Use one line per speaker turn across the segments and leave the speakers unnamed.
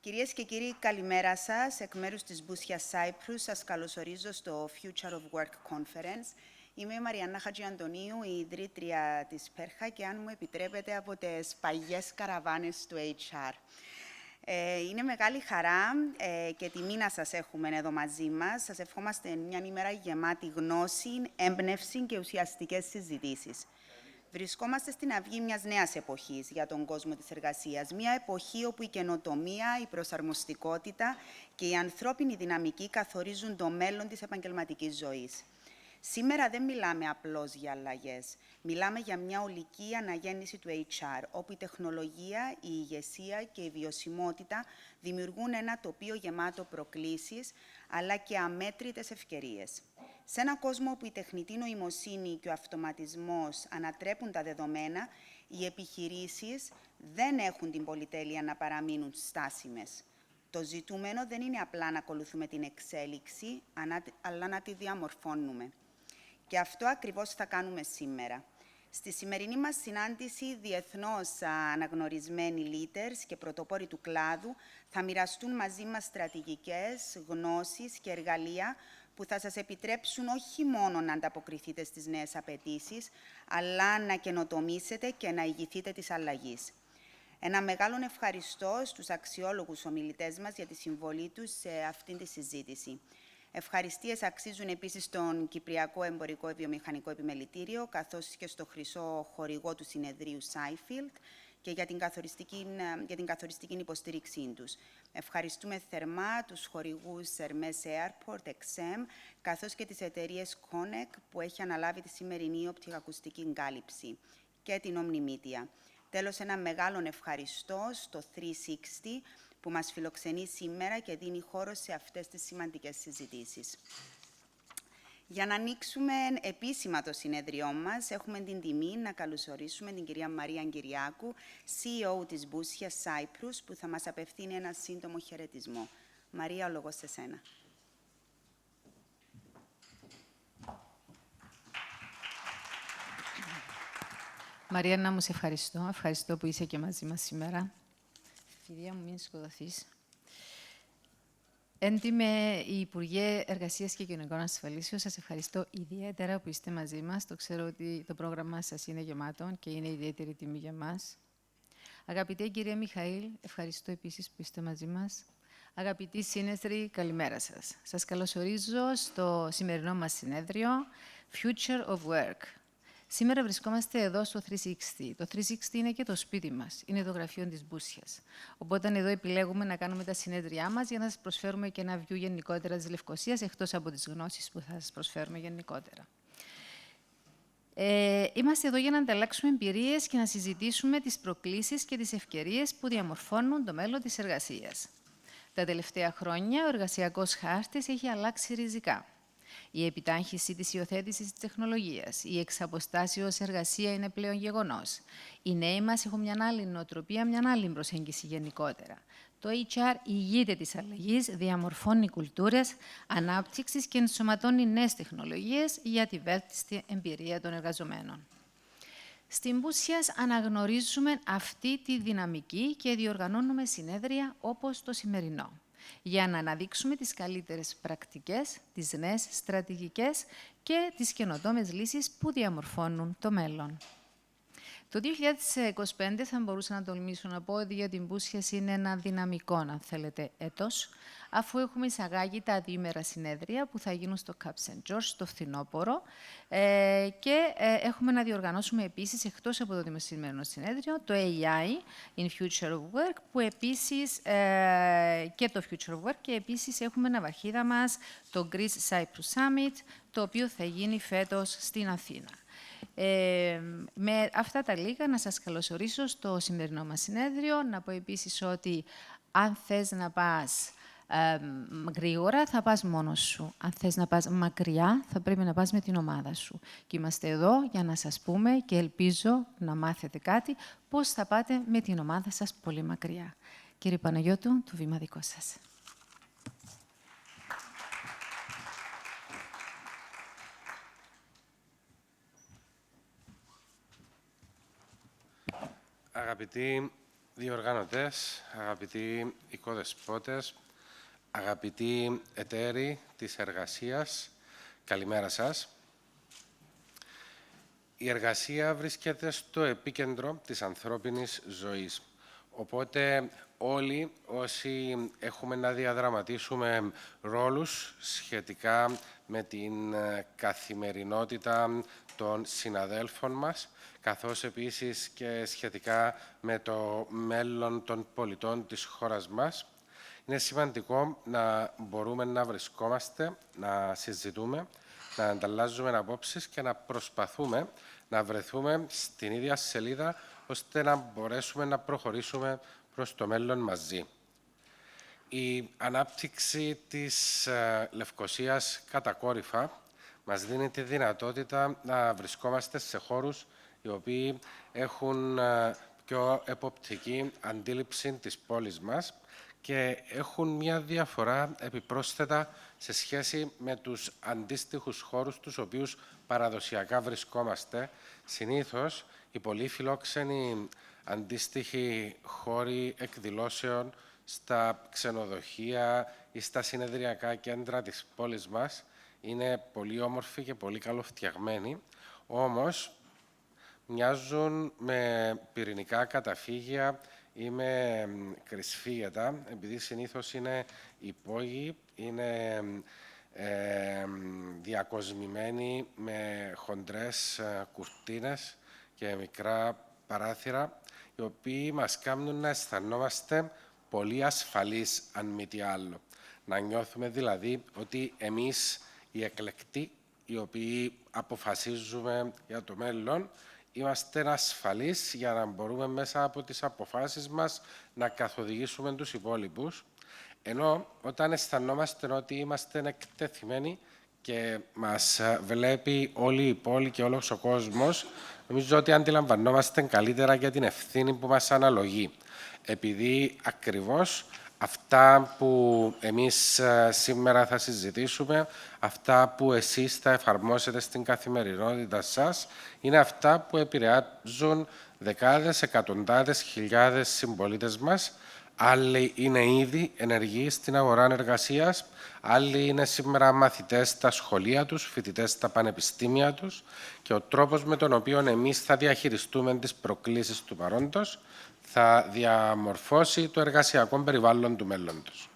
Κυρίες και κύριοι, καλημέρα σας. Εκ μέρους της BOUSSIAS Cyprus, σας καλωσορίζω στο Future of Work Conference. Είμαι η Μαριάννα Χατζιαντονίου, η ιδρύτρια της ΠΕΡΧΑ και, αν μου επιτρέπετε, από τις παλιές καραβάνες του HR. Είναι μεγάλη χαρά και τιμή να σας έχουμε εδώ μαζί μας. Σας ευχόμαστε μια ημέρα γεμάτη γνώση, έμπνευση και ουσιαστικές συζητήσεις. Βρισκόμαστε στην αυγή μιας νέας εποχής για τον κόσμο της εργασίας. Μια εποχή όπου η καινοτομία, η προσαρμοστικότητα και η ανθρώπινη δυναμική καθορίζουν το μέλλον της επαγγελματικής ζωής. Σήμερα δεν μιλάμε απλώς για αλλαγές. Μιλάμε για μια ολική αναγέννηση του HR, όπου η τεχνολογία, η ηγεσία και η βιωσιμότητα δημιουργούν ένα τοπίο γεμάτο προκλήσεις, αλλά και αμέτρητες ευκαιρίες. Σε έναν κόσμο όπου η τεχνητή νοημοσύνη και ο αυτοματισμός ανατρέπουν τα δεδομένα, οι επιχειρήσεις δεν έχουν την πολυτέλεια να παραμείνουν στάσιμες. Το ζητούμενο δεν είναι απλά να ακολουθούμε την εξέλιξη, αλλά να τη διαμορφώνουμε. Και αυτό ακριβώς θα κάνουμε σήμερα. Στη σημερινή μας συνάντηση, διεθνώς αναγνωρισμένοι leaders και πρωτοπόροι του κλάδου θα μοιραστούν μαζί μας στρατηγικές, γνώσεις και εργαλεία που θα σας επιτρέψουν όχι μόνο να ανταποκριθείτε στις νέες απαιτήσεις, αλλά να καινοτομήσετε και να ηγηθείτε της αλλαγής. Ένα μεγάλο ευχαριστώ στους αξιόλογους ομιλητές μας για τη συμβολή τους σε αυτήν τη συζήτηση. Ευχαριστίες αξίζουν επίσης στον Κυπριακό Εμπορικό Βιομηχανικό Επιμελητήριο, καθώς και στο χρυσό χορηγό του συνεδρίου Σάιφιλντ και για την καθοριστική υποστήριξή τους. Ευχαριστούμε θερμά τους χορηγούς Hermes Airport, XM, καθώς και τις εταιρείες Connect, που έχει αναλάβει τη σημερινή οπτικοακουστική κάλυψη, και την Omni Media. Τέλος, ένα μεγάλο ευχαριστώ στο 360, που μας φιλοξενεί σήμερα και δίνει χώρο σε αυτές τις σημαντικές συζητήσεις. Για να ανοίξουμε επίσημα το συνέδριό μας, έχουμε την τιμή να καλωσορίσουμε την κυρία Μαρία Kyriakou, CEO της BOUSSIAS Cyprus, που θα μας απευθύνει ένα σύντομο χαιρετισμό. Μαρία, ο λόγος σε σένα.
Μαριάννα, μου σε ευχαριστώ. Ευχαριστώ που είσαι και μαζί μας σήμερα. Φιδία μου, μην σκοτωθείς. Έντιμε η Υπουργέ Εργασίας και Κοινωνικών Ασφαλίσεων, σας ευχαριστώ ιδιαίτερα που είστε μαζί μας. Το ξέρω ότι το πρόγραμμά σας είναι γεμάτο και είναι ιδιαίτερη τιμή για μας. Αγαπητέ κυρία Μιχαήλ, ευχαριστώ επίσης που είστε μαζί μας. Αγαπητοί σύνεθροι, καλημέρα σας. Σας καλωσορίζω στο σημερινό μας συνέδριο Future of Work. Σήμερα βρισκόμαστε εδώ στο 360. Το 360 είναι και το σπίτι μας. Είναι το γραφείο της BOUSSIAS. Οπότε εδώ επιλέγουμε να κάνουμε τα συνέδριά μας για να σας προσφέρουμε και ένα view γενικότερα της Λευκωσίας, εκτός από τις γνώσεις που θα σας προσφέρουμε γενικότερα. Είμαστε εδώ για να ανταλλάξουμε εμπειρίες και να συζητήσουμε τις προκλήσεις και τις ευκαιρίες που διαμορφώνουν το μέλλον της εργασίας. Τα τελευταία χρόνια ο εργασιακός χάρτης έχει αλλάξει ριζικά. Η επιτάχυνση της υιοθέτησης της τεχνολογίας, η εξαποστάσεως εργασία είναι πλέον γεγονός. Οι νέοι μας έχουν μια άλλη νοοτροπία, μια άλλη προσέγγιση γενικότερα. Το HR ηγείται της αλλαγής, διαμορφώνει κουλτούρες ανάπτυξης και ενσωματώνει νέες τεχνολογίες για τη βέλτιστη εμπειρία των εργαζομένων. Στην BOUSSIAS αναγνωρίζουμε αυτή τη δυναμική και διοργανώνουμε συνέδρια όπως το σημερινό, για να αναδείξουμε τις καλύτερες πρακτικές, τις νέες στρατηγικές και τις καινοτόμες λύσεις που διαμορφώνουν το μέλλον. Το 2025 θα μπορούσα να τολμήσω να πω ότι για την BOUSSIAS είναι ένα δυναμικό, αν θέλετε, έτος, αφού έχουμε εισαγάγει τα διήμερα συνέδρια που θα γίνουν στο Cap St. George το φθινόπωρο και έχουμε να διοργανώσουμε επίσης, εκτός από το δημοσιευμένο συνέδριο, το AI in Future of Work, που επίσης και το Future of Work, και επίσης έχουμε ναυαρχίδα μας το Greece Cyprus Summit, το οποίο θα γίνει φέτος στην Αθήνα. Με αυτά τα λίγα, να σας καλωσορίσω στο σημερινό μας συνέδριο. Να πω επίσης ότι αν θες να πας γρήγορα, θα πας μόνος σου. Αν θες να πας μακριά, θα πρέπει να πας με την ομάδα σου. Και είμαστε εδώ για να σας πούμε, και ελπίζω να μάθετε κάτι, πώς θα πάτε με την ομάδα σας πολύ μακριά. Κύριε Παναγιώτου, το βήμα δικό σας.
Αγαπητοί διοργανωτές, αγαπητοί οικοδεσπότες, αγαπητοί εταίροι της εργασίας, καλημέρα σας. Η εργασία βρίσκεται στο επίκεντρο της ανθρώπινης ζωής. Οπότε όλοι όσοι έχουμε να διαδραματίσουμε ρόλους σχετικά με την καθημερινότητα των συναδέλφων μας, καθώς επίσης και σχετικά με το μέλλον των πολιτών της χώρας μας, είναι σημαντικό να μπορούμε να βρισκόμαστε, να συζητούμε, να ανταλλάζουμε απόψεις και να προσπαθούμε να βρεθούμε στην ίδια σελίδα, ώστε να μπορέσουμε να προχωρήσουμε προς το μέλλον μαζί. Η ανάπτυξη της Λευκωσίας κατακόρυφα μας δίνει τη δυνατότητα να βρισκόμαστε σε χώρους οι οποίοι έχουν πιο εποπτική αντίληψη της πόλης μας και έχουν μια διαφορά επιπρόσθετα σε σχέση με τους αντίστοιχους χώρους τους οποίους παραδοσιακά βρισκόμαστε. Συνήθως, οι πολύ φιλόξενοι αντίστοιχοι χώροι εκδηλώσεων στα ξενοδοχεία ή στα συνεδριακά κέντρα της πόλης μας είναι πολύ όμορφοι και πολύ καλοφτιαγμένοι, όμως μοιάζουν με πυρηνικά καταφύγια ή με κρυσφύγετα, επειδή συνήθως είναι υπόγειοι, είναι διακοσμημένοι με χοντρές κουρτίνες και μικρά παράθυρα, οι οποίοι μας κάνουν να αισθανόμαστε πολύ ασφαλείς, αν μη τι άλλο. Να νιώθουμε δηλαδή ότι εμείς οι εκλεκτοί, οι οποίοι αποφασίζουμε για το μέλλον, είμαστε ασφαλείς για να μπορούμε μέσα από τις αποφάσεις μας να καθοδηγήσουμε τους υπόλοιπους. Ενώ όταν αισθανόμαστε ότι είμαστε εκτεθειμένοι και μας βλέπει όλη η πόλη και όλος ο κόσμος, νομίζω ότι αντιλαμβανόμαστε καλύτερα για την ευθύνη που μας αναλογεί. Επειδή ακριβώς αυτά που εμείς σήμερα θα συζητήσουμε, αυτά που εσείς θα εφαρμόσετε στην καθημερινότητα σας, είναι αυτά που επηρεάζουν δεκάδες, εκατοντάδες, χιλιάδες συμπολίτες μας. Άλλοι είναι ήδη ενεργοί στην αγορά εργασίας, άλλοι είναι σήμερα μαθητές στα σχολεία τους, φοιτητές στα πανεπιστήμια τους και ο τρόπος με τον οποίο εμείς θα διαχειριστούμε τις προκλήσεις του παρόντος θα διαμορφώσει το εργασιακό περιβάλλον του μέλλοντος.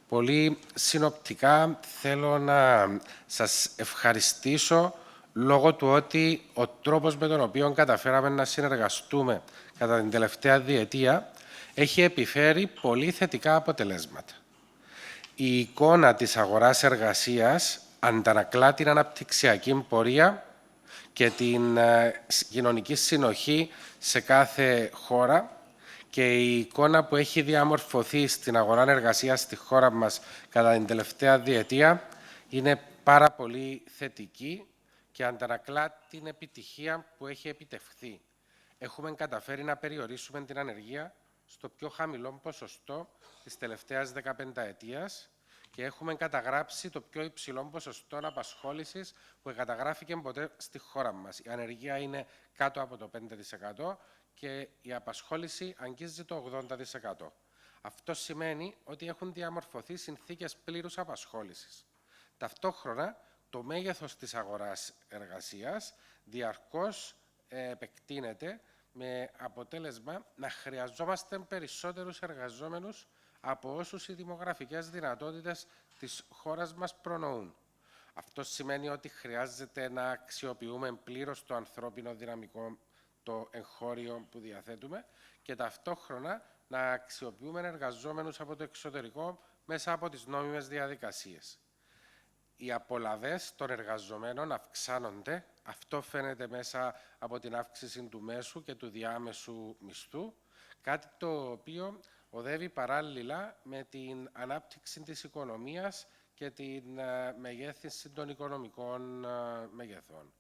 Πολύ συνοπτικά θέλω να σας ευχαριστήσω λόγω του ότι ο τρόπος με τον οποίο καταφέραμε να συνεργαστούμε κατά την τελευταία διετία έχει επιφέρει πολύ θετικά αποτελέσματα. Η εικόνα της αγοράς εργασίας αντανακλά την αναπτυξιακή πορεία και την κοινωνική συνοχή σε κάθε χώρα και η εικόνα που έχει διαμορφωθεί στην αγορά εργασίας στη χώρα μας κατά την τελευταία διετία είναι πάρα πολύ θετική και αντανακλά την επιτυχία που έχει επιτευχθεί. Έχουμε καταφέρει να περιορίσουμε την ανεργία στο πιο χαμηλό ποσοστό της τελευταίας 15ετίας και έχουμε καταγράψει το πιο υψηλό ποσοστό απασχόλησης που καταγράφηκε ποτέ στη χώρα μας. Η ανεργία είναι κάτω από το 5% και η απασχόληση αγγίζει το 80%. Αυτό σημαίνει ότι έχουν διαμορφωθεί συνθήκες πλήρους απασχόλησης. Ταυτόχρονα, το μέγεθος της αγοράς εργασίας διαρκώς επεκτείνεται με αποτέλεσμα να χρειαζόμαστε περισσότερους εργαζόμενους από όσους οι δημογραφικές δυνατότητες της χώρας μας προνοούν. Αυτό σημαίνει ότι χρειάζεται να αξιοποιούμε πλήρως το ανθρώπινο δυναμικό, το εγχώριο που διαθέτουμε και ταυτόχρονα να αξιοποιούμε εργαζόμενους από το εξωτερικό μέσα από τις νόμιμες διαδικασίες. Οι απολαβές των εργαζομένων αυξάνονται. Αυτό φαίνεται μέσα από την αύξηση του μέσου και του διάμεσου μισθού, κάτι το οποίο οδεύει παράλληλα με την ανάπτυξη της οικονομίας και την μεγέθυνση των οικονομικών μεγεθών.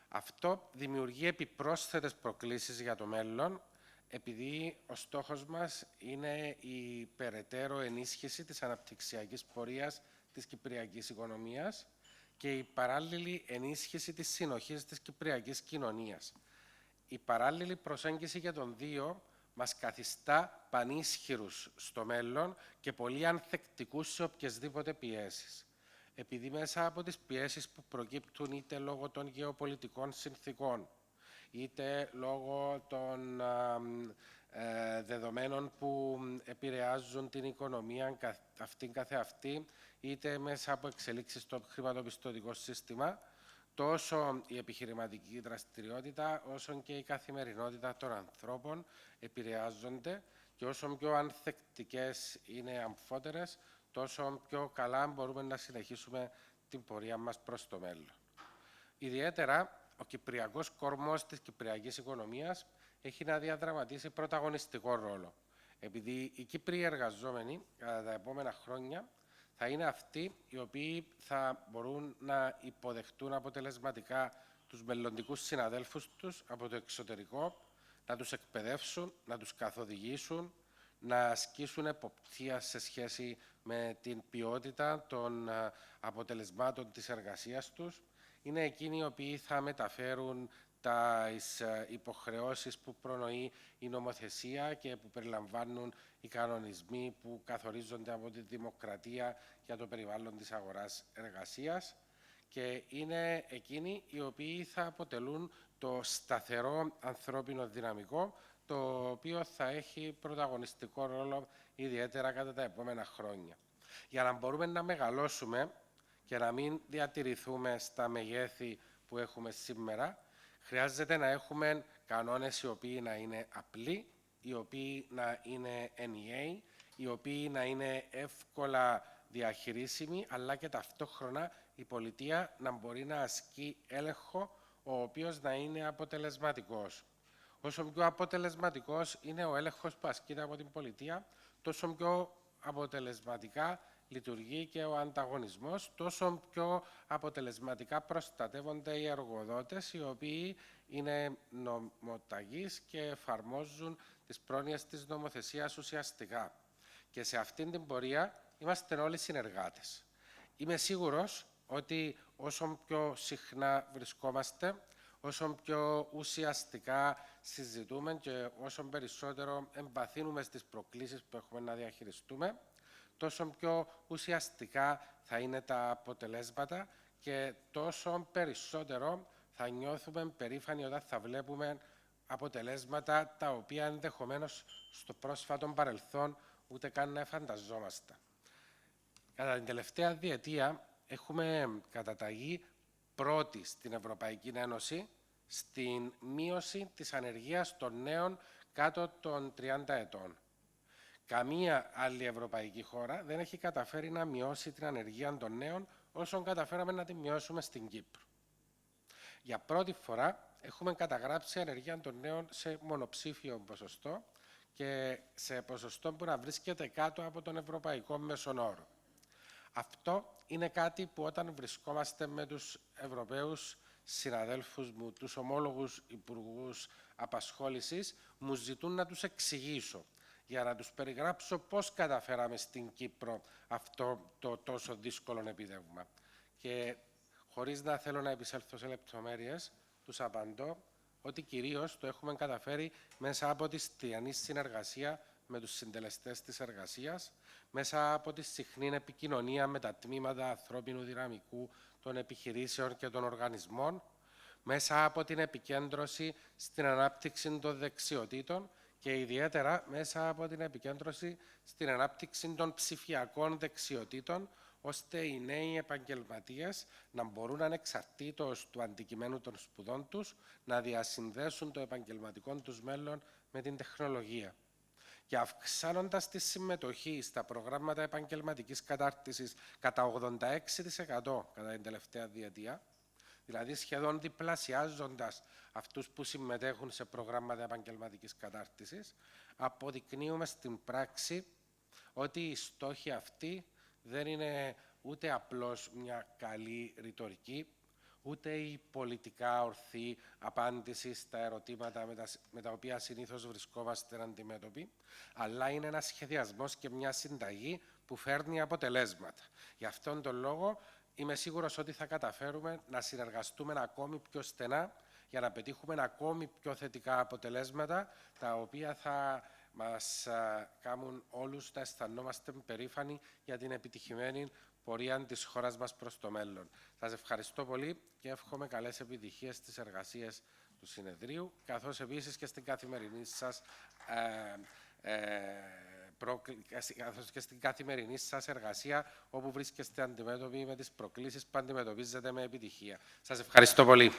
Αυτό δημιουργεί επιπρόσθετες προκλήσεις για το μέλλον, επειδή ο στόχος μας είναι η περαιτέρω ενίσχυση της αναπτυξιακής πορείας της κυπριακής οικονομίας και η παράλληλη ενίσχυση της συνοχής της κυπριακής κοινωνίας. Η παράλληλη προσέγγιση για των δύο μας καθιστά πανίσχυρους στο μέλλον και πολύ ανθεκτικούς σε οποιασδήποτε πιέσεις. Επειδή μέσα από τις πιέσεις που προκύπτουν είτε λόγω των γεωπολιτικών συνθήκων, είτε λόγω των δεδομένων που επηρεάζουν την οικονομία αυτήν καθεαυτή, είτε μέσα από εξελίξεις στο χρηματοπιστωτικό σύστημα, τόσο η επιχειρηματική δραστηριότητα, όσο και η καθημερινότητα των ανθρώπων επηρεάζονται και όσο πιο ανθεκτικές είναι αμφότερες, τόσο πιο καλά μπορούμε να συνεχίσουμε την πορεία μας προς το μέλλον. Ιδιαίτερα, ο κυπριακός κορμός της κυπριακής οικονομίας έχει να διαδραματίσει πρωταγωνιστικό ρόλο, επειδή οι Κύπριοι εργαζόμενοι κατά τα επόμενα χρόνια θα είναι αυτοί οι οποίοι θα μπορούν να υποδεχτούν αποτελεσματικά τους μελλοντικούς συναδέλφους τους από το εξωτερικό, να τους εκπαιδεύσουν, να τους καθοδηγήσουν, να ασκήσουν εποπτεία σε σχέση με την ποιότητα των αποτελεσμάτων της εργασίας τους. Είναι εκείνοι οι οποίοι θα μεταφέρουν τις υποχρεώσεις που προνοεί η νομοθεσία και που περιλαμβάνουν οι κανονισμοί που καθορίζονται από τη δημοκρατία για το περιβάλλον της αγοράς εργασίας και είναι εκείνοι οι οποίοι θα αποτελούν το σταθερό ανθρώπινο δυναμικό το οποίο θα έχει πρωταγωνιστικό ρόλο ιδιαίτερα κατά τα επόμενα χρόνια. Για να μπορούμε να μεγαλώσουμε και να μην διατηρηθούμε στα μεγέθη που έχουμε σήμερα, χρειάζεται να έχουμε κανόνες οι οποίοι να είναι απλοί, οι οποίοι να είναι ενιαίοι, οι οποίοι να είναι εύκολα διαχειρίσιμοι, αλλά και ταυτόχρονα η πολιτεία να μπορεί να ασκεί έλεγχο, ο οποίος να είναι αποτελεσματικός. Όσο πιο αποτελεσματικός είναι ο έλεγχος που ασκείται από την πολιτεία, τόσο πιο αποτελεσματικά λειτουργεί και ο ανταγωνισμός, τόσο πιο αποτελεσματικά προστατεύονται οι εργοδότες, οι οποίοι είναι νομοταγείς και εφαρμόζουν τις πρόνοιες της νομοθεσίας ουσιαστικά. Και σε αυτήν την πορεία είμαστε όλοι συνεργάτες. Είμαι σίγουρος ότι όσο πιο συχνά βρισκόμαστε, όσο πιο ουσιαστικά συζητούμε και όσο περισσότερο εμπαθύνουμε στις προκλήσεις που έχουμε να διαχειριστούμε, τόσο πιο ουσιαστικά θα είναι τα αποτελέσματα και τόσο περισσότερο θα νιώθουμε περήφανοι όταν θα βλέπουμε αποτελέσματα τα οποία ενδεχομένως στο πρόσφατο παρελθόν ούτε καν να φανταζόμαστε. Κατά την τελευταία διετία έχουμε καταταγεί πρώτοι στην Ευρωπαϊκή Ένωση στην μείωση της ανεργίας των νέων κάτω των 30 ετών. Καμία άλλη ευρωπαϊκή χώρα δεν έχει καταφέρει να μειώσει την ανεργία των νέων όσο καταφέραμε να τη μειώσουμε στην Κύπρο. Για πρώτη φορά έχουμε καταγράψει ανεργία των νέων σε μονοψήφιο ποσοστό και σε ποσοστό που να βρίσκεται κάτω από τον ευρωπαϊκό μέσον όρο. Αυτό είναι κάτι που όταν βρισκόμαστε με τους Ευρωπαίους συναδέλφους μου, τους ομόλογους υπουργούς απασχόλησης, μου ζητούν να τους εξηγήσω για να τους περιγράψω πώς καταφέραμε στην Κύπρο αυτό το τόσο δύσκολο επίτευγμα. Και χωρίς να θέλω να επισέλθω σε λεπτομέρειες, τους απαντώ ότι κυρίως το έχουμε καταφέρει μέσα από τη στιανή συνεργασία με τους συντελεστές της εργασίας, μέσα από τη συχνή επικοινωνία με τα τμήματα ανθρώπινου δυναμικού των επιχειρήσεων και των οργανισμών, μέσα από την επικέντρωση στην ανάπτυξη των δεξιοτήτων και ιδιαίτερα μέσα από την επικέντρωση στην ανάπτυξη των ψηφιακών δεξιοτήτων, ώστε οι νέοι επαγγελματίες να μπορούν ανεξαρτήτως του αντικειμένου των σπουδών τους να διασυνδέσουν το επαγγελματικό τους μέλλον με την τεχνολογία. Και αυξάνοντας τη συμμετοχή στα προγράμματα επαγγελματικής κατάρτισης κατά 86% κατά την τελευταία διετία, δηλαδή σχεδόν διπλασιάζοντας αυτούς που συμμετέχουν σε προγράμματα επαγγελματικής κατάρτισης, αποδεικνύουμε στην πράξη ότι οι στόχοι αυτοί δεν είναι ούτε απλώς μια καλή ρητορική, ούτε η πολιτικά ορθή απάντηση στα ερωτήματα με τα οποία συνήθως βρισκόμαστε αντιμέτωποι, αλλά είναι ένας σχεδιασμός και μια συνταγή που φέρνει αποτελέσματα. Γι' αυτόν τον λόγο είμαι σίγουρος ότι θα καταφέρουμε να συνεργαστούμε ακόμη πιο στενά για να πετύχουμε ακόμη πιο θετικά αποτελέσματα, τα οποία θα μας κάνουν όλους να αισθανόμαστε περήφανοι για την επιτυχημένη πορεία της χώρας μας προς το μέλλον. Σας ευχαριστώ πολύ και εύχομαι καλές επιτυχίες στις εργασίες του συνεδρίου, καθώς επίσης και στην καθημερινή σας καθώς και στην καθημερινή σας εργασία, όπου βρίσκεστε αντιμέτωποι με τις προκλήσεις που αντιμετωπίζετε με επιτυχία. Σας ευχαριστώ πολύ.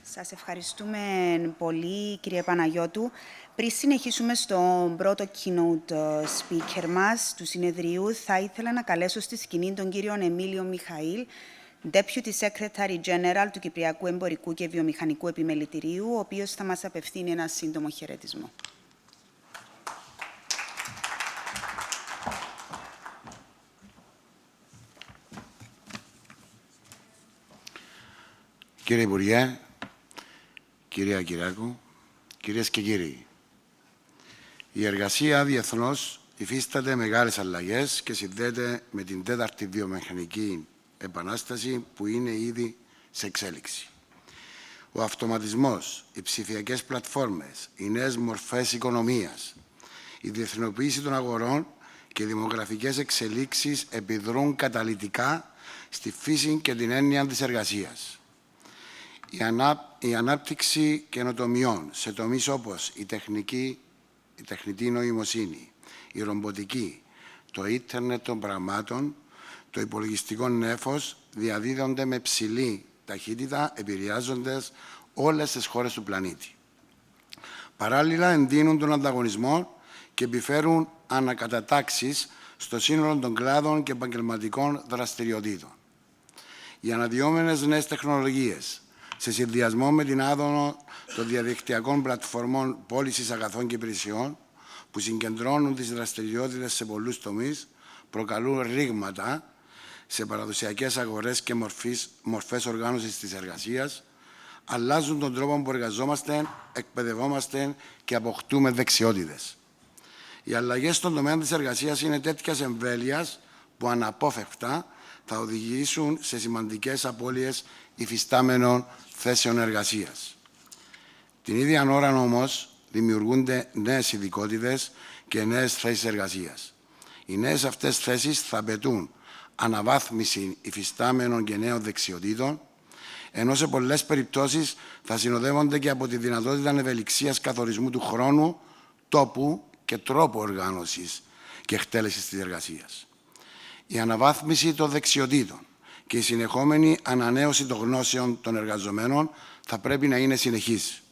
Σας ευχαριστούμε πολύ, κύριε Παναγιώτου. Πριν συνεχίσουμε στον πρώτο keynote speaker μας του συνεδρίου, θα ήθελα να καλέσω στη σκηνή τον κύριο Εμίλιο Μιχαήλ, Deputy Secretary General του Κυπριακού Εμπορικού και Βιομηχανικού Επιμελητηρίου, ο οποίος θα μας απευθύνει ένα σύντομο χαιρετισμό.
Κύριε Υπουργέ, κυρία Kyriakou, κυρίες και κύριοι, η εργασία διεθνώς υφίσταται μεγάλες αλλαγές και συνδέεται με την τέταρτη βιομηχανική επανάσταση που είναι ήδη σε εξέλιξη. Ο αυτοματισμός, οι ψηφιακές πλατφόρμες, οι νέες μορφές οικονομίας, η διεθνοποίηση των αγορών και οι δημογραφικές εξελίξεις επιδρούν καταλυτικά στη φύση και την έννοια της εργασίας. Η ανάπτυξη καινοτομιών σε τομείς όπως η τεχνητή νοημοσύνη, η ρομποτική, το ίντερνετ των πραγμάτων, το υπολογιστικό νέφος διαδίδονται με ψηλή ταχύτητα, επηρεάζοντας όλες τις χώρες του πλανήτη. Παράλληλα, εντείνουν τον ανταγωνισμό και επιφέρουν ανακατατάξεις στο σύνολο των κλάδων και επαγγελματικών δραστηριοτήτων. Οι αναδυόμενες νέες τεχνολογίες, σε συνδυασμό με την άδωνο των διαδικτυακών πλατφορμών πώλησης αγαθών και υπηρεσιών, που συγκεντρώνουν τις δραστηριότητες σε πολλούς τομείς, προκαλούν ρήγματα σε παραδοσιακές αγορές και μορφές οργάνωσης της εργασίας, αλλάζουν τον τρόπο που εργαζόμαστε, εκπαιδευόμαστε και αποκτούμε δεξιότητες. Οι αλλαγές στον τομέα της εργασίας είναι τέτοιας εμβέλειας που αναπόφευκτα θα οδηγήσουν σε σημαντικές απώλειες υφιστάμενων θέσεων εργασίας. Την ίδια ώρα όμως δημιουργούνται νέες ειδικότητες και νέες θέσεις εργασίας. Οι νέες αυτές θέσεις θα απαιτούν αναβάθμιση υφιστάμενων και νέων δεξιοτήτων, ενώ σε πολλές περιπτώσεις θα συνοδεύονται και από τη δυνατότητα ευελιξίας καθορισμού του χρόνου, τόπου και τρόπου οργάνωσης και εκτέλεσης της εργασίας. Η αναβάθμιση των δεξιοτήτων και η συνεχόμενη ανανέωση των γνώσεων των εργαζομένων θα πρέπει να είναι συνεχής.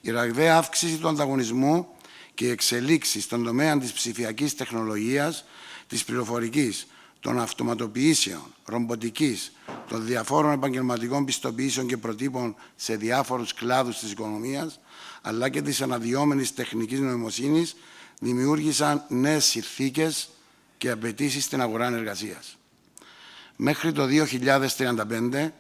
Η ραγδαία αύξηση του ανταγωνισμού και οι εξελίξεις στον τομέα της ψηφιακής τεχνολογίας, της πληροφορικής, των αυτοματοποιήσεων, ρομποτικής, των διαφόρων επαγγελματικών πιστοποιήσεων και προτύπων σε διάφορους κλάδους της οικονομίας, αλλά και της αναδυόμενης τεχνικής νοημοσύνης, δημιούργησαν νέες συνθήκες και απαιτήσεις στην αγορά εργασίας. Μέχρι το 2035,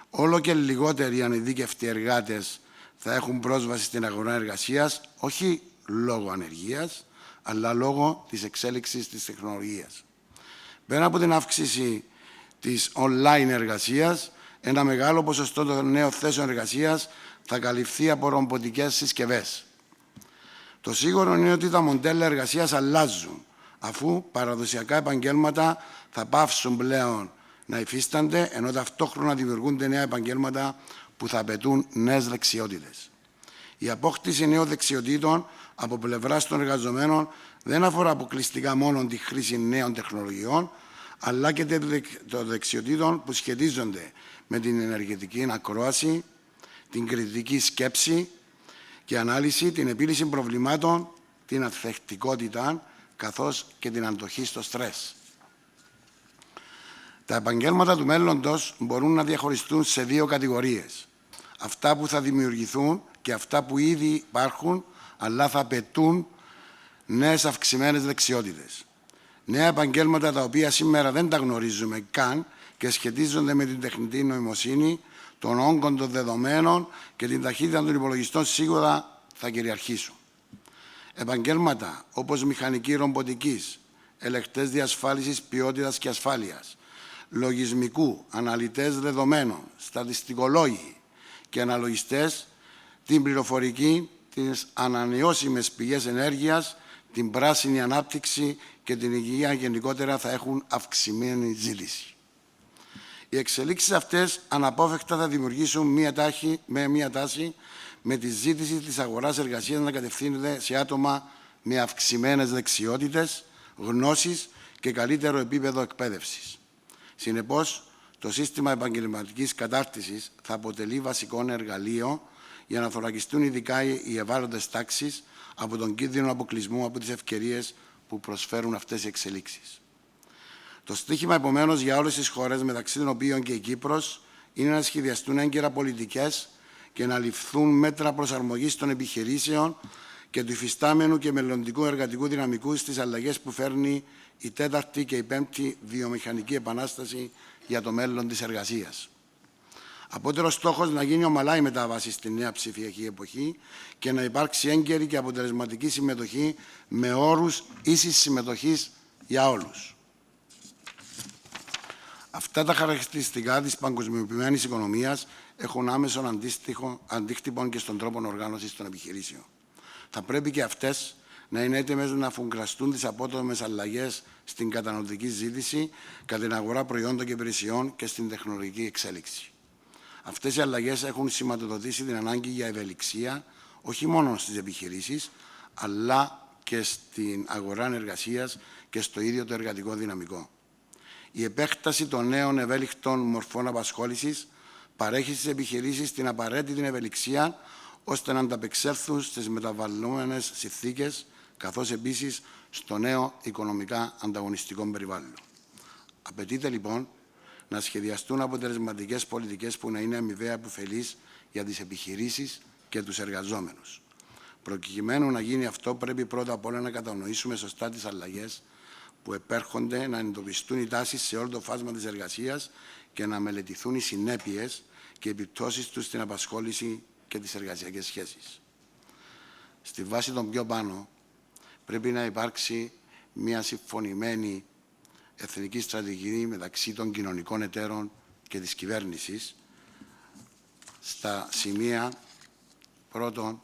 όλο και λιγότεροι ανειδίκευτοι εργάτες θα έχουν πρόσβαση στην αγορά εργασίας, όχι λόγω ανεργίας, αλλά λόγω της εξέλιξης της τεχνολογίας. Πέρα από την αύξηση της online εργασίας, ένα μεγάλο ποσοστό των νέων θέσεων εργασίας θα καλυφθεί από ρομποτικές συσκευές. Το σίγουρο είναι ότι τα μοντέλα εργασίας αλλάζουν, αφού παραδοσιακά επαγγέλματα θα πάυσουν πλέον να υφίστανται, ενώ ταυτόχρονα δημιουργούνται νέα επαγγέλματα που θα απαιτούν νέες δεξιότητες. Η απόκτηση νέων δεξιοτήτων από πλευράς των εργαζομένων δεν αφορά αποκλειστικά μόνο τη χρήση νέων τεχνολογιών, αλλά και των δεξιοτήτων που σχετίζονται με την ενεργητική ακρόαση, την κριτική σκέψη και ανάλυση, την επίλυση προβλημάτων, την ανθεκτικότητα, καθώς και την αντοχή στο στρες. Τα επαγγέλματα του μέλλοντος μπορούν να διαχωριστούν σε δύο κατηγορίες. Αυτά που θα δημιουργηθούν και αυτά που ήδη υπάρχουν, αλλά θα απαιτούν νέες αυξημένες δεξιότητες. Νέα επαγγέλματα τα οποία σήμερα δεν τα γνωρίζουμε καν και σχετίζονται με την τεχνητή νοημοσύνη, των όγκων των δεδομένων και την ταχύτητα των υπολογιστών σίγουρα θα κυριαρχήσουν. Επαγγέλματα όπως μηχανική ρομποτικής, ελεγκτές διασφάλισης ποιότητας και ασφάλειας, λογισμικού, αναλυτές δεδομένων, στατιστικολόγοι και αναλογιστές, την πληροφορική, τις ανανεώσιμες πηγές ενέργειας, την πράσινη ανάπτυξη και την υγεία γενικότερα θα έχουν αυξημένη ζήτηση. Οι εξελίξεις αυτές αναπόφευκτα θα δημιουργήσουν μία τάση με τη ζήτηση της αγοράς εργασίας να κατευθύνεται σε άτομα με αυξημένες δεξιότητες, γνώσεις και καλύτερο επίπεδο εκπαίδευσης. Συνεπώς, το σύστημα επαγγελματικής κατάρτισης θα αποτελεί βασικό εργαλείο για να θωρακιστούν ειδικά οι ευάλωτες τάξεις από τον κίνδυνο αποκλεισμού από τις ευκαιρίες που προσφέρουν αυτές οι εξελίξεις. Το στίχημα, επομένως, για όλες τις χώρες, μεταξύ των οποίων και η Κύπρος, είναι να σχεδιαστούν έγκαιρα πολιτικές και να ληφθούν μέτρα προσαρμογής των επιχειρήσεων και του υφιστάμενου και μελλοντικού εργατικού δυναμικού στις αλλαγές που φέρνει η τέταρτη και η πέμπτη βιομηχανική επανάσταση για το μέλλον της εργασίας. Απότερος στόχος να γίνει ομαλά η μετάβαση στη νέα ψηφιακή εποχή και να υπάρξει έγκαιρη και αποτελεσματική συμμετοχή με όρους ίσης συμμετοχής για όλους. Αυτά τα χαρακτηριστικά της παγκοσμιοποιημένης οικονομίας έχουν άμεσον αντίκτυπο και στον τρόπο οργάνωσης των επιχειρήσεων. Θα πρέπει και αυτές να είναι έτοιμες να αφουγκραστούν τις απότομες αλλαγές στην καταναλωτική ζήτηση, κατά την αγορά προϊόντων και υπηρεσιών και στην τεχνολογική εξέλιξη. Αυτές οι αλλαγές έχουν σηματοδοτήσει την ανάγκη για ευελιξία, όχι μόνο στις επιχειρήσεις, αλλά και στην αγορά εργασίας και στο ίδιο το εργατικό δυναμικό. Η επέκταση των νέων ευέλικτων μορφών απασχόλησης παρέχει στις επιχειρήσεις την απαραίτητη ευελιξία ώστε να ανταπεξέλθουν στις μεταβαλλόμενες συνθήκες, καθώς επίσης στο νέο οικονομικά ανταγωνιστικό περιβάλλον. Απαιτείται λοιπόν να σχεδιαστούν αποτελεσματικές πολιτικές που να είναι αμοιβαία επωφελείς για τις επιχειρήσεις και τους εργαζόμενους. Προκειμένου να γίνει αυτό, πρέπει πρώτα απ' όλα να κατανοήσουμε σωστά τις αλλαγές που επέρχονται, να εντοπιστούν οι τάσεις σε όλο το φάσμα της εργασίας και να μελετηθούν οι συνέπειες και οι επιπτώσεις τους στην απασχόληση και τις εργασιακές σχέσεις. Στη βάση των πιο πάνω πρέπει να υπάρξει μια συμφωνημένη εθνική στρατηγική μεταξύ των κοινωνικών εταίρων και της κυβέρνησης στα σημεία πρώτον,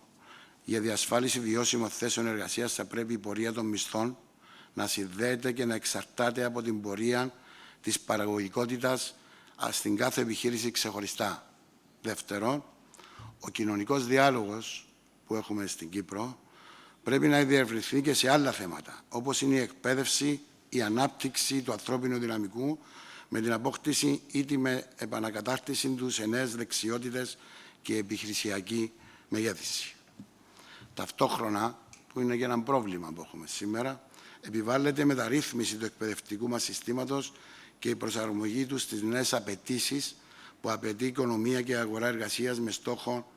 για διασφάλιση βιώσιμων θέσεων εργασίας θα πρέπει η πορεία των μισθών να συνδέεται και να εξαρτάται από την πορεία της παραγωγικότητας στην κάθε επιχείρηση ξεχωριστά. Δεύτερον, ο κοινωνικός διάλογος που έχουμε στην Κύπρο πρέπει να διευρυνθεί και σε άλλα θέματα, όπως είναι η εκπαίδευση, η ανάπτυξη του ανθρώπινου δυναμικού με την απόκτηση ή την επανακατάρτιση του σε νέες δεξιότητες και επιχειρησιακή μεγέθυνση. Ταυτόχρονα, που είναι και ένα πρόβλημα που έχουμε σήμερα, επιβάλλεται μεταρρύθμιση του εκπαιδευτικού μας συστήματος και η προσαρμογή του στις νέες απαιτήσεις που απαιτεί η οικονομία και η αγορά εργασίας με στόχο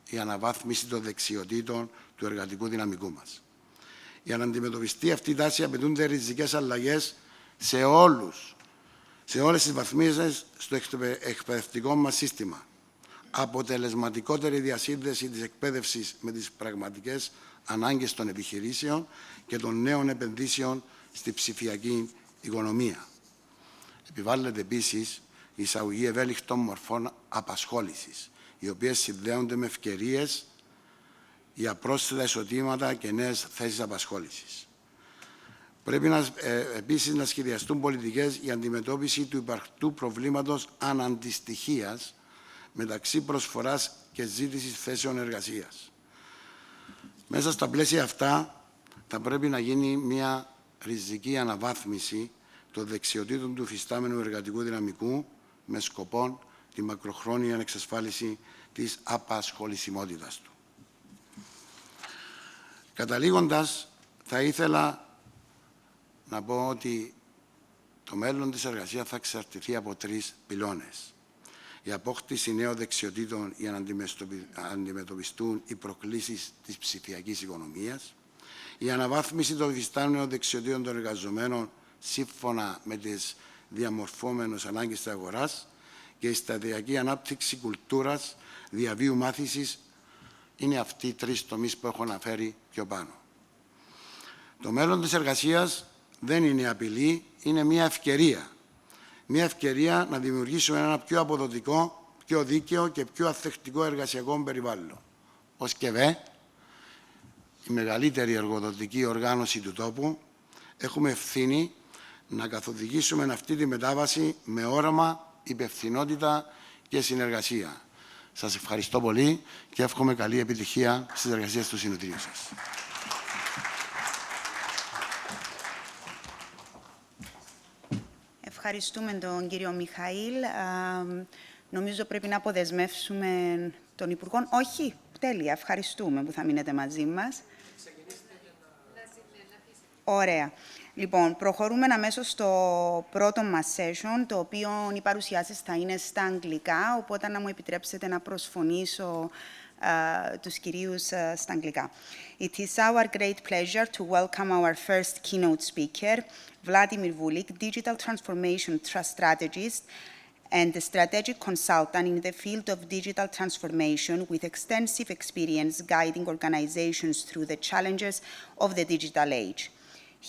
η αναβάθμιση των δεξιοτήτων του εργατικού δυναμικού μας. Για να αντιμετωπιστεί αυτή η τάση απαιτούνται ριζικές αλλαγές σε όλες τις βαθμίδες στο εκπαιδευτικό μας σύστημα. Αποτελεσματικότερη διασύνδεση της εκπαίδευσης με τις πραγματικές ανάγκες των επιχειρήσεων και των νέων επενδύσεων στη ψηφιακή οικονομία. Επιβάλλεται επίσης η εισαγωγή ευέλικτων μορφών απασχόλησης, οι οποίες συνδέονται με ευκαιρίες για πρόσθετα εισοδήματα και νέες θέσεις απασχόλησης. Πρέπει επίσης να σχεδιαστούν πολιτικές για αντιμετώπιση του υπαρκτού προβλήματος αναντιστοιχίας μεταξύ προσφοράς και ζήτησης θέσεων εργασίας. Μέσα στα πλαίσια αυτά θα πρέπει να γίνει μια ριζική αναβάθμιση των δεξιοτήτων του φυστάμενου εργατικού δυναμικού με σκοπό τη μακροχρόνια εξασφάλιση της απασχολησιμότητας του. Καταλήγοντας, θα ήθελα να πω ότι το μέλλον της εργασίας θα εξαρτηθεί από 3 πυλώνες. Η απόκτηση νέων δεξιοτήτων για να αντιμετωπιστούν οι προκλήσεις της ψηφιακής οικονομίας, η αναβάθμιση των υφιστάμενων δεξιοτήτων των εργαζομένων σύμφωνα με τις διαμορφώμενες ανάγκες της αγοράς και η σταδιακή ανάπτυξη κουλτούρας διαβίου μάθησης είναι αυτοί οι 3 τομείς που έχω αναφέρει πιο πάνω. Το μέλλον της εργασίας δεν είναι απειλή, είναι μια ευκαιρία. Μια ευκαιρία να δημιουργήσουμε ένα πιο αποδοτικό, πιο δίκαιο και πιο αθεκτικό εργασιακό περιβάλλον. Ως ΚΕΒΕ, η μεγαλύτερη εργοδοτική οργάνωση του τόπου, έχουμε ευθύνη να καθοδηγήσουμε αυτή τη μετάβαση με όραμα, υπευθυνότητα και συνεργασία. Σας ευχαριστώ πολύ και εύχομαι καλή επιτυχία στις εργασίες του Συνοδρίου σας.
Ευχαριστούμε τον κύριο Μιχαήλ. Νομίζω πρέπει να αποδεσμεύσουμε τον Υπουργό. Όχι, τέλεια. Ευχαριστούμε που θα μείνετε μαζί μας. Ωραία. Λοιπόν, προχωρούμε αμέσως στο πρώτο μας session, το οποίο οι παρουσιάσεις θα είναι στα αγγλικά, οπότε να μου επιτρέψετε να προσφωνήσω τους κυρίους στα αγγλικά. It is our great pleasure to welcome our first keynote speaker, Vladimir Vulic, Digital Transformation Strategist and a strategic consultant in the field of digital transformation with extensive experience guiding organizations through the challenges of the digital age.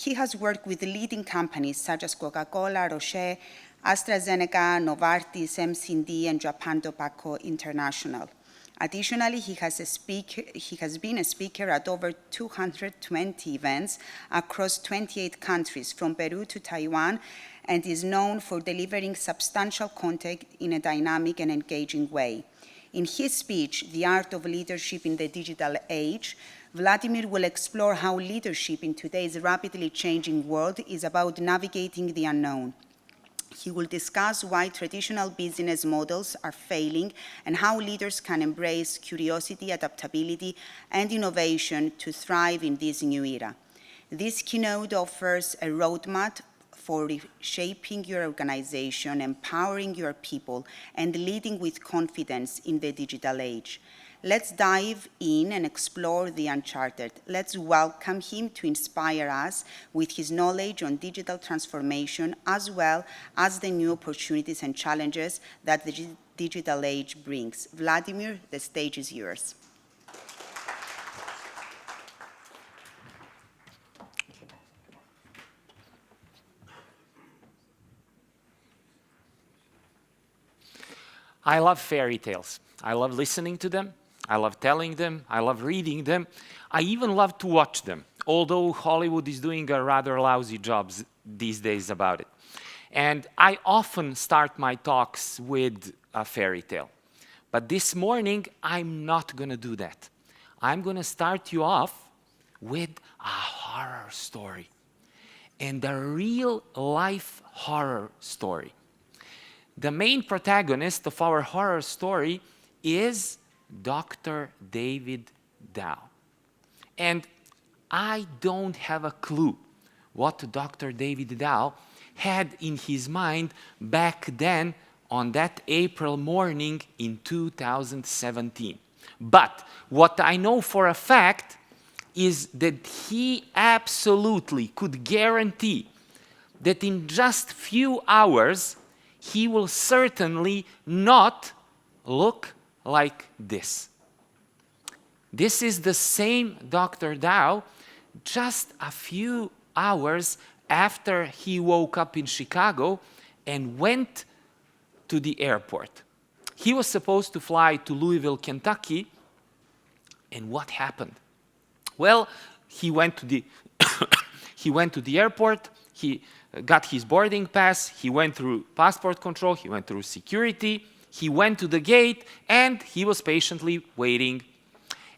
He has worked with leading companies such as Coca-Cola, Roche, AstraZeneca, Novartis, MCD, and Japan Tobacco International. Additionally, he has been a speaker at over 220 events across 28 countries, from Peru to Taiwan, and is known for delivering substantial content in a dynamic and engaging way. In his speech, The Art of Leadership in the Digital Age, Vladimir will explore how leadership in today's rapidly changing world is about navigating the unknown. He will discuss why traditional business models are failing and how leaders can embrace curiosity, adaptability, and innovation to thrive in this new era. This keynote offers a roadmap for reshaping your organization, empowering your people, and leading with confidence in the digital age. Let's dive in and explore the uncharted. Let's welcome him to inspire us with his knowledge on digital transformation, as well as the new opportunities and challenges that the digital age brings. Vladimir, the stage is yours.
I love fairy tales. I love listening to them. I love telling them. I love reading them. I even love to watch them, although Hollywood is doing a rather lousy job these days about it. And I often start my talks with a fairy tale. But this morning, I'm not going to do that. I'm going to start you off with a horror story, and a real-life horror story. The main protagonist of our horror story is Dr. David Dow. And I don't have a clue what Dr. David Dow had in his mind back then on that April morning in 2017. But what I know for a fact is that he absolutely could guarantee that in just few hours he will certainly not look like this. This is the same Dr. Dow just a few hours after he woke up in Chicago and went to the airport. He was supposed to fly to Louisville, Kentucky, and what happened? Well, he went to the airport, he got his boarding pass, he went through passport control, he went through security, he went to the gate, and he was patiently waiting.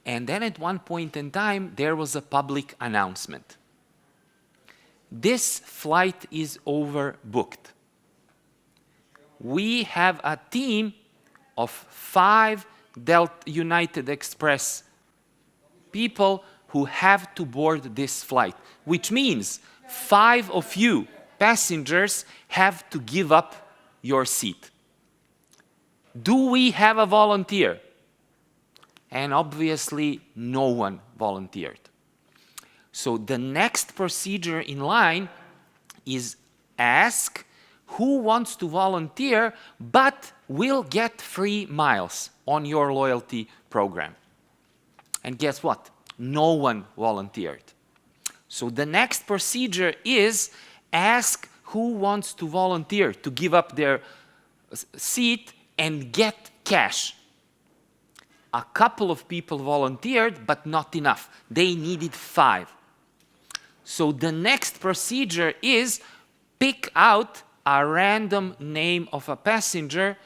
And then at one point in time, there was a public announcement. This flight is overbooked. We have a team of 5 United Express people who have to board this flight, which means 5 of you passengers have to give up your seat. Do we have a volunteer? And obviously, no one volunteered. So the next procedure in line is ask who wants to volunteer but will get free miles on your loyalty program. And guess what? No one volunteered. So the next procedure is ask who wants to volunteer to give up their seat and get cash. A couple of people volunteered, but not enough. They needed 5. So the next procedure is pick out a random name of a passenger,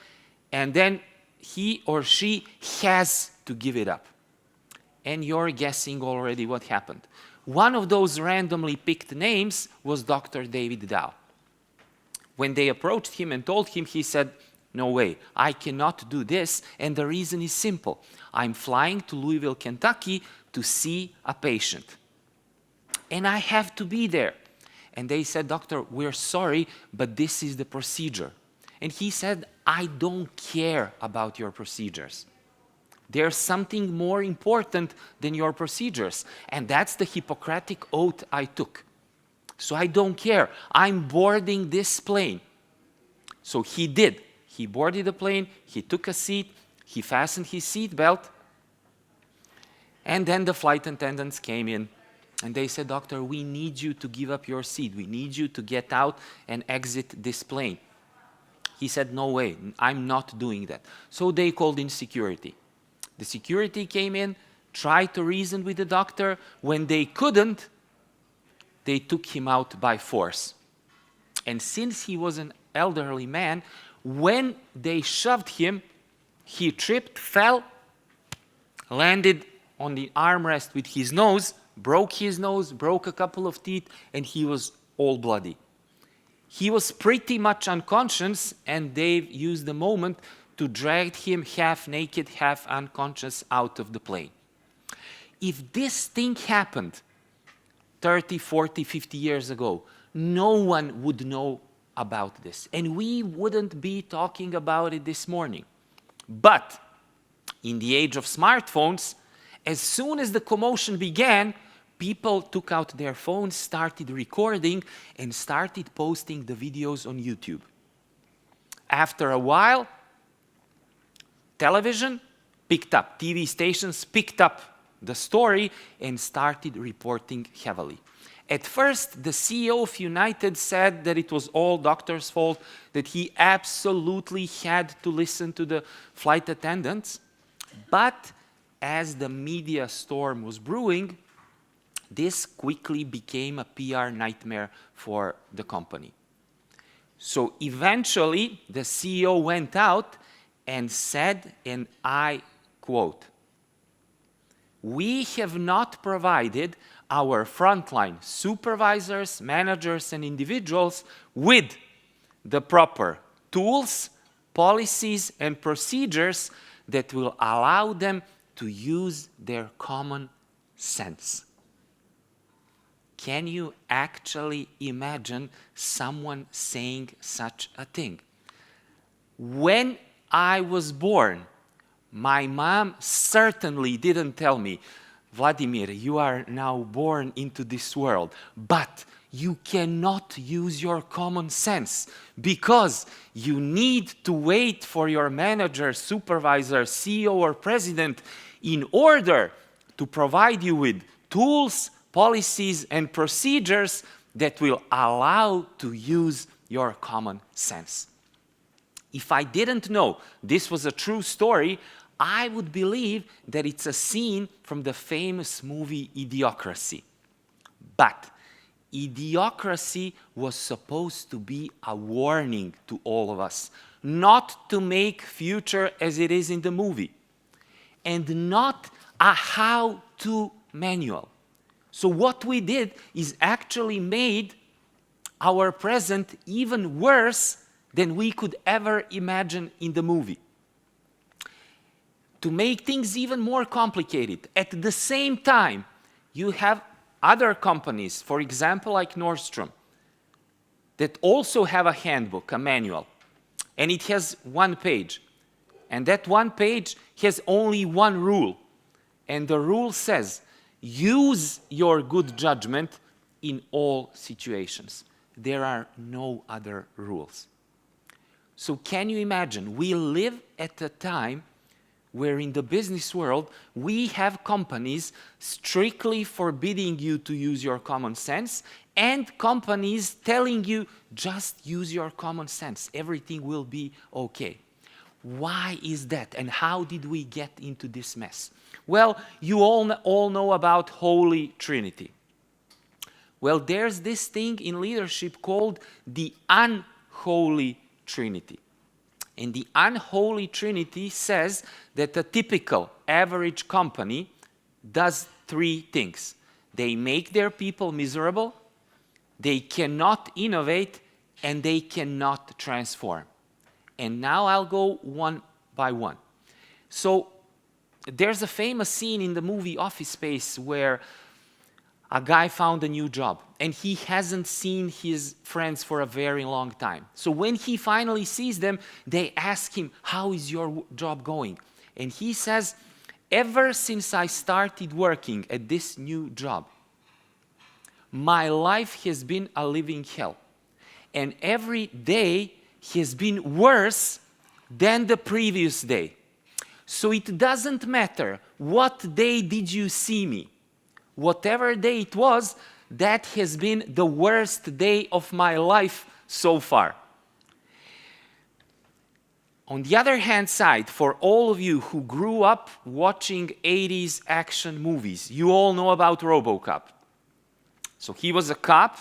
and then he or she has to give it up. And you're guessing already what happened. One of those randomly picked names was Dr. David Dow. When they approached him and told him, he said, "No way, I cannot do this, and the reason is simple. I'm flying to Louisville, Kentucky to see a patient, and I have to be there." And they said, "Doctor, we're sorry, but this is the procedure." And he said, "I don't care about your procedures. There's something more important than your procedures, and that's the Hippocratic oath I took. So I don't care. I'm boarding this plane." So he did. He boarded the plane, he took a seat, he fastened his seat belt, and then the flight attendants came in and they said, "Doctor, we need you to give up your seat. We need you to get out and exit this plane." He said, "No way, I'm not doing that." So they called in security. The security came in, tried to reason with the doctor. When they couldn't, they took him out by force. And since he was an elderly man, when they shoved him, he tripped, fell, landed on the armrest with his nose, broke a couple of teeth, and he was all bloody. He was pretty much unconscious, and they used the moment to drag him half naked, half unconscious out of the plane. If this thing happened 30, 40, 50 years ago, no one would know about this, and we wouldn't be talking about it this morning. But in the age of smartphones, as soon as the commotion began, people took out their phones, started recording, and started posting the videos on YouTube. After a while, television picked up, TV stations picked up the story and started reporting heavily. At first, the CEO of United said that it was all doctor's fault, that he absolutely had to listen to the flight attendants. But as the media storm was brewing, this quickly became a PR nightmare for the company. So eventually, the CEO went out and said, and I quote, "We have not provided our frontline supervisors, managers, and individuals with the proper tools, policies, and procedures that will allow them to use their common sense." Can you actually imagine someone saying such a thing? When I was born, my mom certainly didn't tell me, "Vladimir, you are now born into this world, but you cannot use your common sense because you need to wait for your manager, supervisor, CEO, or president in order to provide you with tools, policies, and procedures that will allow to use your common sense." If I didn't know this was a true story, I would believe that it's a scene from the famous movie Idiocracy. But Idiocracy was supposed to be a warning to all of us, not to make future as it is in the movie, and not a how-to manual. So what we did is actually made our present even worse than we could ever imagine in the movie. To make things even more complicated, at the same time, you have other companies, for example, like Nordstrom, that also have a handbook, a manual, and it has one page. And that one page has only one rule. And the rule says, use your good judgment in all situations. There are no other rules. So can you imagine? We live at a time where in the business world, we have companies strictly forbidding you to use your common sense, and companies telling you, just use your common sense, everything will be okay. Why is that, and how did we get into this mess? Well, you all know about Holy Trinity. Well, there's this thing in leadership called the unholy Trinity. And the unholy Trinity says that a typical average company does three things. They make their people miserable, they cannot innovate, and they cannot transform. And now I'll go one by one. So there's a famous scene in the movie Office Space where a guy found a new job and he hasn't seen his friends for a very long time. So when he finally sees them, they ask him, how is your job going? And he says, ever since I started working at this new job, my life has been a living hell. And every day has been worse than the previous day. So it doesn't matter what day did you see me. Whatever day it was, that has been the worst day of my life so far. On the other hand side, for all of you who grew up watching 80s action movies, you all know about RoboCop. So he was a cop.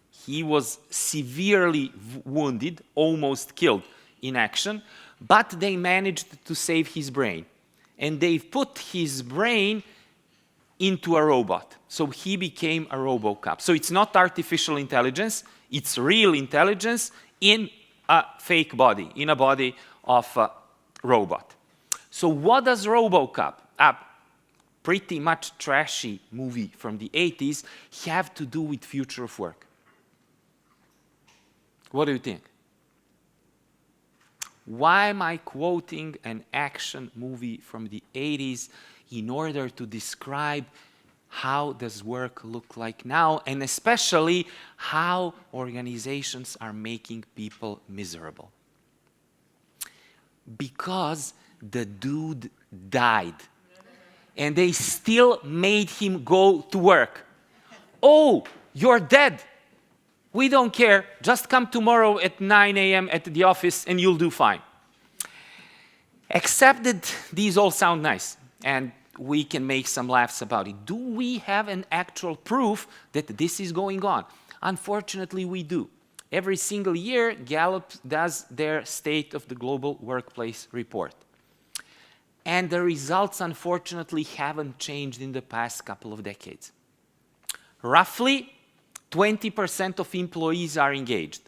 He was severely wounded, almost killed in action, but they managed to save his brain. And they put his brain into a robot. So he became a RoboCop. So it's not artificial intelligence, it's real intelligence in a fake body, in a body of a robot. So what does RoboCop, a pretty much trashy movie from the 80s, have to do with future of work? What do you think? Why am I quoting an action movie from the 80s in order to describe how does work look like now, and especially how organizations are making people miserable? Because the dude died, and they still made him go to work. Oh, you're dead. We don't care, just come tomorrow at 9 a.m. at the office and you'll do fine. Except that these all sound nice and we can make some laughs about it. Do we have an actual proof that this is going on? Unfortunately, we do. Every single year, Gallup does their State of the Global Workplace report. And the results, unfortunately, haven't changed in the past couple of decades. Roughly, 20% of employees are engaged,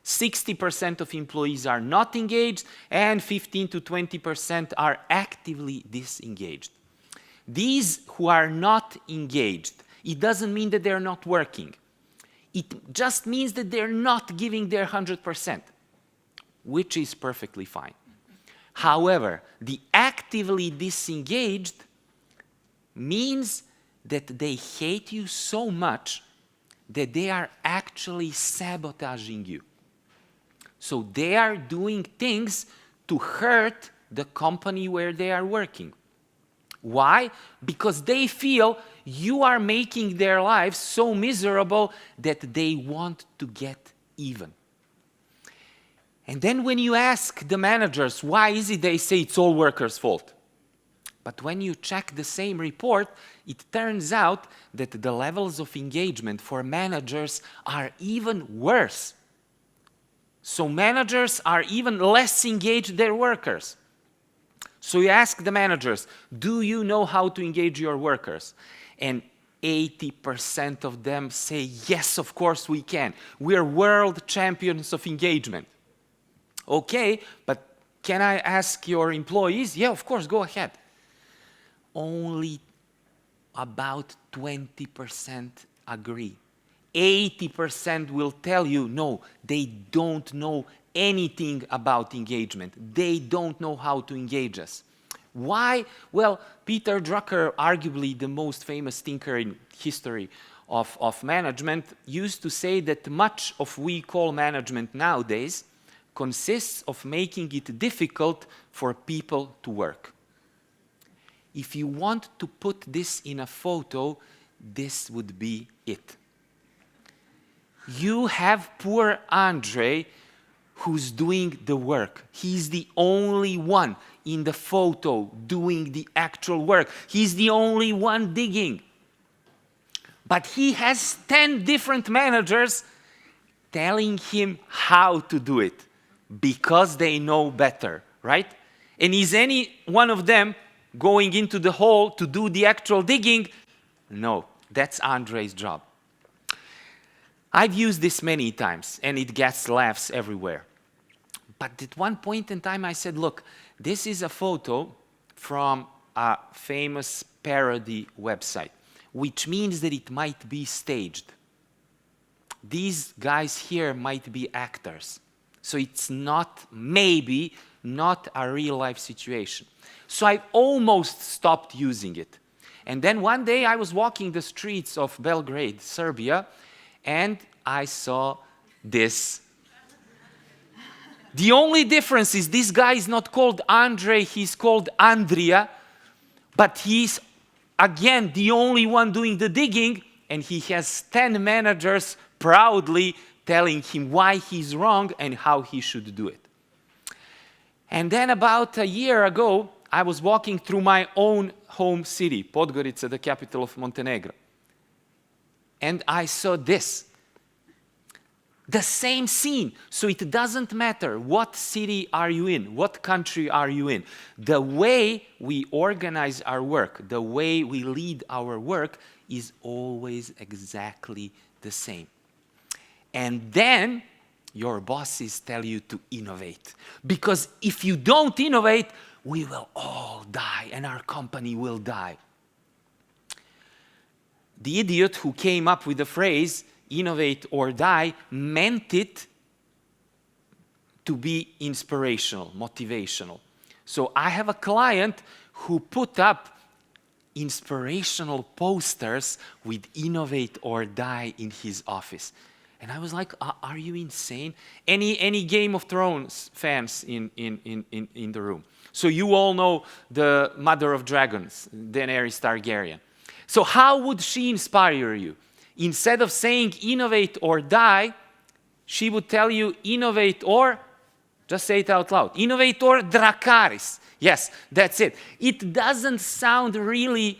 60% of employees are not engaged, and 15 to 20% are actively disengaged. These who are not engaged, it doesn't mean that they're not working. It just means that they're not giving their 100%, which is perfectly fine. However, the actively disengaged means that they hate you so much that they are actually sabotaging you. So they are doing things to hurt the company where they are working. Why? Because they feel you are making their lives so miserable that they want to get even. And then when you ask the managers, why is it, they say it's all workers' fault. But when you check the same report, it turns out that the levels of engagement for managers are even worse. So managers are even less engaged than workers. So you ask the managers, do you know how to engage your workers? And 80% of them say, yes, of course we can. We are world champions of engagement. Okay, but can I ask your employees? Yeah, of course, go ahead. Only about 20% agree. 80% will tell you, no, they don't know anything about engagement. They don't know how to engage us. Why? Well, Peter Drucker, arguably the most famous thinker in history of management, used to say that much of we call management nowadays consists of making it difficult for people to work. If you want to put this in a photo, this would be it. You have poor Andre who's doing the work. He's the only one in the photo doing the actual work. He's the only one digging. But he has 10 different managers telling him how to do it because they know better, right? And is any one of them going into the hole to do the actual digging? No, that's Andre's job. I've used this many times, and it gets laughs everywhere. But at one point in time, I said, look, this is a photo from a famous parody website, which means that it might be staged. These guys here might be actors. So it's not, maybe, not a real-life situation. So I almost stopped using it. And then one day I was walking the streets of Belgrade, Serbia, and I saw this. The only difference is this guy is not called Andre, he's called Andrea, but he's, again, the only one doing the digging, and he has 10 managers proudly telling him why he's wrong and how he should do it. And then about a year ago, I was walking through my own home city, Podgorica, the capital of Montenegro. And I saw this. The same scene. So it doesn't matter what city are you in, what country are you in. The way we organize our work, the way we lead our work is always exactly the same. And then your bosses tell you to innovate. Because if you don't innovate, we will all die and our company will die. The idiot who came up with the phrase, innovate or die, meant it to be inspirational, motivational. So I have a client who put up inspirational posters with innovate or die in his office. And I was like, are you insane? Any Game of Thrones fans in the room? So you all know the Mother of Dragons, Daenerys Targaryen. So how would she inspire you? Instead of saying innovate or die, she would tell you innovate or, just say it out loud, innovate or Dracarys. Yes, that's it. It doesn't sound really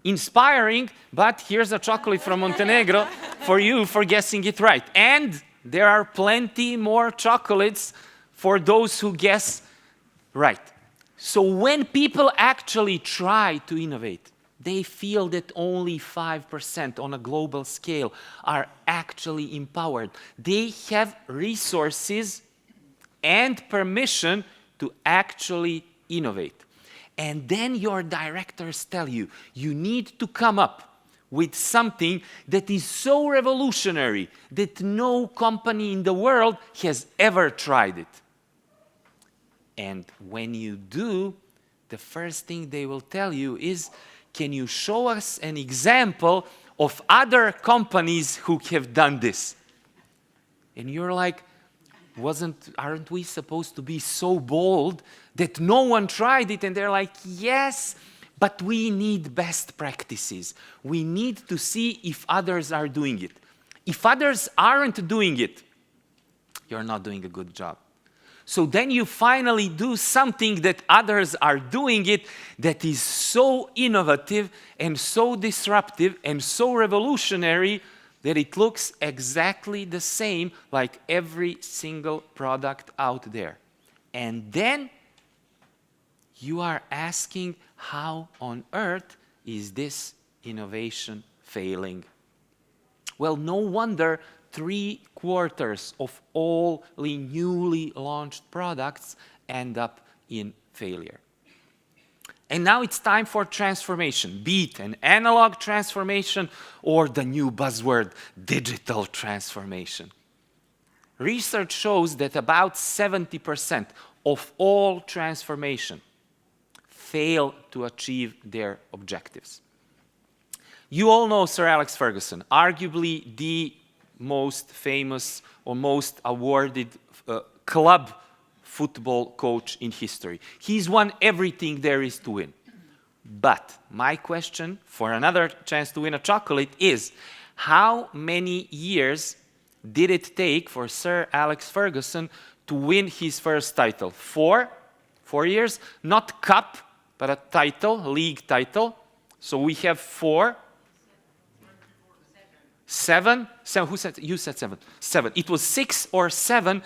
inspiring, but here's a chocolate from Montenegro for you for guessing it right. And there are plenty more chocolates for those who guess right. So when people actually try to innovate, they feel that only 5% on a global scale are actually empowered. They have resources and permission to actually innovate. And then your directors tell you, you need to come up with something that is so revolutionary that no company in the world has ever tried it. And when you do, the first thing they will tell you is, can you show us an example of other companies who have done this? And you're like, aren't we supposed to be so bold that no one tried it? And they're like, yes, but we need best practices. We need to see if others are doing it. If others aren't doing it, you're not doing a good job. So then you finally do something that others are doing it that is so innovative and so disruptive and so revolutionary that it looks exactly the same like every single product out there. And then you are asking, how on earth is this innovation failing? Well, no wonder 3/4 of all newly launched products end up in failure. And now it's time for transformation, be it an analog transformation or the new buzzword, digital transformation. Research shows that about 70% of all transformation fail to achieve their objectives. You all know Sir Alex Ferguson, arguably the most famous or most awarded club football coach in history. He's won everything there is to win. But my question for another chance to win a chocolate is, how many years did it take for Sir Alex Ferguson to win his first title? 4 years, not cup, but a title, league title. So we have 4. 7? Who said? You said 7. 7. It was 6 or 7.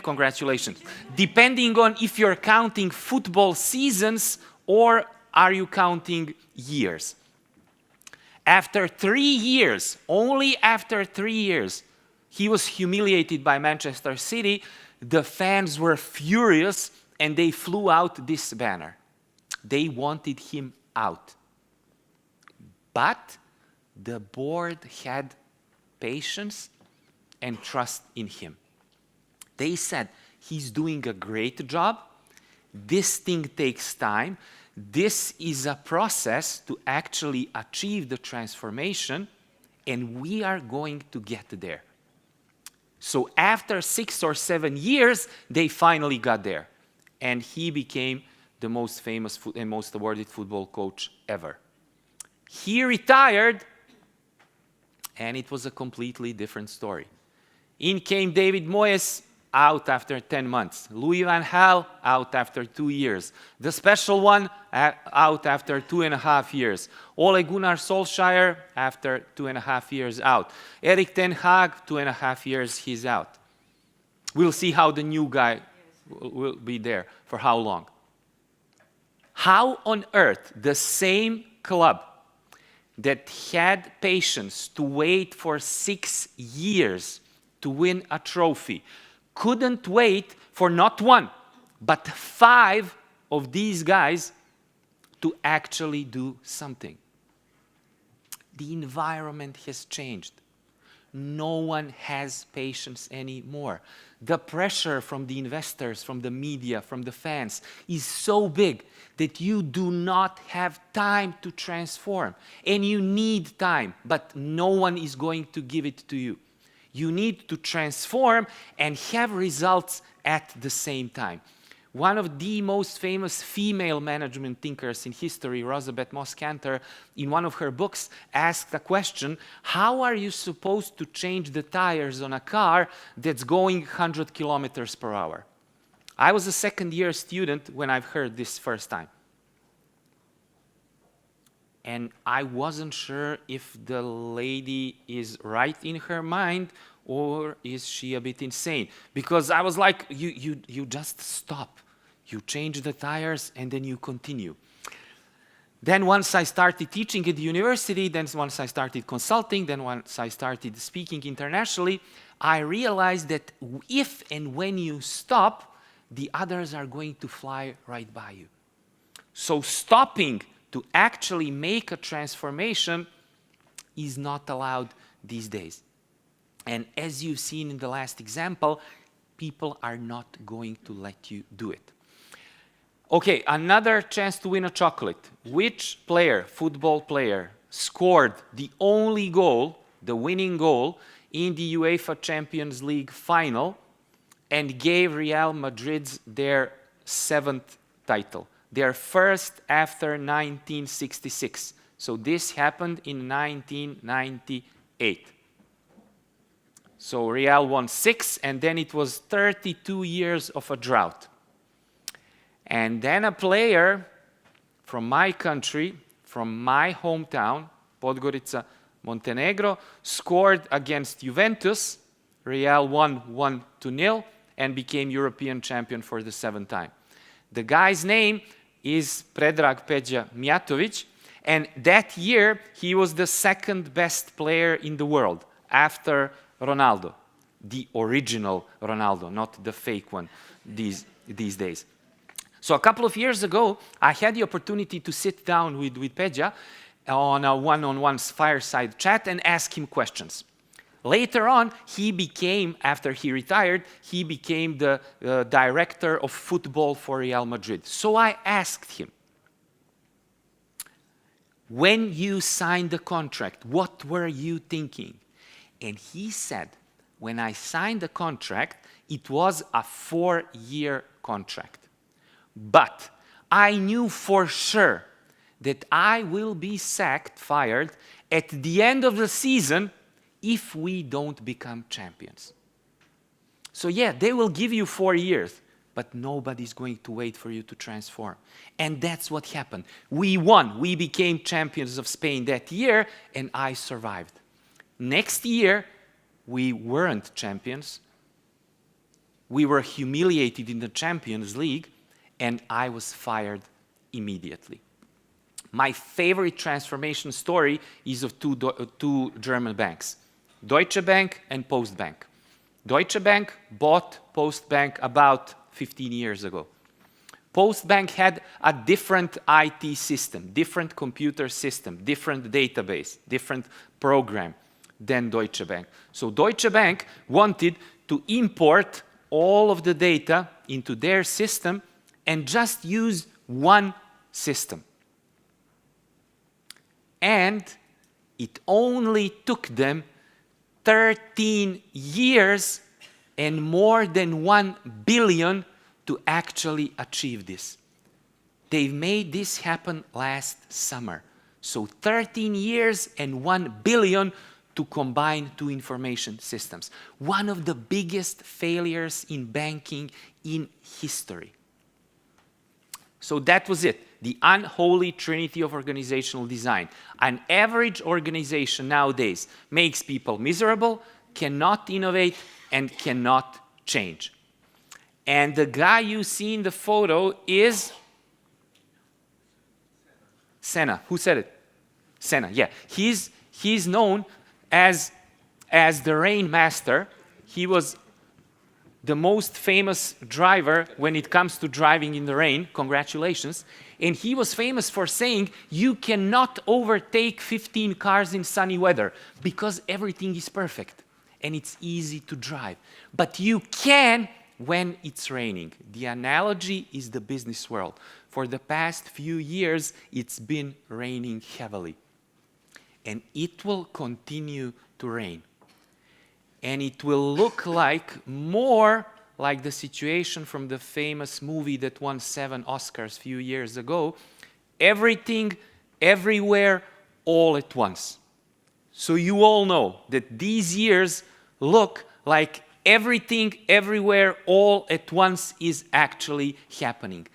Congratulations. Depending on if you're counting football seasons or are you counting years. After 3 years, only after 3 years, he was humiliated by Manchester City. The fans were furious and they flew out this banner. They wanted him out. But the board had patience and trust in him. They said, he's doing a great job. This thing takes time. This is a process to actually achieve the transformation, and we are going to get there. So after 6 or 7 years, they finally got there. And he became the most famous and most awarded football coach ever. He retired, and it was a completely different story. In came David Moyes, out after 10 months. Louis van Gaal, out after 2 years. The special one, out after 2.5 years. Ole Gunnar Solskjaer, after 2.5 years, out. Erik ten Hag, 2.5 years, he's out. We'll see how the new guy will be there, for how long. How on earth the same club that had patience to wait for 6 years to win a trophy couldn't wait for not 1, but 5 of these guys to actually do something? The environment has changed. No one has patience anymore. The pressure from the investors, from the media, from the fans is so big that you do not have time to transform. And you need time, but no one is going to give it to you. You need to transform and have results at the same time. One of the most famous female management thinkers in history, Rosabeth Moss-Kanter, in one of her books, asked a question: how are you supposed to change the tires on a car that's going 100 kilometers per hour? I was a second-year student when I've heard this first time. And I wasn't sure if the lady is right in her mind or is she a bit insane. Because I was like, you just stop. You change the tires and then you continue. Then once I started teaching at the university, then once I started consulting, then once I started speaking internationally, I realized that if and when you stop, the others are going to fly right by you. So stopping to actually make a transformation is not allowed these days. And as you've seen in the last example, people are not going to let you do it. Okay, another chance to win a chocolate. Which player, football player, scored the only goal, the winning goal, in the UEFA Champions League final and gave Real Madrid their 7th title? Their first after 1966. So this happened in 1998. So Real won 6, and then it was 32 years of a drought. And then a player from my country, from my hometown, Podgorica, Montenegro, scored against Juventus. Real won 1-0 and became European champion for the 7th time. The guy's name is Predrag Peđa Mijatović, and that year he was the 2nd best player in the world after Ronaldo, the original Ronaldo, not the fake one these days. So a couple of years ago, I had the opportunity to sit down with Peđa on a one-on-one fireside chat and ask him questions. Later on, he became, after he retired, he became the director of football for Real Madrid. So I asked him, when you signed the contract, what were you thinking? And he said, when I signed the contract, it was a 4-year contract. But I knew for sure that I will be fired at the end of the season if we don't become champions. So yeah, they will give you 4 years, but nobody's going to wait for you to transform. And that's what happened. We won. We became champions of Spain that year, and I survived. Next year, we weren't champions. We were humiliated in the Champions League, and I was fired immediately. My favorite transformation story is of two German banks, Deutsche Bank and Postbank. Deutsche Bank bought Postbank about 15 years ago. Postbank had a different IT system, different computer system, different database, different program than Deutsche Bank. So Deutsche Bank wanted to import all of the data into their system and just use one system. And it only took them 13 years and more than 1 billion to actually achieve this. They made this happen last summer. So 13 years and 1 billion to combine two information systems. One of the biggest failures in banking in history. So that was it, the unholy trinity of organizational design. An average organization nowadays makes people miserable, cannot innovate, and cannot change. And the guy you see in the photo is Senna. Who said it? Senna, yeah. He's known as the Rain Master. He was the most famous driver when it comes to driving in the rain. Congratulations. And he was famous for saying, you cannot overtake 15 cars in sunny weather because everything is perfect and it's easy to drive. But you can when it's raining. The analogy is the business world. For the past few years, it's been raining heavily. And it will continue to rain. And it will look more like the situation from the famous movie that won 7 Oscars a few years ago. Everything, everywhere, all at once. So you all know that these years look like everything, everywhere, all at once is actually happening.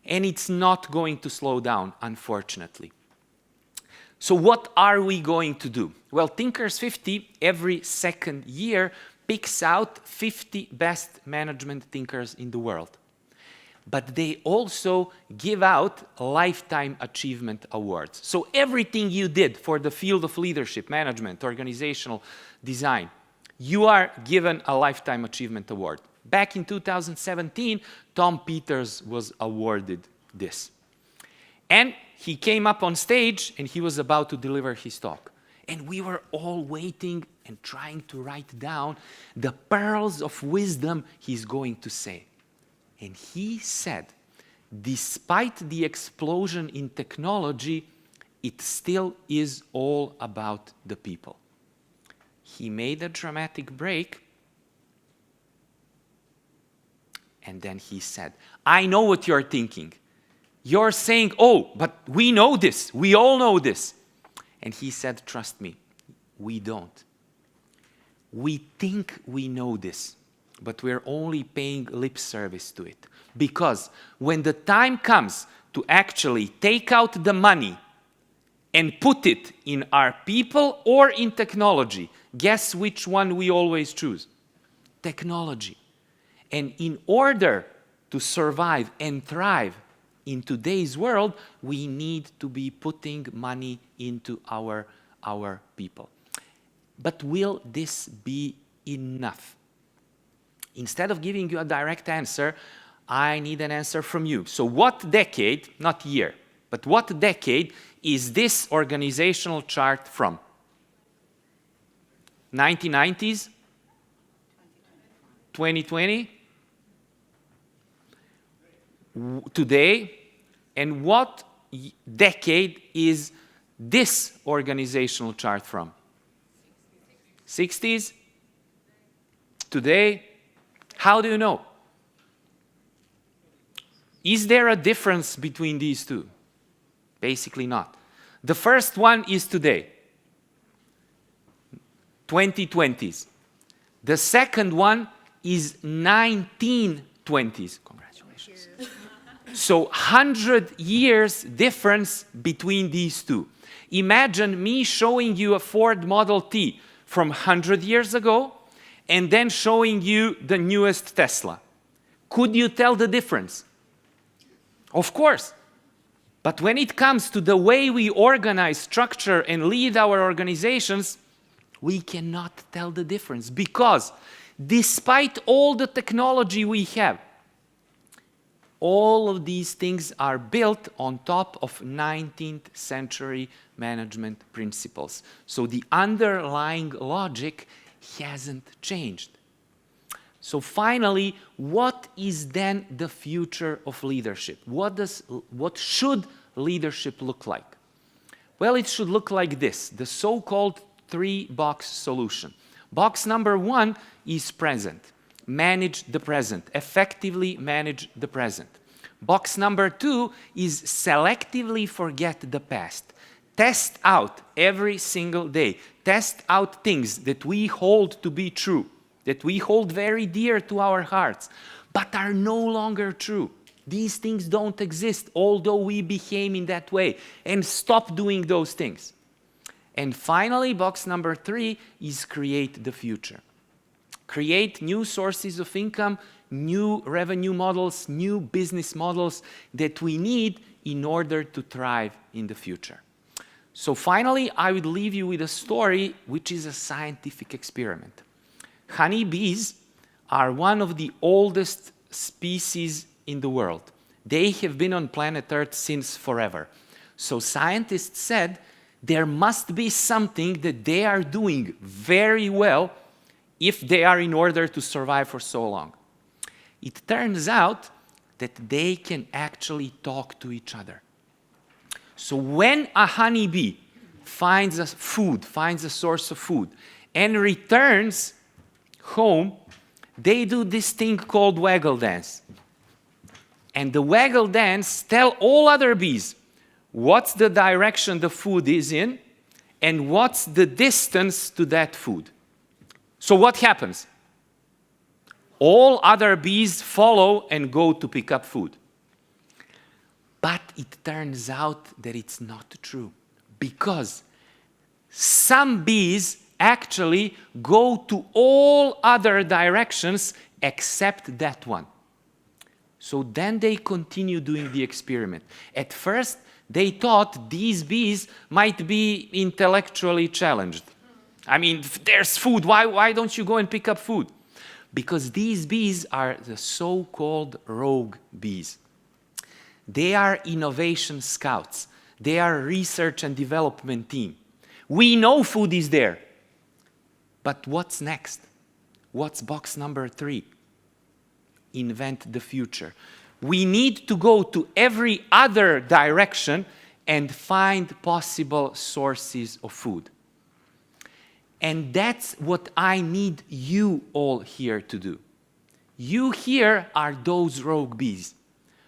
And it's not going to slow down, unfortunately. So what are we going to do? Well, Thinkers 50 every second year picks out 50 best management thinkers in the world. But they also give out lifetime achievement awards. So everything you did for the field of leadership, management, organizational design, you are given a lifetime achievement award. Back in 2017, Tom Peters was awarded this. And he came up on stage and he was about to deliver his talk. And we were all waiting and trying to write down the pearls of wisdom he's going to say. And he said, despite the explosion in technology, it still is all about the people. He made a dramatic break. And then he said, I know what you're thinking. You're saying, oh, but we know this. We all know this. And he said, trust me, we don't. We think we know this, but we're only paying lip service to it. Because when the time comes to actually take out the money and put it in our people or in technology, guess which one we always choose? Technology. And in order to survive and thrive in today's world, we need to be putting money into our people. But will this be enough? Instead of giving you a direct answer, I need an answer from you. So what decade, not year, but what decade is this organizational chart from? 1990s? 2020? Today? And what decade is this organizational chart from? 60s? Today? How do you know? Is there a difference between these two? Basically not. The first one is today, 2020s. The second one is 1920s. Congratulations. So 100 years difference between these two. Imagine me showing you a Ford Model T from 100 years ago and then showing you the newest Tesla. Could you tell the difference? Of course. But when it comes to the way we organize, structure, and lead our organizations, we cannot tell the difference because despite all the technology we have, all of these things are built on top of 19th century management principles. So the underlying logic hasn't changed. So finally, what is then the future of leadership? What should leadership look like? Well, it should look like this, the so-called three-box solution. Box number one is present. Manage the present, effectively manage the present. Box number two is selectively forget the past. Test out every single day. Test out things that we hold to be true, that we hold very dear to our hearts, but are no longer true. These things don't exist, although we became in that way, and stop doing those things. And finally, box number three is create the future. Create new sources of income, new revenue models, new business models that we need in order to thrive in the future. So finally, I would leave you with a story which is a scientific experiment. Honeybees are one of the oldest species in the world. They have been on planet Earth since forever. So scientists said there must be something that they are doing very well if they are in order to survive for so long. It turns out that they can actually talk to each other. So when a honeybee finds a source of food, and returns home, they do this thing called waggle dance. And the waggle dance tells all other bees what's the direction the food is in and what's the distance to that food. So what happens? All other bees follow and go to pick up food. But it turns out that it's not true, because some bees actually go to all other directions except that one. So then they continue doing the experiment. At first, they thought these bees might be intellectually challenged. I mean, if there's food, why don't you go and pick up food? Because these bees are the so-called rogue bees. They are innovation scouts. They are a research and development team. We know food is there. But what's next? What's box number three? Invent the future. We need to go to every other direction and find possible sources of food. And that's what I need you all here to do. You here are those rogue bees.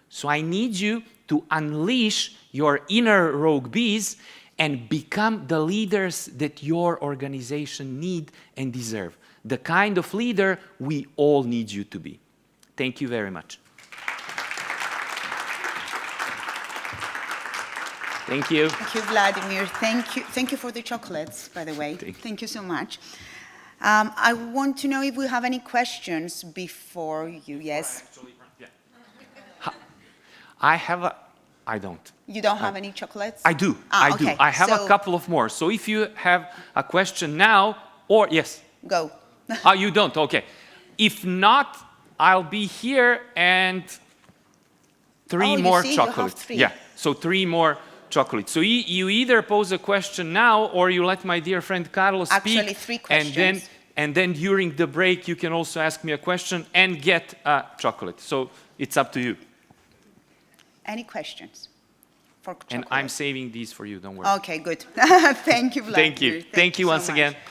So I need you to unleash your inner rogue bees and become the leaders that your organization need and deserve. The kind of leader we all need you to be. Thank you very much. Thank you.
Thank you, Vladimir. Thank you for the chocolates, by the way. Thank you so much. I want to know if we have any questions before you. Yes?
I don't.
You don't have any chocolates?
I do. I do. I have a couple of more. So if you have a question now, or yes.
Go.
Oh, you don't? Okay. If not, I'll be here and three more chocolates. Yeah. So 3 more chocolates. So you either pose a question now, or you let my dear friend Carlos speak.
Actually, 3 questions.
And then during the break, you can also ask me a question and get a chocolate. So it's up to you.
Any questions for chocolate?
And I'm saving these for you, don't worry.
Okay, good. Thank you, Vladimir.
Thank you. Thank you once
so
again.
much.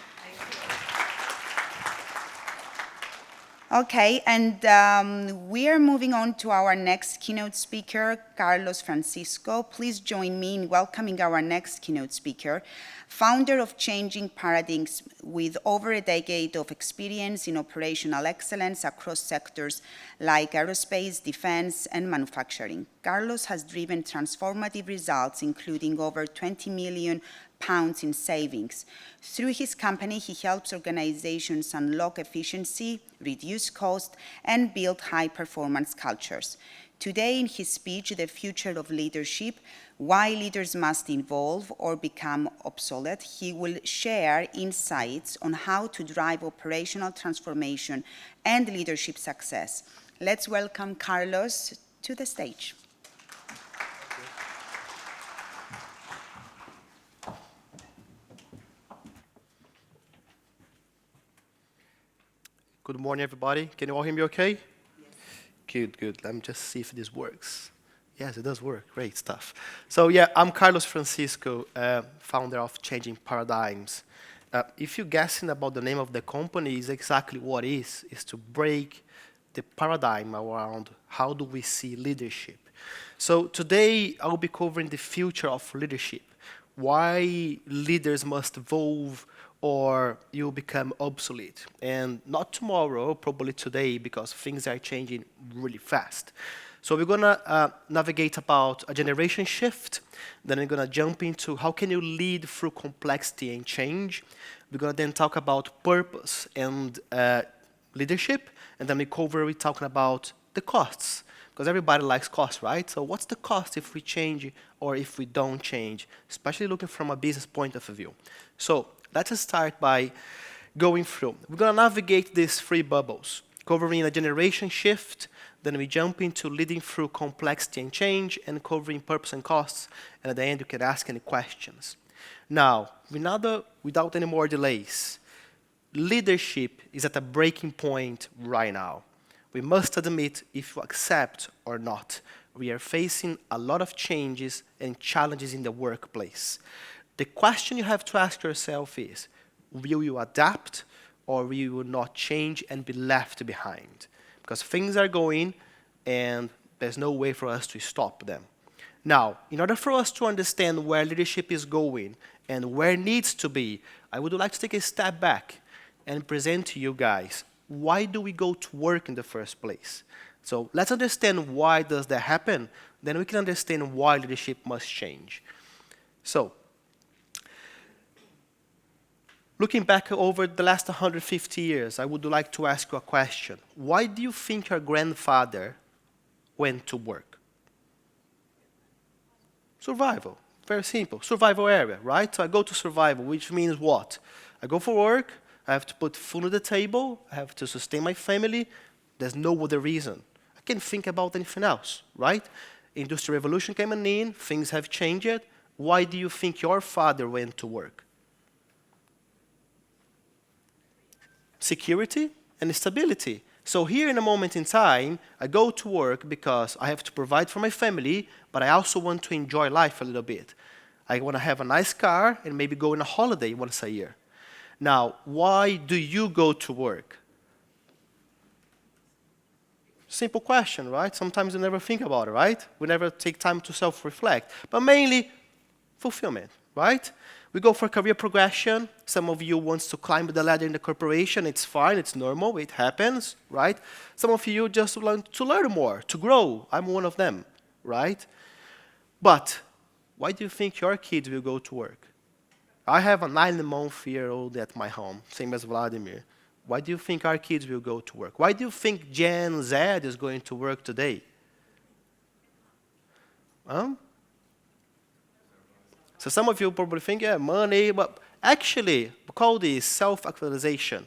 Okay, and we are moving on to our next keynote speaker, Carlos Francisco. Please join me in welcoming our next keynote speaker, founder of Changing Paradigms with over a decade of experience in operational excellence across sectors like aerospace, defense, and manufacturing. Carlos has driven transformative results, including over 20 million pounds in savings. Through his company, he helps organizations unlock efficiency, reduce cost, and build high-performance cultures. Today, in his speech, The Future of Leadership, Why Leaders Must Evolve or Become Obsolete, he will share insights on how to drive operational transformation and leadership success. Let's welcome Carlos to the stage.
Good morning, everybody. Can you all hear me okay? Yes. Good, good. Let me just see if this works. Yes, it does work. Great stuff. So yeah, I'm Carlos Francisco, founder of Changing Paradigms. If you're guessing about the name of the company, is exactly what it is to break the paradigm around how do we see leadership. So today, I'll be covering the future of leadership, why leaders must evolve or you become obsolete. And not tomorrow, probably today, because things are changing really fast. So we're gonna navigate about a generation shift, then we're gonna jump into how can you lead through complexity and change. We're gonna then talk about purpose and leadership, and then we're talking about the costs, because everybody likes costs, right? So what's the cost if we change or if we don't change, especially looking from a business point of view. So let us start by going through. We're going to navigate these three bubbles, covering a generation shift, then we jump into leading through complexity and change, and covering purpose and costs, and at the end you can ask any questions. Now, without any more delays, leadership is at a breaking point right now. We must admit if you accept or not. We are facing a lot of changes and challenges in the workplace. The question you have to ask yourself is, will you adapt or will you not change and be left behind? Because things are going and there's no way for us to stop them. Now, in order for us to understand where leadership is going and where it needs to be, I would like to take a step back and present to you guys, why do we go to work in the first place? So let's understand why does that happen, then we can understand why leadership must change. So, looking back over the last 150 years, I would like to ask you a question. Why do you think your grandfather went to work? Survival. Very simple. Survival area, right? So I go to survival, which means what? I go for work, I have to put food on the table, I have to sustain my family. There's no other reason. I can't think about anything else, right? Industrial revolution came in, things have changed. Why do you think your father went to work? Security and stability. So here in a moment in time, I go to work because I have to provide for my family, but I also want to enjoy life a little bit. I want to have a nice car and maybe go on a holiday once a year. Now, why do you go to work? Simple question, right? Sometimes we never think about it, right? We never take time to self-reflect. But mainly, fulfillment, right? We go for career progression. Some of you want to climb the ladder in the corporation. It's fine, it's normal, it happens, right? Some of you just want to learn more, to grow. I'm one of them, right? But why do you think your kids will go to work? I have a 9-month-year-old at my home, same as Vladimir. Why do you think our kids will go to work? Why do you think Gen Z is going to work today? So some of you probably think, yeah, money, but actually, we call this self-actualization.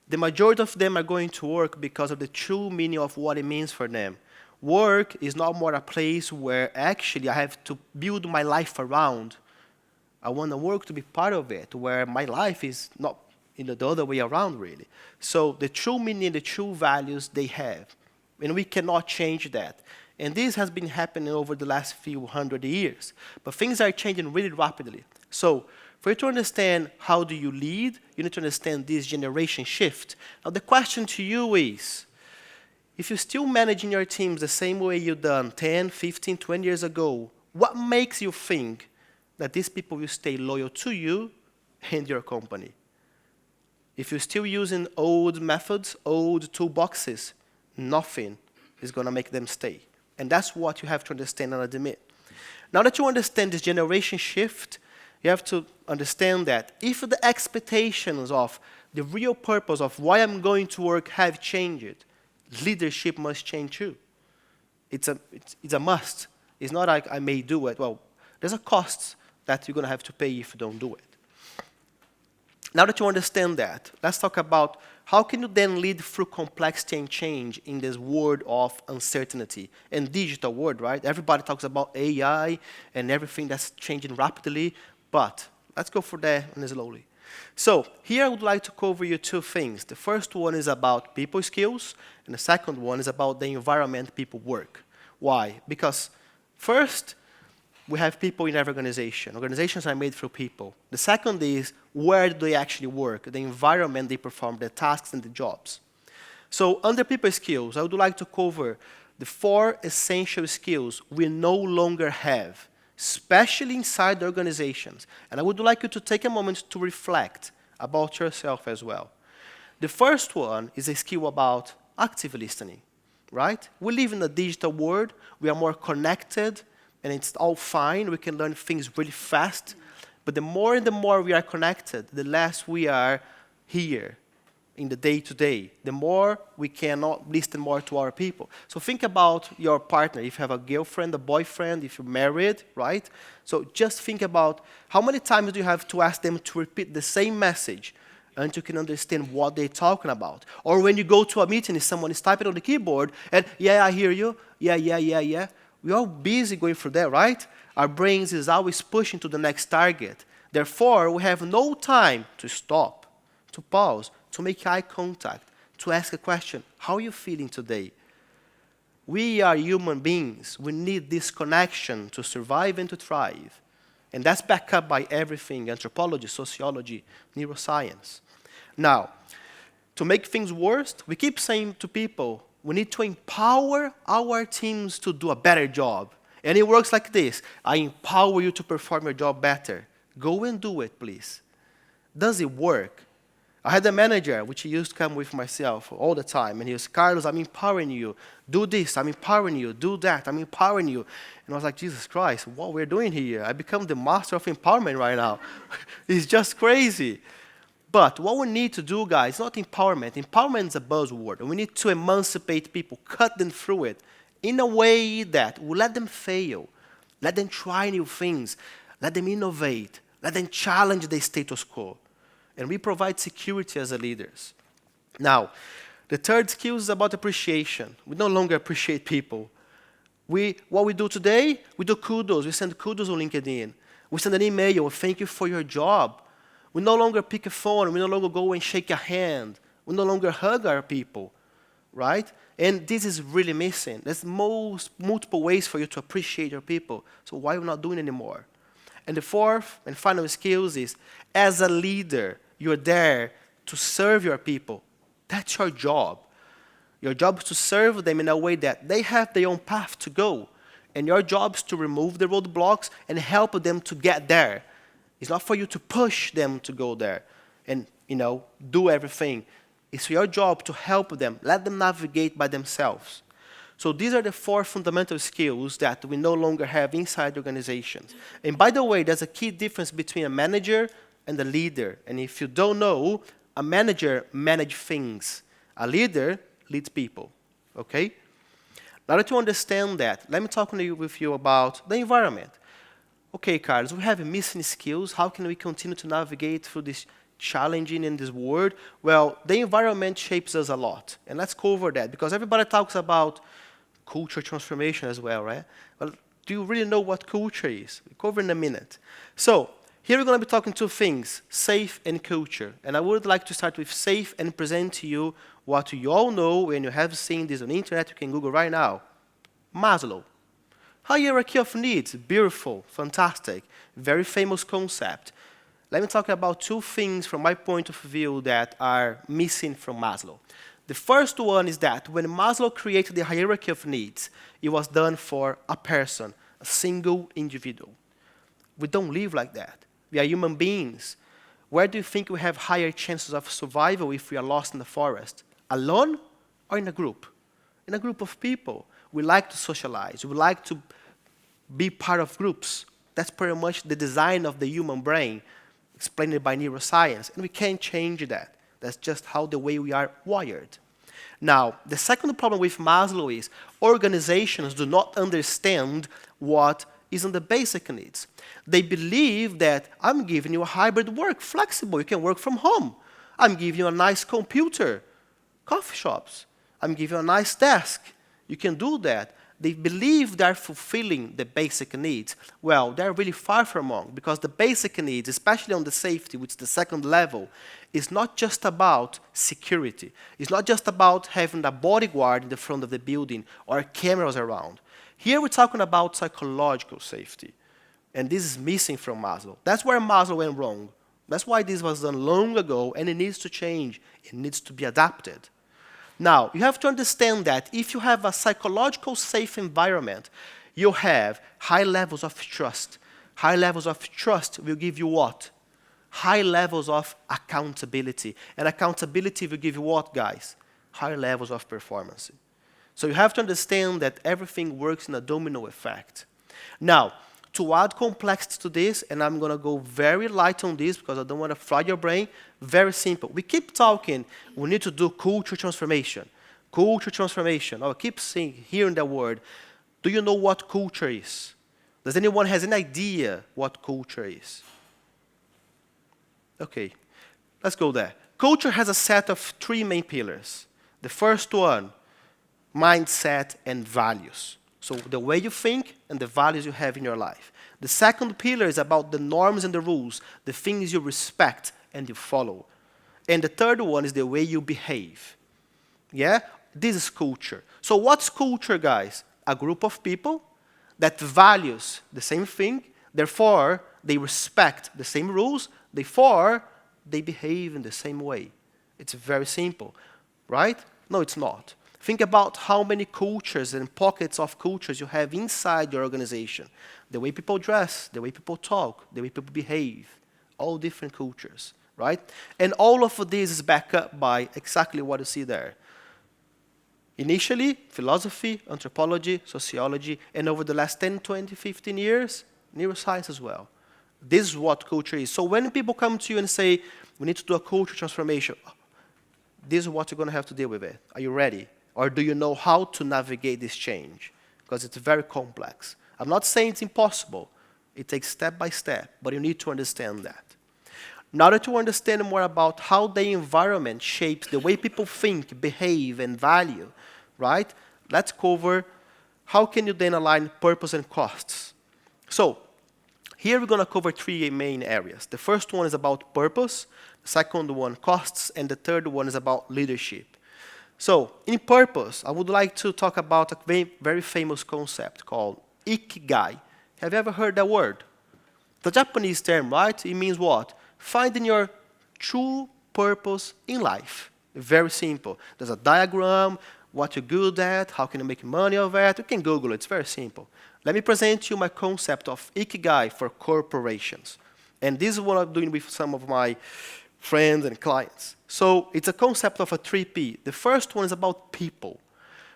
The majority of them are going to work because of the true meaning of what it means for them. Work is not more a place where actually I have to build my life around. I want the work to be part of it, where my life is not the other way around, really. So the true meaning, the true values they have, and we cannot change that. And this has been happening over the last few hundred years. But things are changing really rapidly. So For you to understand how do you lead, you need to understand this generation shift. Now the question to you is, if you're still managing your teams the same way you done 10, 15, 20 years ago, what makes you think that these people will stay loyal to you and your company? If you're still using old methods, old toolboxes, nothing is going to make them stay. And that's what you have to understand and admit. Now that you understand this generation shift, you have to understand that if the expectations of the real purpose of why I'm going to work have changed, leadership must change too. It's a must. It's not like I may do it. Well, there's a cost that you're going to have to pay if you don't do it. Now that you understand that, let's talk about how can you then lead through complexity and change in this world of uncertainty and digital world, right? Everybody talks about AI and everything that's changing rapidly, but let's go for that and slowly. So here I would like to cover you two things. The first one is about people skills, and the second one is about the environment people work. Why? Because first, we have people in every organization. Organizations are made through people. The second is, where do they actually work? The environment they perform, the tasks and the jobs. So under people skills, I would like to cover the 4 essential skills we no longer have, especially inside the organizations. And I would like you to take a moment to reflect about yourself as well. The first one is a skill about active listening, right? We live in a digital world. We are more connected, and it's all fine. We can learn things really fast. But the more and the more we are connected, the less we are here in the day-to-day. The more we cannot listen more to our people. So think about your partner. If you have a girlfriend, a boyfriend, if you're married, right? So just think about how many times do you have to ask them to repeat the same message until you can understand what they're talking about. Or when you go to a meeting and someone is typing on the keyboard and, yeah, I hear you, yeah. We're all busy going through that, right? Our brains is always pushing to the next target. Therefore, we have no time to stop, to pause, to make eye contact, to ask a question, how are you feeling today? We are human beings. We need this connection to survive and to thrive. And that's backed up by everything, anthropology, sociology, neuroscience. Now, to make things worse, we keep saying to people, we need to empower our teams to do a better job. And it works like this. I empower you to perform your job better. Go and do it, please. Does it work? I had a manager, which he used to come with myself all the time, and he was, Carlos, I'm empowering you. Do this, I'm empowering you. Do that, I'm empowering you. And I was like, Jesus Christ, what we're doing here? I become the master of empowerment right now. It's just crazy. But what we need to do, guys, is not empowerment. Empowerment is a buzzword. And we need to emancipate people, cut them through it in a way that will let them fail, let them try new things, let them innovate, let them challenge the status quo. And we provide security as leaders. Now, the third skill is about appreciation. We no longer appreciate people. What we do today, we do kudos. We send kudos on LinkedIn. We send an email, thank you for your job. We no longer pick a phone. We no longer go and shake a hand. We no longer hug our people, right? And this is really missing. There's multiple ways for you to appreciate your people. So why are we not doing it anymore? And the fourth and final skills is, as a leader, you're there to serve your people. That's your job. Your job is to serve them in a way that they have their own path to go. And your job is to remove the roadblocks and help them to get there. It's not for you to push them to go there and, do everything. It's your job to help them, let them navigate by themselves. So these are the 4 fundamental skills that we no longer have inside organizations. And by the way, there's a key difference between a manager and a leader. And if you don't know, a manager manages things. A leader leads people, okay? Now that you understand that, let me talk with you about the environment. Okay, Carlos, we have missing skills. How can we continue to navigate through this challenging in this world? Well, the environment shapes us a lot. And let's cover that, because everybody talks about culture transformation as well, right? Well, do you really know what culture is? We'll cover in a minute. So here we're going to be talking 2 things, safe and culture. And I would like to start with safe and present to you what you all know, and you have seen this on the internet. You can Google right now. Maslow. Hierarchy of needs, beautiful, fantastic, very famous concept. let me talk about two things from my point of view that are missing from Maslow. The first one is that when Maslow created the hierarchy of needs, it was done for a person, a single individual. We don't live like that. We are human beings. Where do you think we have higher chances of survival if we are lost in the forest? Alone or in a group? In a group of people. We like to socialize. We like to be part of groups. That's pretty much the design of the human brain, explained by neuroscience. And we can't change that. That's just how the way we are wired. Now, the second problem with Maslow is organizations do not understand what is in the basic needs. They believe that I'm giving you a hybrid work, flexible, you can work from home. I'm giving you a nice computer, coffee shops. I'm giving you a nice desk. You can do that. They believe they're fulfilling the basic needs. Well, they're really far from wrong, because the basic needs, especially on the safety, which is the second level, is not just about security. It's not just about having a bodyguard in the front of the building or cameras around. Here we're talking about psychological safety. And this is missing from Maslow. That's where Maslow went wrong. That's why this was done long ago, and it needs to change. It needs to be adapted. Now, you have to understand that if you have a psychological safe environment, you have high levels of trust. High levels of trust will give you what? High levels of accountability. And accountability will give you what, guys? High levels of performance. So you have to understand that everything works in a domino effect. Now, to add complexity to this, and I'm going to go very light on this because I don't want to fry your brain, very simple. We keep talking, we need to do culture transformation. Culture transformation. I keep hearing that word. Do you know what culture is? Does anyone have any idea what culture is? Okay, let's go there. Culture has a set of three main pillars. The first one, mindset and values. So the way you think and the values you have in your life. The second pillar is about the norms and the rules, the things you respect and you follow. And the third one is the way you behave. Yeah? This is culture. So what's culture, guys? A group of people that values the same thing, therefore they respect the same rules, therefore they behave in the same way. It's very simple, right? No, it's not. Think about how many cultures and pockets of cultures you have inside your organization. The way people dress, the way people talk, the way people behave. All different cultures, right? And all of this is backed up by exactly what you see there. Initially, philosophy, anthropology, sociology, and over the last 10, 20, 15 years, neuroscience as well. This is what culture is. So when people come to you and say, we need to do a culture transformation, this is what you're going to have to deal with it. Are you ready? Or do you know how to navigate this change? Because it's very complex. I'm not saying it's impossible. It takes step by step, but you need to understand that. In order to understand more about how the environment shapes the way people think, behave, and value, right? Let's cover how can you then align purpose and costs. So here we're going to cover three main areas. The first one is about purpose, the second one costs, and the third one is about leadership. So, in purpose, I would like to talk about a very famous concept called ikigai. Have you ever heard that word? The Japanese term, right? It means what? Finding your true purpose in life. Very simple. There's a diagram, what you're good at, how can you make money of it. You can Google it, it's very simple. Let me present you my concept of ikigai for corporations. And this is what I'm doing with some of my friends and clients. So it's a concept of a 3P. The first one is about people.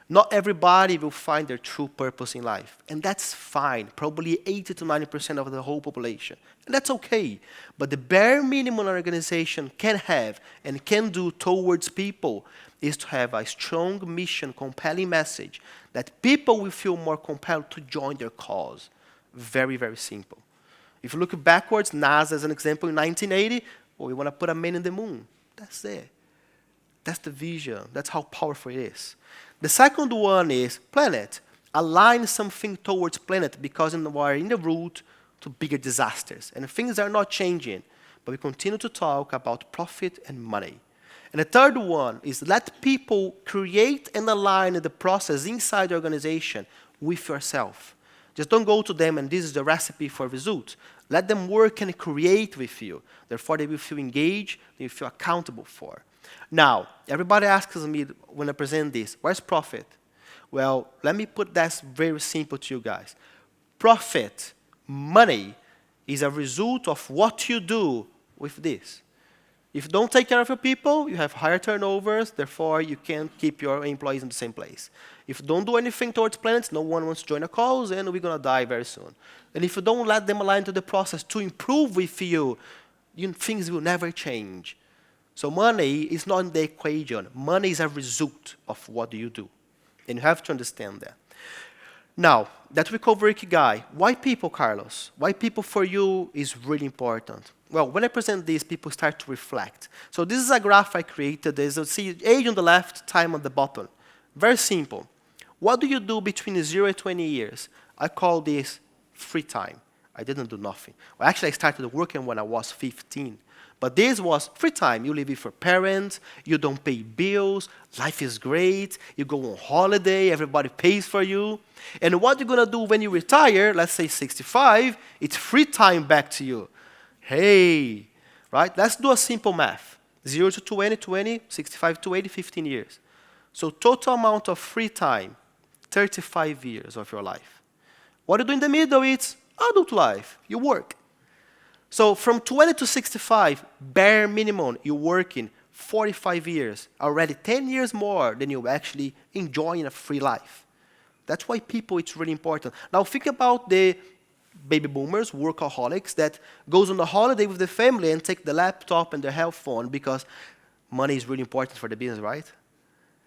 Not everybody will find their true purpose in life. And that's fine. Probably 80 to 90% of the whole population. And that's okay. But the bare minimum an organization can have and can do towards people is to have a strong mission, compelling message that people will feel more compelled to join their cause. Very, very simple. If you look backwards, NASA as an example in 1980, well, we want to put a man in the moon. That's it. That's the vision. That's how powerful it is. The second one is planet. Align something towards planet because we are in the route to bigger disasters. And things are not changing, but we continue to talk about profit and money. And the third one is let people create and align the process inside the organization with yourself. Just don't go to them and this is the recipe for results. Let them work and create with you. Therefore, they will feel engaged, they will feel accountable for. Now, everybody asks me when I present this, where's profit? Well, let me put that very simple to you guys. Profit, money, is a result of what you do with this. If you don't take care of your people, you have higher turnovers, therefore you can't keep your employees in the same place. If you don't do anything towards planets, no one wants to join a cause, and we're going to die very soon. And if you don't let them align to the process to improve with you, things will never change. So money is not in the equation. Money is a result of what you do. And you have to understand that. Now, that we cover Ikigai. Why people, Carlos? Why people for you is really important. Well, when I present this, people start to reflect. So this is a graph I created. There's age on the left, time on the bottom. Very simple. What do you do between 0 and 20 years? I call this free time. I didn't do nothing. Well, actually, I started working when I was 15. But this was free time. You live with your parents, you don't pay bills, life is great, you go on holiday, everybody pays for you. And what you're going to do when you retire, let's say 65, it's free time back to you. Hey, right? Let's do a simple math. 0 to 20, 20, 65 to 80, 15 years. So total amount of free time, 35 years of your life. What you do in the middle is adult life. You work. So from 20 to 65, bare minimum, you're working 45 years, already 10 years more than you actually enjoying a free life. That's why people, it's really important. Now think about the baby boomers, workaholics, that goes on a holiday with the family and take the laptop and their health phone because money is really important for the business, right?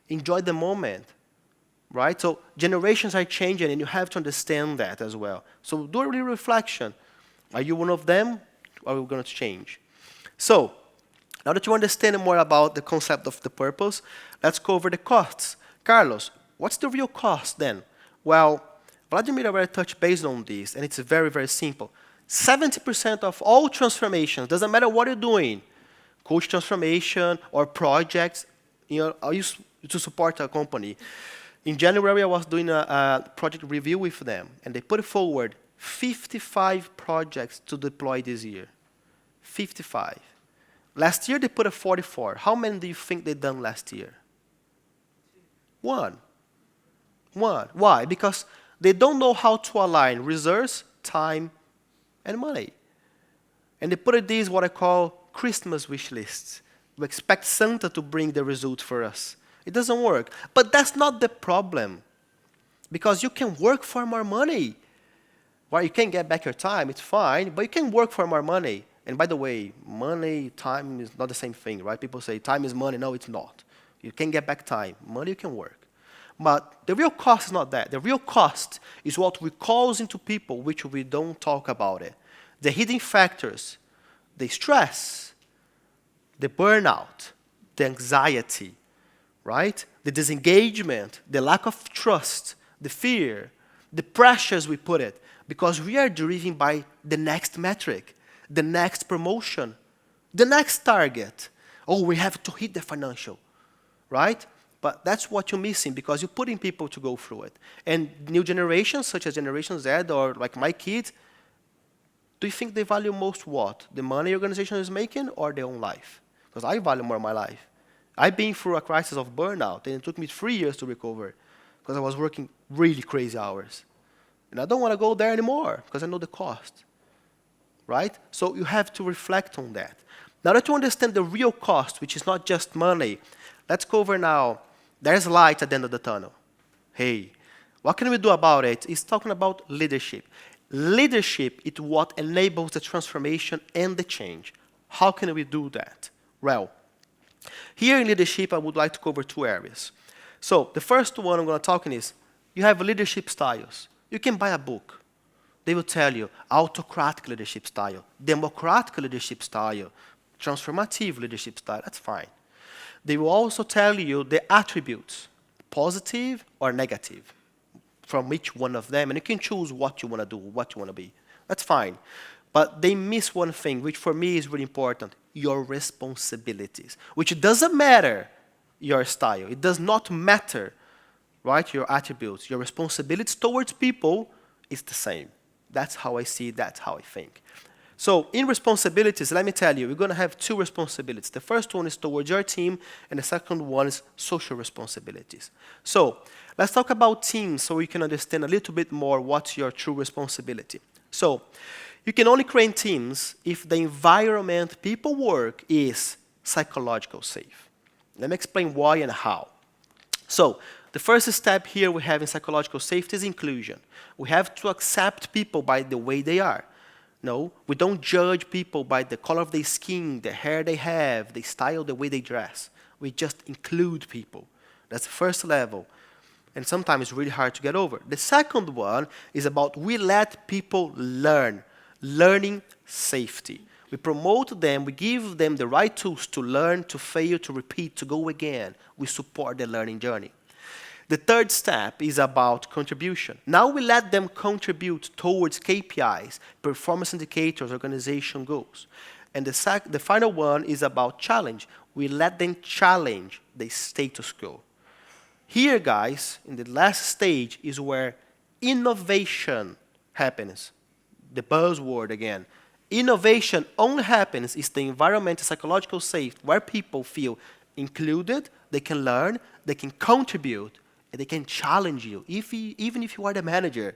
Enjoy the moment, right? So generations are changing and you have to understand that as well. So do a real reflection. Are you one of them? Or are we going to change? So, now that you understand more about the concept of the purpose, let's cover the costs. Carlos, what's the real cost then? Well, Vladimir already touched base on this, and it's very, very simple. 70% of all transformations, doesn't matter what you're doing, coach transformation or projects, I used to support a company. In January, I was doing a project review with them, and they put forward 55 projects to deploy this year. 55. Last year, they put a 44. How many do you think they done last year? One. Why? Because they don't know how to align resource, time, and money. And they put it this, what I call Christmas wish lists. We expect Santa to bring the results for us. It doesn't work. But that's not the problem. Because you can work for more money. Well, you can get back your time, it's fine, but you can work for more money. And by the way, money, time is not the same thing, right? People say time is money. No, it's not. You can get back time. Money, you can work. But the real cost is not that. The real cost is what we cause into people, which we don't talk about it. The hidden factors, the stress, the burnout, the anxiety, right? The disengagement, the lack of trust, the fear, the pressures we put it. Because we are driven by the next metric, the next promotion, the next target. Oh, we have to hit the financial, right? But that's what you're missing because you're putting people to go through it. And new generations, such as Generation Z or like my kids, do you think they value most what? The money organization is making or their own life? Because I value more my life. I've been through a crisis of burnout, and it took me 3 years to recover because I was working really crazy hours. And I don't want to go there anymore because I know the cost, right? So you have to reflect on that. Now that you understand the real cost, which is not just money, let's go over now. There's light at the end of the tunnel. Hey, what can we do about it? It's talking about leadership. Leadership is what enables the transformation and the change. How can we do that? Well, here in leadership, I would like to cover 2 areas. So the first one I'm going to talk in is you have leadership styles. You can buy a book. They will tell you autocratic leadership style, democratic leadership style, transformative leadership style. That's fine. They will also tell you the attributes, positive or negative, from each one of them. And you can choose what you want to do, what you want to be. That's fine. But they miss one thing, which for me is really important, your responsibilities, which doesn't matter your style. It does not matter, right, your attributes, your responsibilities towards people it's the same. That's how I see it, that's how I think. So in responsibilities, let me tell you, we're going to have two responsibilities. The first one is towards your team, and the second one is social responsibilities. So let's talk about teams so we can understand a little bit more what's your true responsibility. So you can only create teams if the environment people work is psychological safe. Let me explain why and how. So the first step here we have in psychological safety is inclusion. We have to accept people by the way they are. No, we don't judge people by the color of their skin, the hair they have, the style, the way they dress. We just include people. That's the first level. And sometimes it's really hard to get over. The second one is about we let people learn. Learning safety. We promote them, we give them the right tools to learn, to fail, to repeat, to go again. We support their learning journey. The third step is about contribution. Now we let them contribute towards KPIs, performance indicators, organization goals. And the final one is about challenge. We let them challenge the status quo. Here, guys, in the last stage is where innovation happens. The buzzword again. Innovation only happens is the environmental psychological safety where people feel included, they can learn, they can contribute, and they can challenge you. Even if you are the manager,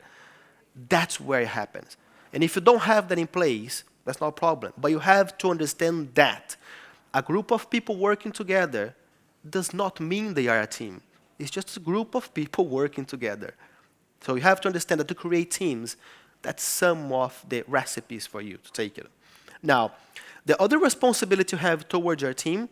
that's where it happens. And if you don't have that in place, that's not a problem. But you have to understand that a group of people working together does not mean they are a team. It's just a group of people working together. So you have to understand that to create teams, that's some of the recipes for you to take it. Now, the other responsibility you have towards your team,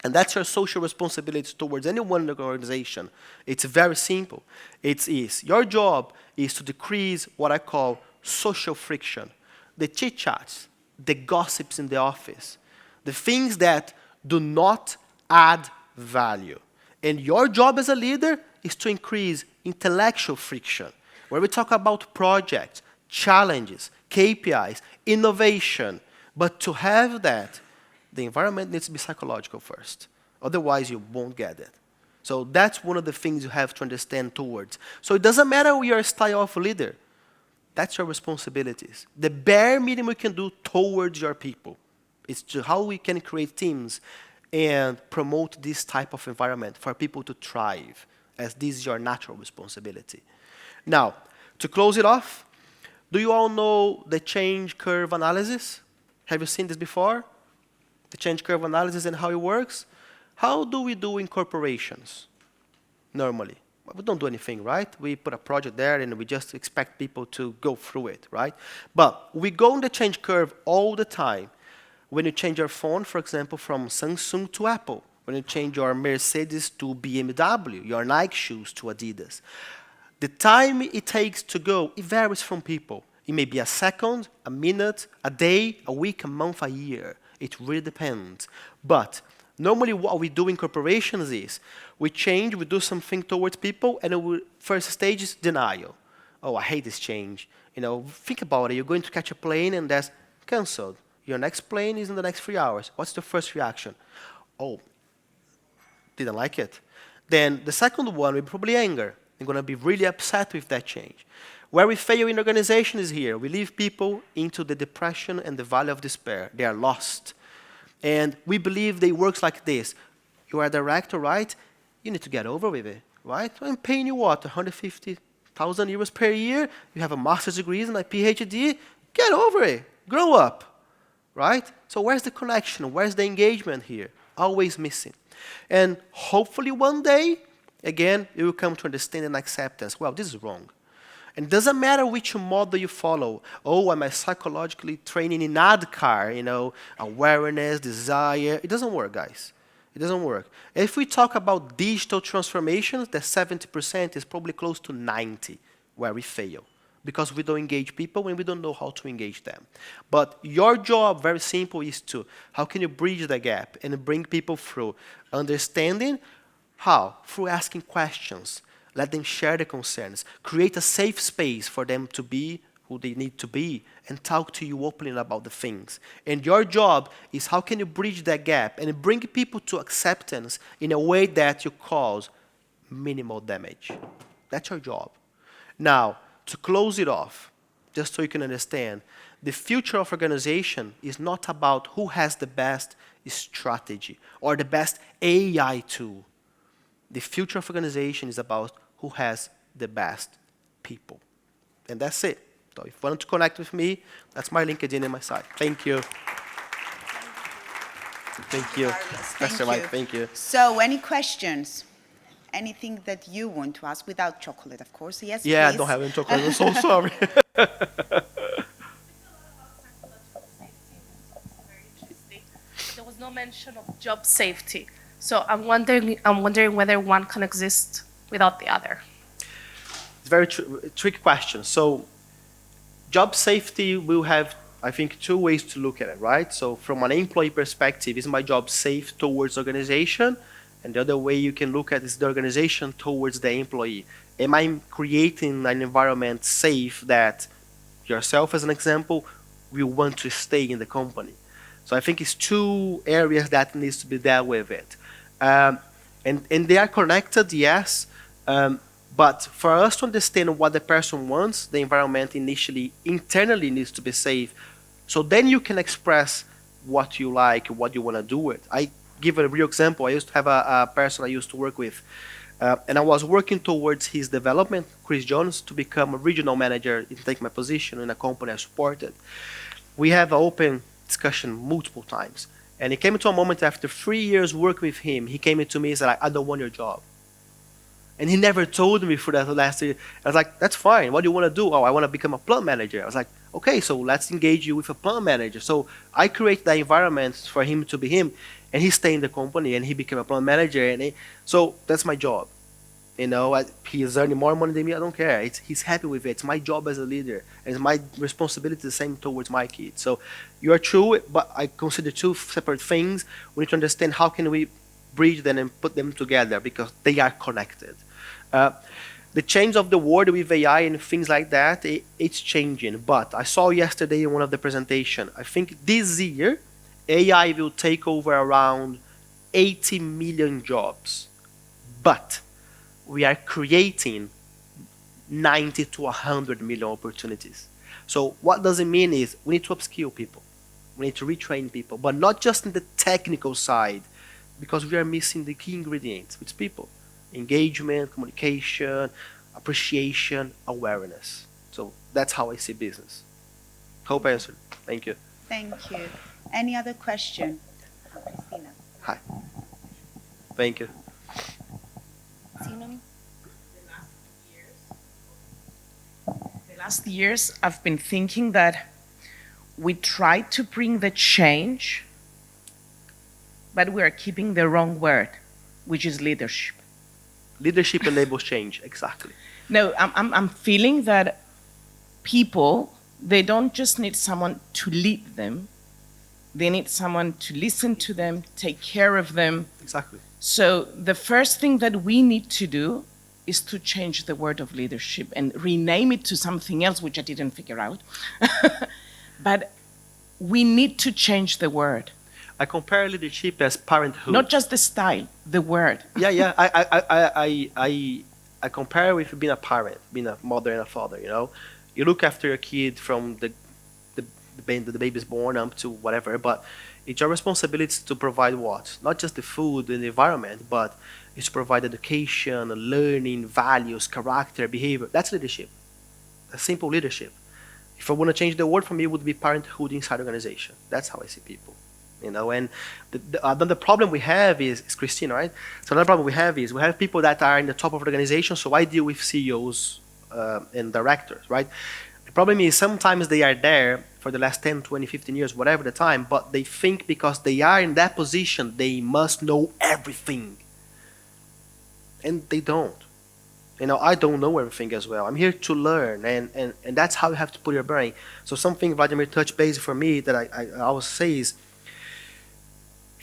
and that's your social responsibility towards anyone in the organization. It's very simple. Your job is to decrease what I call social friction. The chit-chats, the gossips in the office, the things that do not add value. And your job as a leader is to increase intellectual friction, where we talk about projects, challenges, KPIs, innovation. But to have that, the environment needs to be psychological first. Otherwise, you won't get it. So that's one of the things you have to understand towards. So it doesn't matter your style of leader. That's your responsibilities. The bare minimum we can do towards your people. It's how we can create teams and promote this type of environment for people to thrive, as this is your natural responsibility. Now, to close it off, do you all know the change curve analysis? Have you seen this before? The change curve analysis and how it works? How do we do in corporations normally? Well, we don't do anything, right? We put a project there and we just expect people to go through it, right? But we go on the change curve all the time. When you change your phone, for example, from Samsung to Apple. When you change your Mercedes to BMW, your Nike shoes to Adidas. The time it takes to go, it varies from people. It may be a second, a minute, a day, a week, a month, a year. It really depends. But normally what we do in corporations is we change, we do something towards people, and first stage is denial. Oh, I hate this change. Think about it. You're going to catch a plane and that's canceled. Your next plane is in the next 3 hours. What's the first reaction? Oh, didn't like it. Then the second one will be probably anger. They're going to be really upset with that change. Where we fail in organization is here. We leave people into the depression and the valley of despair. They are lost. And we believe they work like this. You are a director, right? You need to get over with it, right? I'm paying you what, 150,000 euros per year? You have a master's degree and a PhD? Get over it. Grow up, right? So where's the connection? Where's the engagement here? Always missing. And hopefully one day, again, you will come to understand and acceptance. Well, this is wrong. And it doesn't matter which model you follow. Oh, am I psychologically training in ADKAR, awareness, desire. It doesn't work, guys. It doesn't work. If we talk about digital transformations, the 70% is probably close to 90% where we fail. Because we don't engage people and we don't know how to engage them. But your job, very simple, is how can you bridge the gap and bring people through understanding? How? Through asking questions. Let them share their concerns. Create a safe space for them to be who they need to be and talk to you openly about the things. And your job is how can you bridge that gap and bring people to acceptance in a way that you cause minimal damage. That's your job. Now, to close it off, just so you can understand, the future of organization is not about who has the best strategy or the best AI tool. The future of organization is about who has the best people. And that's it. So if you want to connect with me, that's my LinkedIn and my site. Thank you. Thank you.
Carlos,
Pastor Mike, thank you.
So, any questions? Anything that you want to ask without chocolate, of course? Yes,
Yeah, I
please.
don't have any chocolate. I'm so sorry.
There was no mention of job safety. So I'm wondering whether one can exist without the other.
It's a very tricky question. So job safety will have, I think, two ways to look at it, right? So from an employee perspective, is my job safe towards organization? And the other way you can look at is the organization towards the employee. Am I creating an environment safe that yourself, as an example, will want to stay in the company? So I think it's two areas that needs to be dealt with it. And they are connected, yes, but for us to understand what the person wants, the environment initially, internally needs to be safe. So then you can express what you like, what you want to do with. I give a real example. I used to have a person I used to work with, and I was working towards his development, Chris Jones, to become a regional manager and take my position in a company I supported. We have an open discussion multiple times. And it came to a moment after 3 years working with him, he came to me and said, I don't want your job. And he never told me for that last year. I was like, that's fine. What do you want to do? Oh, I want to become a plant manager. I was like, okay, so let's engage you with a plant manager. So I create the environment for him to be him, and he stayed in the company, and he became a plant manager. And so that's my job. You know, he is earning more money than me. I don't care. He's happy with it. It's my job as a leader. And it's my responsibility the same towards my kids. So you are true, but I consider two separate things. We need to understand how can we bridge them and put them together because they are connected. The change of the world with AI and things like that, it's changing. But I saw yesterday in one of the presentations, I think this year, AI will take over around 80 million jobs. But we are creating 90 to 100 million opportunities. So what does it mean is we need to upskill people. We need to retrain people, but not just in the technical side, because we are missing the key ingredients, which is people. Engagement, communication, appreciation, awareness. So that's how I see business. Hope I answered. Thank you.
Thank you. Any other question? Christina.
Hi. Thank you.
The last years, I've been thinking that we try to bring the change, but we are keeping the wrong word, which is leadership.
Leadership enables change, exactly.
No, I'm feeling that people, they don't just need someone to lead them, they need someone to listen to them, take care of them.
Exactly.
So the first thing that we need to do is to change the word of leadership and rename it to something else, which I didn't figure out. But we need to change the word.
I compare leadership as parenthood.
Not just the style, the word.
Yeah. I compare with being a parent, being a mother and a father, you know. You look after your kid from the baby's born up to whatever, but it's your responsibility to provide what? Not just the food and the environment, but it's to provide education, learning, values, character, behavior. That's leadership. That's simple leadership. If I want to change the word for me, it would be parenthood inside organization. That's how I see people. You know, and the problem we have is Christina, right? So another problem we have is we have people that are in the top of the organization. So I deal with CEOs and directors, right? The problem is sometimes they are there for the last 10, 20, 15 years, whatever the time, but they think because they are in that position, they must know everything. And they don't. You know, I don't know everything as well. I'm here to learn, and that's how you have to put your brain. So something Vladimir touched base for me that I always say is,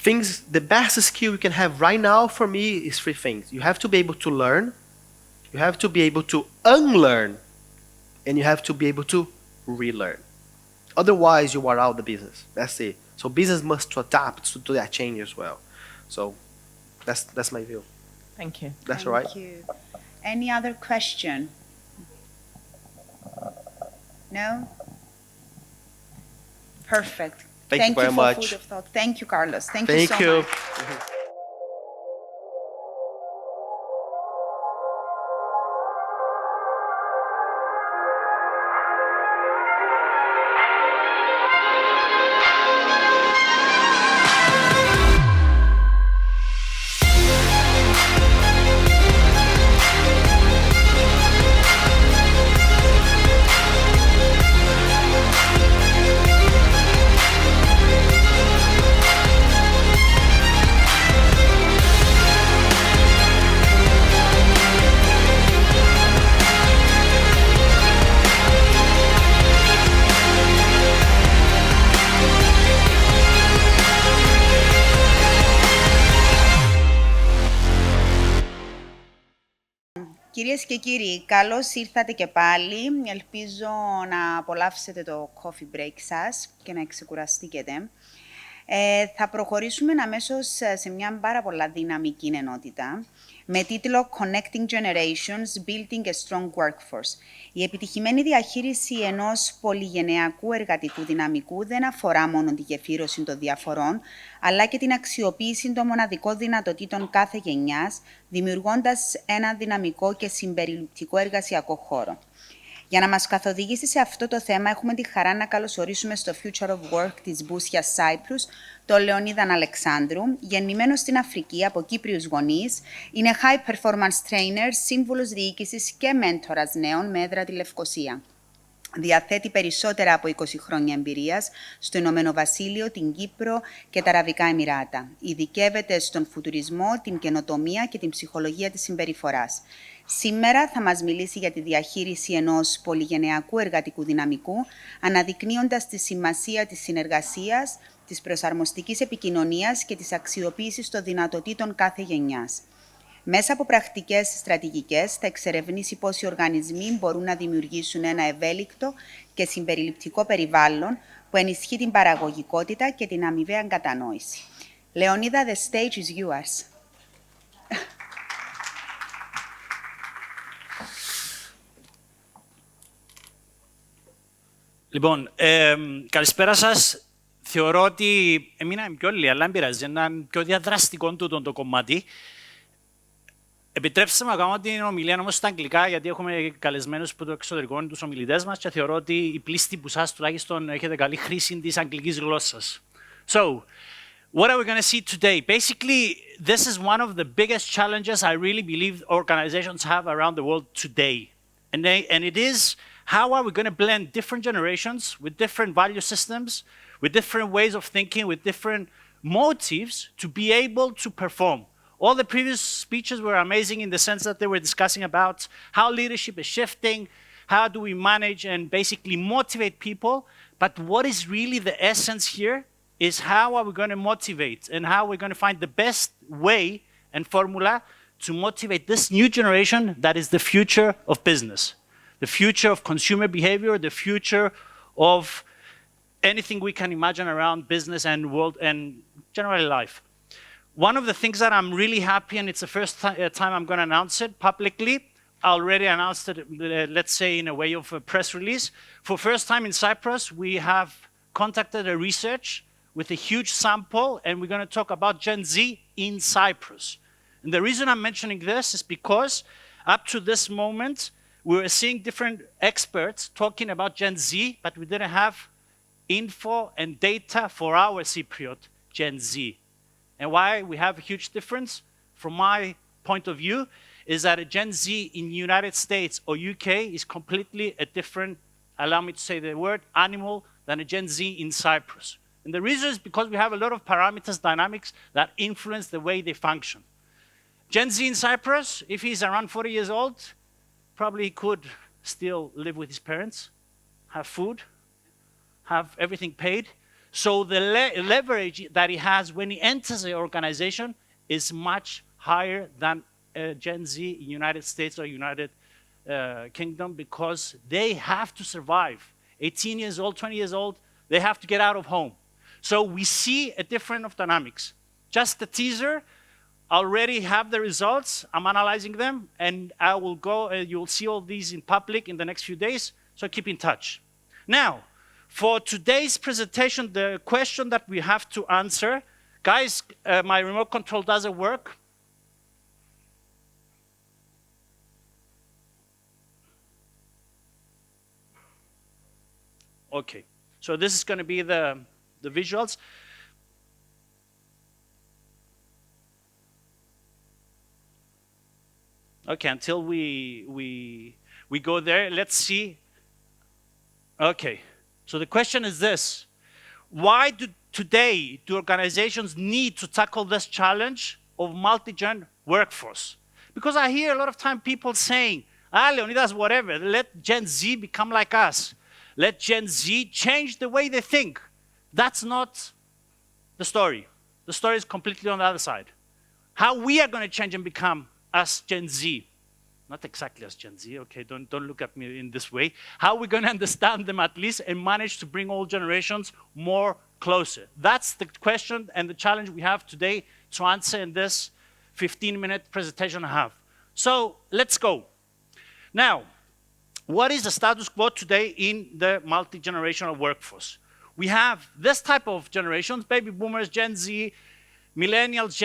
the best skill you can have right now for me is three things. You have to be able to learn, you have to be able to unlearn, and you have to be able to relearn. Otherwise, you are out of the business. That's it. So business must adapt to that change as well. So that's my view.
Thank you.
That's all right.
Thank you. Any other question? No? Perfect.
Thank you very
for
much.
food of thought. Thank you, Carlos. Thank you so
you.
much. Κυρίες και κύριοι, καλώς ήρθατε και πάλι. Ελπίζω να απολαύσετε το coffee break σας και να ξεκουραστήκετε. Θα προχωρήσουμε αμέσως σε μια πάρα πολλά δυναμική ενότητα με τίτλο Connecting Generations, Building a Strong Workforce. Η επιτυχημένη διαχείριση ενός πολυγενειακού εργατικού δυναμικού δεν αφορά μόνο τη γεφύρωση των διαφορών, αλλά και την αξιοποίηση των μοναδικών δυνατοτήτων κάθε γενιάς, δημιουργώντας ένα δυναμικό και συμπεριληπτικό εργασιακό χώρο. Για να μας καθοδηγήσει σε αυτό το θέμα, έχουμε τη χαρά να καλωσορίσουμε στο Future of Work της BOUSSIAS Cyprus τον Leonidas Αλεξάνδρου, γεννημένο στην Αφρική από Κύπριους γονείς, είναι High Performance Trainer, σύμβουλος διοίκησης και μέντορας νέων με έδρα τη Λευκοσία. Διαθέτει περισσότερα από 20 χρόνια εμπειρίας στο Ηνωμένο Βασίλειο, την Κύπρο και τα Αραβικά Εμιράτα. Ειδικεύεται στον φουτουρισμό, την καινοτομία και την ψυχολογία της συμπεριφοράς. Σήμερα θα μας μιλήσει για τη διαχείριση ενός πολυγενειακού εργατικού δυναμικού, αναδεικνύοντας τη σημασία της συνεργασίας, της προσαρμοστικής επικοινωνίας και της αξιοποίησης των δυνατοτήτων κάθε γενιάς. Μέσα από πρακτικές στρατηγικές θα εξερευνήσει πώς οι οργανισμοί μπορούν να δημιουργήσουν ένα ευέλικτο και συμπεριληπτικό περιβάλλον που ενισχύει την παραγωγικότητα και την αμοιβαία κατανόηση. Leonidas, the stage is yours.
Λοιπόν, καλησπέρα σας. Θεωρώ ότι έμεινα πιο λίγα, αλλά δεν πειράζει, ένα πιο διαδραστικό τούτο το κομμάτι. Επιτρέψτε μου να κάνω την ομιλία όμως στα αγγλικά, γιατί έχουμε καλεσμένους από το εξωτερικό τους ομιλητές μας και θεωρώ ότι οι πλήστοι που σας τουλάχιστον έχετε καλή χρήση της αγγλικής γλώσσας. So, what are we going to see today? Basically, this is one of the biggest challenges I really believe organizations have around the world today. And it is, how are we going to blend different generations with different value systems, with different ways of thinking, with different motives to be able to perform? All the previous speeches were amazing in the sense that they were discussing about how leadership is shifting, how do we manage and basically motivate people, but what is really the essence here is how are we going to motivate and how we're going to find the best way and formula to motivate this new generation that is the future of business, the future of consumer behavior, the future of anything we can imagine around business and world and generally life. One of the things that I'm really happy, and it's the first time I'm going to announce it publicly, I already announced it, let's say, in a way of a press release. For first time in Cyprus, we have conducted a research with a huge sample, and we're going to talk about Gen Z in Cyprus. And the reason I'm mentioning this is because up to this moment, we were seeing different experts talking about Gen Z, but we didn't have info and data for our Cypriot Gen Z. And why we have a huge difference, from my point of view, is that a Gen Z in the United States or UK is completely a different, allow me to say the word, animal than a Gen Z in Cyprus. And the reason is because we have a lot of parameters, dynamics that influence the way they function. Gen Z in Cyprus, if he's around 40 years old, probably could still live with his parents, have food, have everything paid. So the leverage that he has when he enters the organization is much higher than Gen Z in the United States or United Kingdom, because they have to survive. 18 years old, 20 years old, they have to get out of home. So we see a different of dynamics. Just a teaser, I already have the results, I'm analyzing them, and I will go, you'll see all these in public in the next few days, so keep in touch. Now, for today's presentation, the question that we have to answer, guys, my remote control doesn't work. Okay, so this is going to be the visuals. Okay, until we go there, let's see. Okay, so the question is this. Why do today organizations need to tackle this challenge of multi-gen workforce? Because I hear a lot of time people saying, Leonidas, whatever, let Gen Z become like us. Let Gen Z change the way they think. That's not the story. The story is completely on the other side. How we are going to change and become as Gen Z. Not exactly as Gen Z, okay, don't look at me in this way. How are we going to understand them at least and manage to bring all generations more closer? That's the question and the challenge we have today to answer in this 15-minute presentation I have. So let's go. Now, what is the status quo today in the multi-generational workforce? We have this type of generations, baby boomers, Gen Z, millennials,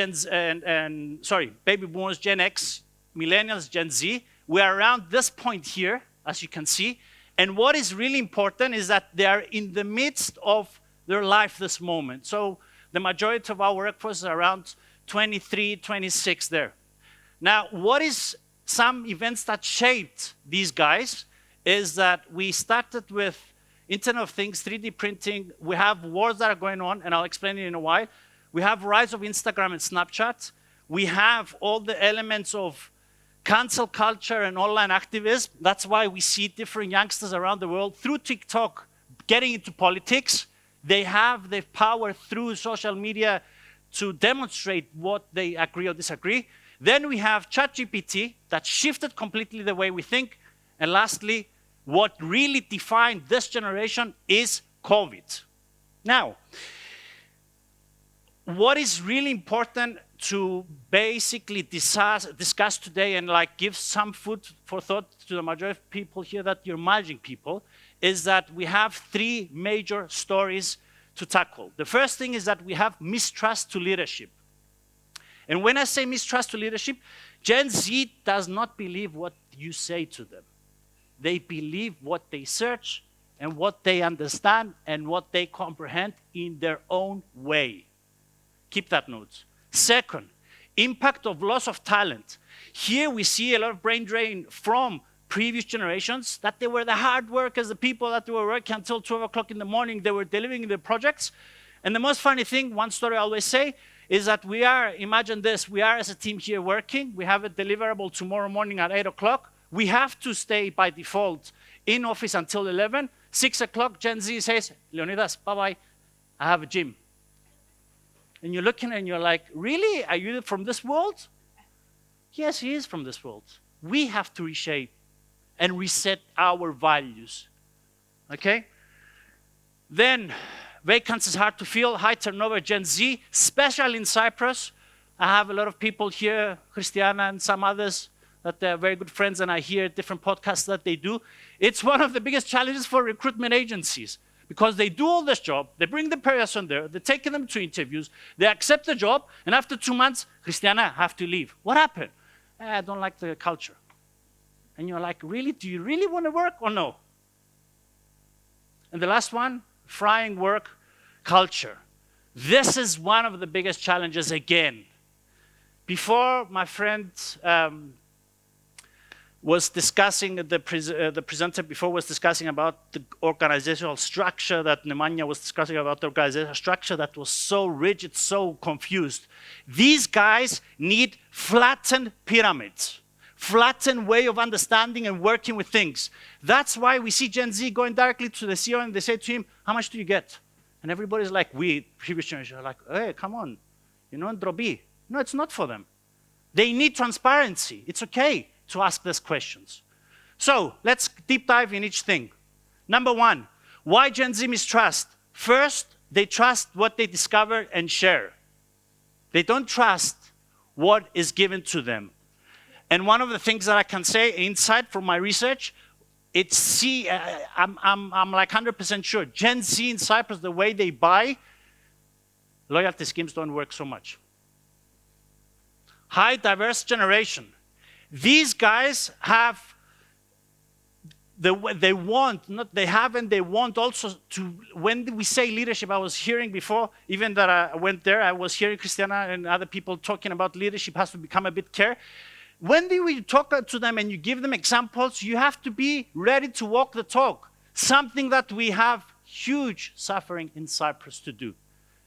baby boomers, Gen X, millennials, Gen Z. We are around this point here, as you can see. And what is really important is that they are in the midst of their life this moment. So the majority of our workforce is around 23, 26 there. Now, what is some events that shaped these guys is that we started with Internet of Things, 3D printing. We have wars that are going on, and I'll explain it in a while. We have rise of Instagram and Snapchat. We have all the elements of cancel culture and online activism. That's why we see different youngsters around the world through TikTok getting into politics. They have the power through social media to demonstrate what they agree or disagree. Then we have ChatGPT that shifted completely the way we think. And lastly, what really defined this generation is COVID. Now, what is really important to basically discuss today and give some food for thought to the majority of people here that you're managing people is that we have three major stories to tackle. The first thing is that we have mistrust to leadership. And when I say mistrust to leadership, Gen Z does not believe what you say to them. They believe what they search and what they understand and what they comprehend in their own way. Keep that note. Second, impact of loss of talent. Here we see a lot of brain drain from previous generations, that they were the hard workers, the people that were working until 12 o'clock in the morning, they were delivering the projects. And the most funny thing, one story I always say, is that we are, imagine this, we are as a team here working, we have a deliverable tomorrow morning at 8 o'clock, we have to stay by default in office until 11, 6 o'clock, Gen Z says, Leonidas, bye-bye, I have a gym. And you're looking and you're like, really? Are you from this world? Yes, he is from this world. We have to reshape and reset our values, okay? Then, vacancies hard to fill, high turnover, Gen Z, especially in Cyprus. I have a lot of people here, Christiana and some others, that they're very good friends, and I hear different podcasts that they do. It's one of the biggest challenges for recruitment agencies because they do all this job, they bring the person there, they take them to interviews, they accept the job, and after 2 months, Christiana, I have to leave. What happened? I don't like the culture. And you're like, really? Do you really want to work or no? And the last one, frying work culture. This is one of the biggest challenges again. Before, my friend was discussing, the presenter before was discussing about the organizational structure, that Nemanja was discussing about the organizational structure that was so rigid, so confused. These guys need flattened pyramids, flattened way of understanding and working with things. That's why we see Gen Z going directly to the CEO and they say to him, how much do you get? And everybody's like, we, previous generation, are like, hey, come on, ndrobi. No, it's not for them. They need transparency. It's okay to ask these questions. So let's deep dive in each thing. Number one, why Gen Z mistrust? First, they trust what they discover and share. They don't trust what is given to them. And one of the things that I can say, insight from my research, I'm like 100% sure. Gen Z in Cyprus, the way they buy, loyalty schemes don't work so much. High diverse generation. These guys have, they want, not they have and they want also to, when we say leadership, I was hearing before, even that I went there, I was hearing Christiana and other people talking about leadership has to become a bit care. When we talk to them and you give them examples, you have to be ready to walk the talk. Something that we have huge suffering in Cyprus to do.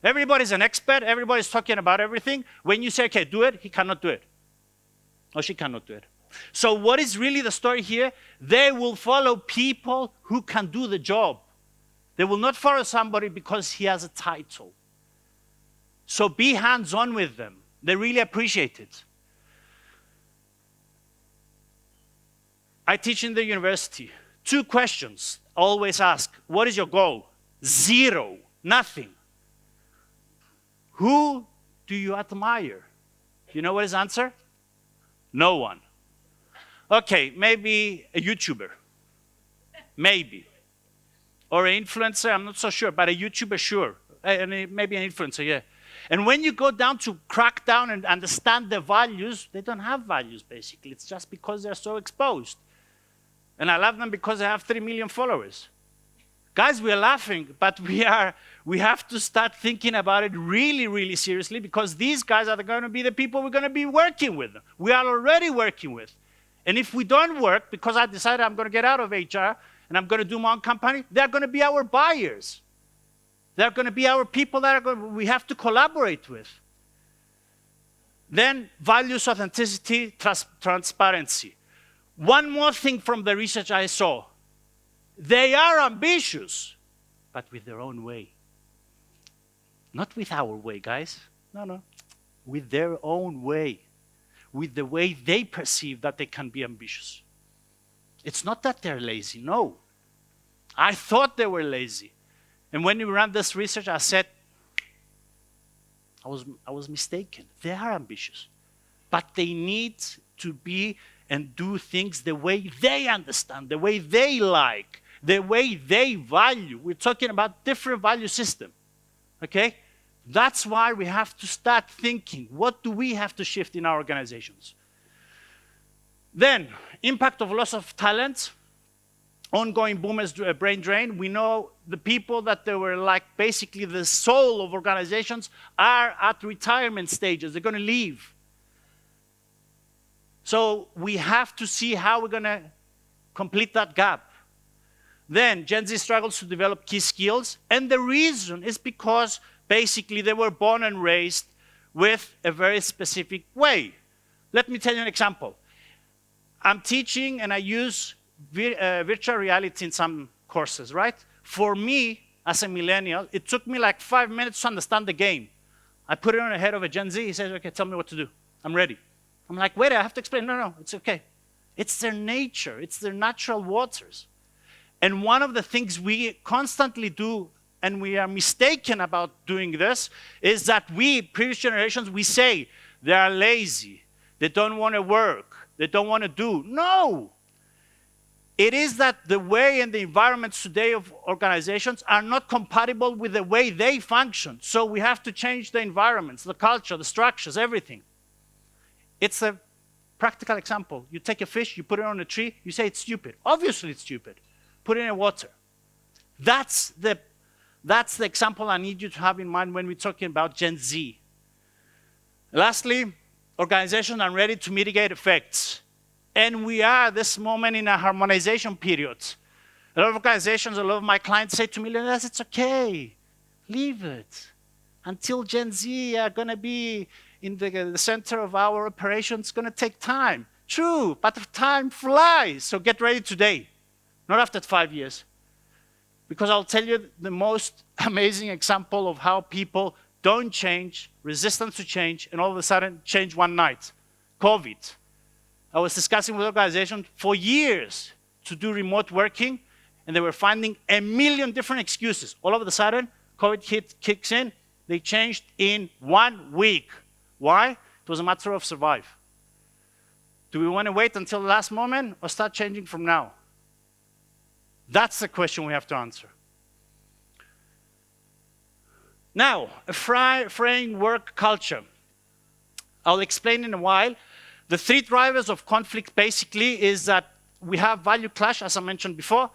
Everybody's an expert, everybody's talking about everything. When you say, okay, do it, he cannot do it. Or she cannot do it. So what is really the story here? They will follow people who can do the job. They will not follow somebody because he has a title. So be hands-on with them. They really appreciate it. I teach in the university. 2 questions, always ask. What is your goal? 0, nothing. Who do you admire? You know what his answer? No one. Okay, maybe a YouTuber. Maybe. Or an influencer, I'm not so sure, but a YouTuber, sure. Maybe an influencer, yeah. And when you go down to crack down and understand their values, they don't have values, basically. It's just because they're so exposed. And I love them because they have 3 million followers. Guys, we're laughing, but we have to start thinking about it really, really seriously because these guys are going to be the people we're going to be working with. We are already working with. And if we don't work, because I decided I'm going to get out of HR and I'm going to do my own company, they're going to be our buyers. They're going to be our people that we have to collaborate with. Then values, authenticity, transparency. One more thing from the research I saw. They are ambitious, but with their own way. Not with our way, guys. No. With their own way. With the way they perceive that they can be ambitious. It's not that they're lazy, no. I thought they were lazy. And when we ran this research, I said, I was mistaken. They are ambitious. But they need to be and do things the way they understand, the way they like, the way they value. We're talking about different value system, okay? That's why we have to start thinking, what do we have to shift in our organizations? Then, impact of loss of talent, ongoing boomers brain drain. We know the people that they were like basically the soul of organizations are at retirement stages. They're going to leave. So we have to see how we're going to complete that gap. Then Gen Z struggles to develop key skills. And the reason is because basically they were born and raised with a very specific way. Let me tell you an example. I'm teaching and I use virtual reality in some courses, right? For me, as a millennial, it took me like 5 minutes to understand the game. I put it on the head of a Gen Z. He says, okay, tell me what to do. I'm ready. I'm like, wait, I have to explain. No, it's okay. It's their nature. It's their natural waters. And one of the things we constantly do, and we are mistaken about doing this, is that we, previous generations, we say they are lazy. They don't want to work. They don't want to do. No. It is that the way and the environments today of organizations are not compatible with the way they function. So we have to change the environments, the culture, the structures, everything. It's a practical example. You take a fish, you put it on a tree, you say it's stupid. Obviously it's stupid. Put it in water. That's the example I need you to have in mind when we're talking about Gen Z. Lastly, organizations are ready to mitigate effects. And we are at this moment in a harmonization period. A lot of organizations, a lot of my clients say to me, Leonidas, it's okay. Leave it. Until Gen Z are going to be in the center of our operations, it's going to take time. True, but time flies. So get ready today, not after 5 years. Because I'll tell you the most amazing example of how people don't change, resistance to change, and all of a sudden change one night. COVID. I was discussing with organizations for years to do remote working, and they were finding a million different excuses. All of a sudden, COVID kicks in, they changed in 1 week. Why? It was a matter of survive. Do we want to wait until the last moment or start changing from now? That's the question we have to answer. Now, a fraying work culture. I'll explain in a while. The three drivers of conflict basically is that we have value clash, as I mentioned before,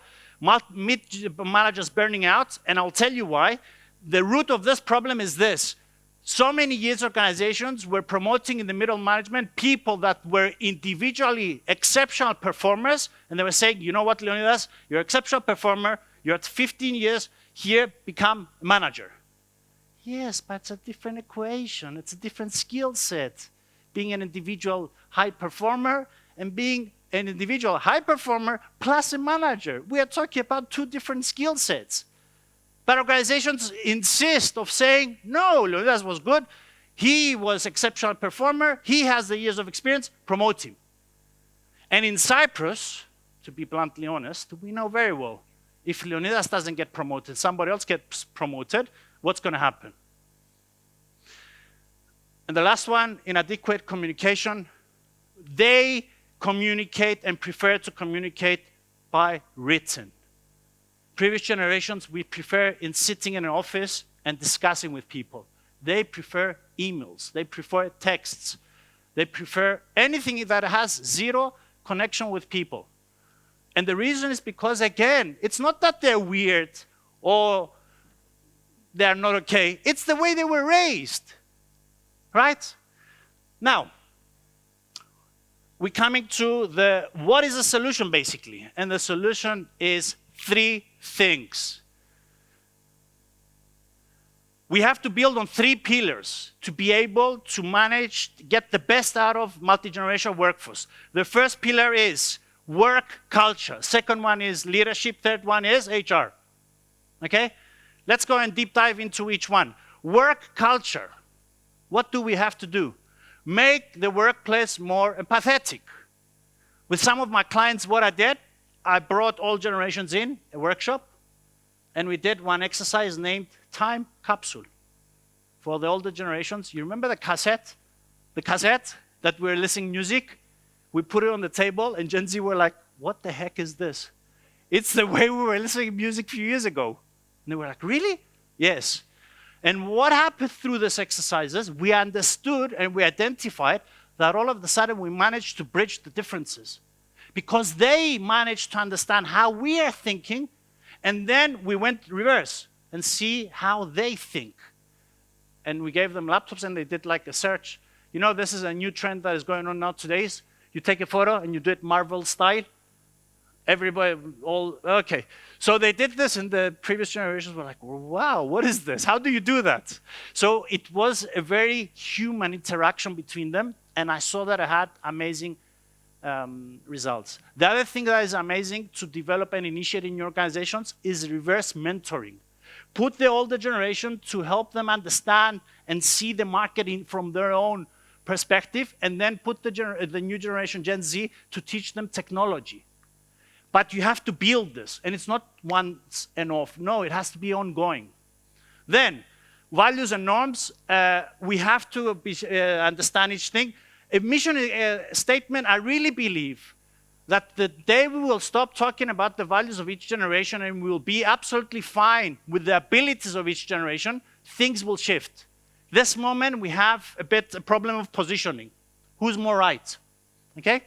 mid-managers burning out, and I'll tell you why. The root of this problem is this. So many years organizations were promoting in the middle management people that were individually exceptional performers, and they were saying, you know what, Leonidas, you're an exceptional performer, you're at 15 years, here, become a manager. Yes, but it's a different equation, it's a different skill set. Being an individual high performer and being an individual high performer plus a manager. We are talking about two different skill sets. But organizations insist of saying, no, Leonidas was good, he was exceptional performer, he has the years of experience, promote him. And in Cyprus, to be bluntly honest, we know very well, if Leonidas doesn't get promoted, somebody else gets promoted, what's going to happen? And the last one, inadequate communication. They communicate and prefer to communicate by written. Previous generations, we prefer in sitting in an office and discussing with people. They prefer emails. They prefer texts. They prefer anything that has zero connection with people. And the reason is because, again, it's not that they're weird or they're not okay. It's the way they were raised, right? Now, we're coming to what is the solution, basically? And the solution is three things. We have to build on three pillars to be able to manage, get the best out of multi-generational workforce. The first pillar is work culture. Second one is leadership. Third one is HR. Okay? Let's go and deep dive into each one. Work culture. What do we have to do? Make the workplace more empathetic. With some of my clients, what I did, I brought all generations in, a workshop, and we did one exercise named Time Capsule. For the older generations, you remember the cassette? The cassette that we were listening music? We put it on the table, and Gen Z were like, what the heck is this? It's the way we were listening to music a few years ago. And they were like, really? Yes. And what happened through these exercises, we understood and we identified that all of a sudden we managed to bridge the differences. Because they managed to understand how we are thinking, and then we went reverse and see how they think. And we gave them laptops and they did like a search. You know, this is a new trend that is going on now today. You take a photo and you do it Marvel style. Everybody, okay. So they did this, and the previous generations were like, wow, what is this? How do you do that? So it was a very human interaction between them, and I saw that I had amazing results. The other thing that is amazing to develop and initiate in your organizations is reverse mentoring. Put the older generation to help them understand and see the market from their own perspective, and then put the new generation, Gen Z, to teach them technology. But you have to build this, and it's not once and off. No, it has to be ongoing. Then, values and norms, we have to understand each thing. A mission statement, I really believe that the day we will stop talking about the values of each generation and we will be absolutely fine with the abilities of each generation, things will shift. This moment, we have a problem of positioning. Who's more right? Okay?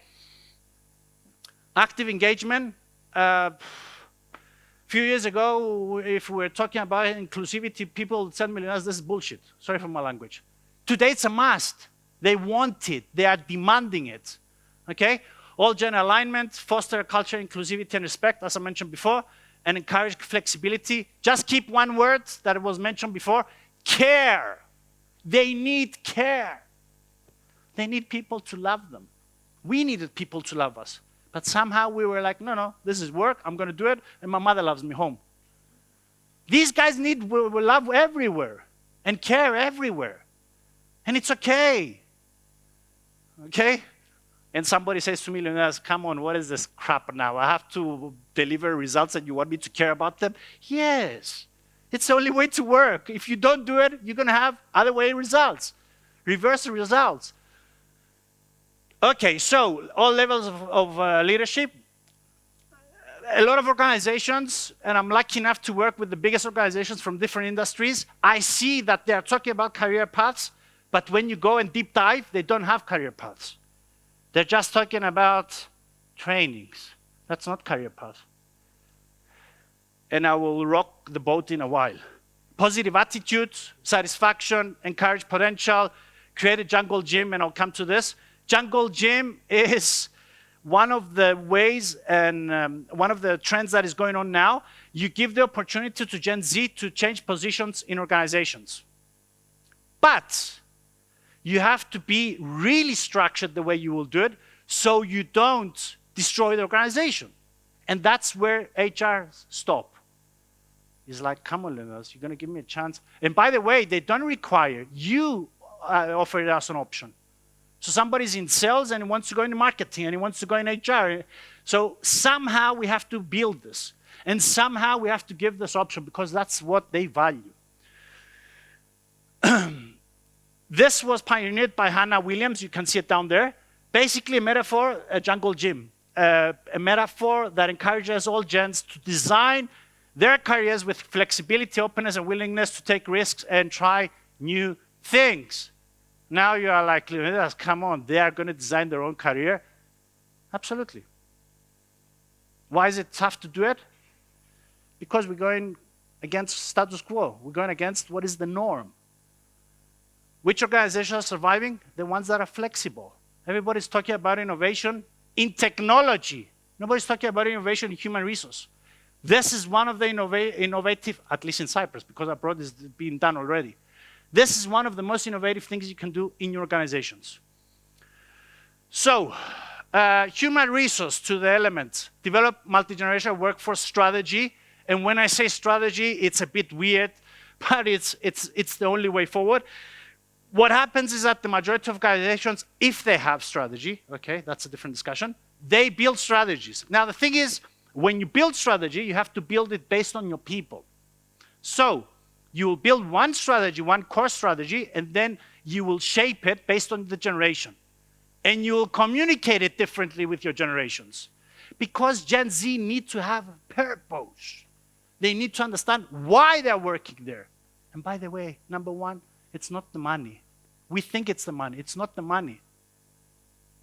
Active engagement. A few years ago, if we were talking about inclusivity, people would tell me, this is bullshit. Sorry for my language. Today, it's a must. They want it. They are demanding it. Okay? All gen alignment, foster a culture, inclusivity, and respect, as I mentioned before, and encourage flexibility. Just keep one word that was mentioned before, care. They need care. They need people to love them. We needed people to love us. But somehow we were like, no, this is work, I'm going to do it, and my mother loves me home. These guys need love everywhere and care everywhere. And it's okay. Okay? And somebody says to me, Leonidas, come on, what is this crap now? I have to deliver results and you want me to care about them? Yes. It's the only way to work. If you don't do it, you're going to have other way results. Reverse results. Okay, so all levels of leadership. a lot of organizations, and I'm lucky enough to work with the biggest organizations from different industries, I see that they're talking about career paths, but when you go and deep dive, they don't have career paths. They're just talking about trainings. That's not career path. And I will rock the boat in a while. Positive attitude, satisfaction, encourage potential, create a jungle gym, and I'll come to this. Jungle gym is one of the ways and one of the trends that is going on now. You give the opportunity to Gen Z to change positions in organizations. But you have to be really structured the way you will do it so you don't destroy the organization. And that's where HR stop. It's like, come on, Leonidas, you're going to give me a chance. And by the way, they don't require. You offer it as an option. So somebody's in sales and he wants to go into marketing and he wants to go in HR. So somehow we have to build this. And somehow we have to give this option because that's what they value. This was pioneered by Hannah Williams. You can see it down there. Basically a metaphor, a jungle gym. A metaphor that encourages all gens to design their careers with flexibility, openness, and willingness to take risks and try new things. Now you are like, Leonidas, come on, they are going to design their own career? Absolutely. Why is it tough to do it? Because we're going against status quo. We're going against what is the norm. Which organizations are surviving? The ones that are flexible. Everybody's talking about innovation in technology. Nobody's talking about innovation in human resource. This is one of the innovative, at least in Cyprus, because abroad it's being done already. This is one of the most innovative things you can do in your organizations. So, human resource to the elements. Develop multi-generational workforce strategy. And when I say strategy, it's a bit weird, but it's the only way forward. What happens is that the majority of organizations, if they have strategy, okay, that's a different discussion, they build strategies. Now, the thing is, when you build strategy, you have to build it based on your people. So, you will build one strategy, one core strategy, and then you will shape it based on the generation. And you will communicate it differently with your generations. Because Gen Z need to have a purpose. They need to understand why they're working there. And by the way, number one, it's not the money. We think it's the money. It's not the money.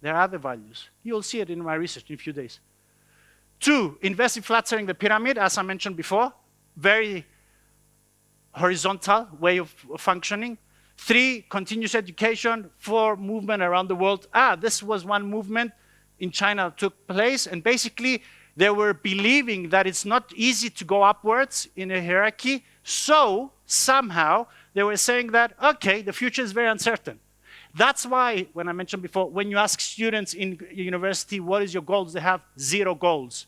There are other values. You'll see it in my research in a few days. 2, invest in flattering the pyramid, as I mentioned before. Very horizontal way of functioning. 3, continuous education. 4, movement around the world. This was one movement in China that took place, and basically they were believing that it's not easy to go upwards in a hierarchy, so somehow they were saying that, okay, the future is very uncertain. That's why, when I mentioned before, when you ask students in university, what is your goals, they have 0 goals.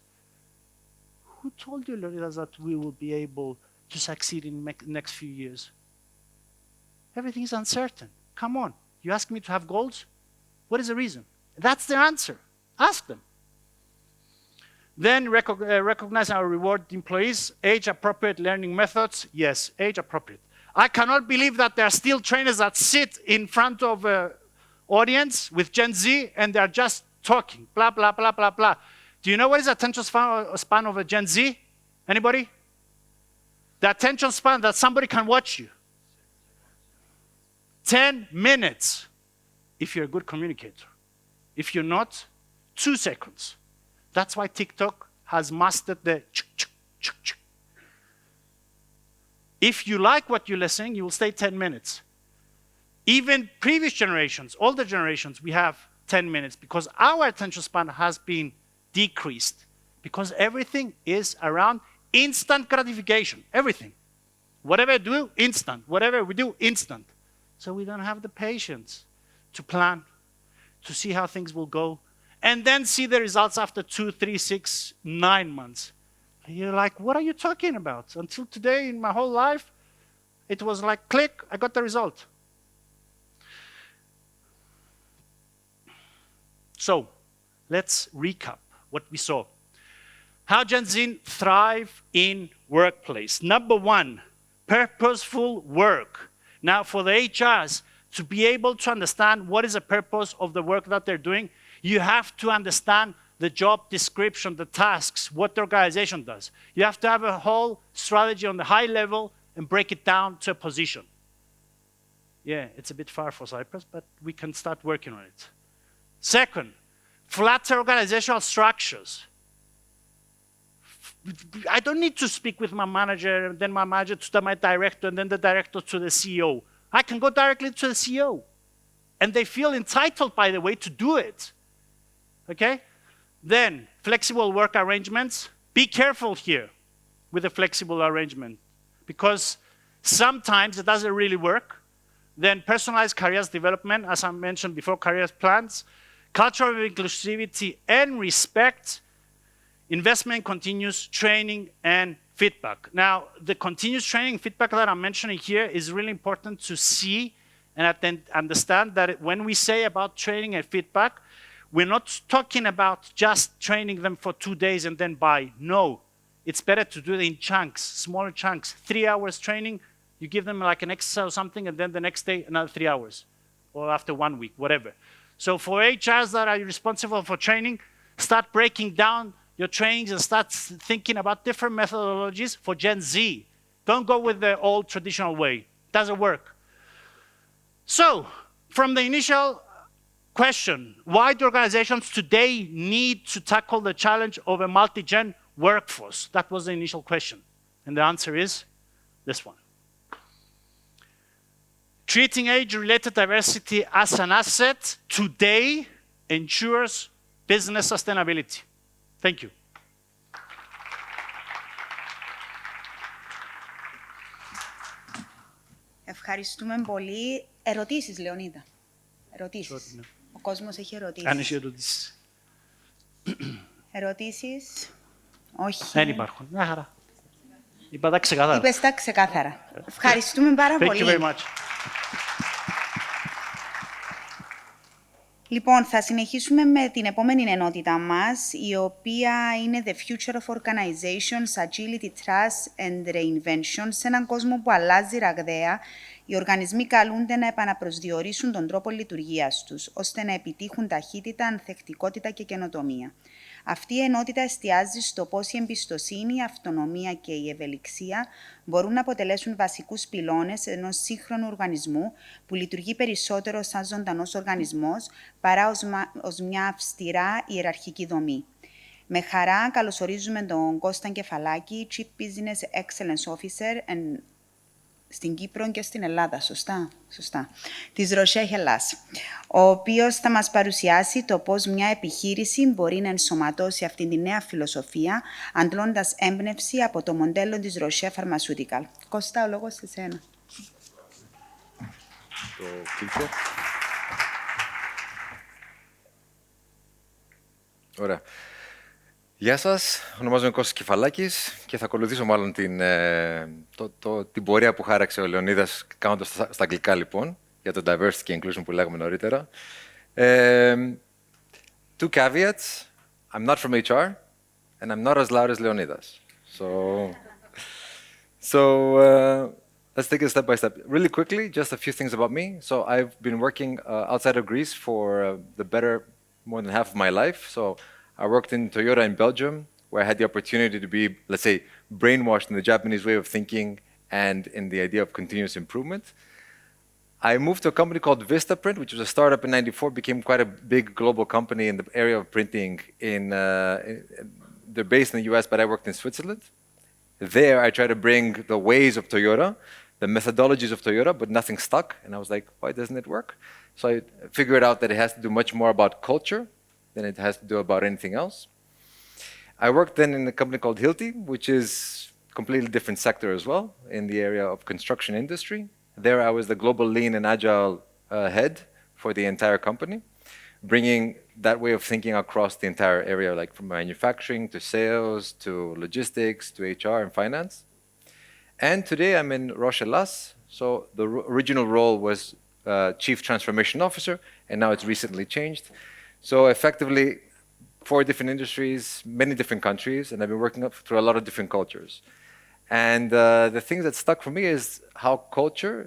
Who told you, Leonidas, that we will be able to succeed in the next few years? Everything is uncertain. Come on. You ask me to have goals? What is the reason? That's the answer. Ask them. Then recognize and reward employees. Age-appropriate learning methods. Yes, age-appropriate. I cannot believe that there are still trainers that sit in front of an audience with Gen Z and they're just talking, blah, blah, blah, blah, blah. Do you know what is the attention span of a Gen Z? Anybody? The attention span that somebody can watch you. 10 minutes, if you're a good communicator. If you're not, 2 seconds. That's why TikTok has mastered the ch-ch-ch-ch. If you like what you're listening, you will stay 10 minutes. Even previous generations, older generations, we have 10 minutes because our attention span has been decreased because everything is around instant gratification, everything. Whatever I do, instant. Whatever we do, instant. So we don't have the patience to plan, to see how things will go, and then see the results after 2, 3, 6, 9 months. And you're like, what are you talking about? Until today, in my whole life, it was like, click, I got the result. So, let's recap what we saw. How Gen Z thrive in workplace. Number 1, purposeful work. Now, for the HRs, to be able to understand what is the purpose of the work that they're doing, you have to understand the job description, the tasks, what the organization does. You have to have a whole strategy on the high level and break it down to a position. Yeah, it's a bit far for Cyprus, but we can start working on it. Second, flatter organizational structures. I don't need to speak with my manager, and then my manager to my director, and then the director to the CEO. I can go directly to the CEO. And they feel entitled, by the way, to do it. Okay? Then, flexible work arrangements. Be careful here with a flexible arrangement, because sometimes it doesn't really work. Then personalized careers development, as I mentioned before, career plans, culture of inclusivity and respect, investment in continuous training and feedback. Now, the continuous training and feedback that I'm mentioning here is really important to see and understand that when we say about training and feedback, we're not talking about just training them for 2 days and then bye. No, it's better to do it in chunks, smaller chunks. 3 hours training, you give them like an exercise or something, and then the next day, another 3 hours, or after 1 week, whatever. So for HRs that are responsible for training, start breaking down your trainings and start thinking about different methodologies for Gen Z. Don't go with the old traditional way. It doesn't work. So, from the initial question, why do organizations today need to tackle the challenge of a multi-gen workforce? That was the initial question. And the answer is this one. Treating age-related diversity as an asset today ensures business sustainability. Thank you.
Ευχαριστούμε πολύ. Ερωτήσεις, Λεωνίδα. Ερωτήσεις. Ο κόσμος έχει ερωτήσεις.
Αν έχει ερωτήσεις.
Ερωτήσεις. Όχι.
Δεν υπάρχουν. Μια χαρά. Είπα τα ξεκάθαρα.
Είπες τα ξεκάθαρα. Ευχαριστούμε πάρα πολύ.
Thank you very much.
Λοιπόν, θα συνεχίσουμε με την επόμενη ενότητα μας, η οποία είναι The Future of Organizations, Agility, Trust and Reinvention. Σε έναν κόσμο που αλλάζει ραγδαία, οι οργανισμοί καλούνται να επαναπροσδιορίσουν τον τρόπο λειτουργίας τους, ώστε να επιτύχουν ταχύτητα, ανθεκτικότητα και καινοτομία. Αυτή η ενότητα εστιάζει στο πώς η εμπιστοσύνη, η αυτονομία και η ευελιξία μπορούν να αποτελέσουν βασικούς πυλώνες ενός σύγχρονου οργανισμού που λειτουργεί περισσότερο σαν ζωντανός οργανισμός παρά ως μια αυστηρά ιεραρχική δομή. Με χαρά καλωσορίζουμε τον Κώστα Κεφαλάκη, Chief Business Excellence Officer στην Κύπρο και στην Ελλάδα, σωστά, της Roche Hellas, ο οποίος θα μας παρουσιάσει το πώς μια επιχείρηση μπορεί να ενσωματώσει αυτή τη νέα φιλοσοφία, αντλώντας έμπνευση από το μοντέλο της Roche Pharmaceutical. Κώστα, ο λόγος σε σένα.
Ωραία. Γεια σας, ονομάζομαι Κώστας Κεφαλάκης και θα ακολουθήσω μάλλον την πορεία που χάραξε ο Λεωνίδας, κάνοντας στα αγγλικά λοιπόν, για το diversity και inclusion που λέγαμε νωρίτερα. Two caveats, I'm not from HR and I'm not as loud as Leonidas. So let's take it step by step. Really quickly, just a few things about me. So I've been working outside of Greece for the more than half of my life. So I worked in Toyota in Belgium, where I had the opportunity to be, let's say, brainwashed in the Japanese way of thinking and in the idea of continuous improvement. I moved to a company called Vistaprint, which was a startup in '94, became quite a big global company in the area of printing. They're based in the US, but I worked in Switzerland. There, I tried to bring the ways of Toyota, the methodologies of Toyota, but nothing stuck. And I was like, why doesn't it work? So I figured out that it has to do much more about culture than it has to do about anything else. I worked then in a company called Hilti, which is a completely different sector as well, in the area of construction industry. There I was the global lean and agile head for the entire company, bringing that way of thinking across the entire area, like from manufacturing to sales, to logistics, to HR and finance. And today I'm in Roche Hellas. So the original role was Chief Transformation Officer, and now it's recently changed. So effectively, 4 different industries, many different countries, and I've been working through a lot of different cultures. And the thing that stuck for me is how culture,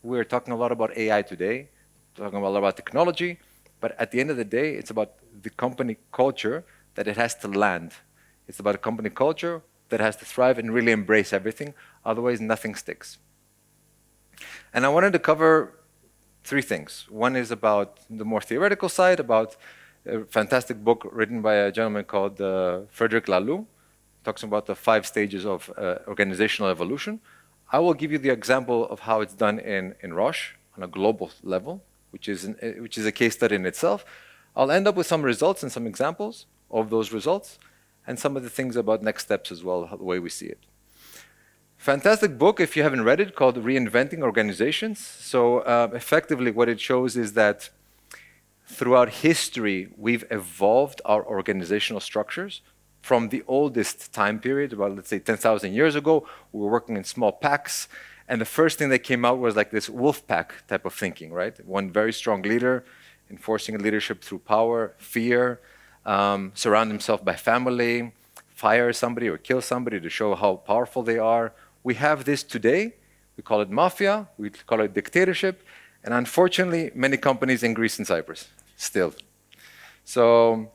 we're talking a lot about AI today, talking a lot about technology, but at the end of the day, it's about the company culture that it has to land. It's about a company culture that has to thrive and really embrace everything. Otherwise, nothing sticks. And I wanted to cover three things. One is about the more theoretical side, about a fantastic book written by a gentleman called Frederick Laloux. Talks about the 5 stages of organizational evolution. I will give you the example of how it's done in Roche on a global level, which is a case study in itself. I'll end up with some results and some examples of those results, and some of the things about next steps as well, the way we see it. Fantastic book, if you haven't read it, called Reinventing Organizations. So effectively what it shows is that throughout history, we've evolved our organizational structures from the oldest time period, about let's say 10,000 years ago. We were working in small packs, and the first thing that came out was like this wolf pack type of thinking, right? One very strong leader, enforcing leadership through power, fear, surround himself by family, fire somebody or kill somebody to show how powerful they are. We have this today. We call it mafia, we call it dictatorship, and unfortunately, many companies in Greece and Cyprus still. So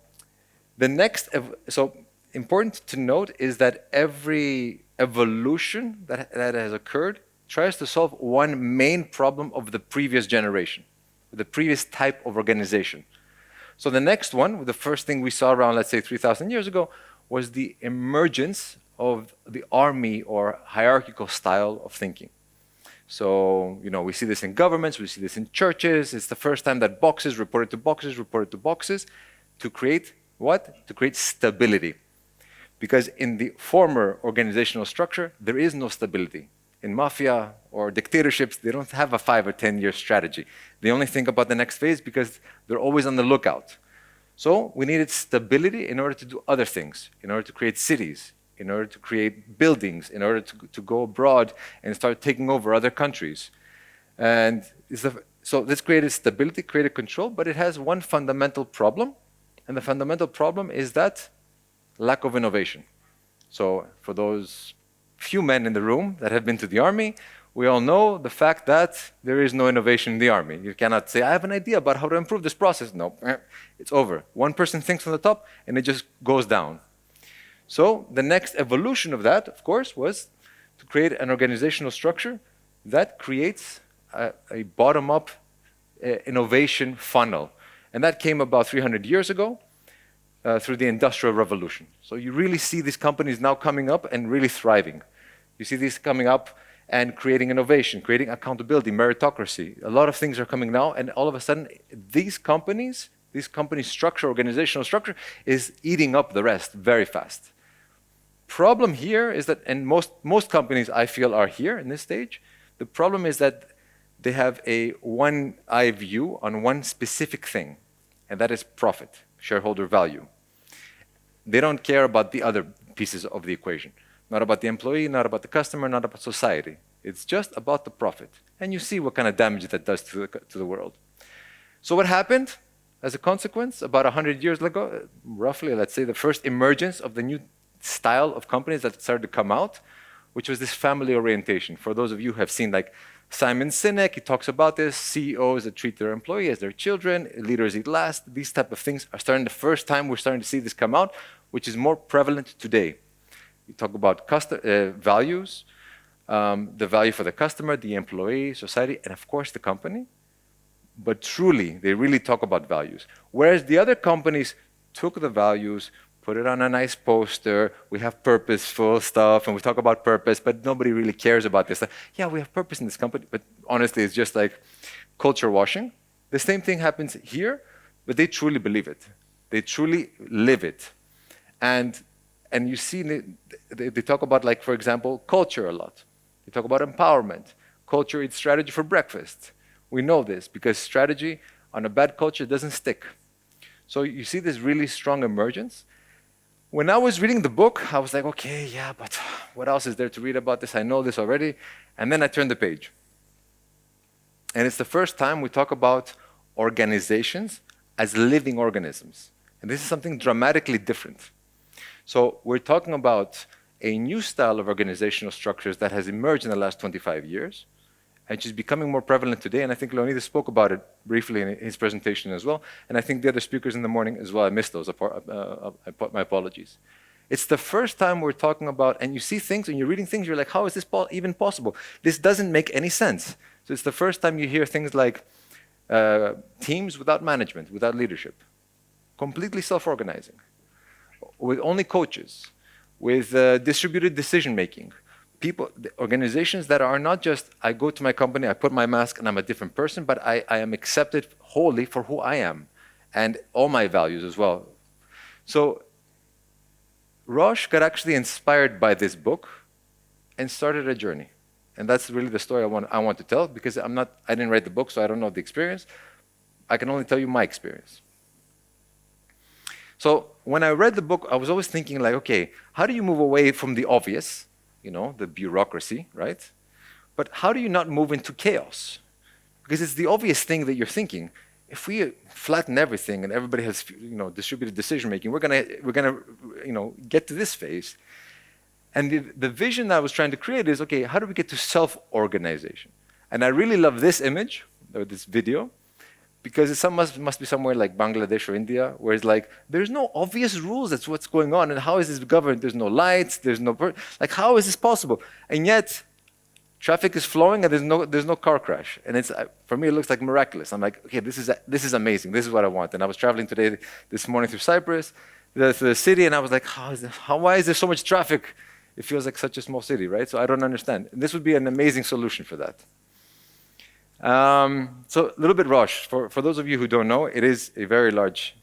important to note is that every evolution that has occurred tries to solve one main problem of the previous generation, the previous type of organization. So the next one, the first thing we saw around, let's say, 3,000 years ago, was the emergence of the army or hierarchical style of thinking. So, we see this in governments, we see this in churches. It's the first time that boxes reported to boxes, to create what? To create stability. Because in the former organizational structure, there is no stability. In mafia or dictatorships, they don't have a 5 or 10-year strategy. They only think about the next phase because they're always on the lookout. So we needed stability in order to do other things, in order to create cities, in order to create buildings, in order to go abroad and start taking over other countries. And so this created stability, created control, but it has one fundamental problem. And the fundamental problem is that lack of innovation. So for those few men in the room that have been to the army, we all know the fact that there is no innovation in the army. You cannot say, I have an idea about how to improve this process. No, it's over. One person thinks on the top and it just goes down. So the next evolution of that, of course, was to create an organizational structure that creates a bottom-up innovation funnel. And that came about 300 years ago through the Industrial Revolution. So you really see these companies now coming up and really thriving. You see these coming up and creating innovation, creating accountability, meritocracy. A lot of things are coming now, and all of a sudden, these companies' structure, organizational structure, is eating up the rest very fast. Problem here is that, and most companies I feel are here in this stage, the problem is that they have a one-eye view on one specific thing, and that is profit, shareholder value. They don't care about the other pieces of the equation. Not about the employee, not about the customer, not about society. It's just about the profit. And you see what kind of damage that does to the world. So what happened as a consequence? About 100 years ago, roughly, let's say, the first emergence of the new style of companies that started to come out, which was this family orientation. For those of you who have seen like Simon Sinek, he talks about this, CEOs that treat their employees as their children, leaders eat last. These type of things are starting, the first time we're starting to see this come out, which is more prevalent today. We talk about values, the value for the customer, the employee, society, and of course the company. But truly, they really talk about values. Whereas the other companies took the values, put it on a nice poster, we have purposeful stuff, and we talk about purpose, but nobody really cares about this. Yeah, we have purpose in this company, but honestly, it's just like culture washing. The same thing happens here, but they truly believe it. They truly live it. And you see, they talk about, like, for example, culture a lot. They talk about empowerment. Culture eats strategy for breakfast. We know this because strategy on a bad culture doesn't stick. So you see this really strong emergence. When I was reading the book, I was like, okay, yeah, but what else is there to read about this? I know this already. And then I turned the page. And it's the first time we talk about organizations as living organisms. And this is something dramatically different. So we're talking about a new style of organizational structures that has emerged in the last 25 years. and she's becoming more prevalent today. And I think Leonidas spoke about it briefly in his presentation as well. And I think the other speakers in the morning as well. I missed those. My apologies. It's the first time we're talking about, and you see things and you're reading things, you're like, how is this even possible? This doesn't make any sense. So it's the first time you hear things like teams without management, without leadership, completely self-organizing, with only coaches, with distributed decision-making. People, organizations that are not just, I go to my company, I put my mask and I'm a different person, but I am accepted wholly for who I am and all my values as well. So Roche got actually inspired by this book and started a journey. And that's really the story I want to tell, because I didn't write the book, so I don't know the experience. I can only tell you my experience. So when I read the book, I was always thinking like, okay, how do you move away from the obvious, you know, the bureaucracy, right? But how do you not move into chaos? Because it's the obvious thing that you're thinking. If we flatten everything and everybody has, you know, distributed decision making, we're gonna, you know, get to this phase. And the vision that I was trying to create is, okay, how do we get to self-organization? And I really love this image or this video, because it must be somewhere like Bangladesh or India, where it's like, there's no obvious rules, that's what's going on, and how is this governed? There's no lights, there's no, like, how is this possible? And yet, traffic is flowing and there's no car crash. And it's, for me, it looks like miraculous. I'm like, okay, this is amazing, this is what I want. And I was traveling this morning through Cyprus, the city, and I was like, why is there so much traffic? It feels like such a small city, right? So I don't understand. And this would be an amazing solution for that. So a little bit Roche. For those of you who don't know, it is a very large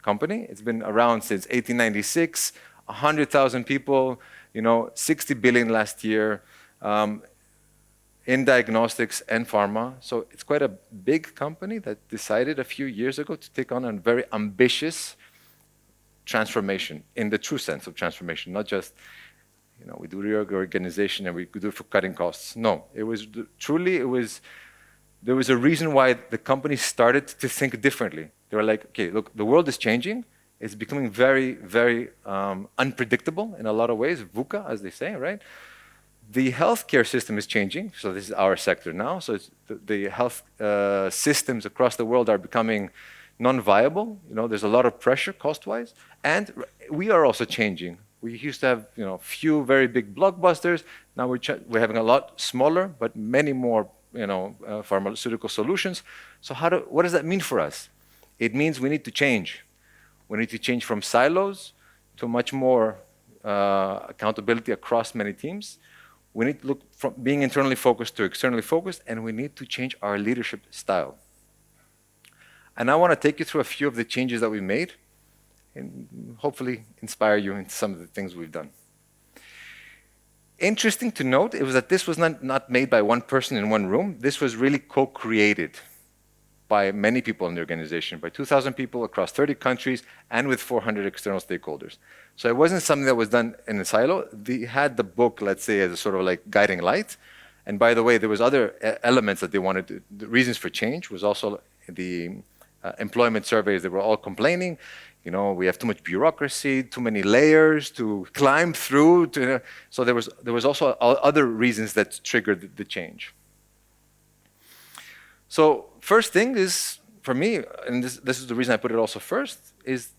company. It's been around since 1896, 100,000 people, you know, 60 billion last year in diagnostics and pharma. So it's quite a big company that decided a few years ago to take on a very ambitious transformation in the true sense of transformation, not just, you know, we do reorganization and we do it for cutting costs. No, it was truly, there was a reason why the company started to think differently. They were like, okay, look, the world is changing. It's becoming very, very unpredictable in a lot of ways, VUCA, as they say, right? The healthcare system is changing. So this is our sector now. So it's the health systems across the world are becoming non-viable. You know, there's a lot of pressure cost-wise. And we are also changing. We used to have, you know, few very big blockbusters. Now we're having a lot smaller, but many more, you know, pharmaceutical solutions. So what does that mean for us? It means we need to change. We need to change from silos to much more accountability across many teams. We need to look from being internally focused to externally focused, and we need to change our leadership style. And I want to take you through a few of the changes that we made and hopefully inspire you into some of the things we've done. Interesting to note, it was that this was not made by one person in one room. This was really co-created by many people in the organization, by 2,000 people across 30 countries and with 400 external stakeholders. So it wasn't something that was done in a silo. They had the book, let's say, as a sort of like guiding light. And by the way, there was other elements that they wanted to, the reasons for change was also the employment surveys. They were all complaining, you know, we have too much bureaucracy, too many layers to climb through. So there was also other reasons that triggered the change. So first thing is, for me, and this is the reason I put it also first, is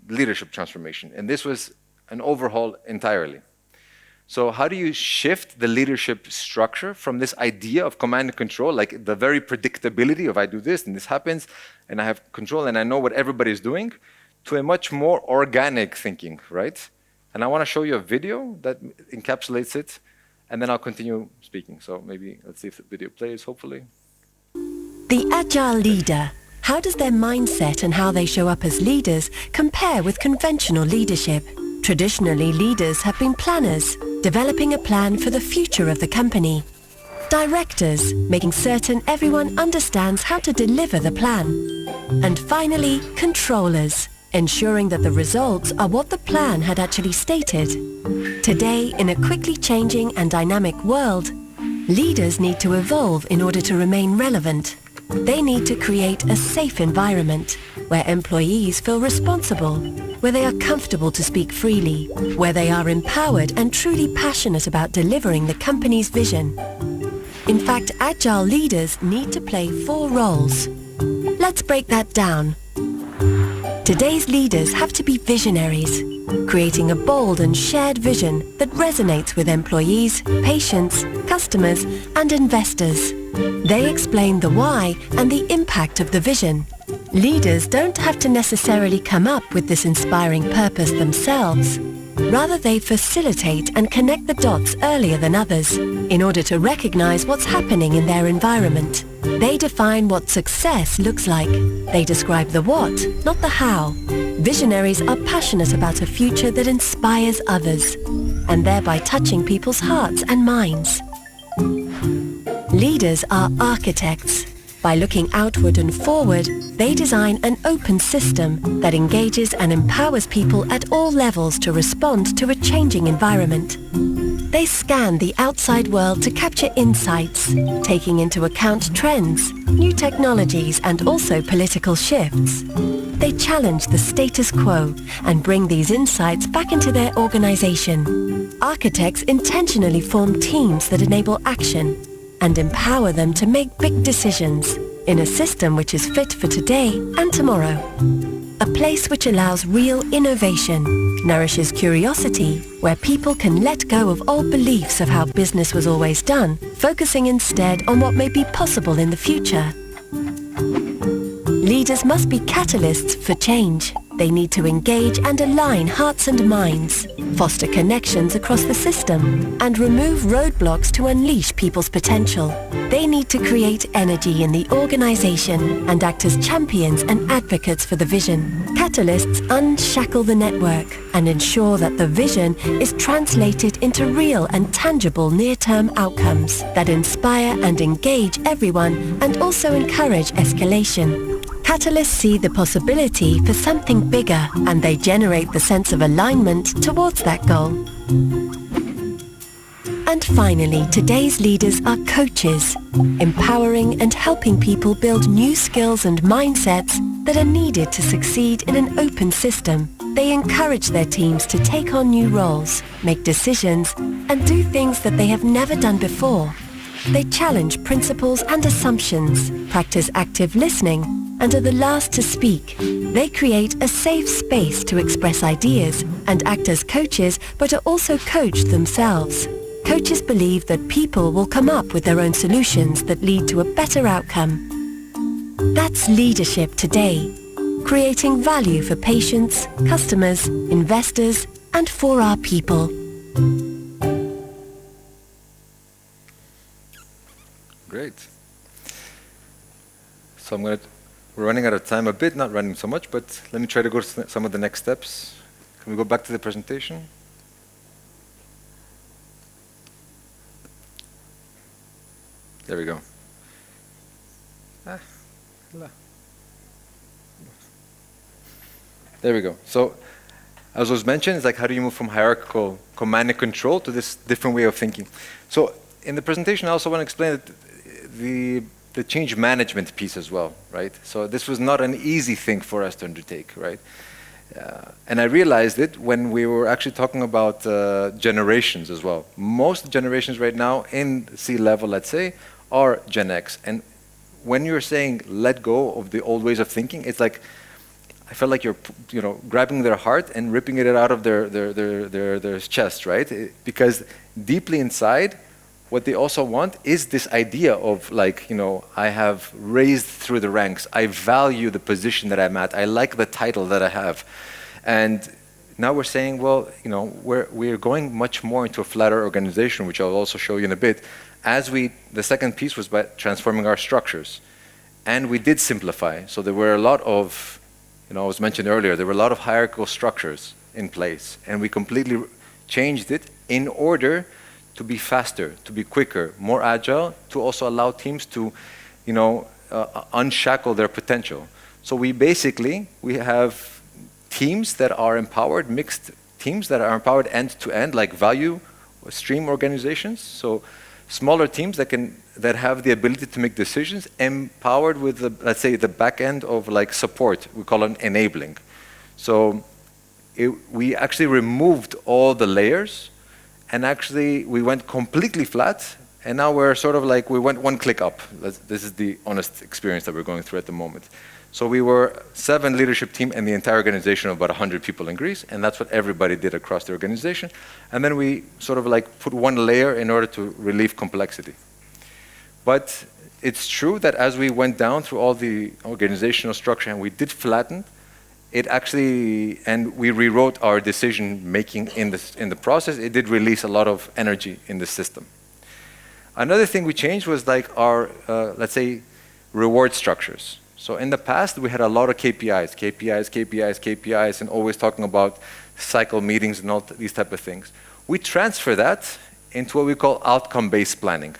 leadership transformation. And this was an overhaul entirely. So how do you shift the leadership structure from this idea of command and control, like the very predictability of I do this and this happens and I have control and I know what everybody is doing, to a much more organic thinking, right? And I want to show you a video that encapsulates it, and then I'll continue speaking. So maybe let's see if the video plays, hopefully.
The agile leader. How does their mindset and how they show up as leaders compare with conventional leadership? Traditionally, leaders have been planners, developing a plan for the future of the company. Directors, making certain everyone understands how to deliver the plan. And finally, controllers, ensuring that the results are what the plan had actually stated. Today, in a quickly changing and dynamic world, leaders need to evolve in order to remain relevant. They need to create a safe environment where employees feel responsible, where they are comfortable to speak freely, where they are empowered and truly passionate about delivering the company's vision. In fact, agile leaders need to play 4 roles. Let's break that down. Today's leaders have to be visionaries, creating a bold and shared vision that resonates with employees, patients, customers, and investors. They explain the why and the impact of the vision. Leaders don't have to necessarily come up with this inspiring purpose themselves. Rather, they facilitate and connect the dots earlier than others in order to recognize what's happening in their environment. They define what success looks like. They describe the what, not the how. Visionaries are passionate about a future that inspires others, and thereby touching people's hearts and minds. Leaders are architects. By looking outward and forward, they design an open system that engages and empowers people at all levels to respond to a changing environment. They scan the outside world to capture insights, taking into account trends, new technologies, and also political shifts. They challenge the status quo and bring these insights back into their organization. Architects intentionally form teams that enable action and empower them to make big decisions in a system which is fit for today and tomorrow. A place which allows real innovation, nourishes curiosity, where people can let go of old beliefs of how business was always done, focusing instead on what may be possible in the future. Leaders must be catalysts for change. They need to engage and align hearts and minds, foster connections across the system, and remove roadblocks to unleash people's potential. They need to create energy in the organization and act as champions and advocates for the vision. Catalysts unshackle the network and ensure that the vision is translated into real and tangible near-term outcomes that inspire and engage everyone and also encourage escalation. Catalysts see the possibility for something bigger, and they generate the sense of alignment towards that goal. And finally, today's leaders are coaches, empowering and helping people build new skills and mindsets that are needed to succeed in an open system. They encourage their teams to take on new roles, make decisions, and do things that they have never done before. They challenge principles and assumptions, practice active listening, and are the last to speak. They create a safe space to express ideas and act as coaches, but are also coached themselves. Coaches believe that people will come up with their own solutions that lead to a better outcome. That's leadership today, creating value for patients, customers, investors, and for our people.
Great. So we're running out of time a bit, not running so much, but let me try to go to some of the next steps. Can we go back to the presentation? There we go. There we go. So, as was mentioned, it's like how do you move from hierarchical command and control to this different way of thinking? So, in the presentation, I also want to explain that the change management piece as well, right? So this was not an easy thing for us to undertake, right? And I realized it when we were actually talking about generations as well. Most generations right now in C-level, let's say, are Gen X. And when you're saying let go of the old ways of thinking, it's like, I felt like you're grabbing their heart and ripping it out of their chest, right? Because deeply inside, what they also want is this idea of like, I have raised through the ranks. I value the position that I'm at. I like the title that I have. And now we're saying, well, we're going much more into a flatter organization, which I'll also show you in a bit. The second piece was by transforming our structures. And we did simplify. So there were a lot of, it was mentioned earlier, there were a lot of hierarchical structures in place. And we completely changed it in order to be faster, to be quicker, more agile, to also allow teams to, unshackle their potential. So we have teams that are empowered, mixed teams that are empowered end-to-end, like value stream organizations. So smaller teams that have the ability to make decisions, empowered with let's say the back end of like support. We call it enabling. So we actually removed all the layers. And actually, we went completely flat, And now we're sort of like, we went one click up. This is the honest experience that we're going through at the moment. So we were 7 leadership team and the entire organization of about 100 people in Greece, and that's what everybody did across the organization. And then we sort of like put one layer in order to relieve complexity. But it's true that as we went down through all the organizational structure and we did flatten, it actually, and we rewrote our decision making in the process, it did release a lot of energy in the system. Another thing we changed was like our, let's say, reward structures. So in the past, we had a lot of KPIs, and always talking about cycle meetings and all these type of things. We transfer that into what we call outcome-based planning.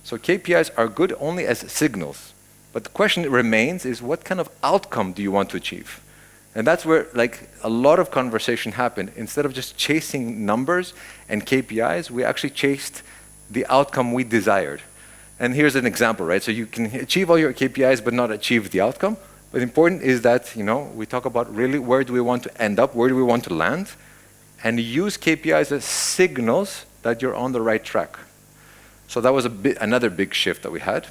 So KPIs are good only as signals. But the question that remains is, what kind of outcome do you want to achieve? And that's where like a lot of conversation happened. Instead of just chasing numbers and KPIs, we actually chased the outcome we desired. And here's an example, right? So you can achieve all your KPIs but not achieve the outcome. But important is that, you know, we talk about really where do we want to end up, where do we want to land, and use KPIs as signals that you're on the right track. So that was another big shift that we had.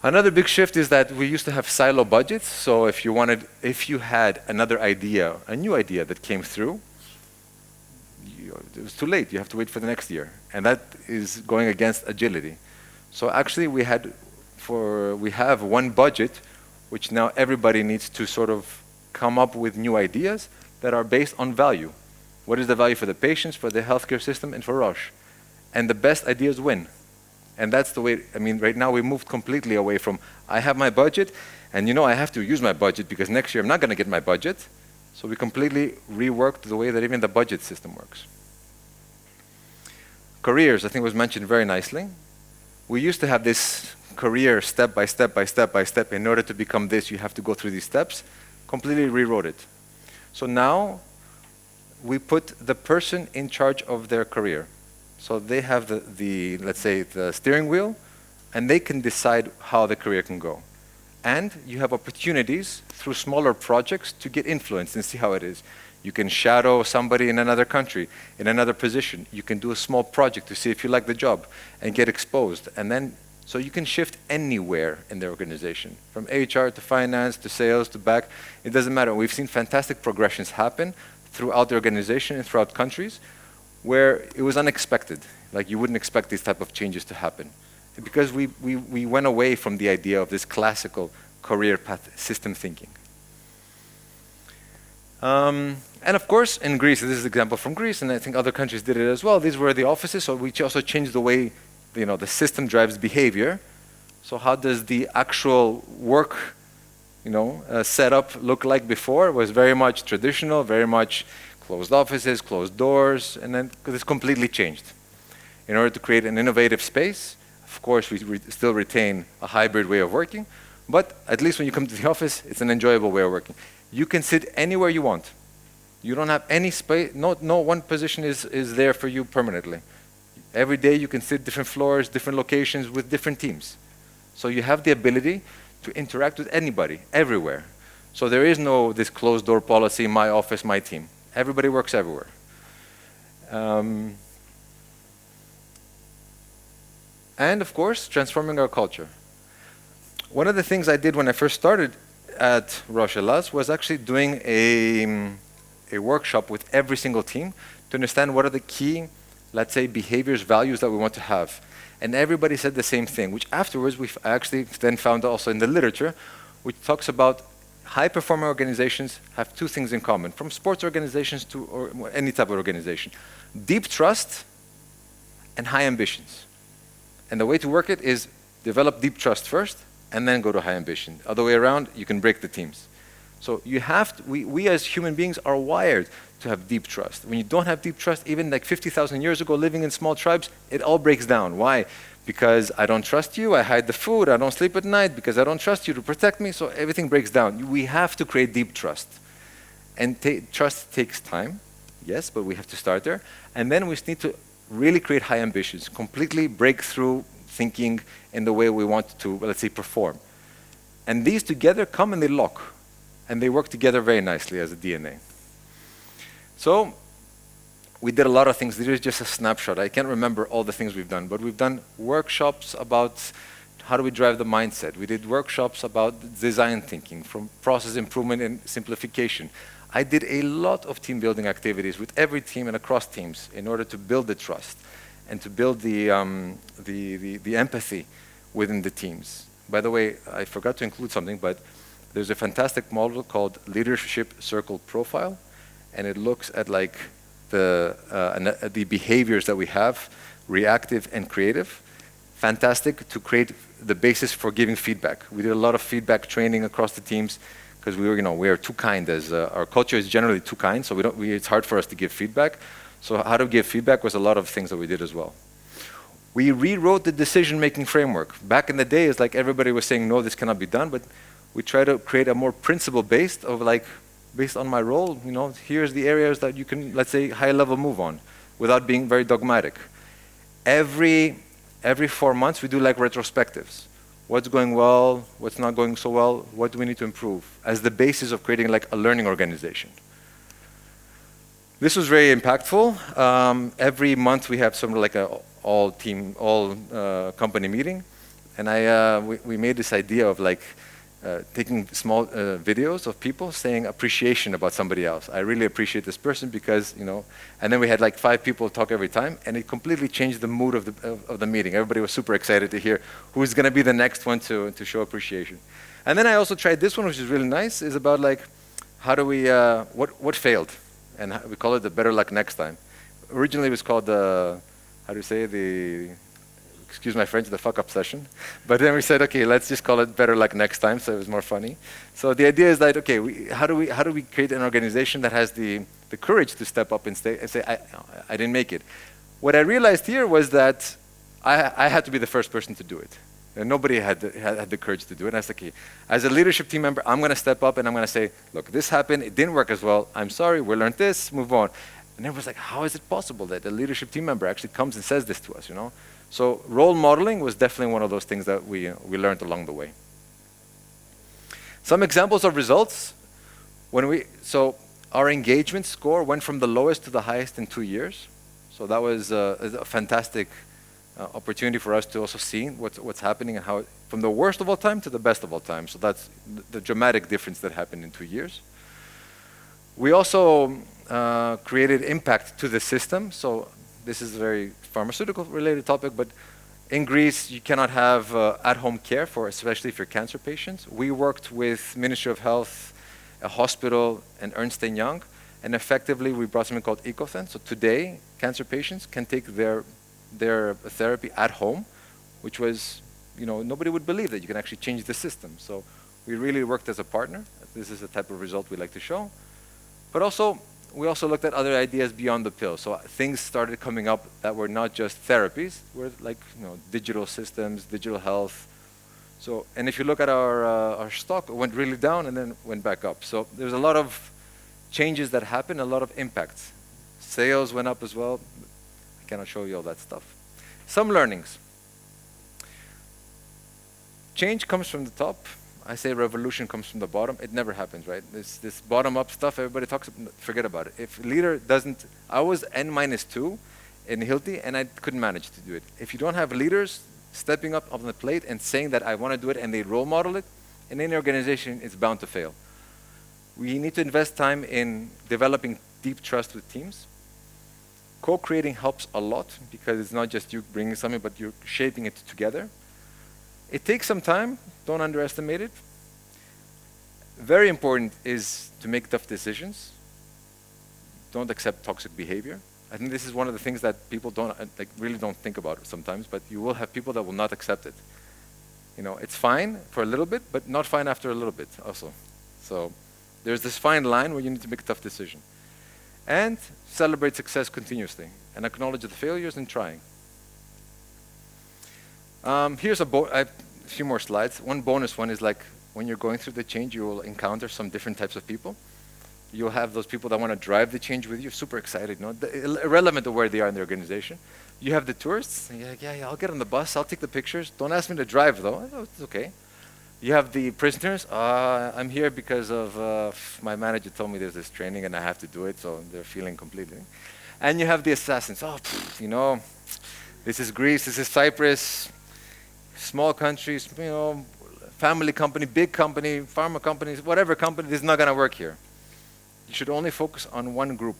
Another big shift is that we used to have silo budgets. So if you had another idea, a new idea that came through, it was too late. You have to wait for the next year. And that is going against agility. So actually we have one budget, which now everybody needs to sort of come up with new ideas that are based on value. What is the value for the patients, for the healthcare system, and for Roche? And the best ideas win. And that's the way, I mean, right now we moved completely away from, I have my budget, and you know I have to use my budget because next year I'm not going to get my budget. So we completely reworked the way that even the budget system works. Careers, I think was mentioned very nicely. We used to have this career step by step by step by step. In order to become this, you have to go through these steps. Completely rewrote it. So now we put the person in charge of their career. So they have let's say, the steering wheel, and they can decide how the career can go. And you have opportunities through smaller projects to get influence and see how it is. You can shadow somebody in another country, in another position. You can do a small project to see if you like the job and get exposed. And then, so you can shift anywhere in the organization, from HR to finance to sales to back. It doesn't matter. We've seen fantastic progressions happen throughout the organization and throughout countries where it was unexpected. Like you wouldn't expect these type of changes to happen. Because we went away from the idea of this classical career path system thinking. And of course, in Greece, this is an example from Greece, and I think other countries did it as well. These were the offices, so we also changed the way, you know, the system drives behavior. So how does the actual work, you know, setup look like before? It was very much traditional, very much closed offices, closed doors, and then this completely changed. In order to create an innovative space, of course, we still retain a hybrid way of working, but at least when you come to the office, it's an enjoyable way of working. You can sit anywhere you want. You don't have any space, no one position is there for you permanently. Every day you can sit different floors, different locations with different teams. So you have the ability to interact with anybody, everywhere. So there is no this closed door policy, my office, my team. Everybody works everywhere. And of course, transforming our culture. One of the things I did when I first started at Roche was actually doing a workshop with every single team to understand what are the key, let's say, behaviors, values that we want to have. And everybody said the same thing, which afterwards we actually then found also in the literature, which talks about high-performing organizations have two things in common, from sports organizations to or any type of organization. Deep trust and high ambitions. And the way to work it is develop deep trust first, and then go to high ambition. Other way around, you can break the teams. So you have to, we as human beings are wired to have deep trust. When you don't have deep trust, even like 50,000 years ago, living in small tribes, it all breaks down. Why? Because I don't trust you, I hide the food, I don't sleep at night, because I don't trust you to protect me, so everything breaks down. We have to create deep trust. And trust takes time, yes, but we have to start there. And then we need to really create high ambitions, completely break through thinking in the way we want to, let's say, perform. And these together come and they lock. And they work together very nicely as a DNA. So we did a lot of things. This is just a snapshot. I can't remember all the things we've done, but we've done workshops about how do we drive the mindset. We did workshops about design thinking, from process improvement and simplification. I did a lot of team building activities with every team and across teams in order to build the trust and to build the empathy within the teams. By the way, I forgot to include something, but there's a fantastic model called Leadership Circle Profile, and it looks at like the behaviors that we have, reactive and creative. Fantastic to create the basis for giving feedback. We did a lot of feedback training across the teams because we are too kind. As our culture is generally too kind, so it's hard for us to give feedback. So how to give feedback was a lot of things that we did as well. We rewrote the decision-making framework. Back in the day, it's like everybody was saying, no, this cannot be done, but we try to create a more principle-based of like, based on my role, here's the areas that you can, let's say, high-level move on without being very dogmatic. Every 4 months, we do like retrospectives. What's going well, what's not going so well, what do we need to improve as the basis of creating like a learning organization. This was very impactful. Every month we have sort of like a all company meeting, and we made this idea of like taking small videos of people saying appreciation about somebody else. I really appreciate this person because, and then we had like 5 people talk every time, and it completely changed the mood of the meeting. Everybody was super excited to hear who's going to be the next one to show appreciation. And then I also tried this one, which is really nice, is about like, how do we, what failed? And we call it the better luck next time. Originally it was called the, how do you say, excuse my French, the fuck-up session. But then we said, okay, let's just call it better luck next time, so it was more funny. So the idea is that, okay, how do we create an organization that has the courage to step up and say, I didn't make it. What I realized here was that I had to be the first person to do it. And nobody had the courage to do it. And I said, okay, as a leadership team member, I'm going to step up and I'm going to say, look, this happened, it didn't work as well, I'm sorry, we learned this, move on. And everyone's like, how is it possible that a leadership team member actually comes and says this to us, So role modeling was definitely one of those things that we learned along the way. Some examples of results. So our engagement score went from the lowest to the highest in 2 years. So that was a fantastic opportunity for us to also see what's happening and how, from the worst of all time to the best of all time. So that's the dramatic difference that happened in 2 years. We also created impact to the system. So this is a very pharmaceutical related topic, but in Greece, you cannot have at-home care especially for cancer patients. We worked with Ministry of Health, a hospital, and Ernst & Young, and effectively we brought something called Ecothen. So today, cancer patients can take their therapy at home, which was, nobody would believe that you can actually change the system. So we really worked as a partner. This is the type of result we like to show. But also, we also looked at other ideas beyond the pill. So things started coming up that were not just therapies, were like digital systems, digital health. So, and if you look at our stock, it went really down and then went back up. So there's a lot of changes that happened, a lot of impacts. Sales went up as well. I cannot show you all that stuff. Some learnings. Change comes from the top. I say revolution comes from the bottom. It never happens, right? This bottom-up stuff, everybody talks about, forget about it. If a leader doesn't, I was N-2 in Hilti, and I couldn't manage to do it. If you don't have leaders stepping up on the plate and saying that I want to do it, and they role model it, in any organization, it's bound to fail. We need to invest time in developing deep trust with teams. Co-creating helps a lot, because it's not just you bringing something, but you're shaping it together. It takes some time, don't underestimate it. Very important is to make tough decisions. Don't accept toxic behavior. I think this is one of the things that people really don't think about sometimes, but you will have people that will not accept it. It's fine for a little bit, but not fine after a little bit also. So there's this fine line where you need to make a tough decision. And celebrate success continuously and acknowledge the failures and trying. Here's a few more slides. One bonus one is like when you're going through the change, you will encounter some different types of people. You'll have those people that want to drive the change with you, super excited, irrelevant of where they are in the organization. You have the tourists, and you're like, yeah, I'll get on the bus, I'll take the pictures. Don't ask me to drive though, it's okay. You have the prisoners, I'm here because of my manager told me there's this training and I have to do it, so they're feeling completely. And you have the assassins. Oh, you know, this is Greece, this is Cyprus, small countries, you know, family company, big company, pharma companies, whatever company, this is not going to work here. You should only focus on one group.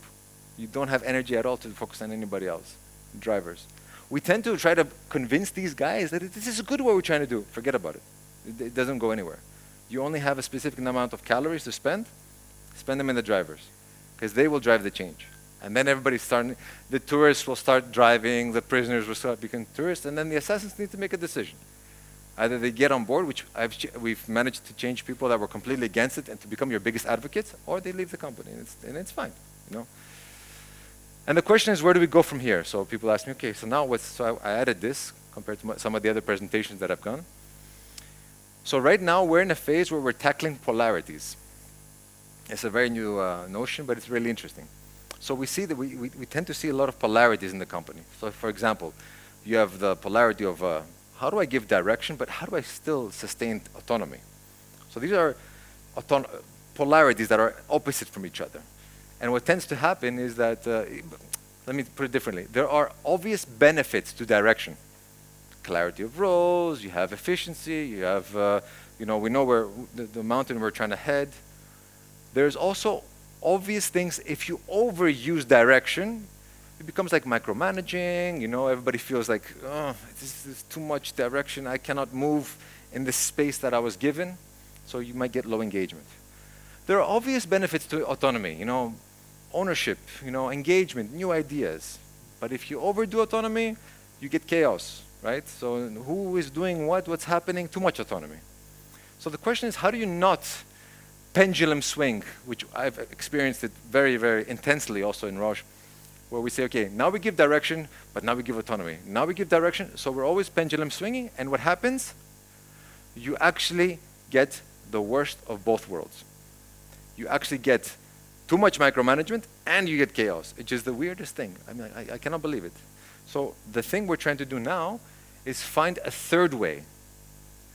You don't have energy at all to focus on anybody else, drivers. We tend to try to convince these guys that this is good what we're trying to do. Forget about it. It doesn't go anywhere. You only have a specific amount of calories to spend them in the drivers, because they will drive the change. And then everybody's starting, the tourists will start driving, the prisoners will start becoming tourists, and then the assassins need to make a decision. Either they get on board, which we've managed to change people that were completely against it and to become your biggest advocates, or they leave the company, and it's fine, you know. And the question is, where do we go from here? So people ask me, okay, so now what's, so I added this compared to some of the other presentations that I've done. So right now we're in a phase where we're tackling polarities. It's a very new notion, but it's really interesting. So we see that we tend to see a lot of polarities in the company. So for example, you have the polarity of how do I give direction, but how do I still sustain autonomy? So these are polarities that are opposite from each other. And what tends to happen is that, let me put it differently, there are obvious benefits to direction. Clarity of roles, you have efficiency, you have, you know, we know where the mountain we're trying to head. There's also obvious things. If you overuse direction, it becomes like micromanaging, you know, everybody feels like, oh, this is too much direction, I cannot move in the space that I was given, so you might get low engagement. There are obvious benefits to autonomy, you know, ownership, you know, engagement, new ideas. But if you overdo autonomy, you get chaos, right? So who is doing what, what's happening, too much autonomy. So the question is, how do you not pendulum swing, which I've experienced it very, very intensely also in Roche, where we say, okay, now we give direction, but now we give autonomy. Now we give direction, so we're always pendulum swinging, and what happens? You actually get the worst of both worlds. You actually get too much micromanagement, and you get chaos. It's just the weirdest thing. I mean, I cannot believe it. So the thing we're trying to do now is find a third way.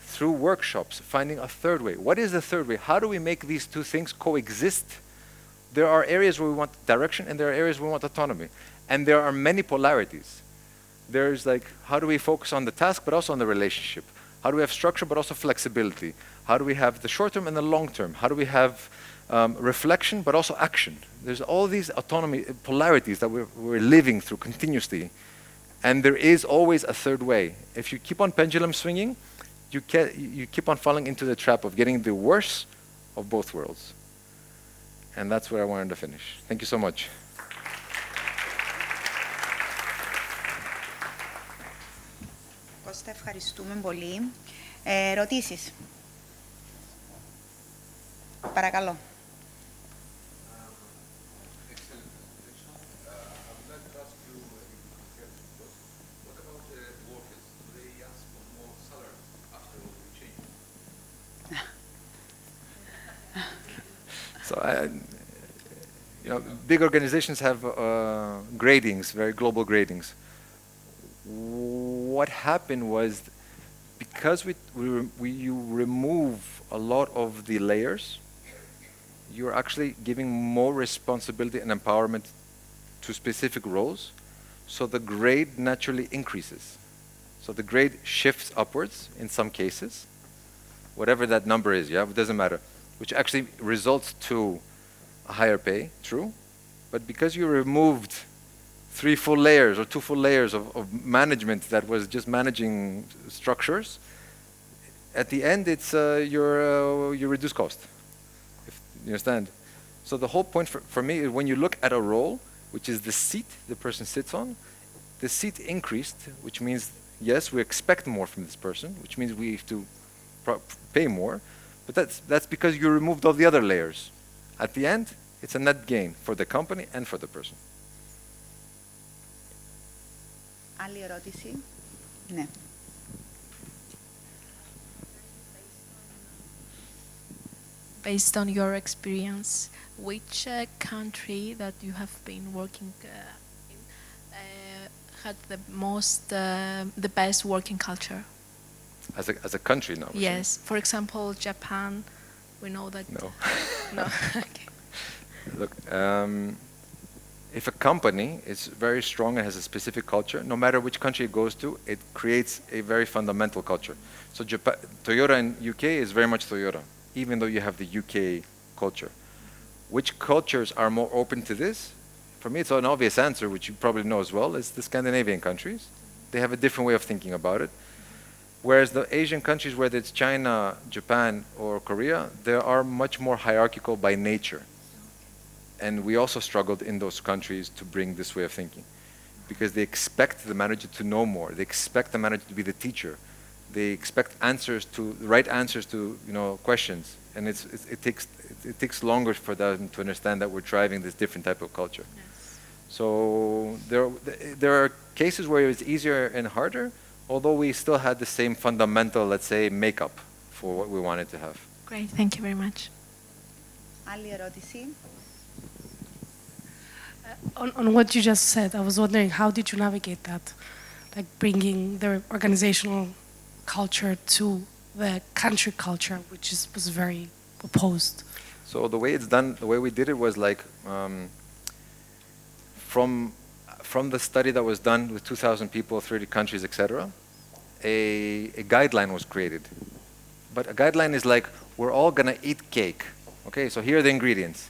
Through workshops, finding a third way. What is the third way? How do we make these two things coexist? There are areas where we want direction, and there are areas where we want autonomy. And there are many polarities. There's like, how do we focus on the task, but also on the relationship? How do we have structure, but also flexibility? How do we have the short term and the long term? How do we have reflection, but also action? There's all these autonomy polarities that we're living through continuously. And there is always a third way. If you keep on pendulum swinging, you keep on falling into the trap of getting the worst of both worlds. And that's where I wanted to finish. Thank you so much.
Κώστα, ευχαριστούμε πολύ. Ερωτήσεις. Παρακαλώ.
So, you know, big organizations have gradings, very global gradings. What happened was, because you remove a lot of the layers, you're actually giving more responsibility and empowerment to specific roles, so the grade naturally increases. So the grade shifts upwards in some cases, whatever that number is, yeah, it doesn't matter, which actually results to a higher pay, true, but because you removed 3 full layers or 2 full layers of management that was just managing structures, at the end it's you reduce cost, if you understand. So the whole point for me is, when you look at a role, which is the seat the person sits on, the seat increased, which means, yes, we expect more from this person, which means we have to pay more, but that's because you removed all the other layers. At the end, it's a net gain for the company and for the person.
Άλλη ερώτηση. Ναι.
Based on your experience, which country that you have been working in had the best working culture?
As a country now?
Yes. For example, Japan, we know that...
No.
No, okay.
Look, if a company is very strong and has a specific culture, no matter which country it goes to, it creates a very fundamental culture. So Toyota in UK is very much Toyota, even though you have the UK culture. Which cultures are more open to this? For me, it's an obvious answer, which you probably know as well, is the Scandinavian countries. They have a different way of thinking about it. Whereas the Asian countries, whether it's China, Japan, or Korea, they are much more hierarchical by nature. And we also struggled in those countries to bring this way of thinking, because they expect the manager to know more. They expect the manager to be the teacher. They expect answers to, the right answers to, questions. And it takes longer for them to understand that we're driving this different type of culture. Yes. So there are cases where it's easier and harder, although we still had the same fundamental, let's say, makeup for what we wanted to have.
Great, thank you very much.
Άλλη ερώτηση.
On what you just said, I was wondering, how did you navigate that? Like bringing the organizational culture to the country culture, which was very opposed.
So the way it's done, the way we did it was like, from the study that was done with 2,000 people, 30 countries, etc., a guideline was created. But a guideline is like, we're all gonna eat cake. Okay, so here are the ingredients.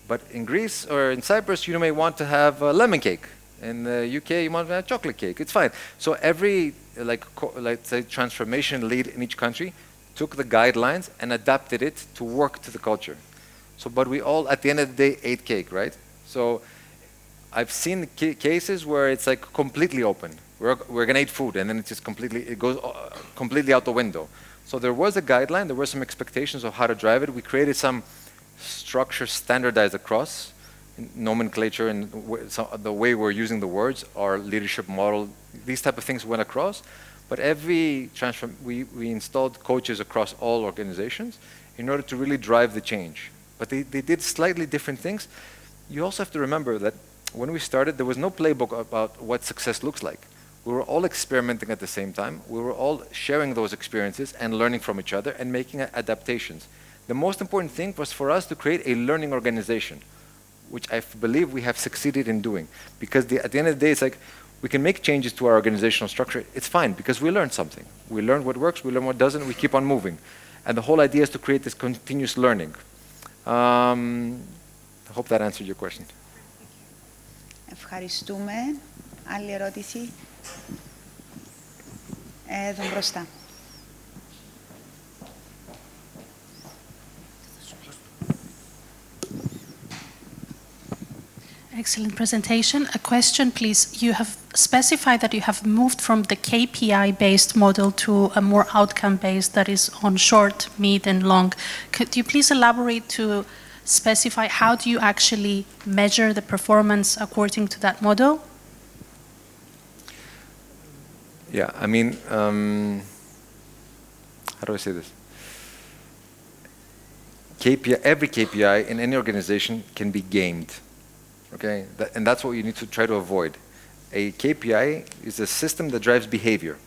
But in Greece or in Cyprus, you may want to have lemon cake. In the UK, you want to have chocolate cake. It's fine. So every, let's say, transformation lead in each country took the guidelines and adapted it to work to the culture. So, but we all, at the end of the day, ate cake, right? So I've seen cases where it's like completely open. We're gonna eat food, and then it goes completely out the window. So there was a guideline, there were some expectations of how to drive it. We created some structure standardized across nomenclature and the way we're using the words, our leadership model, these type of things went across. But every we installed coaches across all organizations in order to really drive the change. But they did slightly different things. You also have to remember that when we started, there was no playbook about what success looks like. We were all experimenting at the same time. We were all sharing those experiences and learning from each other and making adaptations. The most important thing was for us to create a learning organization, which I believe we have succeeded in doing. Because at the end of the day, it's like, we can make changes to our organizational structure. It's fine, because we learned something. We learned what works, we learn what doesn't, we keep on moving. And the whole idea is to create this continuous learning. I hope that answered your question.
Ευχαριστούμε. Άλλη ερώτηση. Εδώ μπροστά.
Excellent presentation. A question, please. You have specified that you have moved from the KPI-based model to a more outcome-based that is on short, mid, and long. Could you please elaborate to specify how do you actually measure the performance according to that model?
Yeah, I mean, how do I say this? Every KPI in any organization can be gamed. Okay, and that's what you need to try to avoid. A KPI is a system that drives behavior.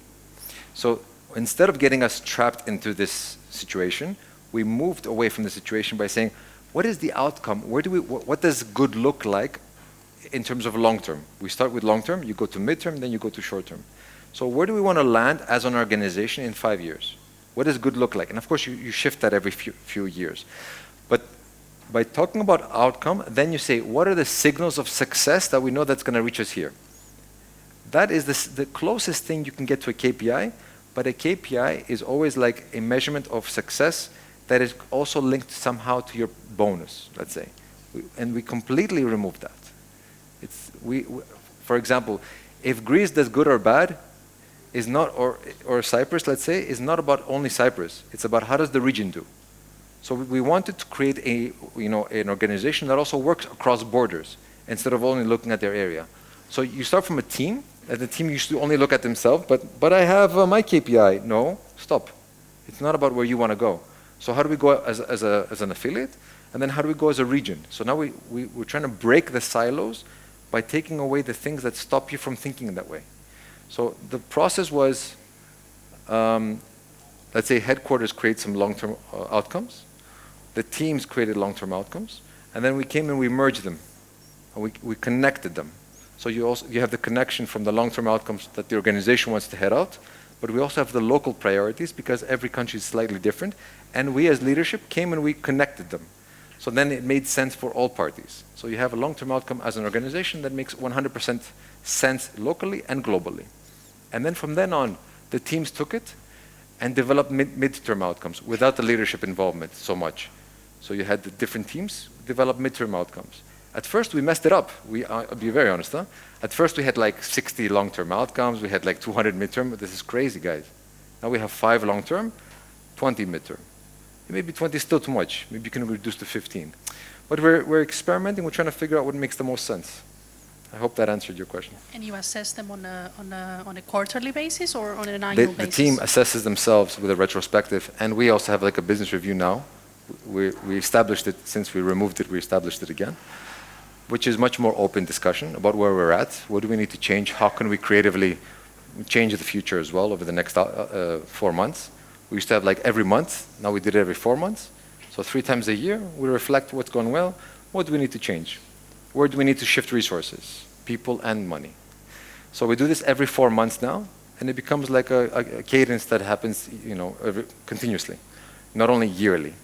So instead of getting us trapped into this situation, we moved away from the situation by saying, what is the outcome? What does good look like in terms of long term? We start with long term, you go to midterm, then you go to short term. So where do we want to land as an organization in 5 years? What does good look like? And of course, you shift that every few years. But by talking about outcome, then you say, what are the signals of success that we know that's going to reach us here? That is the closest thing you can get to a KPI, but a KPI is always like a measurement of success that is also linked somehow to your bonus, let's say. And we completely remove that. For example, if Greece does good or bad, is not, or Cyprus, let's say, is not about only Cyprus. It's about how does the region do. So we wanted to create an organization that also works across borders instead of only looking at their area. So you start from a team, and the team used to only look at themselves, but I have my KPI. No, stop. It's not about where you want to go. So how do we go as an affiliate? And then how do we go as a region? So now we're trying to break the silos by taking away the things that stop you from thinking in that way. So the process was, let's say headquarters create some long-term outcomes. The teams created long-term outcomes. And then we came and we merged them. And we connected them. So you have the connection from the long-term outcomes that the organization wants to head out, but we also have the local priorities because every country is slightly different. And we as leadership came and we connected them. So then it made sense for all parties. So you have a long-term outcome as an organization that makes 100% sense locally and globally. And then from then on, the teams took it and developed mid-term outcomes without the leadership involvement so much. So you had the different teams develop mid-term outcomes. At first, we messed it up. I'll be very honest. At first, we had like 60 long-term outcomes. We had like 200 mid-term. This is crazy, guys. Now we have 5 long-term, 20 mid-term. Maybe 20 is still too much. Maybe you can reduce to 15. But we're experimenting. We're trying to figure out what makes the most sense. I hope that answered your question.
And you assess them on a quarterly basis or on an annual basis?
The team assesses themselves with a retrospective, and we also have like a business review now. We established it since we removed it. We established it again, which is much more open discussion about where we're at. What do we need to change? How can we creatively change the future as well over the next 4 months? We used to have like every month. Now we did it every 4 months. So 3 times a year, we reflect what's going well. What do we need to change? Where do we need to shift resources, people and money? So we do this every 4 months now, and it becomes like a cadence that happens, continuously, not only yearly.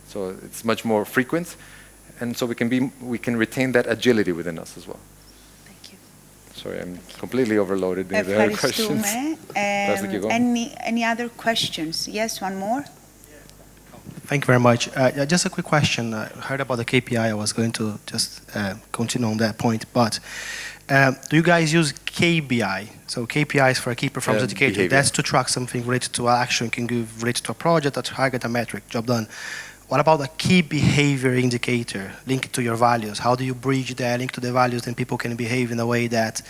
So it's much more frequent, and so we can retain that agility within us as well.
Thank you.
Sorry, I'm completely overloaded. There are questions.
Any other questions? Yes, one more.
Thank you very much. Just a quick question. I heard about the KPI. I was going to just continue on that point. But do you guys use KBI? So KPI is for a key performance indicator.
Behavior.
That's to track something related to action, can give related to a project, a target, a metric, job done. What about a key behavior indicator linked to your values? How do you bridge that link to the values and people can behave in a way that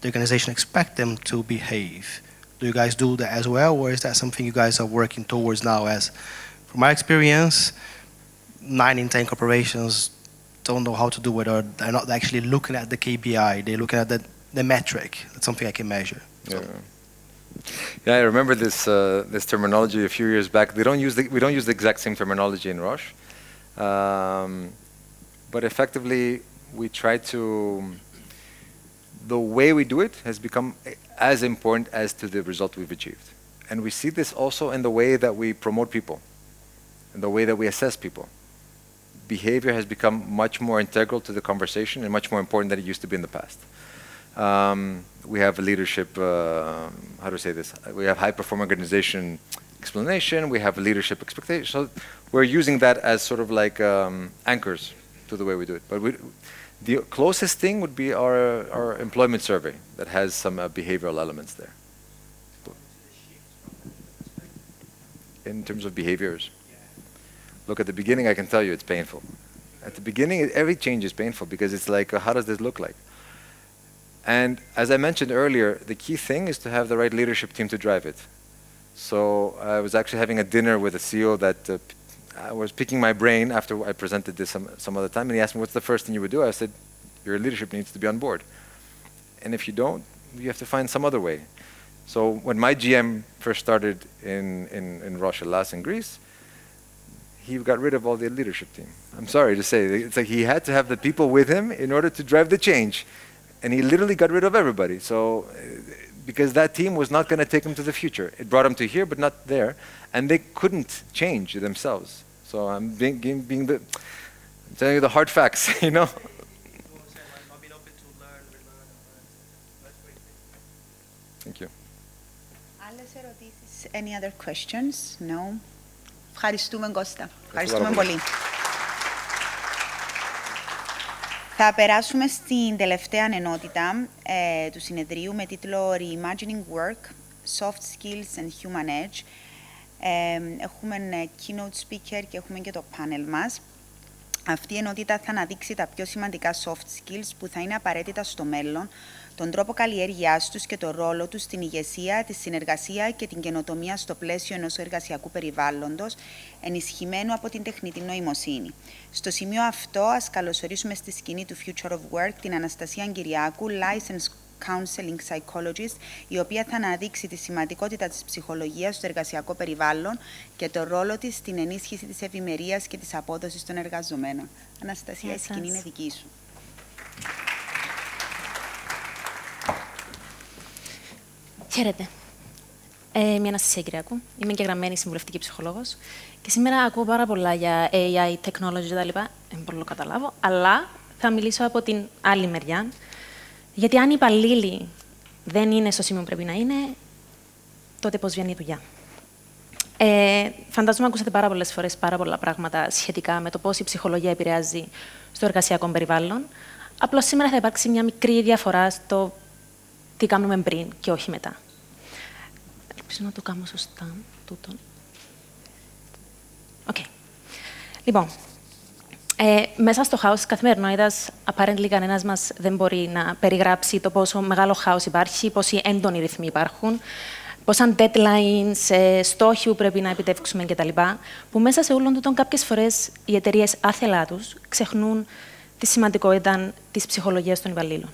the organization expects them to behave? Do you guys do that as well, or is that something you guys are working towards now? As from my experience, 9 in 10 corporations don't know how to do it, or they're not actually looking at the KPI. They're looking at the metric. That's something I can measure. So.
Yeah, I remember this terminology a few years back. We don't use the exact same terminology in Roche, but effectively we try to. The way we do it has become as important as to the result we've achieved, and we see this also in the way that we promote people, in the way that we assess people. Behavior has become much more integral to the conversation and much more important than it used to be in the past. We have a leadership, how do I say this? We have high-performing organization explanation. We have a leadership expectation. So we're using that as sort of like anchors to the way we do it. But the closest thing would be our employment survey that has some behavioral elements there. In terms of behaviors. Look, at the beginning, I can tell you it's painful. At the beginning, every change is painful because it's like, how does this look like? And as I mentioned earlier, the key thing is to have the right leadership team to drive it. So I was actually having a dinner with a CEO that I was picking my brain after I presented this some other time, and he asked me, what's the first thing you would do? I said, your leadership needs to be on board. And if you don't, you have to find some other way. So when my GM first started in Roche in Greece, he got rid of all the leadership team. I'm sorry to say, it's like he had to have the people with him in order to drive the change. And he literally got rid of everybody. So, because that team was not going to take him to the future. It brought him to here, but not there. And they couldn't change themselves. So I'm telling you the hard facts, you know. Thank you.
Any other questions? No. Ευχαριστούμε, Κώστα. Ευχαριστούμε πολύ. Θα περάσουμε στην τελευταία ενότητα του συνεδρίου με τίτλο Reimagining Work, Soft Skills and Human Edge. Έχουμε keynote speaker και έχουμε και το panel μας. Αυτή η ενότητα θα αναδείξει τα πιο σημαντικά soft skills που θα είναι απαραίτητα στο μέλλον, τον τρόπο καλλιέργειάς τους και το ρόλο τους στην ηγεσία, τη συνεργασία και την καινοτομία στο πλαίσιο ενός εργασιακού περιβάλλοντος, ενισχυμένου από την τεχνητή νοημοσύνη. Στο σημείο αυτό, ας καλωσορίσουμε στη σκηνή του Future of Work την Αναστασία Kyriakou, Licensed Counseling Psychologist, η οποία θα αναδείξει τη σημαντικότητα της ψυχολογίας στο εργασιακό περιβάλλον και το ρόλο της στην ενίσχυση της ευημερίας και της απόδοσης των εργαζομένων. Αναστασία, η σκηνή είναι δική σου.
Χαίρετε. Είμαι η Anastasia Kyriakou. Είμαι εγγεγραμμένη συμβουλευτική ψυχολόγος. Και σήμερα ακούω πάρα πολλά για AI, technology κτλ. Δεν μπορώ να το καταλάβω. Αλλά θα μιλήσω από την άλλη μεριά. Γιατί αν οι υπαλλήλοι δεν είναι στο σημείο που πρέπει να είναι, τότε πώς βγαίνει η δουλειά. Φαντάζομαι ακούσατε πάρα πολλές φορές πάρα πολλά πράγματα σχετικά με το πώς η ψυχολογία επηρεάζει στο εργασιακό περιβάλλον. Απλώς σήμερα θα υπάρξει μια μικρή διαφορά στο τι κάνουμε πριν και όχι μετά. Ελπίζω να το κάνω σωστά. Okay. Λοιπόν, μέσα στο χάος της καθημερινότητας, apparently κανένας μας δεν μπορεί να περιγράψει το πόσο μεγάλο χάος υπάρχει, πόσοι έντονοι ρυθμοί υπάρχουν, πόσα deadlines, στόχοι που πρέπει να επιτεύξουμε κτλ. Που μέσα σε όλων τούτων κάποιες φορές οι εταιρείες άθελά τους ξεχνούν τη σημαντικότητα της ψυχολογίας των υπαλλήλων.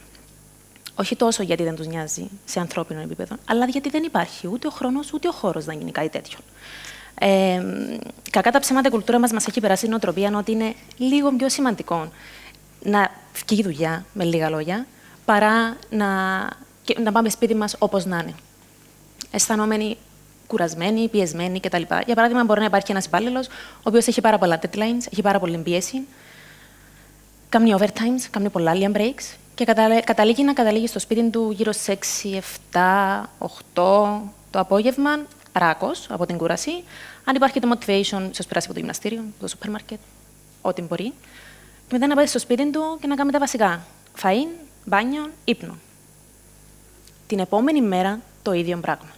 Όχι τόσο γιατί δεν τους νοιάζει σε ανθρώπινο επίπεδο, αλλά γιατί δεν υπάρχει ούτε ο χρόνος ούτε ο χώρος να γίνει κάτι τέτοιο. Κακά τα ψέματα, η κουλτούρα μας έχει περάσει την νοοτροπία ότι είναι λίγο πιο σημαντικό να βγει η δουλειά, με λίγα λόγια, παρά να πάμε σπίτι μας όπως να είναι. Αισθανόμενοι κουρασμένοι, πιεσμένοι κτλ. Για παράδειγμα, μπορεί να υπάρχει ένας υπάλληλος ο οποίος έχει πάρα πολλά deadlines, έχει πάρα πολλή πίεση, κάνει overtimes, κάνει πολλά alien breaks και καταλήγει να καταλήγει στο σπίτι του γύρω στις 6, 7, 8 το απόγευμα, ράκος από την κούραση. Αν υπάρχει το motivation, ίσως περάσει από το γυμναστήριο, από το σούπερ μάρκετ, ό,τι μπορεί. Και μετά να πάει στο σπίτι του και να κάνει τα βασικά. Φαΐν, μπάνιο, ύπνο. Την επόμενη μέρα το ίδιο πράγμα.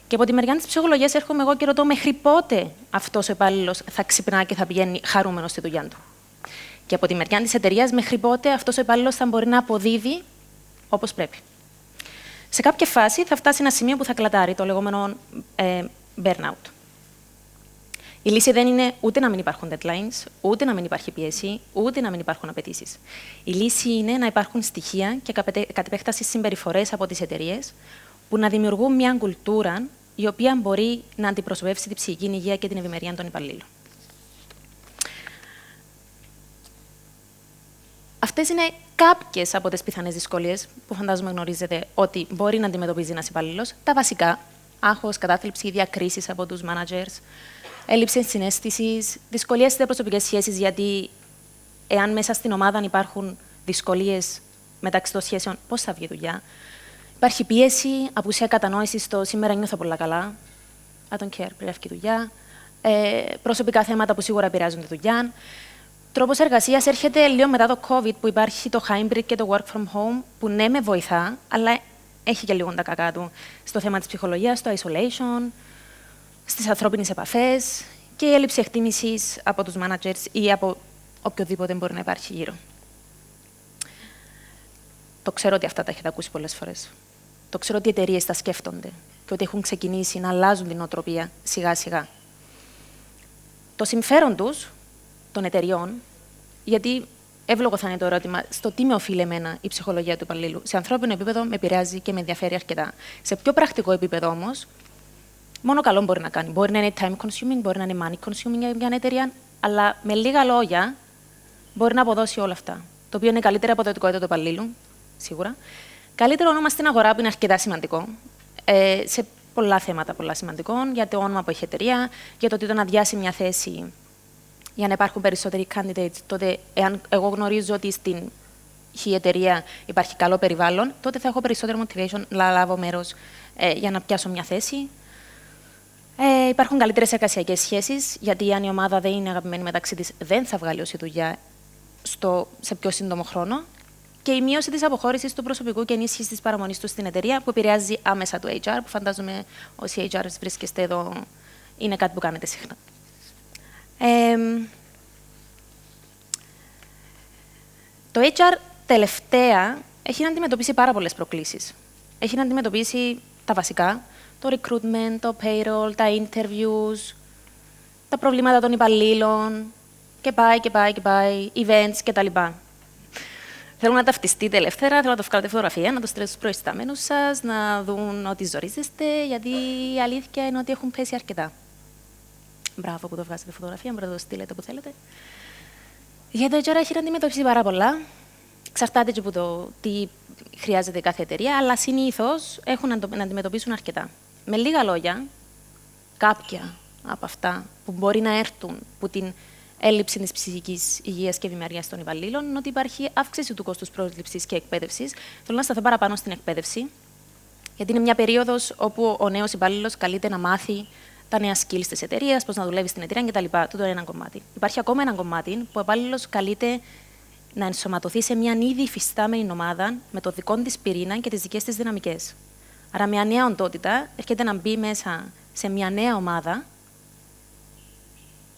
Και από τη μεριά της ψυχολογίας έρχομαι εγώ και ρωτώ μέχρι πότε αυτός ο υπάλληλος θα ξυπνά και θα πηγαίνει χαρούμενος στη δουλειά του. Και από τη μεριά της εταιρείας μέχρι πότε αυτός ο υπάλληλος θα μπορεί να αποδίδει όπως πρέπει. Σε κάποια φάση θα φτάσει ένα σημείο που θα κλατάρει, το λεγόμενο burnout. Η λύση δεν είναι ούτε να μην υπάρχουν deadlines, ούτε να μην υπάρχει πίεση, ούτε να μην υπάρχουν απαιτήσεις. Η λύση είναι να υπάρχουν στοιχεία και κατ' επέκταση συμπεριφορές από τις εταιρείες που να δημιουργούν μια κουλτούρα η οποία μπορεί να αντιπροσωπεύσει την ψυχική υγεία και την ευημερία των υπαλλήλων. Αυτές είναι κάποιες από τις πιθανές δυσκολίες που φαντάζομαι γνωρίζετε ότι μπορεί να αντιμετωπίζει ένας υπαλλήλος. Τα βασικά, άγχος, κατάθλιψη, διακρίσεις από τους managers, έλλειψη συναίσθησης, δυσκολίες στις προσωπικές σχέσεις, γιατί εάν μέσα στην ομάδα υπάρχουν δυσκολίες μεταξύ των σχέσεων, πώς θα βγει η δουλειά. Υπάρχει πίεση, απουσία κατανόηση στο σήμερα νιώθω πολλά καλά. I don't care, πρέπει να βγει η δουλειά. Προσωπικά θέματα που σίγουρα επηρεάζουν τη δουλειά. Τρόπος εργασίας έρχεται λίγο μετά το COVID, που υπάρχει το hybrid και το work from home, που ναι, με βοηθά, αλλά έχει και λίγο τα κακά του στο θέμα της ψυχολογίας, στο isolation, στις ανθρώπινες επαφές και η έλλειψη εκτίμησης από τους managers ή από οποιοδήποτε μπορεί να υπάρχει γύρω. Το ξέρω ότι αυτά τα έχετε ακούσει πολλές φορές. Το ξέρω ότι οι εταιρείες τα σκέφτονται και ότι έχουν ξεκινήσει να αλλάζουν την νοοτροπία σιγά-σιγά. Το συμφέρον τους, των εταιριών, γιατί εύλογο θα είναι το ερώτημα, στο τι με οφείλει εμένα η ψυχολογία του υπαλλήλου. Σε ανθρώπινο επίπεδο με επηρεάζει και με ενδιαφέρει αρκετά. Σε πιο πρακτικό επίπεδο όμως, μόνο καλό μπορεί να κάνει. Μπορεί να είναι time consuming, μπορεί να είναι money consuming για μια εταιρεία, αλλά με λίγα λόγια μπορεί να αποδώσει όλα αυτά. Το οποίο είναι καλύτερη αποδοτικότητα του υπαλλήλου, σίγουρα. Καλύτερο όνομα στην αγορά που είναι αρκετά σημαντικό. Σε πολλά θέματα πολλά σημαντικό, για το όνομα που έχει η εταιρεία, για το ότι όταν αδειάσει μια θέση για να υπάρχουν περισσότεροι candidates, τότε εάν εγώ γνωρίζω ότι στην η εταιρεία υπάρχει καλό περιβάλλον, τότε θα έχω περισσότερο motivation να λάβω μέρος για να πιάσω μια θέση. Υπάρχουν καλύτερες εργασιακές σχέσεις, γιατί αν η ομάδα δεν είναι αγαπημένη μεταξύ της, δεν θα βγάλει όση δουλειά σε πιο σύντομο χρόνο. Και η μείωση της αποχώρησης του προσωπικού και ενίσχυση της παραμονής του στην εταιρεία, που επηρεάζει άμεσα το HR, που φαντάζομαι όσοι HR βρίσκεστε εδώ, είναι κάτι που κάνετε συχνά. Το HR τελευταία έχει να αντιμετωπίσει πάρα πολλές προκλήσεις. Έχει να αντιμετωπίσει τα βασικά, το recruitment, το payroll, τα interviews, τα προβλήματα των υπαλλήλων και πάει, events κτλ. Θέλω να ταυτιστείτε ελεύθερα, θέλω να το βγάλετε φωτογραφία, να το στείλετε στους προϊσταμένους σας, να δουν ότι ζορίζεστε, γιατί η αλήθεια είναι ότι έχουν πέσει αρκετά. Μπράβο που το βγάζετε φωτογραφία, μπορείτε να το στείλετε όπου θέλετε. Γιατί το HR έχει να αντιμετωπίσει πάρα πολλά. Εξαρτάται και από το τι χρειάζεται κάθε εταιρεία, αλλά συνήθως έχουν να αντιμετωπίσουν αρκετά. Με λίγα λόγια, κάποια από αυτά που μπορεί να έρθουν από την έλλειψη της ψυχικής υγείας και ευημερίας των υπαλλήλων είναι ότι υπάρχει αύξηση του κόστους πρόσληψης και εκπαίδευσης. Θέλω να σταθώ παραπάνω στην εκπαίδευση, γιατί είναι μια περίοδος όπου ο νέος υπάλληλος καλείται να μάθει τα νέα skills της εταιρείας, πώς να δουλεύει στην εταιρεία κτλ. Τούτο είναι ένα κομμάτι. Υπάρχει ακόμα ένα κομμάτι που ο υπάλληλος καλείται να ενσωματωθεί σε μια ήδη υφιστάμενη ομάδα με το δικό της πυρήνα και τις δικές της δυναμικές. Άρα, μια νέα οντότητα έρχεται να μπει μέσα σε μια νέα ομάδα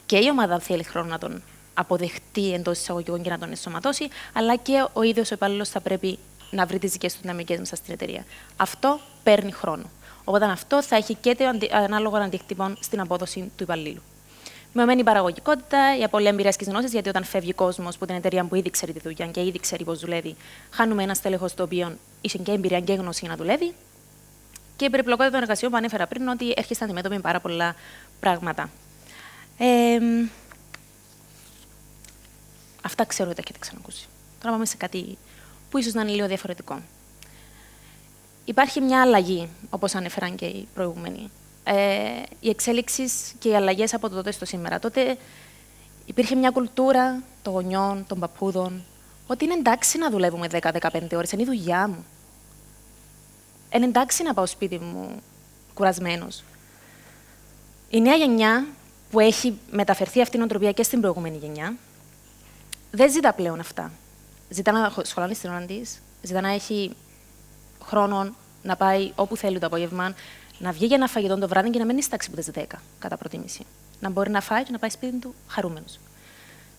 και η ομάδα θέλει χρόνο να τον αποδεχτεί εντός εισαγωγικών και να τον ενσωματώσει, αλλά και ο ίδιος ο υπάλληλος θα πρέπει να βρει τις δικές του δυναμικές μέσα στην εταιρεία. Αυτό παίρνει χρόνο. Οπότε αυτό θα έχει και το ανάλογο αντίκτυπο στην απόδοση του υπαλλήλου. Μειωμένη παραγωγικότητα, οι απώλεια εμπειρίας και γνώσης, γιατί όταν φεύγει κόσμος από την εταιρεία που ήδη ξέρει τη δουλειά και ήδη ξέρει πώς δουλεύει, χάνουμε ένα στέλεχος το οποίο είχε και εμπειρία και γνώση για να δουλεύει. Και η περιπλοκότητα των εργασιών που ανέφερα πριν, ότι έρχεστε αντιμέτωποι με πάρα πολλά πράγματα. Αυτά ξέρω ότι τα έχετε ξανακούσει. Τώρα πάμε σε κάτι που ίσως να είναι λίγο διαφορετικό. Υπάρχει μια αλλαγή, όπως ανέφεραν και οι προηγούμενοι. Οι εξέλιξεις και οι αλλαγές από το τότε στο σήμερα. Τότε υπήρχε μια κουλτούρα των γονιών, των παππούδων, ότι είναι εντάξει να δουλεύουμε 10-15 ώρες, είναι η δουλειά μου. Είναι εντάξει να πάω σπίτι μου κουρασμένος. Η νέα γενιά που έχει μεταφερθεί αυτή η νοοτροπία και στην προηγούμενη γενιά, δεν ζητά πλέον αυτά. Ζητά να σχολάνει στην ώρα της, ζητά να έχει χρόνο να πάει όπου θέλει το απόγευμα, να βγει για ένα φαγητό το βράδυ και να μένει στάξει από τις 10, κατά προτίμηση. Να μπορεί να φάει και να πάει σπίτι του χαρούμενος.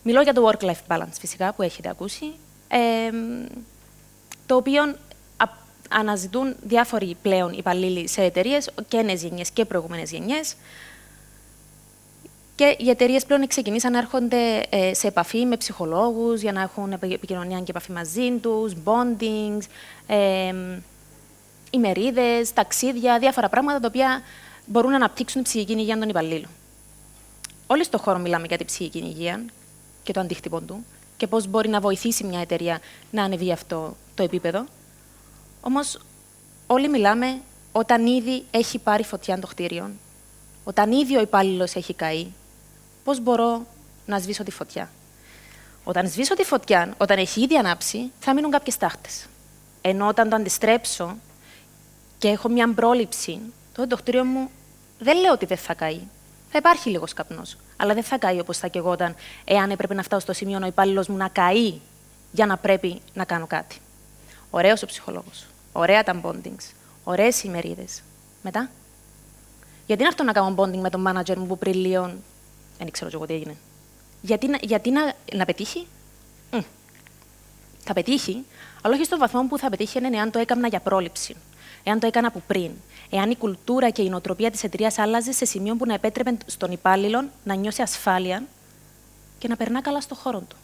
Μιλώ για το work-life balance, φυσικά, που έχετε ακούσει, το οποίο αναζητούν διάφοροι πλέον υπαλλήλοι σε εταιρείες, και νέες γενιές και προηγούμενες γενιές. Και οι εταιρείες πλέον ξεκινήσαν να έρχονται σε επαφή με ψυχολόγους για να έχουν επικοινωνία και επαφή μαζί τους, bondings, ημερίδες, ταξίδια, διάφορα πράγματα τα οποία μπορούν να αναπτύξουν την ψυχική υγεία των υπαλλήλων. Όλοι στον χώρο μιλάμε για την ψυχική υγεία και το αντίκτυπο του και πώς μπορεί να βοηθήσει μια εταιρεία να ανεβεί αυτό το επίπεδο. Όμως, όλοι μιλάμε όταν ήδη έχει πάρει φωτιά το κτίριο, όταν ήδη ο υπάλληλος έχει καεί, πώς μπορώ να σβήσω τη φωτιά. Όταν σβήσω τη φωτιά, όταν έχει ήδη ανάψει, θα μείνουν κάποιες τάχτες. Ενώ όταν το αντιστρέψω και έχω μια πρόληψη, τότε το κτίριο μου δεν λέω ότι δεν θα καεί. Θα υπάρχει λίγος καπνός, αλλά δεν θα καεί όπως θα καιγόταν εάν έπρεπε να φτάσω στο σημείο ο υπάλληλος μου να καεί για να πρέπει να κάνω κάτι. Ωραίος ο ψυχολόγος. Ωραία τα bondings. Ωραίες ημερίδες. Μετά. Γιατί να έρθω να κάνω bonding με τον manager μου που πριν λίγο. Δεν ξέρω εγώ τι έγινε. Γιατί να πετύχει. Θα πετύχει, αλλά όχι στον βαθμό που θα πετύχει είναι εάν το έκανα για πρόληψη. Εάν το έκανα από πριν. Εάν η κουλτούρα και η νοοτροπία της εταιρείας άλλαζε σε σημείο που να επέτρεπε στον υπάλληλο να νιώσει ασφάλεια και να περνά καλά στον χώρο του.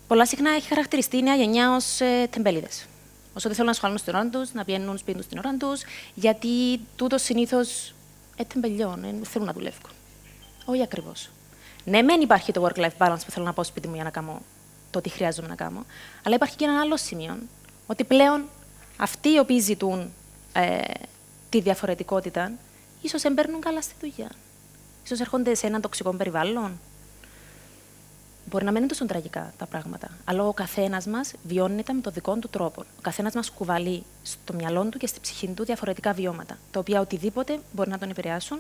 Πολλά συχνά έχει χαρακτηριστεί η νέα γενιά ως τεμπέληδες. Όσο δεν θέλουν να σχολούν στην ώρα τους, να πηγαίνουν σπίτι τους στην ώρα τους, γιατί τούτο συνήθως τεμπελιών, θέλουν να δουλεύουν. Όχι ακριβώς. Ναι, μεν υπάρχει το work-life balance που θέλω να πάω σπίτι μου για να κάνω το τι χρειάζομαι να κάνω, αλλά υπάρχει και ένα άλλο σημείο, ότι πλέον αυτοί οι οποίοι ζητούν τη διαφορετικότητα, ίσως εμπέρνουν καλά στη δουλειά. Ίσως έρχονται σε έναν τοξικό περιβάλλον. Μπορεί να μην είναι τόσο τραγικά τα πράγματα, αλλά ο καθένας μας βιώνει τα με τον δικό του τρόπο. Ο καθένας μας κουβαλεί στο μυαλό του και στη ψυχή του διαφορετικά βιώματα, τα οποία οτιδήποτε μπορεί να τον επηρεάσουν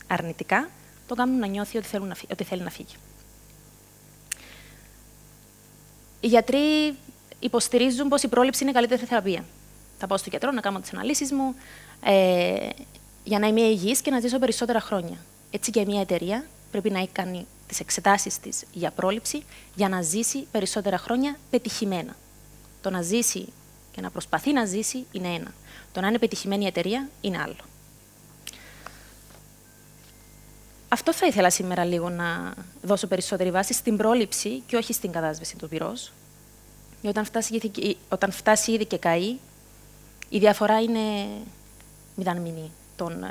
αρνητικά, το κάνουν να νιώθει ότι θέλει να φύγει. Οι γιατροί υποστηρίζουν πως η πρόληψη είναι η καλύτερη θεραπεία. Θα πάω στον γιατρό να κάνω τις αναλύσεις μου για να είμαι υγιής και να ζήσω περισσότερα χρόνια. Έτσι και μια εταιρεία πρέπει να έχει κάνει τις εξετάσεις της για πρόληψη για να ζήσει περισσότερα χρόνια πετυχημένα. Το να ζήσει και να προσπαθεί να ζήσει είναι ένα. Το να είναι πετυχημένη η εταιρεία είναι άλλο. Αυτό θα ήθελα σήμερα λίγο να δώσω περισσότερη βάση στην πρόληψη και όχι στην κατάσβεση του πυρός. Όταν φτάσει ήδη και καεί, η διαφορά είναι μηδαμινή των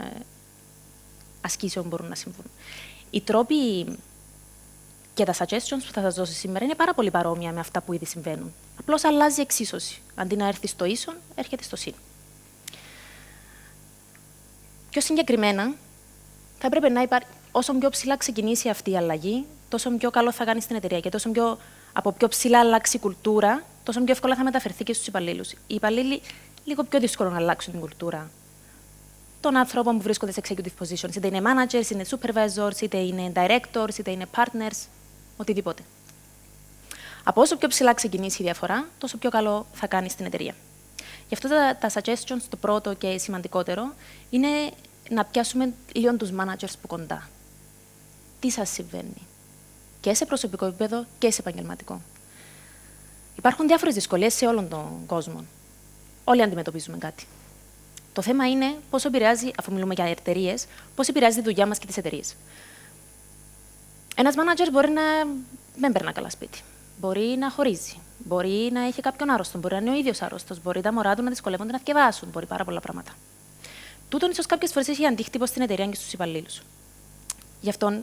ασκήσεων που μπορούν να συμβούν. Οι τρόποι Και τα suggestions που θα σας δώσω σήμερα είναι πάρα πολύ παρόμοια με αυτά που ήδη συμβαίνουν. Απλώς αλλάζει η εξίσωση. Αντί να έρθει στο ίσον, έρχεται στο συν. Πιο συγκεκριμένα, θα έπρεπε να υπάρχει, όσο πιο ψηλά ξεκινήσει αυτή η αλλαγή, τόσο πιο καλό θα κάνει στην εταιρεία. Και από πιο ψηλά αλλάξει η κουλτούρα, τόσο πιο εύκολα θα μεταφερθεί και στους υπαλλήλους. Οι υπαλλήλοι λίγο πιο δύσκολο να αλλάξουν την κουλτούρα των ανθρώπων που βρίσκονται σε executive positions. Είτε είναι managers, είτε είναι supervisors, είτε είναι directors, είτε είναι partners, οτιδήποτε. Από όσο πιο ψηλά ξεκινήσει η διαφορά, τόσο πιο καλό θα κάνει στην εταιρεία. Γι' αυτό τα suggestions, το πρώτο και σημαντικότερο, είναι να πιάσουμε λίγο τους managers που κοντά. Τι σας συμβαίνει, και σε προσωπικό επίπεδο και σε επαγγελματικό. Υπάρχουν διάφορες δυσκολίες σε όλον τον κόσμο. Όλοι αντιμετωπίζουμε κάτι. Το θέμα είναι πώς επηρεάζει, αφού μιλούμε για εταιρείες, πώς επηρεάζει τη δουλειά μας και τις εταιρείες. Ένας manager μπορεί να δεν περνά καλά σπίτι. Μπορεί να χωρίζει. Μπορεί να έχει κάποιον άρρωστο. Μπορεί να είναι ο ίδιος άρρωστος. Μπορεί τα μωρά του να δυσκολεύονται να θκευάσουν. Μπορεί πάρα πολλά πράγματα. Τούτον ίσως κάποιες φορές έχει αντίκτυπο στην εταιρεία και στους υπαλλήλους. Γι' αυτό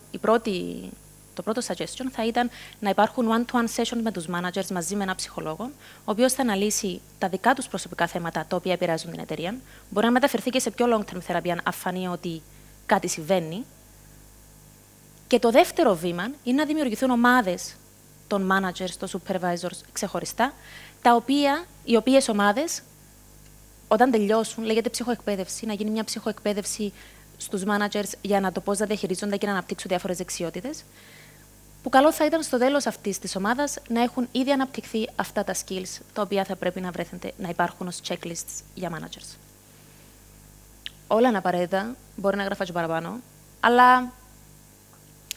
το πρώτο suggestion θα ήταν να υπάρχουν one-to-one sessions με τους managers μαζί με έναν ψυχολόγο, ο οποίος θα αναλύσει τα δικά τους προσωπικά θέματα τα οποία επηρεάζουν την εταιρεία. Μπορεί να μεταφερθεί και σε πιο long-term θεραπεία, αν φανεί ότι κάτι συμβαίνει. Και το δεύτερο βήμα είναι να δημιουργηθούν ομάδες των managers, των supervisors ξεχωριστά, οι οποίες ομάδες, όταν τελειώσουν, λέγεται ψυχοεκπαίδευση, να γίνει μια ψυχοεκπαίδευση στους managers για να το πώς να διαχειρίζονται και να αναπτύξουν διάφορες δεξιότητες, που καλό θα ήταν στο τέλος αυτής της ομάδας να έχουν ήδη αναπτυχθεί αυτά τα skills, τα οποία θα πρέπει να υπάρχουν ως checklists για managers. Όλα είναι απαραίτητα, μπορεί να γράφω και παραπάνω, αλλά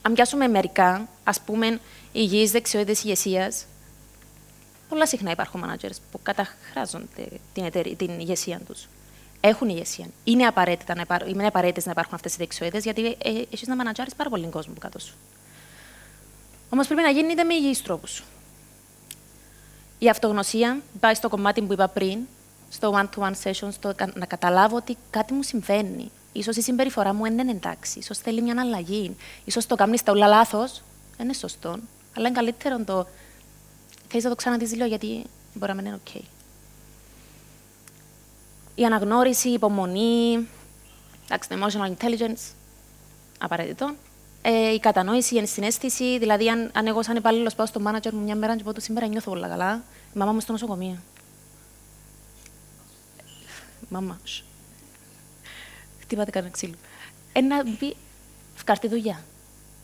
αν πιάσουμε μερικά, ας πούμε, υγιείς δεξιότητες ηγεσίας, πολλά συχνά υπάρχουν managers που καταχράζονται την ηγεσία τους. Έχουν ηγεσία. Είναι απαραίτητες να υπάρχουν αυτές οι δεξιότητες, γιατί έχεις να μανατζάρεις πάρα πολύ κόσμο που κάτω σου. Όμως πρέπει να γίνει με υγιείς τρόπους. Η αυτογνωσία πάει στο κομμάτι που είπα πριν, στο one-to-one session, στο να καταλάβω ότι κάτι μου συμβαίνει. Ίσως η συμπεριφορά μου δεν είναι εντάξει, ίσως θέλει μια αλλαγή. Ίσως το κάνεις τα όλα λάθος, δεν είναι σωστό, αλλά είναι καλύτερο το. Θέλεις να το ξαναδείς λίγο, γιατί μπορεί να μην είναι OK. Η αναγνώριση, η υπομονή, το emotional intelligence, απαραίτητο. Η κατανόηση, η ενσυναίσθηση, δηλαδή αν εγώ σαν υπάλληλος πάω στο manager μου μια μέρα και πω του σήμερα νιώθω πολύ καλά, η μαμά μου στο νοσοκομείο. Μαμά, χτύπατε κανένα ξύλο. Να μπει, φκάρ τη δουλειά.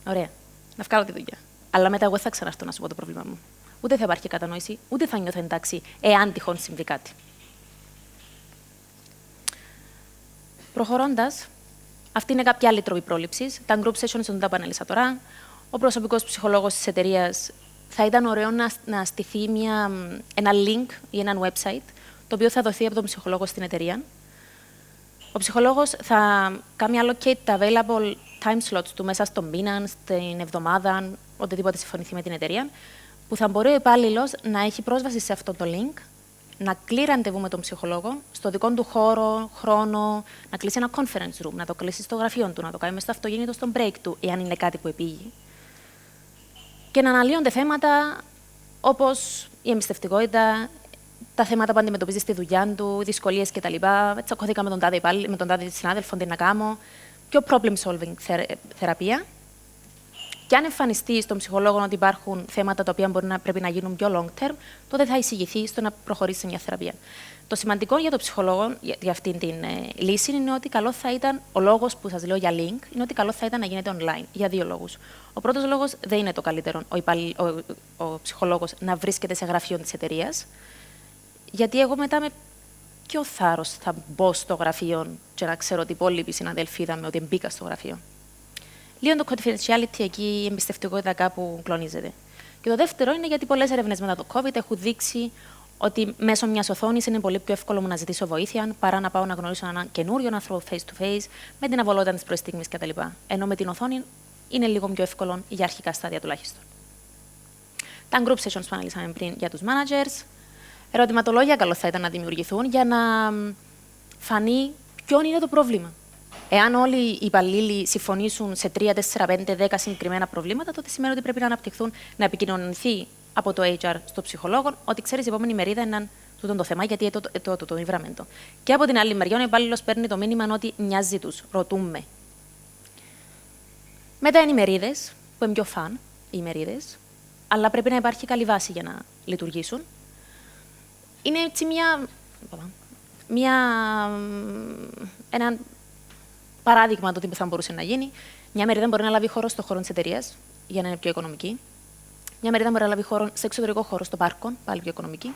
Ωραία, να φκάρω τη δουλειά. Αλλά μετά εγώ θα ξαναρθώ να σου πω το πρόβλημα μου. Ούτε θα υπάρχει κατανόηση, ούτε θα νιώθω εντάξει, εάν τυχόν συμβεί κάτι. Προχωρώντας, αυτή είναι κάποια άλλη τρόπη πρόληψης. Τα group sessions δεν τα επανέλησα τώρα. Ο προσωπικός ψυχολόγος της εταιρείας θα ήταν ωραίο να στηθεί ένα link ή ένα website, το οποίο θα δοθεί από τον ψυχολόγο στην εταιρεία. Ο ψυχολόγος θα κάνει allocate τα available time slots του μέσα στον μήνα, στην εβδομάδα, οτιδήποτε συμφωνηθεί με την εταιρεία, που θα μπορεί ο υπάλληλος να έχει πρόσβαση σε αυτό το link, να κλείσει ραντεβού με τον ψυχολόγο, στο δικό του χώρο, χρόνο, να κλείσει ένα conference room, να το κλείσει στο γραφείο του, να το κάνει μέσα στο αυτοκίνητο στον break του, εάν είναι κάτι που επήγει. Και να αναλύονται θέματα όπως η εμπιστευτικότητα, τα θέματα που αντιμετωπίζει στη δουλειά του, οι δυσκολίες κτλ. Τσακώθηκα με τον τάδε συνάδελφο, τι να κάνω. Πιο problem-solving θεραπεία. Και αν εμφανιστεί στον ψυχολόγο ότι υπάρχουν θέματα τα οποία πρέπει να γίνουν πιο long-term, τότε θα εισηγηθεί στο να προχωρήσει σε μια θεραπεία. Το σημαντικό για τον ψυχολόγο, για αυτήν την λύση, είναι ότι καλό θα ήταν, ο λόγος που σας λέω για link, είναι ότι καλό θα ήταν να γίνεται online, για δύο λόγους. Ο πρώτος λόγος δεν είναι το καλύτερο, ο ψυχολόγος να βρίσκεται σε γραφείο της εταιρείας, γιατί εγώ μετά με ποιο θάρρος θα μπω στο γραφείο και να ξέρω ότι οι υπόλοιποι συναδέλφοι είδαμε ότι μπήκα στο γραφείο. Λίγο το confidentiality εκεί, η εμπιστευτικότητα κάπου κλονίζεται. Και το δεύτερο είναι γιατί πολλές έρευνες μετά το COVID έχουν δείξει ότι μέσω μιας οθόνης είναι πολύ πιο εύκολο μου να ζητήσω βοήθεια παρά να πάω να γνωρίσω έναν καινούριο άνθρωπο face-to-face, με την αβολότητα της προεστίγμης κτλ. Ενώ με την οθόνη είναι λίγο πιο εύκολο για αρχικά στάδια τουλάχιστον. Τα group sessions που αναλύσαμε πριν για τους managers. Ερωτηματολόγια καλό θα ήταν να δημιουργηθούν για να φανεί ποιο είναι το πρόβλημα. Εάν όλοι οι υπαλλήλοι συμφωνήσουν σε 3, 4, 5, 10 συγκεκριμένα προβλήματα, τότε σημαίνει ότι πρέπει να αναπτυχθούν, να επικοινωνηθεί από το HR στο ψυχολόγο, ότι ξέρεις, η επόμενη μερίδα είναι τούτο το θέμα, γιατί το υβραμέντο. Και από την άλλη μεριά, ο υπάλληλος παίρνει το μήνυμα ότι νοιάζει τους, ρωτούμε. Μετά είναι οι μερίδες, που είναι πιο φαν, οι μερίδες, αλλά πρέπει να υπάρχει καλή βάση για να λειτουργήσουν. Είναι έτσι ένα παράδειγμα του τι θα μπορούσε να γίνει. Μια μερίδα μπορεί να λάβει χώρο στο χώρο της εταιρείας, για να είναι πιο οικονομική. Μια μερίδα μπορεί να λάβει χώρο σε εξωτερικό χώρο, στο πάρκο, πάλι πιο οικονομική.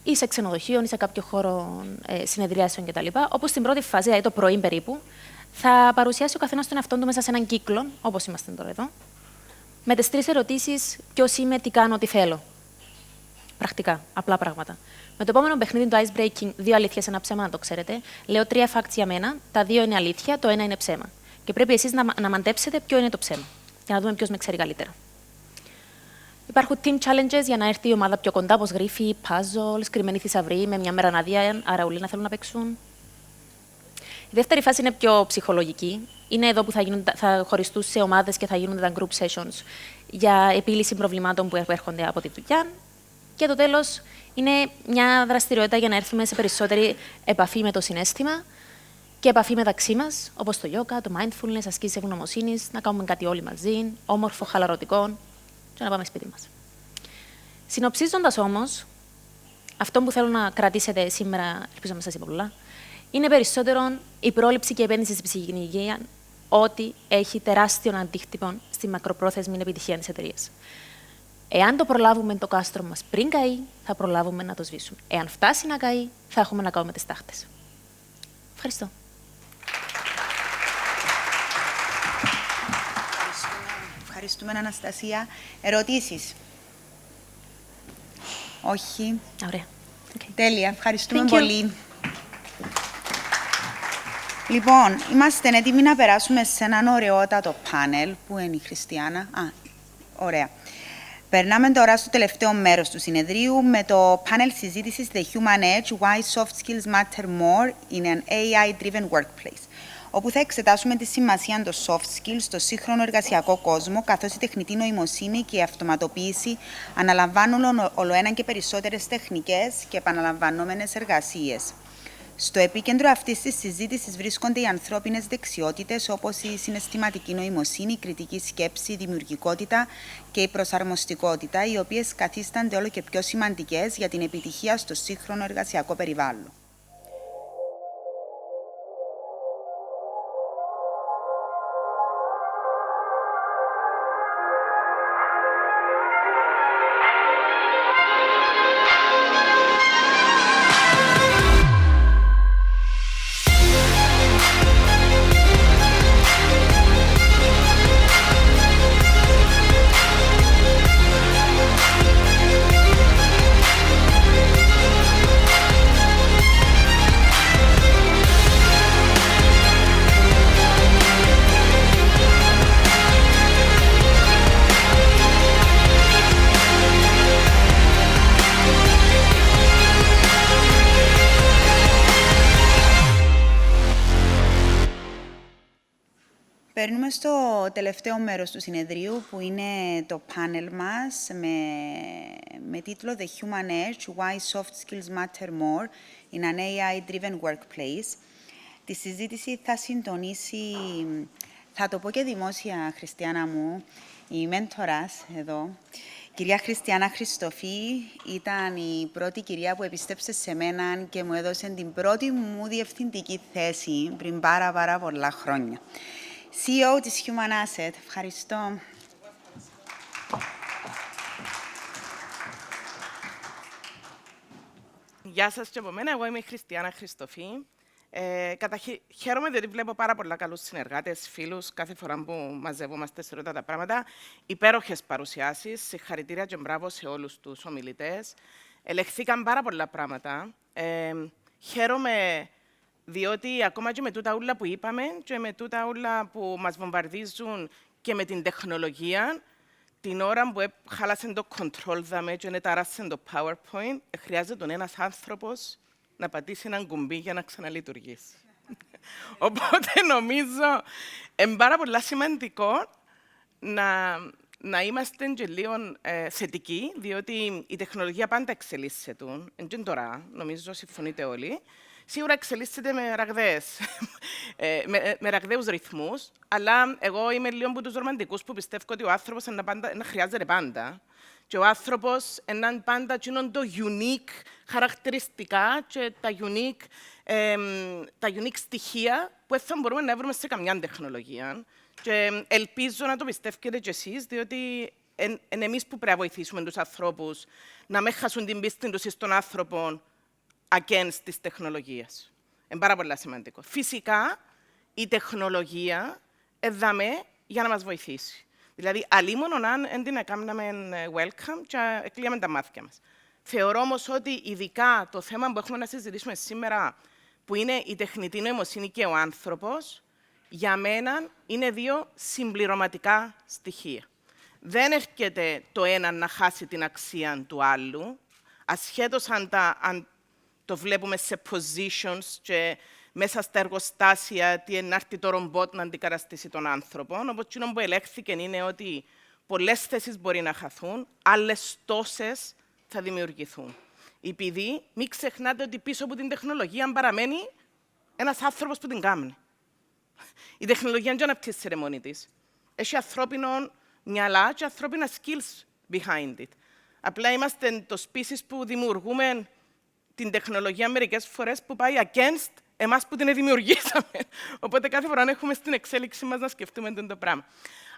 Ή σε ξενοδοχείο, ή σε κάποιο χώρο συνεδριάσεων κτλ. Όπου στην πρώτη φάση, δηλαδή το πρωί περίπου, θα παρουσιάσει ο καθένας τον εαυτόν του μέσα σε έναν κύκλο, όπως είμαστε τώρα εδώ, με τις 3 ερωτήσεις: ποιος είμαι, τι κάνω, τι θέλω. Πρακτικά, απλά πράγματα. Με το επόμενο παιχνίδι, το ice breaking, 2 αλήθειες, 1 ψέμα, να το ξέρετε. Λέω 3 facts για μένα, τα 2 είναι αλήθεια, το 1 είναι ψέμα. Και πρέπει εσείς να μαντέψετε ποιο είναι το ψέμα. Και να δούμε ποιος με ξέρει καλύτερα. Υπάρχουν team challenges για να έρθει η ομάδα πιο κοντά, όπως γρίφοι, puzzles, κρυμμένοι θησαυροί, με μια μέρα άδεια, άρα όλοι να θέλουν να παίξουν. Η δεύτερη φάση είναι πιο ψυχολογική. Είναι εδώ που θα χωριστούν σε ομάδες και θα γίνονται τα group sessions για επίλυση προβλημάτων που έρχονται από τη δουλειά. Και το τέλος είναι μια δραστηριότητα για να έρθουμε σε περισσότερη επαφή με το συναίσθημα και επαφή μεταξύ μας, όπως το yoga, το mindfulness, ασκήσεις ευγνωμοσύνης, να κάνουμε κάτι όλοι μαζί, όμορφο, χαλαρωτικό, και να πάμε σπίτι μας. Συνοψίζοντας όμως, αυτό που θέλω να κρατήσετε σήμερα, ελπίζω να σας είπα πολλά, είναι περισσότερο η πρόληψη και η επένδυση στη ψυχική υγεία, ότι έχει τεράστιο αντίκτυπο στη μακροπρόθεσμη επιτυχία της εταιρείας. Εάν το προλάβουμε το κάστρο μας πριν καεί, θα προλάβουμε να το σβήσουμε. Εάν φτάσει να καεί, θα έχουμε να κάνουμε τις τάχτες. Ευχαριστώ.
Ευχαριστούμε, Αναστασία. Ερωτήσεις? Όχι.
Ωραία.
Τέλεια. Ευχαριστούμε πολύ. Λοιπόν, είμαστε έτοιμοι να περάσουμε σε έναν ωραιότατο πάνελ. Πού είναι η Χριστιανά? Ωραία. Περνάμε τώρα στο τελευταίο μέρος του συνεδρίου με το πάνελ συζήτησης The Human Edge, Why Soft Skills Matter More in an AI-Driven Workplace, όπου θα εξετάσουμε τη σημασία των soft skills στο σύγχρονο εργασιακό κόσμο, καθώς η τεχνητή νοημοσύνη και η αυτοματοποίηση αναλαμβάνουν ολοένα και περισσότερες τεχνικές και επαναλαμβανόμενες εργασίες. Στο επίκεντρο αυτής της συζήτησης βρίσκονται οι ανθρώπινες δεξιότητες, όπως η συναισθηματική νοημοσύνη, η κριτική σκέψη, η δημιουργικότητα και η προσαρμοστικότητα, οι οποίες καθίστανται όλο και πιο σημαντικές για την επιτυχία στο σύγχρονο εργασιακό περιβάλλον. Περνούμε στο τελευταίο μέρος του συνεδρίου, που είναι το πάνελ μας με τίτλο The Human Edge, Why Soft Skills Matter More in an AI-Driven Workplace. Τη συζήτηση θα συντονίσει, θα το πω και δημόσια, Χριστιανά μου, η μέντορας εδώ, κυρία Χριστιανά Χριστοφή, ήταν η πρώτη κυρία που επίστεψε σε μένα και μου έδωσε την πρώτη μου διευθυντική θέση πριν πάρα πολλά χρόνια. CEO της Human Asset. Ευχαριστώ.
Γεια σας και από μένα. Εγώ είμαι η Χριστιανά Χριστοφή. Χαίρομαι διότι βλέπω πάρα πολλά καλούς συνεργάτες, φίλους, κάθε φορά που μαζεύομαστε σε όλα τα πράγματα. Υπέροχες παρουσιάσεις. Συγχαρητήρια και μπράβο σε όλους τους ομιλητές. Ελεχθήκαν πάρα πολλά πράγματα. Χαίρομαι διότι ακόμα και με τούτα ούλα που είπαμε και με τούτα ούλα που μας βομβαρδίζουν και με την τεχνολογία, την ώρα που χάλασε το control δαμε και τάρασε το PowerPoint, χρειάζεται ένας άνθρωπος να πατήσει έναν κουμπί για να ξαναλειτουργήσει. Οπότε νομίζω είναι πάρα πολύ σημαντικό να είμαστε και λίγο θετικοί, διότι η τεχνολογία πάντα εξελίσσεται. Και τώρα, νομίζω, συμφωνείτε όλοι. Σίγουρα εξελίσσεται με ραγδαίους ρυθμούς, αλλά εγώ είμαι λίγο από τους ρομαντικούς που πιστεύω ότι ο άνθρωπος να χρειάζεται πάντα. Και ο άνθρωπος είναι πάντα το unique χαρακτηριστικά και τα unique στοιχεία που δεν θα μπορούμε να βρούμε σε καμιά τεχνολογία. Και ελπίζω να το πιστεύετε κι εσείς, διότι είναι εμείς που πρέπει να βοηθήσουμε τους ανθρώπους να μην χάσουν την πίστη τους στον άνθρωπο against της τεχνολογίας. Είναι πάρα πολύ σημαντικό. Φυσικά, η τεχνολογία εδάμε για να μας βοηθήσει. Δηλαδή, αλλήμον αν δεν την έκαναμε welcome και εκλείαμε τα μάτια μας. Θεωρώ όμως ότι ειδικά το θέμα που έχουμε να συζητήσουμε σήμερα, που είναι η τεχνητή νοημοσύνη και ο άνθρωπος, για μένα είναι δύο συμπληρωματικά στοιχεία. Δεν έρχεται το ένα να χάσει την αξία του άλλου, ασχέτως αν το βλέπουμε σε positions και μέσα στα εργοστάσια τι να έρθει το ρομπότ να αντικαταστήσει τον άνθρωπο. Όπως εκείνο που ελέγχθηκε είναι ότι πολλές θέσεις μπορεί να χαθούν, άλλες τόσες θα δημιουργηθούν. Επειδή μην ξεχνάτε ότι πίσω από την τεχνολογία παραμένει ένας άνθρωπος που την κάνει. Η τεχνολογία δεν αναπτύσσεται μόνη της. Έχει ανθρώπινο μυαλά και ανθρώπινα skills behind it. Απλά είμαστε το species που δημιουργούμε την τεχνολογία μερικές φορές που πάει against εμάς που την δημιουργήσαμε. Οπότε κάθε φορά έχουμε στην εξέλιξη μας να σκεφτούμε το πράγμα.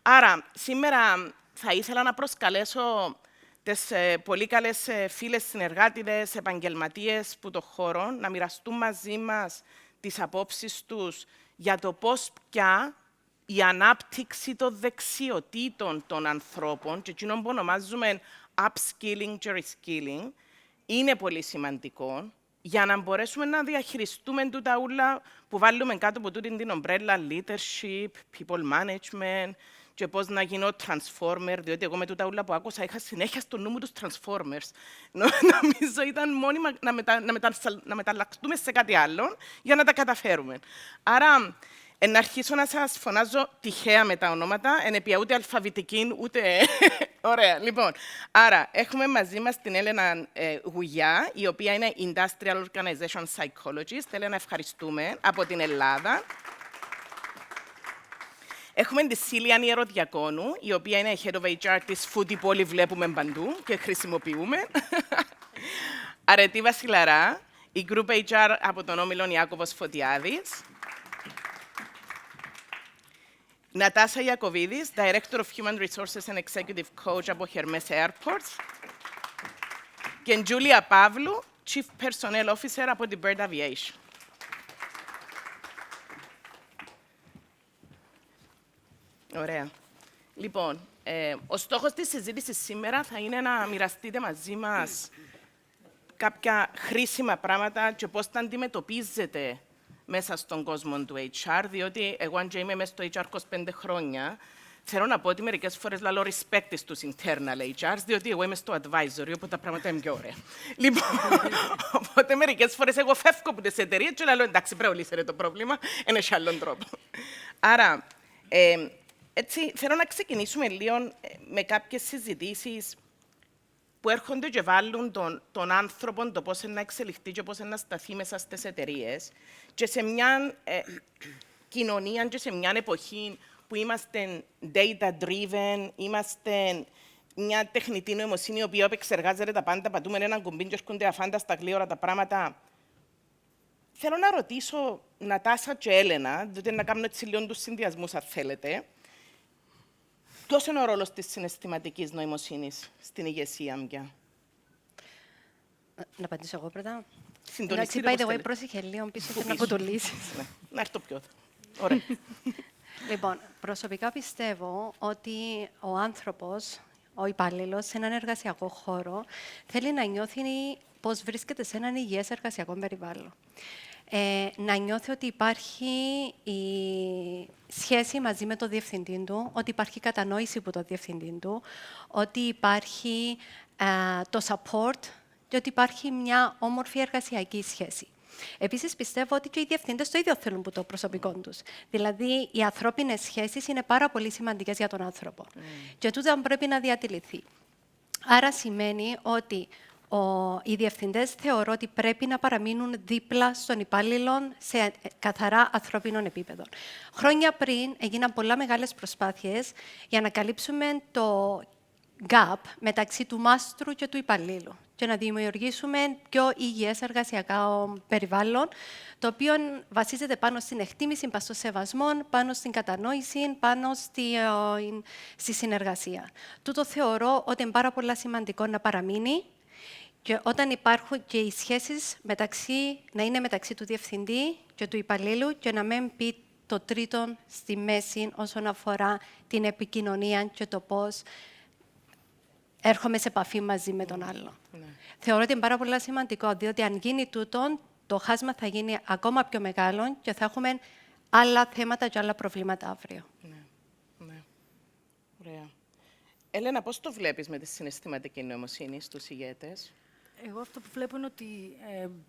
Άρα, σήμερα θα ήθελα να προσκαλέσω τις πολύ καλές φίλες συνεργάτηδες, επαγγελματίες που το χώρο, να μοιραστούν μαζί μας τις απόψεις τους για το πώς πια η ανάπτυξη των δεξιοτήτων των ανθρώπων, και εκείνο που ονομάζουμε upskilling και reskilling, είναι πολύ σημαντικό για να μπορέσουμε να διαχειριστούμε τούτα ούλα που βάλουμε κάτω από τούτη την ομπρέλα leadership, people management και πώς να γίνω transformer, διότι εγώ με τούτα ούλα που άκουσα είχα συνέχεια στο νου μου τους transformers. Νομίζω ήταν μόνιμα να μεταλλαχτούμε σε κάτι άλλο για να τα καταφέρουμε. Άρα, να αρχίσω να σας φωνάζω τυχαία με τα ονόματα, εν επία ούτε αλφαβητική, ούτε... Ωραία, λοιπόν. Άρα, έχουμε μαζί μας την Έλενα Γουγιά, η οποία είναι Industrial Organization Psychologist. Έλενα, ευχαριστούμε, από την Ελλάδα. Έχουμε τη Σίλιαν Ιεροδιακόνου, η οποία είναι Head of HR της Foodie που όλοι βλέπουμε παντού και χρησιμοποιούμε. Αρετή Βασιλαρά, η Group HR από τον Όμιλον Ιάκωβος Φωτιάδης. Νατάσα Ιακωβίδης, Director of Human Resources and Executive Coach από Hermes Airports. Και Τζούλια Παύλου, Chief Personnel Officer από την Bird Aviation. Ωραία. Λοιπόν, ο στόχος της συζήτησης σήμερα θα είναι να μοιραστείτε μαζί μας κάποια χρήσιμα πράγματα και πώς τα αντιμετωπίζετε μέσα στον κόσμο του HR, διότι εγώ αν και είμαι μέσα στο HR 25 χρόνια, θέλω να πω ότι μερικές φορές λαλώ respect στους internal HRs, διότι εγώ είμαι στο advisory, οπότε τα πράγματα είναι πιο ωραία. Λοιπόν, οπότε μερικές φορές εγώ φεύγω από τις εταιρείες και λαλώ εντάξει, πρέπει να λύσετε το πρόβλημα, είναι σε άλλον τρόπο. Άρα, έτσι, θέλω να ξεκινήσουμε λίγο με κάποιες συζητήσεις που έρχονται και βάλουν τον άνθρωπο το πώς να εξελιχθεί και πώς να σταθεί μέσα στις εταιρείες και σε μια κοινωνία και σε μια εποχή που είμαστε data-driven, είμαστε μια τεχνητή νοημοσύνη η οποία επεξεργάζεται τα πάντα, πατούμε έναν κουμπί και έρχονται αφάνταστα γλύωρα τα πράγματα. Θέλω να ρωτήσω Νατάσα και Έλενα, διότι να κάνω έτσι λίγο τους συνδυασμούς αν θέλετε, ποιος είναι ο ρόλος της συναισθηματικής νοημοσύνης στην ηγεσία πια?
Να απαντήσω εγώ πρώτα.
Συντονιστείτε
Εντάξει, by the way, πρόσεχε λίγο πίσω και να αποτολίσεις.
Να έρθω πιο. Ωραία.
Λοιπόν, προσωπικά πιστεύω ότι ο άνθρωπος, ο υπάλληλος, σε έναν εργασιακό χώρο, θέλει να νιώθει πως βρίσκεται σε έναν υγιές εργασιακό περιβάλλον. Να νιώθει ότι υπάρχει η σχέση μαζί με τον διευθυντή του, ότι υπάρχει κατανόηση από τον διευθυντή του, ότι υπάρχει το support και ότι υπάρχει μια όμορφη εργασιακή σχέση. Επίσης, πιστεύω ότι και οι διευθυντές το ίδιο θέλουν που το προσωπικό τους. Δηλαδή, οι ανθρώπινες σχέσεις είναι πάρα πολύ σημαντικές για τον άνθρωπο. Και τούτο πρέπει να διατηρηθεί. Άρα σημαίνει ότι οι διευθυντές θεωρώ ότι πρέπει να παραμείνουν δίπλα στον υπάλληλο σε καθαρά ανθρώπινο επίπεδο. Χρόνια πριν έγιναν πολλά μεγάλες προσπάθειες για να καλύψουμε το gap μεταξύ του μάστρου και του υπαλλήλου και να δημιουργήσουμε πιο υγιές εργασιακά περιβάλλον, το οποίο βασίζεται πάνω στην εκτίμηση, πάνω στο σεβασμό, πάνω στην κατανόηση, πάνω στη συνεργασία. Τούτο θεωρώ ότι είναι πάρα πολύ σημαντικό να παραμείνει και όταν υπάρχουν και οι σχέσεις να είναι μεταξύ του διευθυντή και του υπαλλήλου και να μην πει το τρίτο στη μέση όσον αφορά την επικοινωνία και το πώς έρχομαι σε επαφή μαζί με τον άλλο. Θεωρώ ότι είναι πάρα πολύ σημαντικό, διότι αν γίνει τούτο, το χάσμα θα γίνει ακόμα πιο μεγάλο και θα έχουμε άλλα θέματα και άλλα προβλήματα αύριο.
Ναι. Ωραία. Έλενα, πώς το βλέπεις με τη συναισθηματική νοημοσύνη στους ηγέτες?
Εγώ αυτό που βλέπω είναι ότι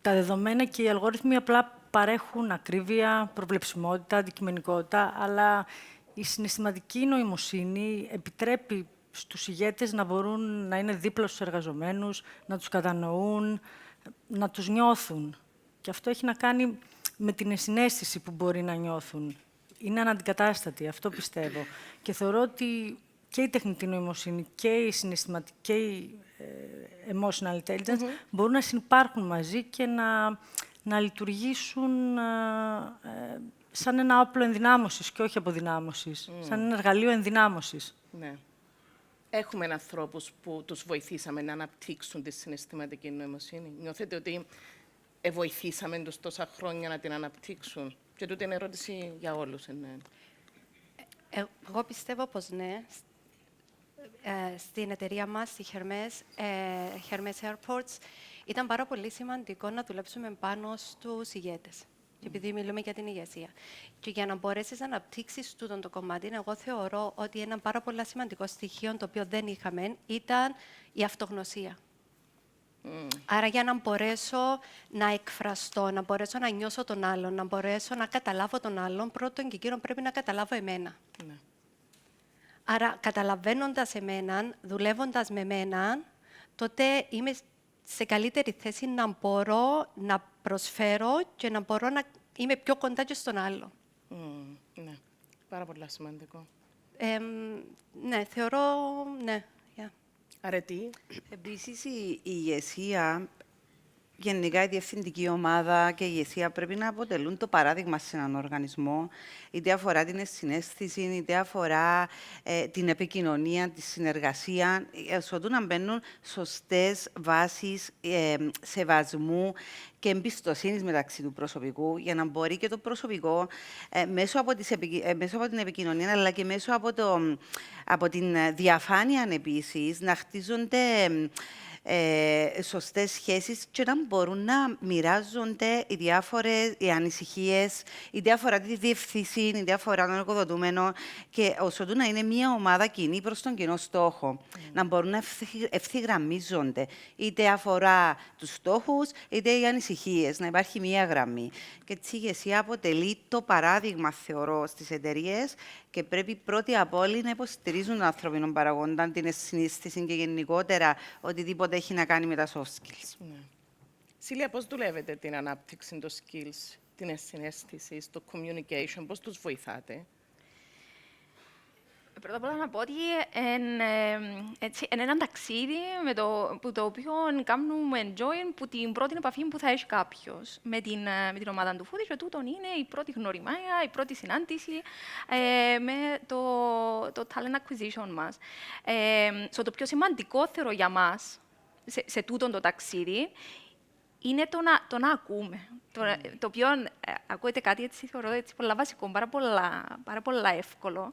τα δεδομένα και οι αλγόριθμοι απλά παρέχουν ακρίβεια, προβλεψιμότητα, αντικειμενικότητα, αλλά η συναισθηματική νοημοσύνη επιτρέπει στους ηγέτες να μπορούν να είναι δίπλα στους εργαζομένους, να τους κατανοούν, να τους νιώθουν. Και αυτό έχει να κάνει με την ενσυναίσθηση που μπορεί να νιώθουν. Είναι αναντικατάστατη, αυτό πιστεύω. Και θεωρώ ότι και η τεχνητή νοημοσύνη και η συναισθηματική και η emotional intelligence μπορούν να συνυπάρχουν μαζί και να λειτουργήσουν σαν ένα όπλο ενδυνάμωσης και όχι αποδυνάμωσης, σαν ένα εργαλείο ενδυνάμωσης.
Ναι. Έχουμε ανθρώπους που τους βοηθήσαμε να αναπτύξουν τη συναισθηματική νοημοσύνη. Νιώθετε ότι βοηθήσαμε τους τόσα χρόνια να την αναπτύξουν? Και τούτη είναι ερώτηση για όλους.
Εγώ πιστεύω πως ναι. Στην εταιρεία μας, στη Hermes Airports, ήταν πάρα πολύ σημαντικό να δουλέψουμε πάνω στους ηγέτες. Και επειδή μιλούμε για την ηγεσία. Και για να μπορέσεις να αναπτύξεις τούτο το κομμάτι, εγώ θεωρώ ότι ένα πάρα πολύ σημαντικό στοιχείο το οποίο δεν είχαμε ήταν η αυτογνωσία. Άρα για να μπορέσω να εκφραστώ, να μπορέσω να νιώσω τον άλλον, να μπορέσω να καταλάβω τον άλλον, πρώτον και κύριον πρέπει να καταλάβω εμένα.
Ναι.
Άρα καταλαβαίνοντας εμέναν, δουλεύοντας με εμέναν, τότε είμαι σε καλύτερη θέση να μπορώ να προσφέρω και να μπορώ να είμαι πιο κοντά και στον άλλο.
Ναι, πάρα πολύ σημαντικό.
Ναι, θεωρώ, ναι.
Αρετή.
Επίσης, η ηγεσία, γενικά η διευθυντική ομάδα και η ηγεσία πρέπει να αποτελούν το παράδειγμα σε έναν οργανισμό, είτε αφορά την συναίσθηση, είτε αφορά την επικοινωνία, τη συνεργασία, ώστε να μπαίνουν σωστές βάσεις σεβασμού και εμπιστοσύνης μεταξύ του προσωπικού, για να μπορεί και το προσωπικό μέσω από την επικοινωνία, αλλά και μέσω από την διαφάνεια επίσης, να χτίζονται σωστές σχέσεις και να μπορούν να μοιράζονται οι ανησυχίες, είτε αφορά τη διευθύνση, είτε αφορά τον εργοδοτούμενο, και όσο να είναι μια ομάδα κοινή προς τον κοινό στόχο. Να μπορούν να ευθυγραμμίζονται, είτε αφορά τους στόχους, είτε οι ανησυχίες, να υπάρχει μια γραμμή. Και έτσι η ηγεσία αποτελεί το παράδειγμα, θεωρώ, στις εταιρείες, και πρέπει πρώτοι απ' όλοι να υποστηρίζουν τον ανθρώπινο παραγόντα, την συναίσθηση και γενικότερα οτιδήποτε έχει να κάνει με τα soft skills.
Ναι. Σίλια, πώς δουλεύετε την ανάπτυξη των skills, την συναίσθηση, το communication, πώς τους βοηθάτε?
Πρώτα απ' όλα να πω ότι είναι ένα ταξίδι που το οποίο κάνουμε enjoy που την πρώτη επαφή που θα έχει κάποιος με την ομάδα του Φούδη, και τούτον είναι η πρώτη γνωριμία, η πρώτη συνάντηση με το talent acquisition μας. Το πιο σημαντικό θεωρώ για μας σε τούτον το ταξίδι είναι το να ακούμε. Το οποίο ακούετε κάτι έτσι, θεωρώ έτσι πολλά βασικό, πάρα πολλά εύκολο,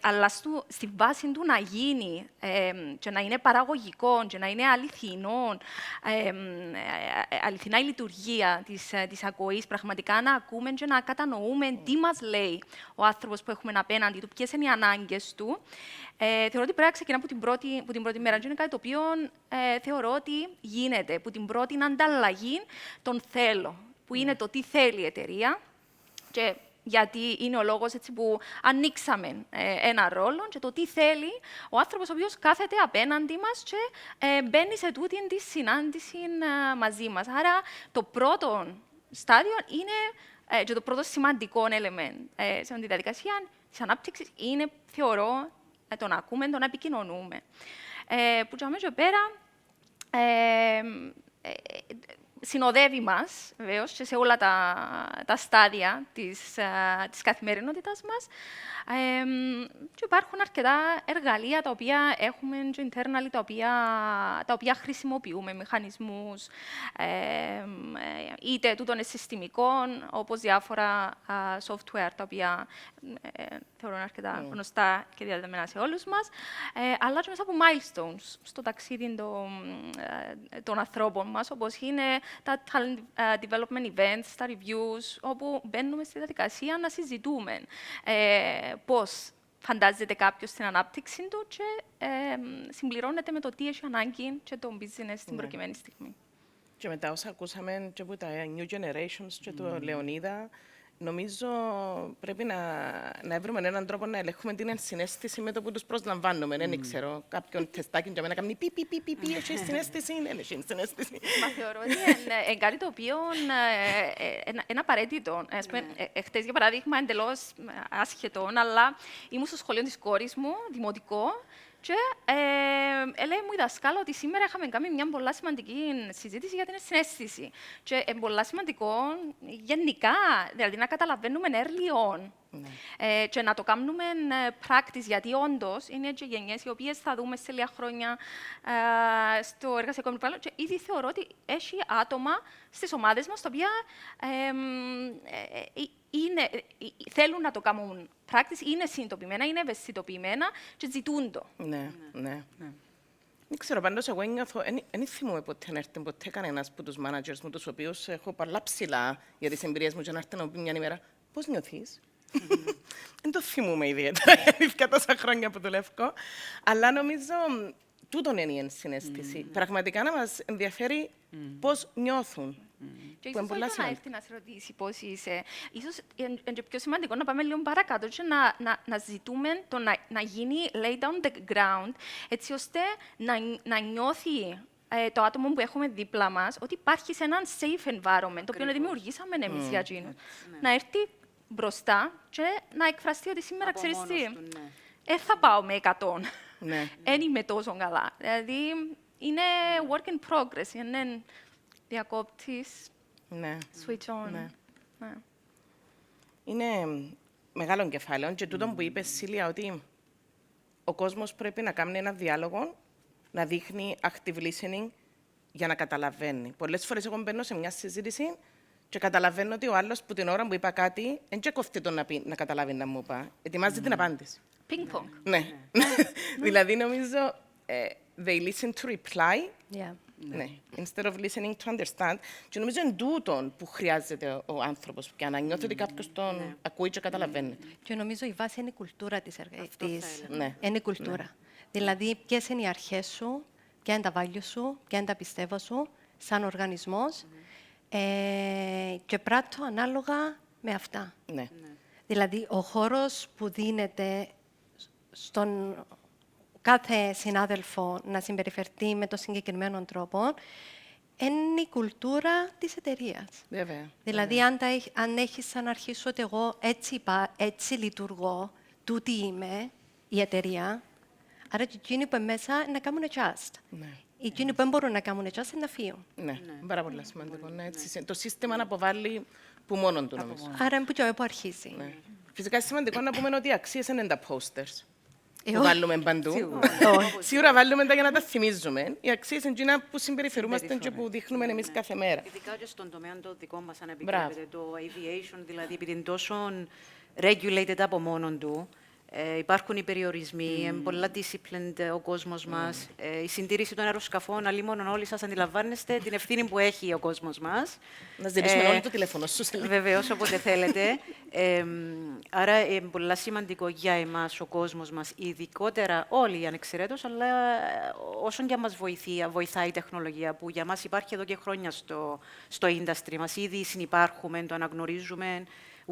αλλά στη βάση του να γίνει και να είναι παραγωγικό και να είναι αληθινά η λειτουργία της ακοής, πραγματικά να ακούμε και να κατανοούμε τι μας λέει ο άνθρωπος που έχουμε απέναντι του, ποιες είναι οι ανάγκες του. Θεωρώ ότι πρέπει να ξεκινά από την πρώτη μέρα. Και είναι κάτι το οποίο θεωρώ ότι γίνεται, από την πρώτη ανταλλαγή των θέλω. που είναι το τι θέλει η εταιρεία και γιατί είναι ο λόγος έτσι που ανοίξαμε ένα ρόλο και το τι θέλει ο άνθρωπος ο οποίος κάθεται απέναντι μας και μπαίνει σε τούτη τη συνάντηση μαζί μας. Άρα το πρώτο στάδιο είναι και το πρώτο σημαντικό element σε αυτή τη διαδικασία της ανάπτυξης είναι, θεωρώ, το να ακούμε, το να επικοινωνούμε. Που και πέρα συνοδεύει μας, βεβαίως, και σε όλα τα στάδια της καθημερινότητας μας. Και υπάρχουν αρκετά εργαλεία τα οποία έχουμε και internally, τα οποία χρησιμοποιούμε, μηχανισμούς, είτε τούτων συστημικών, όπως διάφορα software, τα οποία θεωρώ αρκετά γνωστά και διαδεδομένα σε όλους μας, αλλά και μέσα από milestones στο ταξίδι των ανθρώπων μας, όπως είναι τα talent development events, τα reviews, όπου μπαίνουμε στη διαδικασία να συζητούμε πώς φαντάζεται κάποιος την ανάπτυξη του και συμπληρώνεται με το τι έχει ανάγκη και το business στην προκειμένη στιγμή.
Και μετά όσα ακούσαμε και από τα New Generations και το Leonidas, νομίζω πρέπει να βρούμε έναν τρόπο να ελέγχουμε την ενσυναίσθηση με το που τους προσλαμβάνουμε. Δεν ξέρω, κάποιον τεστάκι για να κάνει πι, έχει συναίσθηση, δεν έχει συναίσθηση.
Μα θεωρώ ότι είναι κάτι το οποίο είναι απαραίτητο. Χτες, για παράδειγμα, εντελώς άσχετο, αλλά ήμουν στο σχολείο της κόρης μου, δημοτικό, και λέει μου η δασκάλα ότι σήμερα είχαμε κάνει μια πολλά σημαντική συζήτηση για την συναίσθηση. Και είναι πολλά σημαντικό γενικά, δηλαδή να καταλαβαίνουμε early on. Και να το κάνουμε practice, γιατί όντως είναι και γενιές οι οποίες θα δούμε σε λίγα χρόνια στο εργασιακό περιβάλλον. Και ήδη θεωρώ ότι έχει άτομα στις ομάδες μας τα οποία θέλουν να το κάνουν practice, είναι συνειδητοποιημένα, είναι ευαισθητοποιημένα και ζητούν το.
Ναι. Δεν ξέρω, πάντως εγώ νιώθω, δεν θυμούμαι ποτέ να έρθει ποτέ κανένας από τους managers μου, τους οποίους έχω πολλά ψηλά για τις εμπειρίες μου και να έρθει να πει μια ημέρα, πώς νιώθεις? Δεν το θυμούμαι ιδιαίτερα, γιατί τόσα χρόνια που δουλεύω. Αλλά νομίζω τούτον είναι η ενσυναίσθηση. Πραγματικά να μας ενδιαφέρει πώς νιώθουν.
Και ίσως όχι να έρθει να σε ρωτήσει πώς είσαι. Ίσως είναι πιο σημαντικό να πάμε λίγο παρακάτω και να ζητούμε το να γίνει lay down the ground, έτσι ώστε να νιώθει το άτομο που έχουμε δίπλα μας ότι υπάρχει σε έναν safe environment, το οποίο δημιουργήσαμε εμείς για εκείνους. Να έρθει μπροστά και να εκφραστεί ότι σήμερα ξέρεις τι, θα πάω με 100. Δεν είμαι τόσο καλά. Δηλαδή, είναι work in progress, είναι διακόπτης, switch on.
Είναι μεγάλο κεφάλαιο και τούτο που είπε, Σίλια, ότι ο κόσμος πρέπει να κάνει ένα διάλογο, να δείχνει active listening για να καταλαβαίνει. Πολλές φορές εγώ μπαίνω σε μια συζήτηση και καταλαβαίνω ότι ο άλλος που την ώρα που είπα κάτι δεν κοφτεί το να καταλάβει να μου είπα. Ετοιμάζει την απάντηση.
Ping-pong.
Ναι. Δηλαδή νομίζω they listen to reply instead of listening to understand. Και νομίζω είναι τούτον που χρειάζεται ο άνθρωπος για να νιώθει ότι κάποιος τον ακούει και καταλαβαίνει.
Και νομίζω η βάση είναι η κουλτούρα της εργασίας. Είναι η κουλτούρα. Δηλαδή, ποιες είναι οι αρχές σου, ποια είναι τα values σου, ποια είναι τα πιστεύω σου, σαν οργανισμός, και πράττω ανάλογα με αυτά. Δηλαδή, ο χώρος που δίνεται στον κάθε συνάδελφο να συμπεριφερθεί με τον συγκεκριμένο τρόπο είναι η κουλτούρα της εταιρείας. Δηλαδή, αν έχεις σαν αρχή σου ότι εγώ έτσι λειτουργώ, τούτη είμαι η εταιρεία, άρα και εκείνοι που είναι μέσα να κάνουν adjust. Εκείνοι που δεν μπορούν να κάνουν adjust είναι να φύγουν.
Ναι, πάρα πολύ σημαντικό. Το σύστημα να αποβάλει που μόνον του, νομίζω.
Άρα είναι που αρχίζει.
Φυσικά, σημαντικό να πούμε ότι οι αξίες είναι τα posters. Που βάλουμε παντού. Σίγουρα βάλουμε τα για να τα θυμίζουμε. Οι αξίες είναι εκείνα που συμπεριφερούμαστε και που δείχνουμε εμείς κάθε μέρα.
Ειδικά και στον τομέα το δικό μας, αν επιτρέπετε, το aviation, δηλαδή επειδή είναι τόσο regulated από μόνον του, Υπάρχουν οι περιορισμοί, είναι πολλά disciplined ο κόσμος μας. Η συντήρηση των αεροσκαφών, αλλήμον όλοι σας αντιλαμβάνεστε την ευθύνη που έχει ο κόσμος μας.
Να ζητήσουμε όλοι το τηλέφωνο σου.
Βεβαίως, όποτε θέλετε. Άρα, είναι πολύ σημαντικό για εμάς ο κόσμος μας, ειδικότερα όλοι ανεξαιρέτως, αλλά όσον και μας βοηθάει η τεχνολογία, που για μας υπάρχει εδώ και χρόνια στο industry μας. Ήδη συνυπάρχουμε, το αναγνωρίζουμε.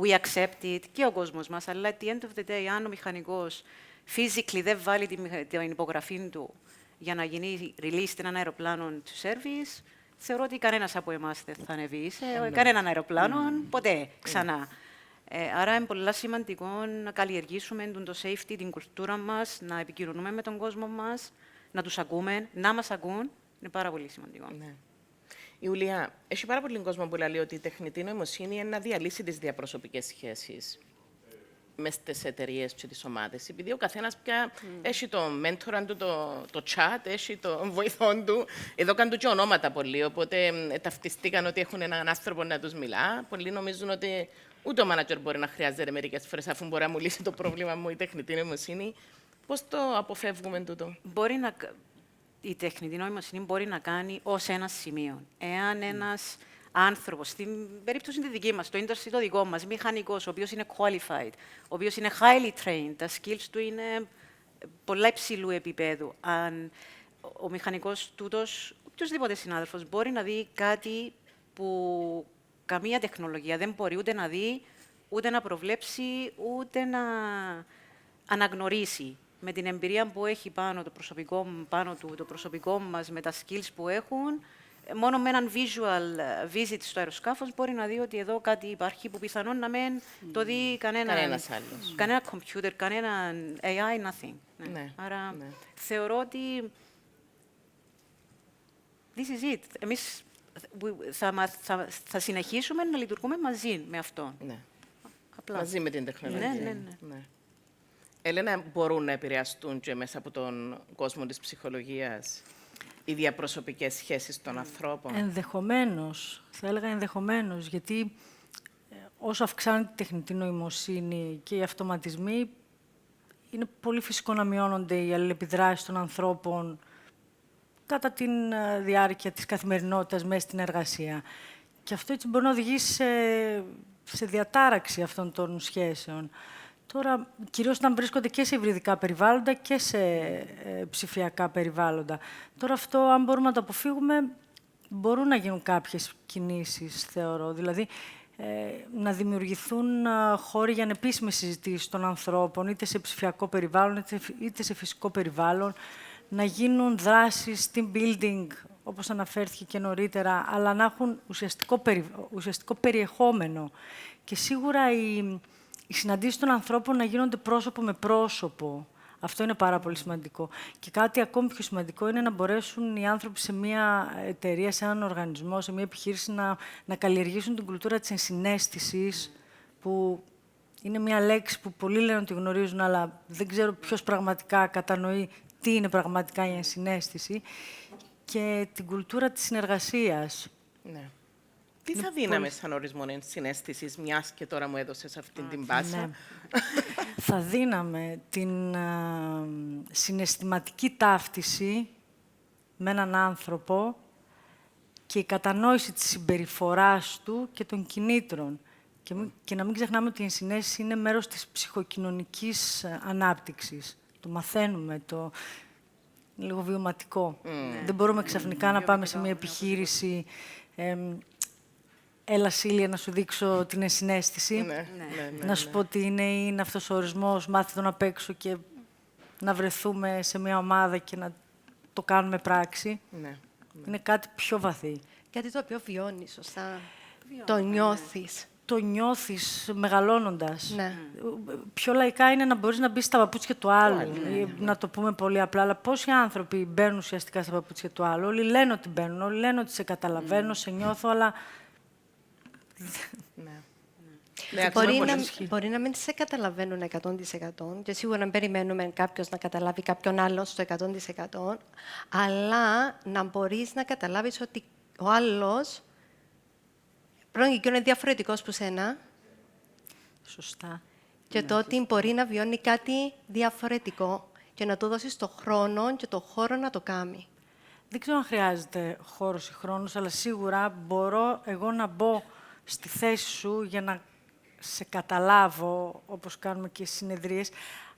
We accept it, και ο κόσμος μας, αλλά at the end of the day, αν ο μηχανικός physically δεν βάλει την υπογραφή του για να γίνει release έναν αεροπλάνο to service, θεωρώ ότι κανένας από εμάς δεν θα ανεβεί σε κανέναν αεροπλάνο ποτέ ξανά. Άρα είναι πολύ σημαντικό να καλλιεργήσουμε το safety, την κουλτούρα μας, να επικοινωνούμε με τον κόσμο μας, να τους ακούμε, να μας ακούν. Είναι πάρα πολύ σημαντικό.
Ιουλία, έχει πάρα πολύ κόσμο που λέει ότι η τεχνητή νοημοσύνη είναι να διαλύσει τις διαπροσωπικές σχέσεις μες στις εταιρείες και τις ομάδες. Επειδή ο καθένας πια έχει το μέντορα του, το chat, έχει το βοηθόν του. Εδώ κάνουν και ονόματα πολλοί, οπότε ταυτιστήκαν ότι έχουν έναν άνθρωπο να τους μιλά. Πολλοί νομίζουν ότι ούτε ο manager μπορεί να χρειάζεται μερικές φορές, αφού μπορεί να μου λύσει το πρόβλημα μου η τεχνητή νοημοσύνη. Πώς το αποφεύγουμε τούτο?
Η τεχνητή νοημοσύνη μπορεί να κάνει ως ένα σημείο. Εάν ένας άνθρωπος, στην περίπτωση τη δική μας, το industry το δικό μας, μηχανικός, ο οποίος είναι qualified, ο οποίος είναι highly trained, τα skills του είναι πολλά υψηλού επίπεδου. Αν ο μηχανικός τούτος, οποιοσδήποτε συνάδελφος, μπορεί να δει κάτι που καμία τεχνολογία δεν μπορεί ούτε να δει, ούτε να προβλέψει, ούτε να αναγνωρίσει. Με την εμπειρία που έχει πάνω του, το προσωπικό μας, με τα skills που έχουν, μόνο με έναν visual visit στο αεροσκάφος μπορεί να δει ότι εδώ κάτι υπάρχει που πιθανόν να μην το δει κανένας άλλος. Κανένα computer, κανένα AI, nothing. Άρα θεωρώ ότι this is it. Εμείς θα συνεχίσουμε να λειτουργούμε μαζί με αυτό.
Μαζί με την τεχνολογία. Έλενα, μπορούν να επηρεαστούν και μέσα από τον κόσμο της ψυχολογίας οι διαπροσωπικές σχέσεις των ανθρώπων?
Ενδεχομένως. Θα έλεγα ενδεχομένως, γιατί όσο αυξάνεται η τεχνητή νοημοσύνη και οι αυτοματισμοί, είναι πολύ φυσικό να μειώνονται οι αλληλεπιδράσεις των ανθρώπων κατά τη διάρκεια της καθημερινότητας μέσα στην εργασία. Και αυτό έτσι μπορεί να οδηγήσει σε διατάραξη αυτών των σχέσεων. Τώρα, κυρίως όταν βρίσκονται και σε υβριδικά περιβάλλοντα και σε ψηφιακά περιβάλλοντα. Τώρα αυτό, αν μπορούμε να το αποφύγουμε, μπορούν να γίνουν κάποιες κινήσεις, θεωρώ. Δηλαδή, να δημιουργηθούν χώροι για ανεπίσημες συζητήσεις των ανθρώπων, είτε σε ψηφιακό περιβάλλον, είτε σε φυσικό περιβάλλον, να γίνουν δράσεις, team building, όπως αναφέρθηκε και νωρίτερα, αλλά να έχουν ουσιαστικό περιεχόμενο. Και σίγουρα οι συναντήσεις των ανθρώπων να γίνονται πρόσωπο με πρόσωπο. Αυτό είναι πάρα πολύ σημαντικό. Και κάτι ακόμη πιο σημαντικό είναι να μπορέσουν οι άνθρωποι σε μια εταιρεία, σε έναν οργανισμό, σε μια επιχείρηση να καλλιεργήσουν την κουλτούρα της ενσυναίσθησης, που είναι μια λέξη που πολλοί λένε ότι γνωρίζουν, αλλά δεν ξέρω ποιος πραγματικά κατανοεί τι είναι πραγματικά η ενσυναίσθηση, και την κουλτούρα της συνεργασίας.
Ναι. Τι θα δίναμε σαν ορισμό ενσυναίσθησης, μιας και τώρα μου έδωσες αυτή την πάσα?
Ναι. Θα δίναμε την συναισθηματική ταύτιση με έναν άνθρωπο και η κατανόηση της συμπεριφοράς του και των κινήτρων. Και να μην ξεχνάμε ότι η ενσυναίσθηση είναι μέρος της ψυχοκοινωνικής ανάπτυξης. Το μαθαίνουμε, το λίγο βιωματικό. Δεν μπορούμε ξαφνικά να πάμε σε μια επιχείρηση έλα Σίλια να σου δείξω την ενσυναίσθηση, να σου πω τι είναι αυτός ο ορισμός, μάθε τον απ' έξω και να βρεθούμε σε μια ομάδα και να το κάνουμε πράξη. Είναι κάτι πιο βαθύ.
Κάτι το οποίο βιώνεις, σωστά. Το νιώθεις.
Το νιώθεις μεγαλώνοντας. Πιο λαϊκά είναι να μπορείς να μπεις στα παπούτσια του άλλου. Να το πούμε πολύ απλά. Αλλά πόσοι άνθρωποι μπαίνουν ουσιαστικά στα παπούτσια του άλλου? Όλοι λένε ότι μπαίνουν, όλοι λένε ότι σε καταλαβαίνω, σε νιώθω, αλλά...
Μπορεί να μην σε καταλαβαίνουν 100% και σίγουρα να περιμένουμε κάποιος να καταλάβει κάποιον άλλον στο 100%, αλλά να μπορείς να καταλάβεις ότι ο άλλος πρώτον και είναι διαφορετικός που σένα.
Σωστά.
Και το ότι μπορεί να βιώνει κάτι διαφορετικό και να του δώσεις το χρόνο και το χώρο να το κάνει.
Δεν ξέρω αν χρειάζεται χώρος ή χρόνος, αλλά σίγουρα μπορώ εγώ να μπω στη θέση σου για να σε καταλάβω, όπως κάνουμε και στις συνεδρίες,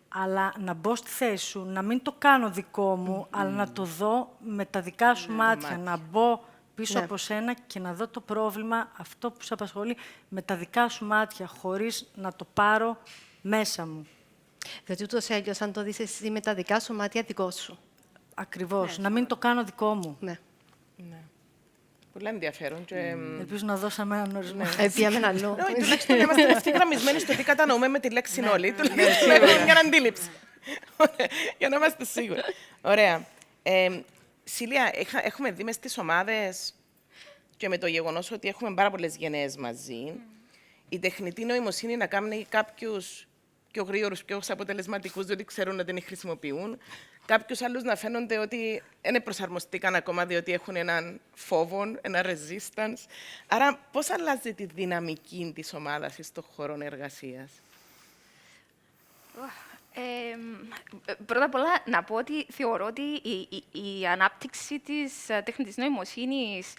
αλλά να μπω στη θέση σου, να μην το κάνω δικό μου, αλλά να το δω με τα δικά σου μάτια, να μπω πίσω από σένα και να δω το πρόβλημα, αυτό που σε απασχολεί, με τα δικά σου μάτια, χωρίς να το πάρω μέσα μου.
Διότι ούτως ή άλλως, αν το δεις εσύ με τα δικά σου μάτια, δικό σου.
Ακριβώς. Να μην το κάνω δικό μου.
Ναι.
Πολύ ενδιαφέρον. Και...
Ελπίζω να δώσαμε έναν ορισμό.
Πήγαμε αλλού.
Τουλάχιστον είμαστε ευθυγραμμισμένοι στο τι κατανοούμε με τη λέξη όλοι. Τουλάχιστον έχουμε μια αντίληψη. Για να είμαστε σίγουροι. Ωραία. Σίλια, έχουμε δει μες στις ομάδες και με το γεγονός ότι έχουμε πάρα πολλές γενναίες μαζί, η τεχνητή νοημοσύνη να κάνει κάποιους πιο γρήγορους, πιο αποτελεσματικούς, διότι ξέρουν να την χρησιμοποιούν. Κάποιους άλλους να φαίνονται ότι δεν προσαρμοστήκαν ακόμα, διότι έχουν έναν φόβο, ένα resistance. Άρα, πώς αλλάζει τη δυναμική της ομάδας στον χώρο εργασίας?
Πρώτα απ' όλα, να πω ότι θεωρώ ότι η ανάπτυξη της τεχνητής νοημοσύνης,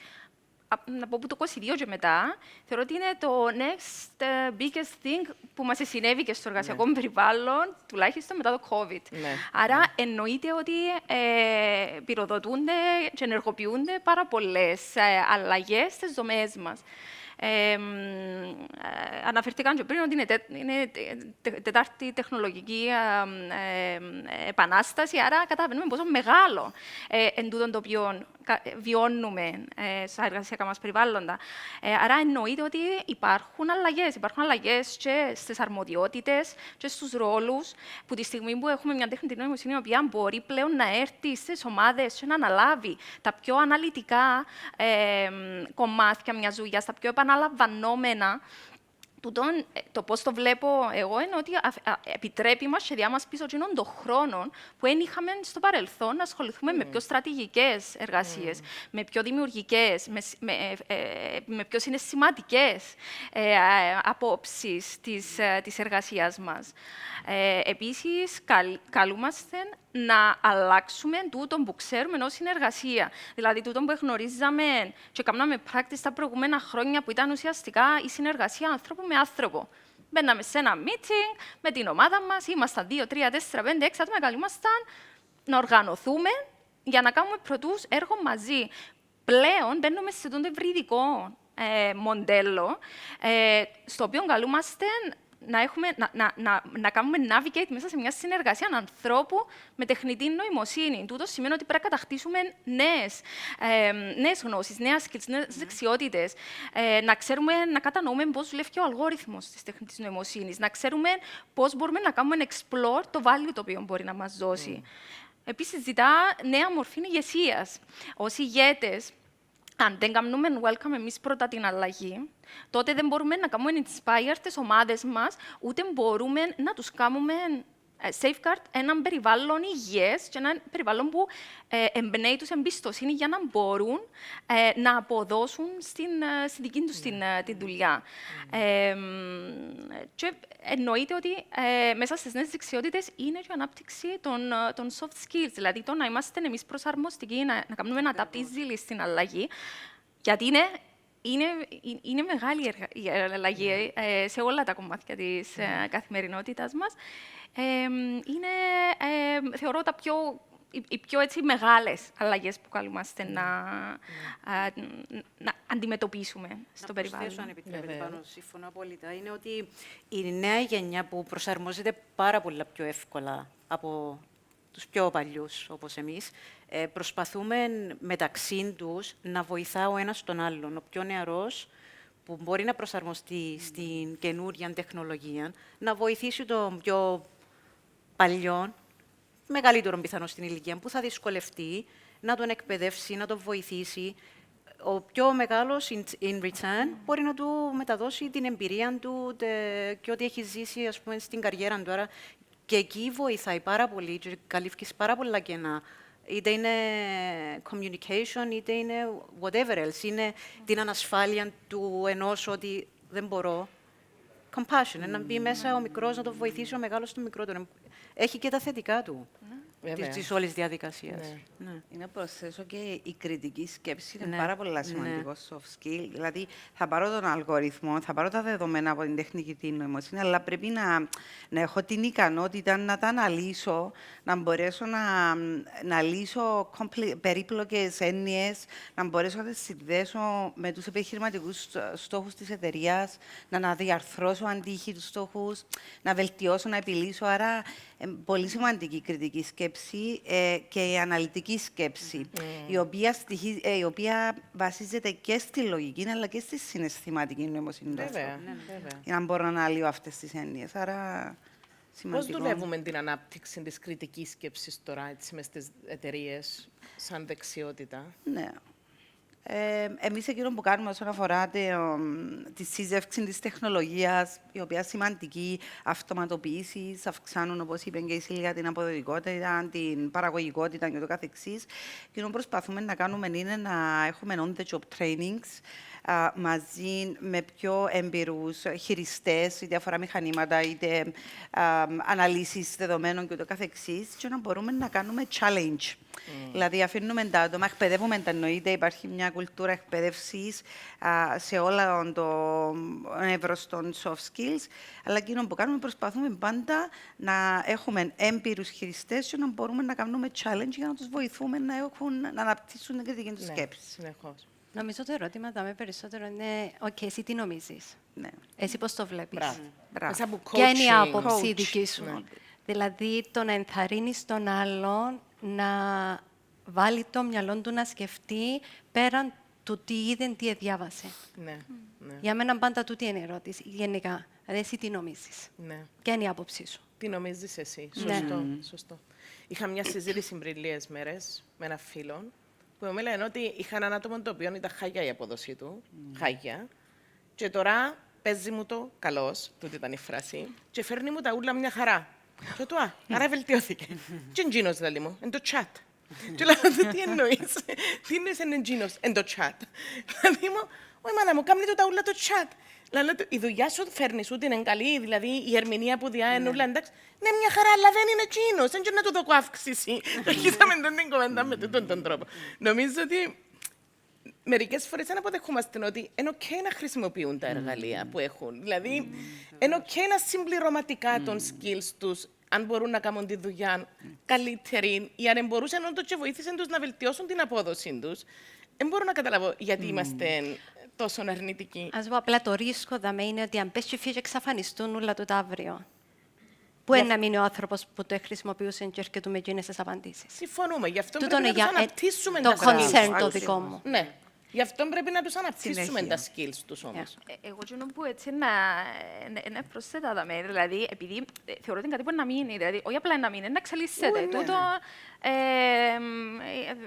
να πω που το 22 και μετά, θεωρώ ότι είναι το next biggest thing που μας συνέβη και στο εργασιακό περιβάλλον, τουλάχιστον μετά το COVID. Άρα, εννοείται ότι πυροδοτούνται και ενεργοποιούνται πάρα πολλές αλλαγές στις δομές μας. Αναφερθήκαν και πριν ότι είναι τετάρτη τεχνολογική επανάσταση, άρα καταλαβαίνουμε πόσο μεγάλο εν τούτον το οποίο βιώνουμε στα εργασιακά μας περιβάλλοντα. Άρα εννοείται ότι υπάρχουν αλλαγές. Υπάρχουν αλλαγές και στις αρμοδιότητες και στους ρόλους, που τη στιγμή που έχουμε μια τεχνητή νοημοσύνη, η οποία μπορεί πλέον να έρθει στις ομάδες και να αναλάβει τα πιο αναλυτικά κομμάτια μιας δουλειάς, τα πιο επαναλαμβανόμενα. Το πώς το βλέπω εγώ είναι ότι επιτρέπει μας και διά μας πίσω τον χρόνο που δεν είχαμε στο παρελθόν να ασχοληθούμε με πιο στρατηγικές εργασίες, με πιο δημιουργικές, με πιο συναισθηματικές απόψεις της εργασίας μας. Επίσης, καλούμαστε να αλλάξουμε τούτο που ξέρουμε ως συνεργασία. Δηλαδή, τούτο που γνωρίζαμε και κάναμε practice τα προηγούμενα χρόνια, που ήταν ουσιαστικά η συνεργασία άνθρωπο με άνθρωπο. Μπαίναμε σε ένα meeting με την ομάδα μας, ήμασταν 2, 3, 4, 5, 6 άτομα, καλούμασταν να οργανωθούμε για να κάνουμε πρωτούς έργο μαζί. Πλέον μπαίνουμε σε τον ευρυδικό μοντέλο, στο οποίο καλούμαστε να κάνουμε navigate μέσα σε μια συνεργασία ανθρώπου με τεχνητή νοημοσύνη. Τούτο σημαίνει ότι πρέπει να κατακτήσουμε νέες γνώσεις, νέες skills, νέες δεξιότητες, να ξέρουμε να κατανοούμε πώς δουλεύει ο αλγόριθμος της τεχνητής νοημοσύνης, να ξέρουμε πώς μπορούμε να κάνουμε explore το value το οποίο μπορεί να μας δώσει. Επίσης, ζητά νέα μορφή ηγεσίας. Ως ηγέτες, αν δεν κάνουμε welcome εμείς πρώτα την αλλαγή, τότε δεν μπορούμε να κάνουμε inspire τις ομάδες μας, ούτε μπορούμε να τους κάνουμε safeguard έναν περιβάλλον υγιές και έναν περιβάλλον που εμπνέει τους εμπιστοσύνη για να μπορούν να αποδώσουν στην δική τους τη δουλειά. Και εννοείται ότι μέσα στις νέες δεξιότητες είναι και η ανάπτυξη των soft skills, δηλαδή το να είμαστε εμείς προσαρμοστικοί, να κάνουμε ένα adapt easily στην αλλαγή, γιατί είναι μεγάλη η αλλαγή σε όλα τα κομμάτια της καθημερινότητας μας. Είναι, θεωρώ, οι πιο έτσι, μεγάλες αλλαγές που καλούμαστε να αντιμετωπίσουμε στο περιβάλλον.
Να προσθέσω, αν επιτρέπετε, πάνω, συμφωνώ απόλυτα, είναι ότι η νέα γενιά που προσαρμόζεται πάρα πολύ πιο εύκολα από τους πιο παλιούς, όπως εμείς, προσπαθούμε μεταξύ τους να βοηθά ο ένας τον άλλον. Ο πιο νεαρός, που μπορεί να προσαρμοστεί στην καινούρια τεχνολογία, να βοηθήσει τον πιο παλιόν, μεγαλύτερον πιθανό στην ηλικία, που θα δυσκολευτεί, να τον εκπαιδεύσει, να τον βοηθήσει. Ο πιο μεγάλος, in return, μπορεί να του μεταδώσει την εμπειρία του και ό,τι έχει ζήσει, ας πούμε, στην καριέρα του. Άρα, και εκεί βοηθάει πάρα πολύ και καλύφει πάρα πολλά κενά. Είτε είναι communication, είτε είναι whatever else. Είναι την ανασφάλεια του ενός ότι δεν μπορώ, compassion, να μπει μέσα ο μικρός, να το βοηθήσει ο μεγάλος του μικρότερο. Έχει και τα θετικά του. Της όλης διαδικασίας.
Ναι. Είναι να προσθέσω και η κριτική σκέψη είναι πάρα πολύ σημαντικό soft skill. Δηλαδή, θα πάρω τον αλγοριθμό, θα πάρω τα δεδομένα από την τεχνική νοημοσύνη, αλλά πρέπει να έχω την ικανότητα να τα αναλύσω, να μπορέσω να λύσω περίπλοκες έννοιες, να μπορέσω να τις συνδέσω με τους επιχειρηματικούς στόχους της εταιρείας, να αναδιαρθρώσω αντίχειρους στόχους, να βελτιώσω, να επιλύσω. Άρα, πολύ σημαντική η κριτική σκέψη και η αναλυτική σκέψη, η οποία βασίζεται και στη λογική, αλλά και στη συναισθηματική νοημοσύνη.
Βέβαια.
Για να μπορώ να αναλύω αυτές τις έννοιες. Άρα, σημαντικό.
Πώς δουλεύουμε την ανάπτυξη της κριτικής σκέψης τώρα, έτσι, μες στις εταιρείες, σαν δεξιότητα?
Ναι. Εμείς εκείνο που κάνουμε όσον αφορά τη σύζευξη της τεχνολογίας, η οποία σημαντική, αυτοματοποιήσεις, αυξάνουν, όπως είπε και η Σίλια, την αποδοτικότητα, την παραγωγικότητα και το καθεξής. Εκείνο που προσπαθούμε να κάνουμε είναι να έχουμε on-the-job trainings μαζί με πιο έμπειρους χειριστές, είτε αφορά μηχανήματα, είτε αναλύσεις δεδομένων και το καθεξής, και να μπορούμε να κάνουμε challenge. Δηλαδή, αφήνουμε τα άτομα, εκπαιδεύουμε τα, εννοείται, υπάρχει μια κουλτούρα εκπαίδευσης σε όλα το εύρος των soft skills, αλλά εκείνο που κάνουμε, προσπαθούμε πάντα να έχουμε έμπειρους χειριστές και να μπορούμε να κάνουμε challenge για να τους βοηθούμε να αναπτύσσουν την κριτική τους σκέψη.
Συνεχώς.
Νομίζω το ερώτημα δάμε περισσότερο είναι, εσύ τι νομίζεις, εσύ πώς το βλέπεις.
Μπράβο.
Ποια είναι η άποψη δική σου. Ναι. Δηλαδή, το να ενθαρρύνεις τον άλλον να βάλει το μυαλό του να σκεφτεί πέραν του τι είδε, τι διάβασε.
Ναι.
Για μένα πάντα τούτη είναι η ερώτηση, γενικά. Δηλαδή, εσύ τι νομίζεις.
Ναι.
Ποια είναι η άποψή σου.
Τι νομίζεις εσύ.
Ναι.
Σωστό. Είχα μια συζήτηση πριν λίγες μέρες με ένα φίλο, που μου λένε ότι είχα έναν άτομο το οποίο ήταν χάγια η απόδοσή του, χάγια, και τώρα παίζει μου το καλός, τούτη ήταν η φράση, και φέρνει μου τα ούλα μια χαρά. Και του, άρα βελτιώθηκε. Και εντζίνος, δηλαδή μου, εν το chat. Και λέω, τι εννοείς, τι είναι εν εντζίνος, εν το chat. Δηλαδή μου, όχι μάνα μου, κάμνει το τα ούλα το chat. Η δουλειά σου φέρνει σου την εγκαλή, δηλαδή η ερμηνεία που διάενουλα, εντάξει, ναι, μια χαρά, αλλά δεν είναι εκείνος, δεν να του δω αύξηση. Αρχίσαμε την κομμέντα με τον τρόπο. Νομίζω ότι μερικές φορές δεν αποδεχόμαστε ότι είναι OK να χρησιμοποιούν τα εργαλεία που έχουν. Δηλαδή, είναι OK να συμπληρωματικά των skills τους, αν μπορούν να κάνουν τη δουλειά καλύτερη, ή αν μπορούσαν όντως και βοήθησαν τους να βελτιώσουν την απόδοση τους. Δεν μπορώ να καταλάβω γιατί είμαστε τόσο αρνητικοί.
Ας πω απλά το ρίσκο δαμε είναι ότι αν πες και φύγει εξαφανιστούν όλα το αύριο. Πού είναι να μείνει ο άνθρωπος που το χρησιμοποιούσε και έρχεται με εκείνες τις απαντήσεις.
Συμφωνούμε. Γι' αυτό πρέπει να τους αναπτύσσουμε
το
τα skills.
Το concern το δικό μου.
Ναι. Γι' αυτό πρέπει να τους αναπτύσσουμε τα skills τους όμως.
Εγώ κοινό που έτσι να προσθέτω δαμε, δηλαδή, επειδή θεωρώ ότι κάτι μπορεί να μείνει, δηλαδή, όχι απλά να μείνει, να εξελίσσεται. Τούτο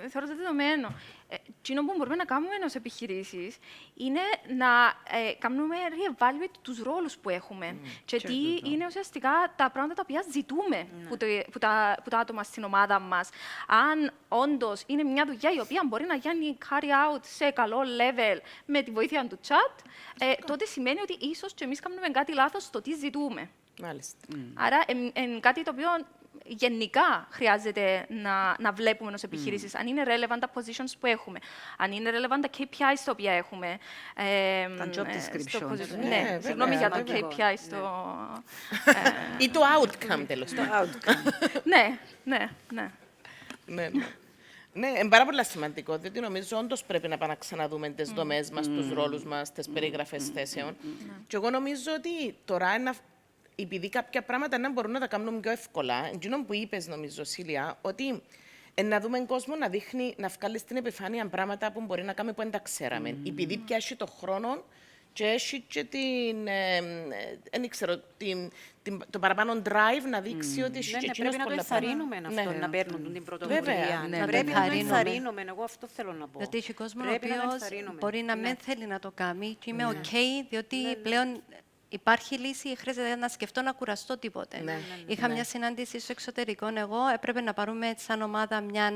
θεωρώ το δεδομένο. Κοινό που μπορούμε να κάνουμε ως επιχειρήσεις είναι να κάνουμε re-evaluate τους ρόλους που έχουμε και τι είναι ουσιαστικά τα πράγματα τα οποία ζητούμε που τα άτομα στην ομάδα μας. Αν όντως είναι μια δουλειά η οποία μπορεί να γίνει carry out σε καλό level με τη βοήθεια του chat, τότε σημαίνει ότι ίσως και εμείς κάνουμε κάτι λάθος στο τι ζητούμε.
Μάλιστα.
Άρα, κάτι το οποίο γενικά χρειάζεται να βλέπουμε ως επιχειρήσεις, αν είναι relevant τα positions που έχουμε, αν είναι relevant τα KPIs τα οποία έχουμε.
Τα job descriptions.
Ναι, συγγνώμη για το KPI στο...
Ή το outcome, τέλος πάντων.
Ναι.
Ναι, είναι πάρα πολύ σημαντικό, διότι νομίζω όντως πρέπει να πάμε να ξαναδούμε τις δομές μας, τους ρόλους μας, τις περιγραφές θέσεων. Και εγώ νομίζω ότι τώρα επειδή κάποια πράγματα να μπορούν να τα κάνουν πιο εύκολα, εκείνο που είπες, νομίζω, Σίλια, ότι να δούμε κόσμο να δείχνει, να βγάλει στην επιφάνεια πράγματα που μπορεί να κάνουμε που δεν τα ξέραμε. Επειδή πια έχει το χρόνο και έχει και το παραπάνω drive να δείξει ότι έχει και εκείνος
πολλά πράγματα. Πρέπει να το ενθαρρύνουμε αυτό, να παίρνουν την πρωτοβουλία. Πρέπει να το ενθαρρύνουμε, εγώ αυτό θέλω να πω.
Γιατί έχει κόσμο ο οποίος μπορεί να μην θέλει να το κάνει και είμαι OK, διότι πλέον υπάρχει λύση ή χρειάζεται να σκεφτώ να κουραστώ τίποτε. Είχα μια συνάντηση στο εξωτερικό. Εγώ έπρεπε να πάρουμε σαν ομάδα μια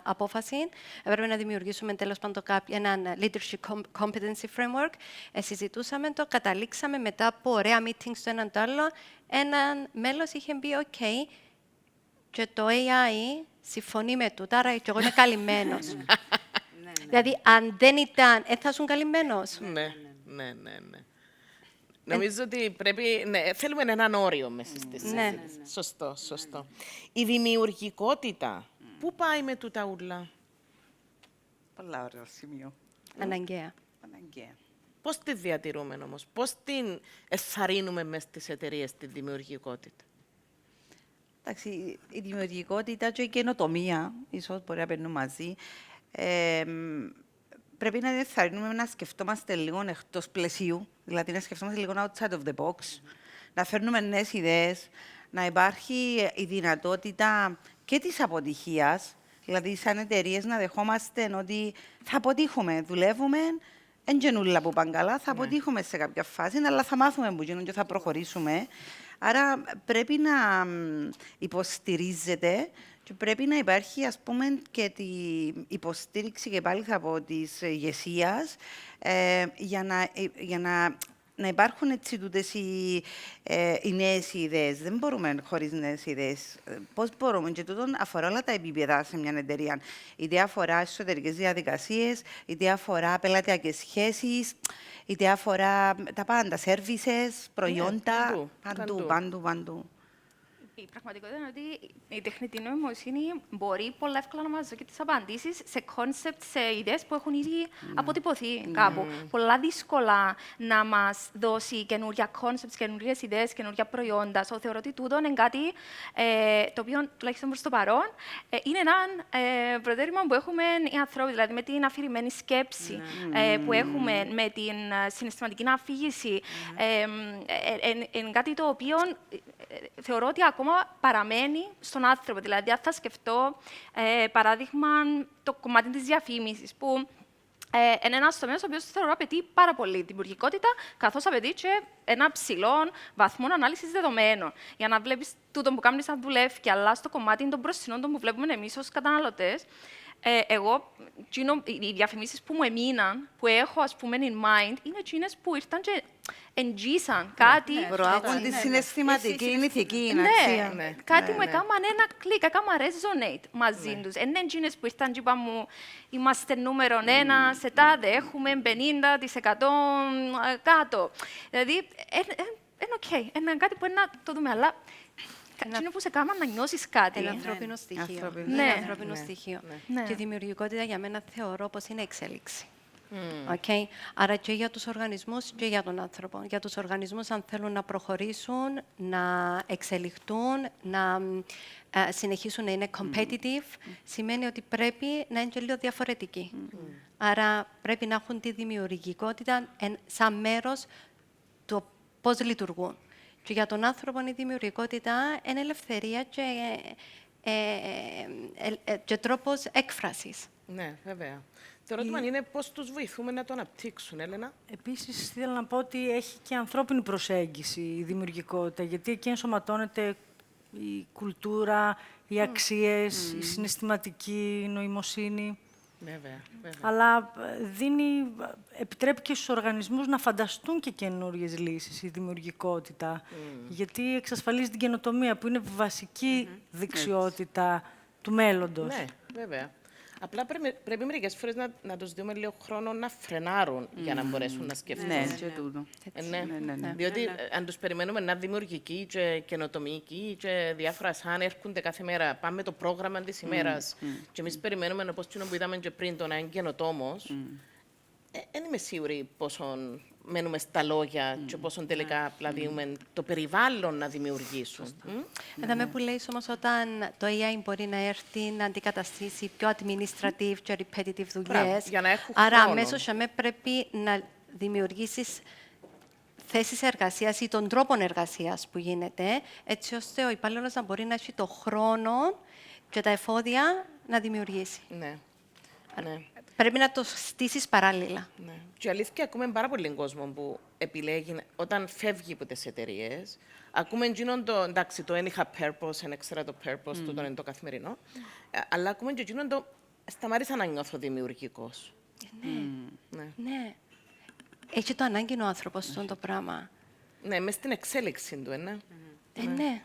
απόφαση. Έπρεπε να δημιουργήσουμε τέλος πάντων έναν leadership competency framework. Συζητούσαμε το, καταλήξαμε μετά από ωραία meetings το έναν το άλλο. Έναν μέλος είχε πει: OK, και το AI συμφωνεί με τούτα, άρα και εγώ είμαι καλυμμένος. Δηλαδή, αν δεν ήταν, θα ήσουν καλυμμένος.
Ναι. Νομίζω ότι πρέπει. Ναι, θέλουμε έναν όριο μέσα στη συζήτηση. Σωστό. Η δημιουργικότητα, πού πάει με τούτα ούλα?
Πολλά ωραίο σημείο.
Αναγκαία.
Πώς τη διατηρούμε όμως, πώς την εθαρρύνουμε μέσα στις εταιρείες τη δημιουργικότητα?
Εντάξει, η δημιουργικότητα και η καινοτομία, ίσως μπορεί να παίρνουν μαζί, πρέπει να εθαρρύνουμε να σκεφτόμαστε λίγο εκτός πλαισίου, δηλαδή να σκεφτόμαστε λίγο outside of the box, να φέρνουμε νέες ιδέες, να υπάρχει η δυνατότητα και της αποτυχίας, δηλαδή σαν εταιρείες να δεχόμαστε ότι θα αποτύχουμε, δουλεύουμε, εν γενούλα που πάνε καλά, θα αποτύχουμε σε κάποια φάση, αλλά θα μάθουμε που γίνουν και θα προχωρήσουμε. Άρα πρέπει να υποστηρίζεται και πρέπει να υπάρχει, ας πούμε, και τη υποστήριξη και πάλι θα πω της ηγεσίας για να υπάρχουν έτσι τούτες οι νέες ιδέες. Δεν μπορούμε χωρίς νέες ιδέες. Πώς μπορούμε? Και τούτο αφορά όλα τα επίπεδα σε μια εταιρεία. Είτε αφορά εσωτερικές διαδικασίες, είτε αφορά πελατειακές σχέσεις, είτε αφορά τα πάντα, services, προϊόντα, παντού.
Η πραγματικότητα είναι ότι η τεχνητή νοημοσύνη μπορεί πολύ εύκολα να μας δώσει τις απαντήσεις σε concepts, σε ιδέες που έχουν ήδη αποτυπωθεί κάπου. Πολλά δύσκολα να μας δώσει καινούργια concepts, καινούργιες ιδέες, καινούργια προϊόντα. Θεωρώ ότι τούτο είναι κάτι το οποίο, τουλάχιστον προς το παρόν, είναι ένα προτέρημα που έχουμε οι άνθρωποι, δηλαδή με την αφηρημένη σκέψη που έχουμε, με την συναισθηματική αφήγηση. Είναι κάτι το οποίο θεωρώ ότι ακόμα παραμένει στον άνθρωπο. Δηλαδή, αν θα σκεφτώ, παράδειγμα, το κομμάτι της διαφήμισης, που είναι ένας τομέας ο οποίος θεωρώ απαιτεί πάρα πολύ δημιουργικότητα, καθώς απαιτεί και ένα ψηλό βαθμό ανάλυσης δεδομένων. Για να βλέπεις τούτο που κάνεις να δουλεύει, αλλά στο κομμάτι των προσινόντων που βλέπουμε εμείς ως καταναλωτές, εγώ, οι διαφημίσεις που μου έμειναν, που έχω, ας πούμε, in mind, είναι εκείνες που ήρθαν και εντζήσαν κάτι.
Προάγουν τη συναισθηματική, είναι ηθική,
ναι, κάτι μου έκαναν ένα κλικ, έκαναν resonate μαζί τους. Είναι εκείνες που ήρθαν και είπαν μου, είμαστε νούμερο 1, σε τάδε, έχουμε 50% κάτω. Δηλαδή, είναι οκ, είναι κάτι που είναι να το δούμε, αλλά είναι που σε κάμα να νιώσεις κάτι.
Ένα ανθρώπινο στοιχείο.
Ναι.
Ανθρώπινο στοιχείο.
Ναι.
Και η δημιουργικότητα για μένα θεωρώ πως είναι εξέλιξη. Okay. Άρα και για τους οργανισμούς και για τον άνθρωπο. Για τους οργανισμούς, αν θέλουν να προχωρήσουν, να εξελιχθούν, να συνεχίσουν να είναι competitive, σημαίνει ότι πρέπει να είναι και λίγο διαφορετικοί. Άρα πρέπει να έχουν τη δημιουργικότητα σαν μέρος του πώς λειτουργούν. Και για τον άνθρωπο η δημιουργικότητα είναι ελευθερία και τρόπος έκφρασης.
Ναι, βέβαια. Το ερώτημα είναι πώς τους βοηθούμε να το αναπτύξουν, Έλενα.
Επίσης, ήθελα να πω ότι έχει και ανθρώπινη προσέγγιση η δημιουργικότητα, γιατί εκεί ενσωματώνεται η κουλτούρα, οι αξίες, η συναισθηματική νοημοσύνη.
Βέβαια.
Αλλά επιτρέπει και στους οργανισμούς να φανταστούν και καινούριες λύσεις, η δημιουργικότητα. Γιατί εξασφαλίζει την καινοτομία, που είναι βασική δεξιότητα του μέλλοντος.
Ναι, βέβαια. Απλά πρέπει μερικές φορές να τους δούμε λίγο χρόνο να φρενάρουν για να μπορέσουν να σκεφτούν.
Ναι, και τούτο.
Ναι. Διότι αν τους περιμένουμε να δημιουργικοί και καινοτομικοί και διάφορα σαν έρχονται κάθε μέρα, πάμε το πρόγραμμα της ημέρας και εμείς περιμένουμε, όπως που είδαμε και πριν, το να είναι καινοτόμος, δεν είμαι σίγουρη πόσο μένουμε στα λόγια και πόσο τελικά απλά διούμε το περιβάλλον να δημιουργήσουν.
Εδώ που λέει όμως όταν το AI μπορεί να έρθει να αντικαταστήσει πιο administrative και repetitive δουλειές, άρα αμέσως πρέπει να δημιουργήσεις θέσεις εργασίας ή τον τρόπο εργασίας που γίνεται, έτσι ώστε ο υπάλληλος να μπορεί να έχει το χρόνο και τα εφόδια να δημιουργήσει.
Ναι.
Πρέπει να το στήσεις παράλληλα.
Ναι. Και αλήθεια, ακούμε πάρα πολύ κόσμο που επιλέγει όταν φεύγει από τις εταιρείες. Ακούμε εκείνον το, εντάξει, το ένιχα purpose, δεν έξερα το purpose του, το είναι το καθημερινό. Αλλά ακούμε και εκείνον το, σταμάτησα να νιώθω δημιουργικός.
Ναι. Έχει το ανάγκη ο άνθρωπος στον το πράγμα.
Ναι, μες στην εξέλιξη του, ναι.
Ναι.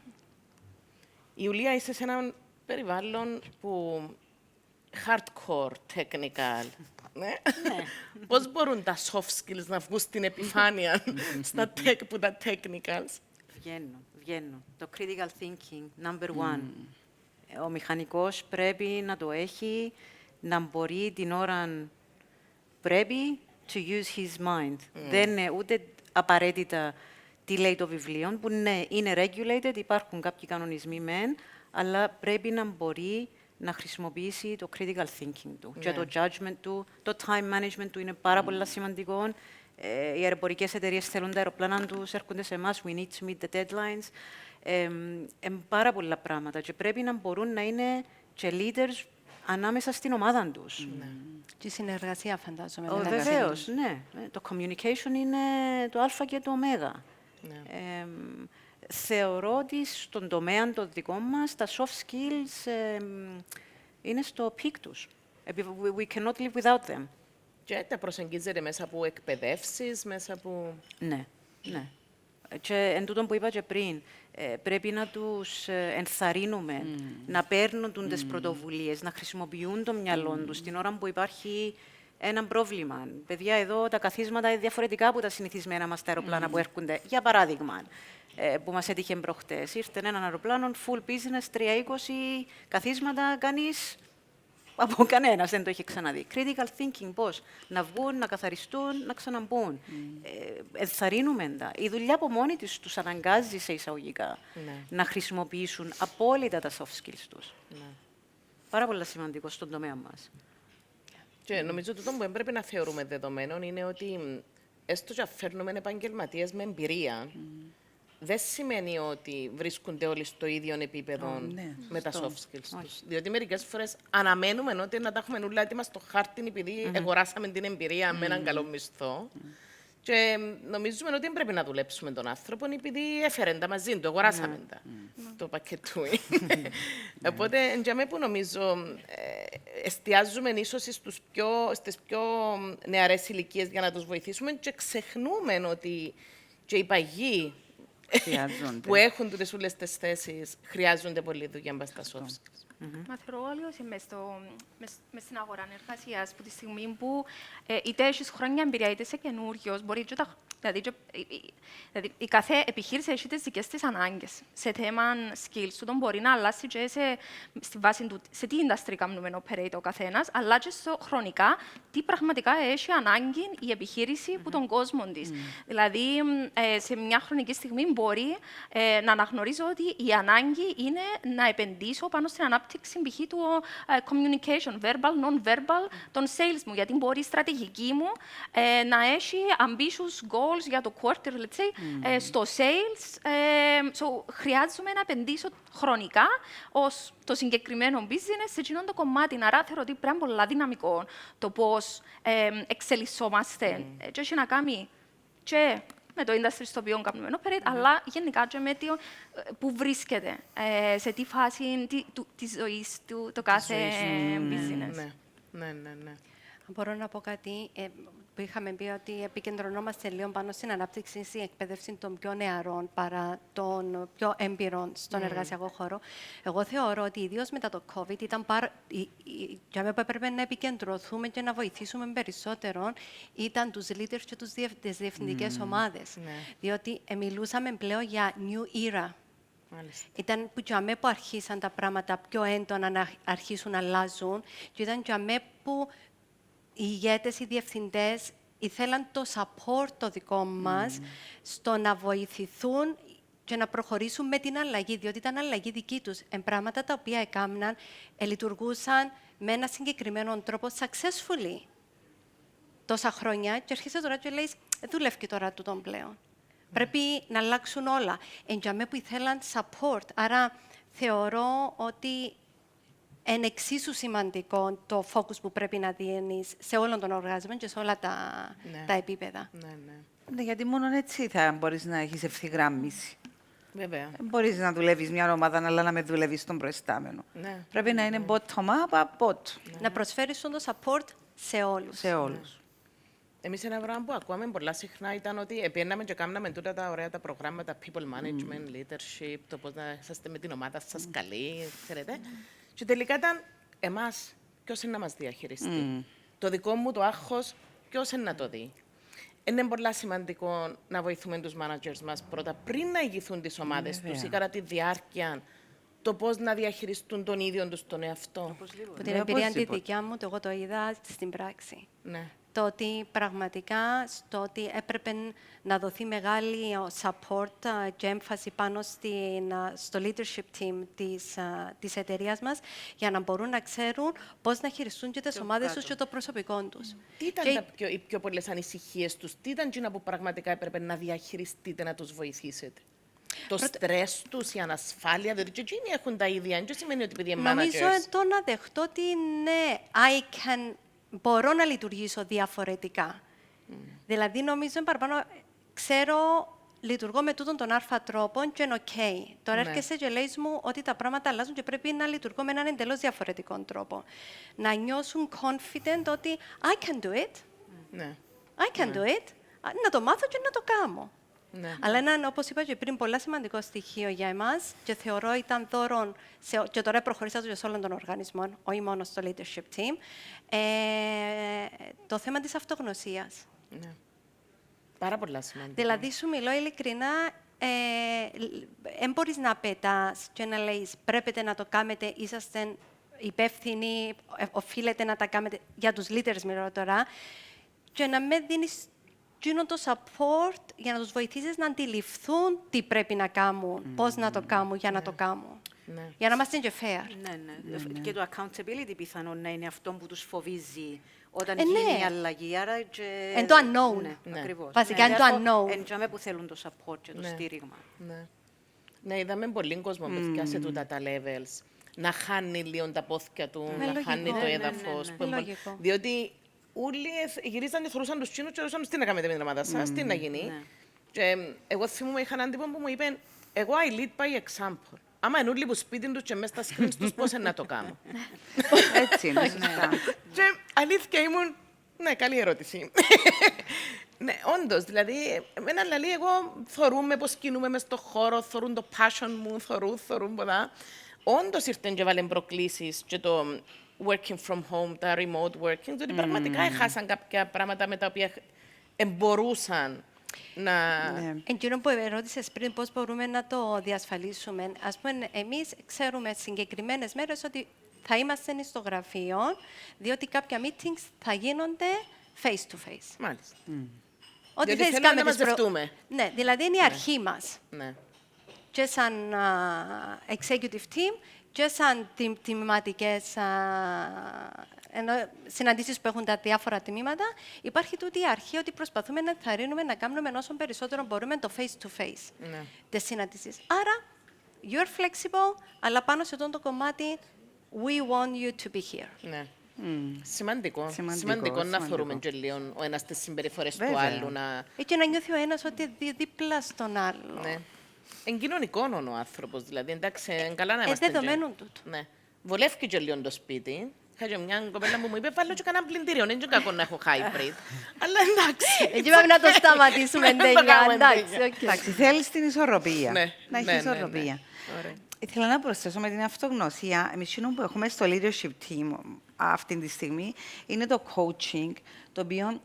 Η Ιουλία, είσαι σε έναν περιβάλλον που hardcore, technical. Ναι. Πώς μπορούν τα soft skills να βγουν στην επιφάνεια στα tech που τα technicals.
Βγαίνουν. Το critical thinking, number one. Ο μηχανικός πρέπει να το έχει, να μπορεί την ώρα πρέπει to use his mind. Δεν είναι ούτε απαραίτητα τι λέει το βιβλίο, που ναι, είναι regulated, υπάρχουν κάποιοι κανονισμοί μεν, αλλά πρέπει να μπορεί να χρησιμοποιήσει το critical thinking του και το judgment του, το time management του είναι πάρα πολύ σημαντικό. Οι αεροπορικές εταιρείες θέλουν τα αεροπλάνα τους, έρχονται σε εμάς, we need to meet the deadlines. Πάρα πολλά πράγματα και πρέπει να μπορούν να είναι και leaders ανάμεσα στην ομάδα τους.
Και η συνεργασία, φαντάζομαι.
Βεβαίως, ναι. Το communication είναι το α και το ω. Θεωρώ ότι στον τομέα των δικών μας τα soft skills είναι στο peak τους. We cannot live without them.
Και τα προσεγγίζετε μέσα από εκπαιδεύσεις, μέσα από...
Ναι. Και εν τούτον που είπα και πριν, πρέπει να τους ενθαρρύνουμε, να παίρνουν τις πρωτοβουλίες, να χρησιμοποιούν το μυαλό τους την ώρα που υπάρχει ένα πρόβλημα. Παιδιά, εδώ τα καθίσματα είναι διαφορετικά από τα συνηθισμένα μας τα αεροπλάνα που έρχονται. Για παράδειγμα, που μας έτυχε προχτές. Ήρθε έναν αεροπλάνο, full business, 320 καθίσματα, κανείς από κανένας δεν το είχε ξαναδεί. Critical thinking, πώς, να βγουν, να καθαριστούν, να ξαναμπούν. Ενθαρρύνουμε τα. Η δουλειά από μόνη της τους αναγκάζει σε εισαγωγικά να χρησιμοποιήσουν απόλυτα τα soft skills τους. Πάρα πολύ σημαντικό στον τομέα μας.
Και νομίζω ότι το που πρέπει να θεωρούμε δεδομένων είναι ότι έστω και φέρνουμε επαγγελματίες με εμπειρία, δεν σημαίνει ότι βρίσκονται όλοι στο ίδιο επίπεδο με τα soft skills τους. Διότι μερικές φορές αναμένουμε ότι να τα έχουμε όλα έτοιμα στο χάρτη επειδή αγοράσαμε την εμπειρία με έναν καλό μισθό. Και νομίζουμε ότι δεν πρέπει να δουλέψουμε τον άνθρωπο επειδή έφερε τα μαζί του, αγοράσαμε τα. Το πακετούι. Οπότε, για μένα που νομίζω, εστιάζουμε ίσως στις πιο νεαρές ηλικίες για να τους βοηθήσουμε και ξεχνούμε ότι και οι παγιοί που έχουν τις όλες τις θέσεις χρειάζονται πολύ δουλειά μπας στα soft skills.
Μα θεωρώ αλλιώς μες στην αγορά εργασίας, που τη στιγμή που είτε έχεις χρόνια εμπειρία, είτε είσαι καινούριος, μπορεί και δηλαδή η κάθε επιχείρηση έχει τις δικές της ανάγκες. Σε θέμα skills του, μπορεί να αλλάσει και στη βάση του σε τι industry κάνουμε operate ο καθένας, αλλά και χρονικά τι πραγματικά έχει ανάγκη η επιχείρηση που τον κόσμο της. Δηλαδή, σε μια χρονική στιγμή μπορεί να αναγνωρίζω ότι η ανάγκη είναι να επενδύσω πάνω στην ανάπτυξη π.χ. του communication, verbal, non-verbal, των sales μου, γιατί μπορεί η στρατηγική μου να έχει ambitious goals για το quarter, let's say, στο sales. Χρειάζομαι να επενδύσω χρονικά ως το συγκεκριμένο business σε εκείνον το κομμάτι. Άρα θεωρώ ότι πρέπει πολύ δυναμικό το πώς εξελισσόμαστε. Και έχει να κάνει και με το industry στο οποίο κάνουμε operate, αλλά γενικά και με που βρίσκεται, σε τι φάση της ζωής του το κάθε business.
Ναι.
Μπορώ να πω κάτι που είχαμε πει ότι επικεντρωνόμαστε λίγο πάνω στην ανάπτυξη, στην εκπαίδευση των πιο νεαρών παρά των πιο έμπειρων στον εργασιακό χώρο. Εγώ θεωρώ ότι ιδίως μετά το COVID ήταν για μένα που έπρεπε να επικεντρωθούμε και να βοηθήσουμε περισσότερο ήταν τους leaders και τις διευθυντικές ομάδες. Διότι μιλούσαμε πλέον για new era. Ήταν που για μένα που αρχίσαν τα πράγματα πιο έντονα να αρχίσουν να αλλάζουν και ήταν για μένα που οι ηγέτες, οι διευθυντές ήθελαν το support το δικό μας στο να βοηθηθούν και να προχωρήσουν με την αλλαγή, διότι ήταν αλλαγή δική τους. Πράγματα τα οποία έκαναν, λειτουργούσαν με ένα συγκεκριμένο τρόπο successfully τόσα χρόνια και έρχεσαι τώρα και λέει δουλεύει τώρα τούτον πλέον. Πρέπει να αλλάξουν όλα. Εν για μένα που ήθελαν support. Άρα θεωρώ ότι είναι εξίσου σημαντικό το focus που πρέπει να δίνεις σε όλον τον οργανισμό και σε όλα τα επίπεδα.
Ναι, γιατί μόνο έτσι θα μπορείς να έχεις ευθυγράμμιση.
Βέβαια.
Μπορείς να δουλεύεις μια ομάδα, αλλά να με δουλεύεις στον προϊστάμενο.
Ναι.
Πρέπει να είναι bottom-up, bot.
Να προσφέρεις το support σε όλους.
Σε όλους.
Εμείς ένα πράγμα που ακούμε πολλά συχνά ήταν ότι επέναμε και κάναμε τούτα τα ωραία τα προγράμματα people management, leadership, το πώς να είσαστε με την ομάδα σας καλοί, ξέρετε. Και τελικά ήταν εμάς, ποιος είναι να μας διαχειριστεί. Το δικό μου το άγχος, ποιος είναι να το δει. Είναι πολύ σημαντικό να βοηθούμε τους managers μας πρώτα πριν να ηγηθούν τις ομάδες τους ή κατά τη διάρκεια το πώς να διαχειριστούν τον ίδιο τους τον εαυτό.
Από την εμπειρία τη δικιά μου, εγώ το είδα στην πράξη.
Ναι.
Το ότι πραγματικά στο ότι έπρεπε να δοθεί μεγάλη support και έμφαση πάνω στο leadership team της εταιρείας μας για να μπορούν να ξέρουν πώς να χειριστούν και τις ομάδες τους και το προσωπικό τους.
Τι ήταν οι πιο πολλές ανησυχίες τους, τι ήταν εκείνα που πραγματικά έπρεπε να διαχειριστείτε, να τους βοηθήσετε. Το στρες τους, η ανασφάλεια, διότι και εκείνοι έχουν τα ίδια, δεν σημαίνει ότι επειδή είναι managers.
Νομίζω το να δεχτώ ότι ναι, μπορώ να λειτουργήσω διαφορετικά. Δηλαδή, νομίζω παραπάνω, ξέρω, λειτουργώ με τούτον τον άρφα τρόπο και είναι OK. Τώρα έρχεσαι και λέει μου ότι τα πράγματα αλλάζουν και πρέπει να λειτουργώ με έναν εντελώς διαφορετικό τρόπο. Να νιώσουν confident ότι I can do it.
Ναι.
I can do it. Να το μάθω και να το κάνω.
Ναι.
Αλλά ένα, όπως είπα και πριν, πολύ σημαντικό στοιχείο για εμάς και θεωρώ ήταν δώρο, και τώρα προχωρήσατε σε όλων των οργανισμών, όχι μόνο στο leadership team, το θέμα της αυτογνωσίας.
Ναι. Πάρα πολύ σημαντικό.
Δηλαδή, σου μιλώ ειλικρινά, δεν μπορείς να πετάς και να λέει πρέπει να το κάνετε, είσαστε υπεύθυνοι, οφείλετε να τα κάνετε, για τους leaders μιλώ τώρα, και να με δίνεις το support για να τους βοηθήσεις να αντιληφθούν τι πρέπει να κάνουν, πώς να το κάνουν, για να το κάνουν.
Ναι.
Για να είμαστε και fair.
Ναι. Και το accountability πιθανόν να είναι αυτό που τους φοβίζει όταν γίνει η αλλαγή. Άρα και...
Εν το unknown.
Ναι, ακριβώς.
Βασικά είναι το unknown.
Εν τζάμε που θέλουν το support και το στήριγμα.
Ναι, είδαμε πολύ κόσμο που φτιάσε τούτα τα levels. Να χάνει λίγο τα πόθηκια του, να χάνει το έδαφος. Διότι όλοι γυρίζαν και θεωρούσαν τους Τσίνους και ρωτούσαν τι να κάνετε με την ομάδα σας, τι να γίνει. Και εγώ θυμούμαι, είχα έναν τύπο που μου είπε εγώ I lead by example. Άμα είναι όλοι που σπίτι τους και μέσα στα screens τους, πώς είναι να το κάνω.
Έτσι είναι, σωστά.
Και αλήθεια ήμουν, ναι, καλή ερώτηση. Ναι, όντως, δηλαδή, εμένα λέει, εγώ θωρούμε πώς κινούμε μες στον χώρο, θωρούν το passion μου, θωρούν πολλά. Όντως ήρθαν και βάλουν προκλήσεις και το working from home, τα remote working, διότι πραγματικά έχασαν κάποια πράγματα με τα οποία μπορούσαν να...
Εκείνο που ερώτησες πριν, πώς μπορούμε να το διασφαλίσουμε. Ας πούμε, εμείς ξέρουμε συγκεκριμένες μέρες ότι θα είμαστε στο γραφείο, διότι κάποια meetings θα γίνονται face-to-face.
Μάλιστα.
Ότι
διότι θέλουμε να μαζευτούμε.
Ναι, δηλαδή είναι η αρχή μας.
Ναι.
Και σαν executive team, και σαν τμηματικές συναντήσεις που έχουν τα διάφορα τμήματα, υπάρχει τούτη η αρχή ότι προσπαθούμε να ενθαρρύνουμε να κάνουμε όσο περισσότερο μπορούμε το face-to-face τις συναντήσεις. Άρα, you're flexible, αλλά πάνω σε αυτό το κομμάτι, we want you to be here.
Ναι. Σημαντικό να φορούμε και λίγο ο ένας τις συμπεριφορές του άλλου.
Και να νιώθει ο ένας ότι δίπλα στον άλλο.
Ναι. Εν κοινωνικό ο άνθρωπος, δηλαδή, εντάξει, καλά να είμαστε.
Δεδομένου τούτου.
Ναι. Βολεύει και λίγο το σπίτι. Είχα και μια κοπέλα που μου είπε, βάλω και κανένα πλυντήριο, δεν είναι κακό να έχω hybrid. Αλλά εντάξει.
Εκεί πάμε να το σταματήσουμε τελικά,
εντάξει. Θέλεις την ισορροπία.
Να
έχει ισορροπία. Ήθελα να προσθέσω με την αυτογνωσία. Εμείς που έχουμε στο leadership team αυτή τη στιγμή είναι το coaching, το οποίο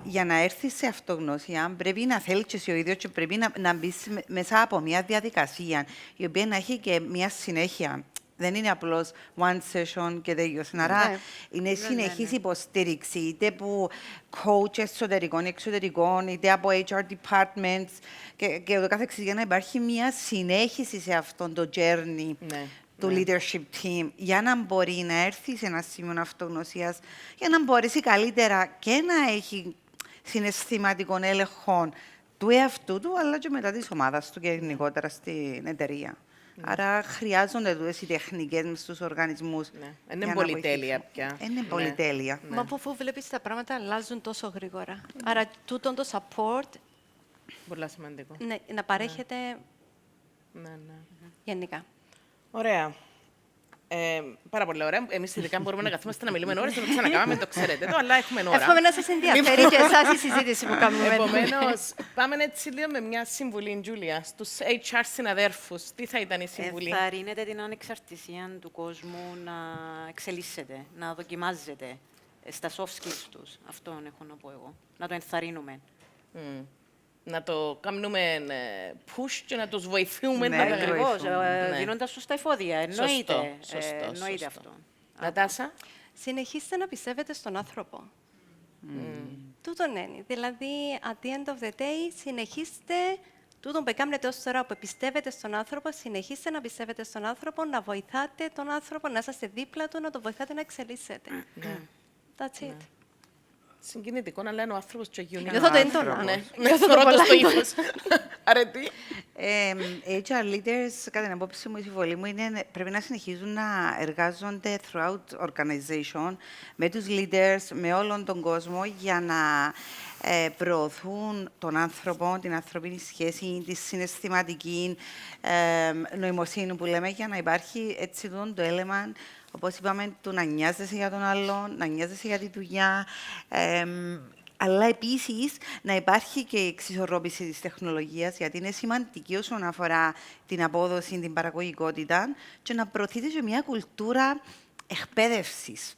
για να έρθεις σε αυτογνωσία πρέπει να θέλεις και εσύ ο ίδιος και πρέπει να μπεις μέσα από μια διαδικασία η οποία να έχει και μια συνέχεια. Δεν είναι απλώς one session και τέλειωσε. Άρα είναι συνεχής υποστήριξη, είτε από coach εσωτερικών, εξωτερικών, είτε από HR departments και το καθεξής, για να υπάρχει μια συνέχιση σε αυτόν το journey του leadership team, για να μπορεί να έρθει σε ένα σημείο αυτογνωσίας, για να μπορέσει καλύτερα και να έχει συναισθηματικών έλεγχων του εαυτού του, αλλά και μετά της ομάδας του και γενικότερα στην εταιρεία. Άρα χρειάζονται τούτες οι τεχνικές μες στους οργανισμούς.
Είναι πολυτέλεια πια.
Είναι πολυτέλεια.
Μα αφού βλέπεις τα πράγματα αλλάζουν τόσο γρήγορα. Άρα τούτο το support
Πολύ σημαντικό.
ναι, να παρέχεται
Ναι.
γενικά.
Ωραία. Πάρα πολύ ωραία. Εμείς ειδικά μπορούμε να καθόμαστε να μιλούμε ώρες, δεν το ξανακάμαμε, το ξέρετε το, αλλά έχουμε ώρα.
Εύχομαι να σας ενδιαφέρει και εσάς η συζήτηση που κάνουμε.
Επομένως, πάμε έτσι λίγο με μια συμβουλή, Τζούλια, στους HR συναδέρφους. Τι θα ήταν η συμβουλή?
Ενθαρρύνετε την ανεξαρτησία του κόσμου να εξελίσσεται, να δοκιμάζεται στα soft skills τους. Αυτόν έχω να πω εγώ. Να το ενθαρρύνουμε.
Να το κάνουμε push και να τους βοηθούμε.
Ναι, ακριβώς, δίνοντας τους τα εφόδια. Εννοείται. Εννοείται αυτό.
Νατάσα.
Συνεχίστε να πιστεύετε στον άνθρωπο. Τούτον είναι. Δηλαδή, at the end of the day, συνεχίστε τούτον που κάνετε ως τώρα, που πιστεύετε στον άνθρωπο, συνεχίστε να πιστεύετε στον άνθρωπο, να βοηθάτε τον άνθρωπο, να είσαστε δίπλα του, να το βοηθάτε να εξελίσσεται. That's it.
Συγκινητικό, αλλά είναι ο άνθρωπος και unique.
Νιώθω το έντονα.
Ναι, θεωρώ το στο ύφος. Αρετή.
HR leaders, κατά την απόψη μου, η συμβολή μου είναι πρέπει να συνεχίζουν να εργάζονται throughout organization με τους leaders, με όλον τον κόσμο για να προωθούν τον άνθρωπο, την ανθρωπίνη σχέση, τη συναισθηματική νοημοσύνη που λέμε, για να υπάρχει έτσι το έλεμα, όπως είπαμε, του να νοιάζεσαι για τον άλλον, να νοιάζεσαι για τη δουλειά, αλλά επίσης να υπάρχει και η εξισορρόπηση της τεχνολογίας, γιατί είναι σημαντική όσον αφορά την απόδοση, την παραγωγικότητα, και να προωθείται και μια κουλτούρα εκπαίδευσης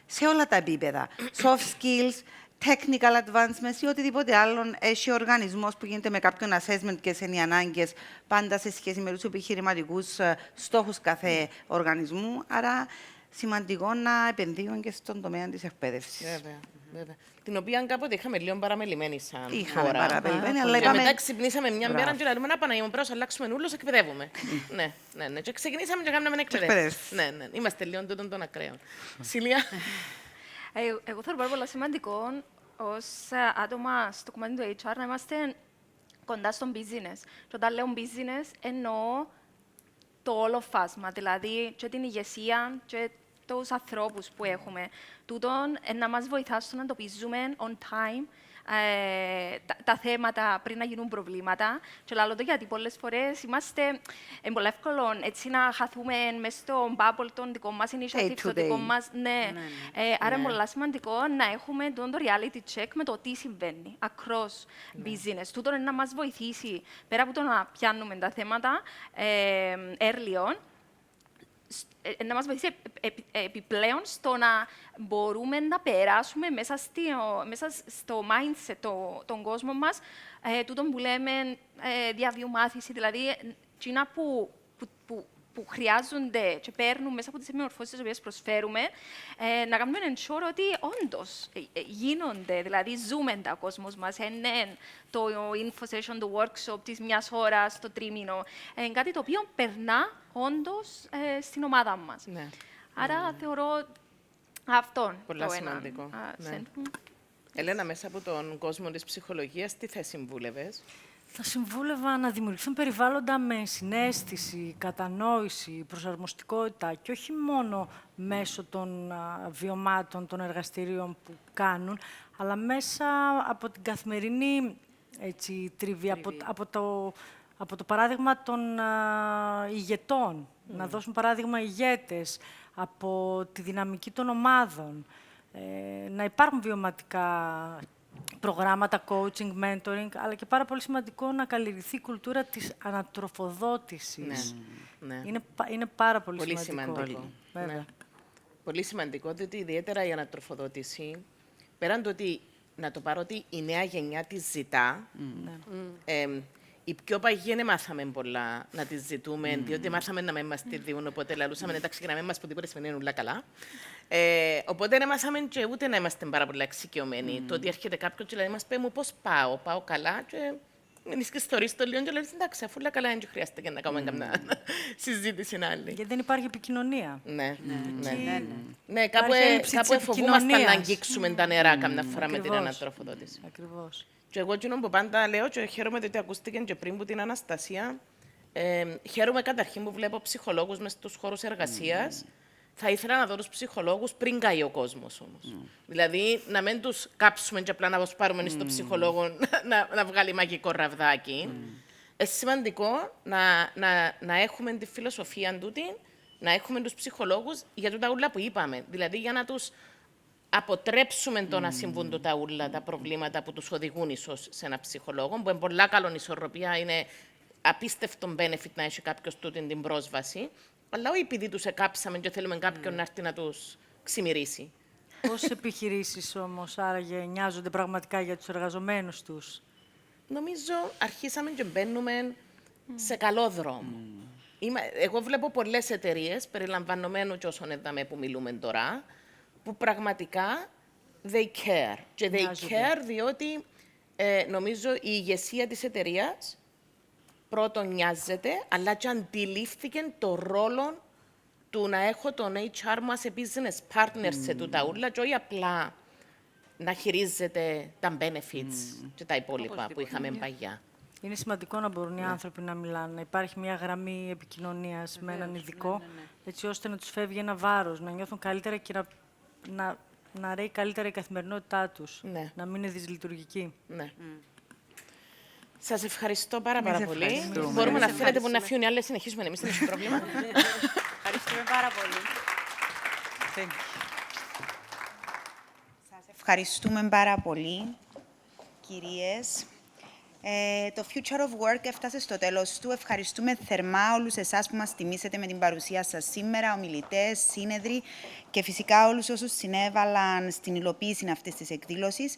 σε όλα τα επίπεδα. Soft skills, technical advancements ή οτιδήποτε άλλο έχει ο οργανισμός που γίνεται με κάποιον assessment και σε οι ανάγκες, πάντα σε σχέση με τους επιχειρηματικούς στόχους κάθε οργανισμού. Άρα, σημαντικό να επενδύουν και στον τομέα της εκπαίδευσης.
Βέβαια. Την οποία κάποτε είχαμε λίγο παραμελημένη σαν
Είχαμε
χώρα.
παραμελημένη, αλλά
και
είπαμε...
μετά ξυπνήσαμε μια μέρα και λέμε να Παναγιώτη, πρέπει να αλλάξουμε ούλους, εκπαιδεύουμε. Ναι. Και ξεκινήσαμε και κάναμε εκπαιδεύσεις. Ναι. Είμαστε λίγο τούτων των ακραίων. Σιλία.
Εγώ θεωρώ πάρα πολύ σημαντικό ως άτομα στο κομμάτι του HR να είμαστε κοντά στον business. Και όταν λέω business εννοώ το όλο φάσμα, δηλαδή και την ηγεσία και τους ανθρώπους που έχουμε. Τούτον να μας βοηθά στο να εντοπίζουμε on time τα θέματα πριν να γίνουν προβλήματα. Και λέω το γιατί πολλές φορές είμαστε πολύ εύκολο έτσι να χαθούμε μέσα στο bubble των δικών μας initiative, το δικό μας. Άρα είναι πολύ σημαντικό να έχουμε το reality check με το τι συμβαίνει across business. Τούτον είναι να μας βοηθήσει πέρα από το να πιάνουμε τα θέματα early on, να μας βοηθήσει επιπλέον στο να μπορούμε να περάσουμε μέσα στο mindset των κόσμων μας τούτον που λέμε διαβίου μάθηση, δηλαδή εκείνα που χρειάζονται και παίρνουν μέσα από τις επιμορφώσεις τις οποίες προσφέρουμε, να κάνουμε ensure ότι όντως γίνονται, δηλαδή ζούμε τα κόσμος μας, το info session, το workshop της μιας ώρας, το τρίμηνο, κάτι το οποίο περνά όντως στην ομάδα μας. Άρα θεωρώ αυτόν
πολύ σημαντικό. Ελένα, μέσα από τον κόσμο της ψυχολογίας, τι θα συμβούλευες?
Θα συμβούλευα να δημιουργηθούν περιβάλλοντα με συναίσθηση, κατανόηση, προσαρμοστικότητα και όχι μόνο μέσω των βιωμάτων, των εργαστηρίων που κάνουν, αλλά μέσα από την καθημερινή τριβή, από το παράδειγμα των ηγετών, να δώσουν παράδειγμα ηγέτες, από τη δυναμική των ομάδων, να υπάρχουν βιωματικά προγράμματα, coaching, mentoring, αλλά και πάρα πολύ σημαντικό να καλλιεργηθεί η κουλτούρα της ανατροφοδότησης. Είναι πάρα πολύ σημαντικό.
Πολύ σημαντικό, διότι ιδιαίτερα η ανατροφοδότηση, πέραν το ότι, να το πάρω ότι η νέα γενιά τη ζητά, οι πιο παγιοί δεν μάθαμε πολλά να τις ζητούμε, διότι μάθαμε να μην μας τη δίνουν, οπότε λαλούσαμε εντάξει και να μην μας πω τίποτε σημαίνει όλα καλά. Οπότε δεν μάθαμε και ούτε να είμαστε πάρα πολλά εξοικειωμένοι. Το ότι έρχεται κάποιος και λέει μας πει μου πώς πάω καλά και ενίσχυες θεωρείς το λίγο και λέει εντάξει αφού όλα καλά δεν χρειάζεται και να κάνουμε καμιά συζήτηση άλλη.
Γιατί δεν υπάρχει επικοινωνία.
Ναι, κάπου φοβούμαστε να αγγίξουμε τα νερά καμιά φορά με την ανατροφοδότηση.
Ακριβώς.
Και εγώ εκείνο που πάντα λέω και χαίρομαι ότι ακούστηκε και πριν που την Αναστασία, Χαίρομαι καταρχήν που βλέπω ψυχολόγους μες στους χώρους εργασίας. Θα ήθελα να δω τους ψυχολόγους πριν καεί ο κόσμος όμως. Δηλαδή, να μην τους κάψουμε και απλά να πάρουμε στον ψυχολόγο να βγάλει μαγικό ραβδάκι. Σημαντικό να έχουμε τη φιλοσοφία τούτη, να έχουμε τους ψυχολόγους για τούτα ούλα που είπαμε. Δηλαδή, για να τους αποτρέψουμε το να συμβούν τούτα ούλα, τα προβλήματα που τους οδηγούν ίσως σε ένα ψυχολόγο, που είναι πολλά καλή ισορροπία, είναι απίστευτο benefit να έχει κάποιος τούτη την πρόσβαση, αλλά όχι επειδή τους εκάψαμε και θέλουμε κάποιον να έρθει να τους ξημυρίσει.
Πόσες επιχειρήσεις όμως άραγε νοιάζονται πραγματικά για τους εργαζομένους τους?
Νομίζω αρχίσαμε και μπαίνουμε σε καλό δρόμο. Εγώ βλέπω πολλές εταιρείες, περιλαμβανομένου και όσων είδαμε που μιλούμε τώρα, που πραγματικά they care. Και they care διότι νομίζω η ηγεσία της εταιρείας πρώτον νοιάζεται, αλλά και αντιλήφθηκε το ρόλο του να έχω τον HR μου as a business partner σε τούτα ούλα και όχι απλά να χειρίζεται τα benefits και τα υπόλοιπα που είχαμε παγιά.
Είναι σημαντικό να μπορούν οι άνθρωποι να μιλάνε, να υπάρχει μια γραμμή επικοινωνίας με έναν ειδικό, έτσι ώστε να τους φεύγει ένα βάρος, να νιώθουν καλύτερα και να ρέει καλύτερα η καθημερινότητά τους, να μην είναι δυσλειτουργική.
Ναι. Σας ευχαριστώ πάρα πολύ. Μπορούμε να θέλετε που να φύγουν οι άλλες, συνεχίσουμε εμείς, δεν έχει πρόβλημα.
Ευχαριστούμε πάρα πολύ.
Σας ευχαριστούμε πάρα πολύ, κυρίες. Το Future of Work έφτασε στο τέλος του. Ευχαριστούμε θερμά όλους εσάς που μας τιμήσετε με την παρουσία σας σήμερα, ομιλητές, σύνεδροι και φυσικά όλους όσους συνέβαλαν στην υλοποίηση αυτής της εκδήλωσης.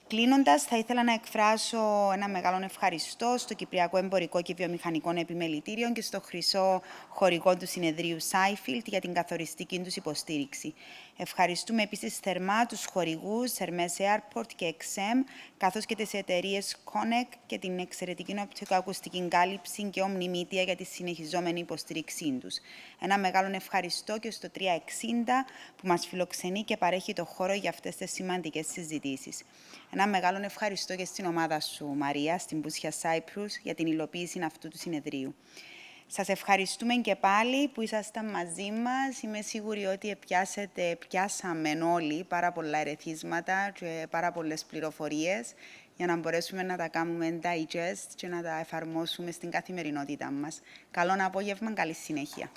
Κλείνοντας, θα ήθελα να εκφράσω ένα μεγάλο ευχαριστώ στο Κυπριακό Εμπορικό και Βιομηχανικό Επιμελητήριο και στο χρυσό χορηγό του συνεδρίου Σάιφιλτ για την καθοριστική τους υποστήριξη. Ευχαριστούμε επίσης θερμά τους χορηγούς Hermes Airport και XM, καθώς και τις εταιρείες Connect και την εξαιρετική οπτικοακουστική κάλυψη και Omni Media για τη συνεχιζόμενη υποστήριξή τους. Ένα μεγάλο ευχαριστώ και στο 360 που μας φιλοξενεί και παρέχει το χώρο για αυτές τις σημαντικές συζητήσεις. Ένα μεγάλο ευχαριστώ και στην ομάδα σου, Μαρία, στην BOUSSIAS Cyprus, για την υλοποίηση αυτού του συνεδρίου. Σας ευχαριστούμε και πάλι που ήσασταν μαζί μας. Είμαι σίγουρη ότι πιάσαμε όλοι πάρα πολλά ερεθίσματα και πάρα πολλές πληροφορίες για να μπορέσουμε να τα κάνουμε digest και να τα εφαρμόσουμε στην καθημερινότητά μας. Καλό απόγευμα, καλή συνέχεια.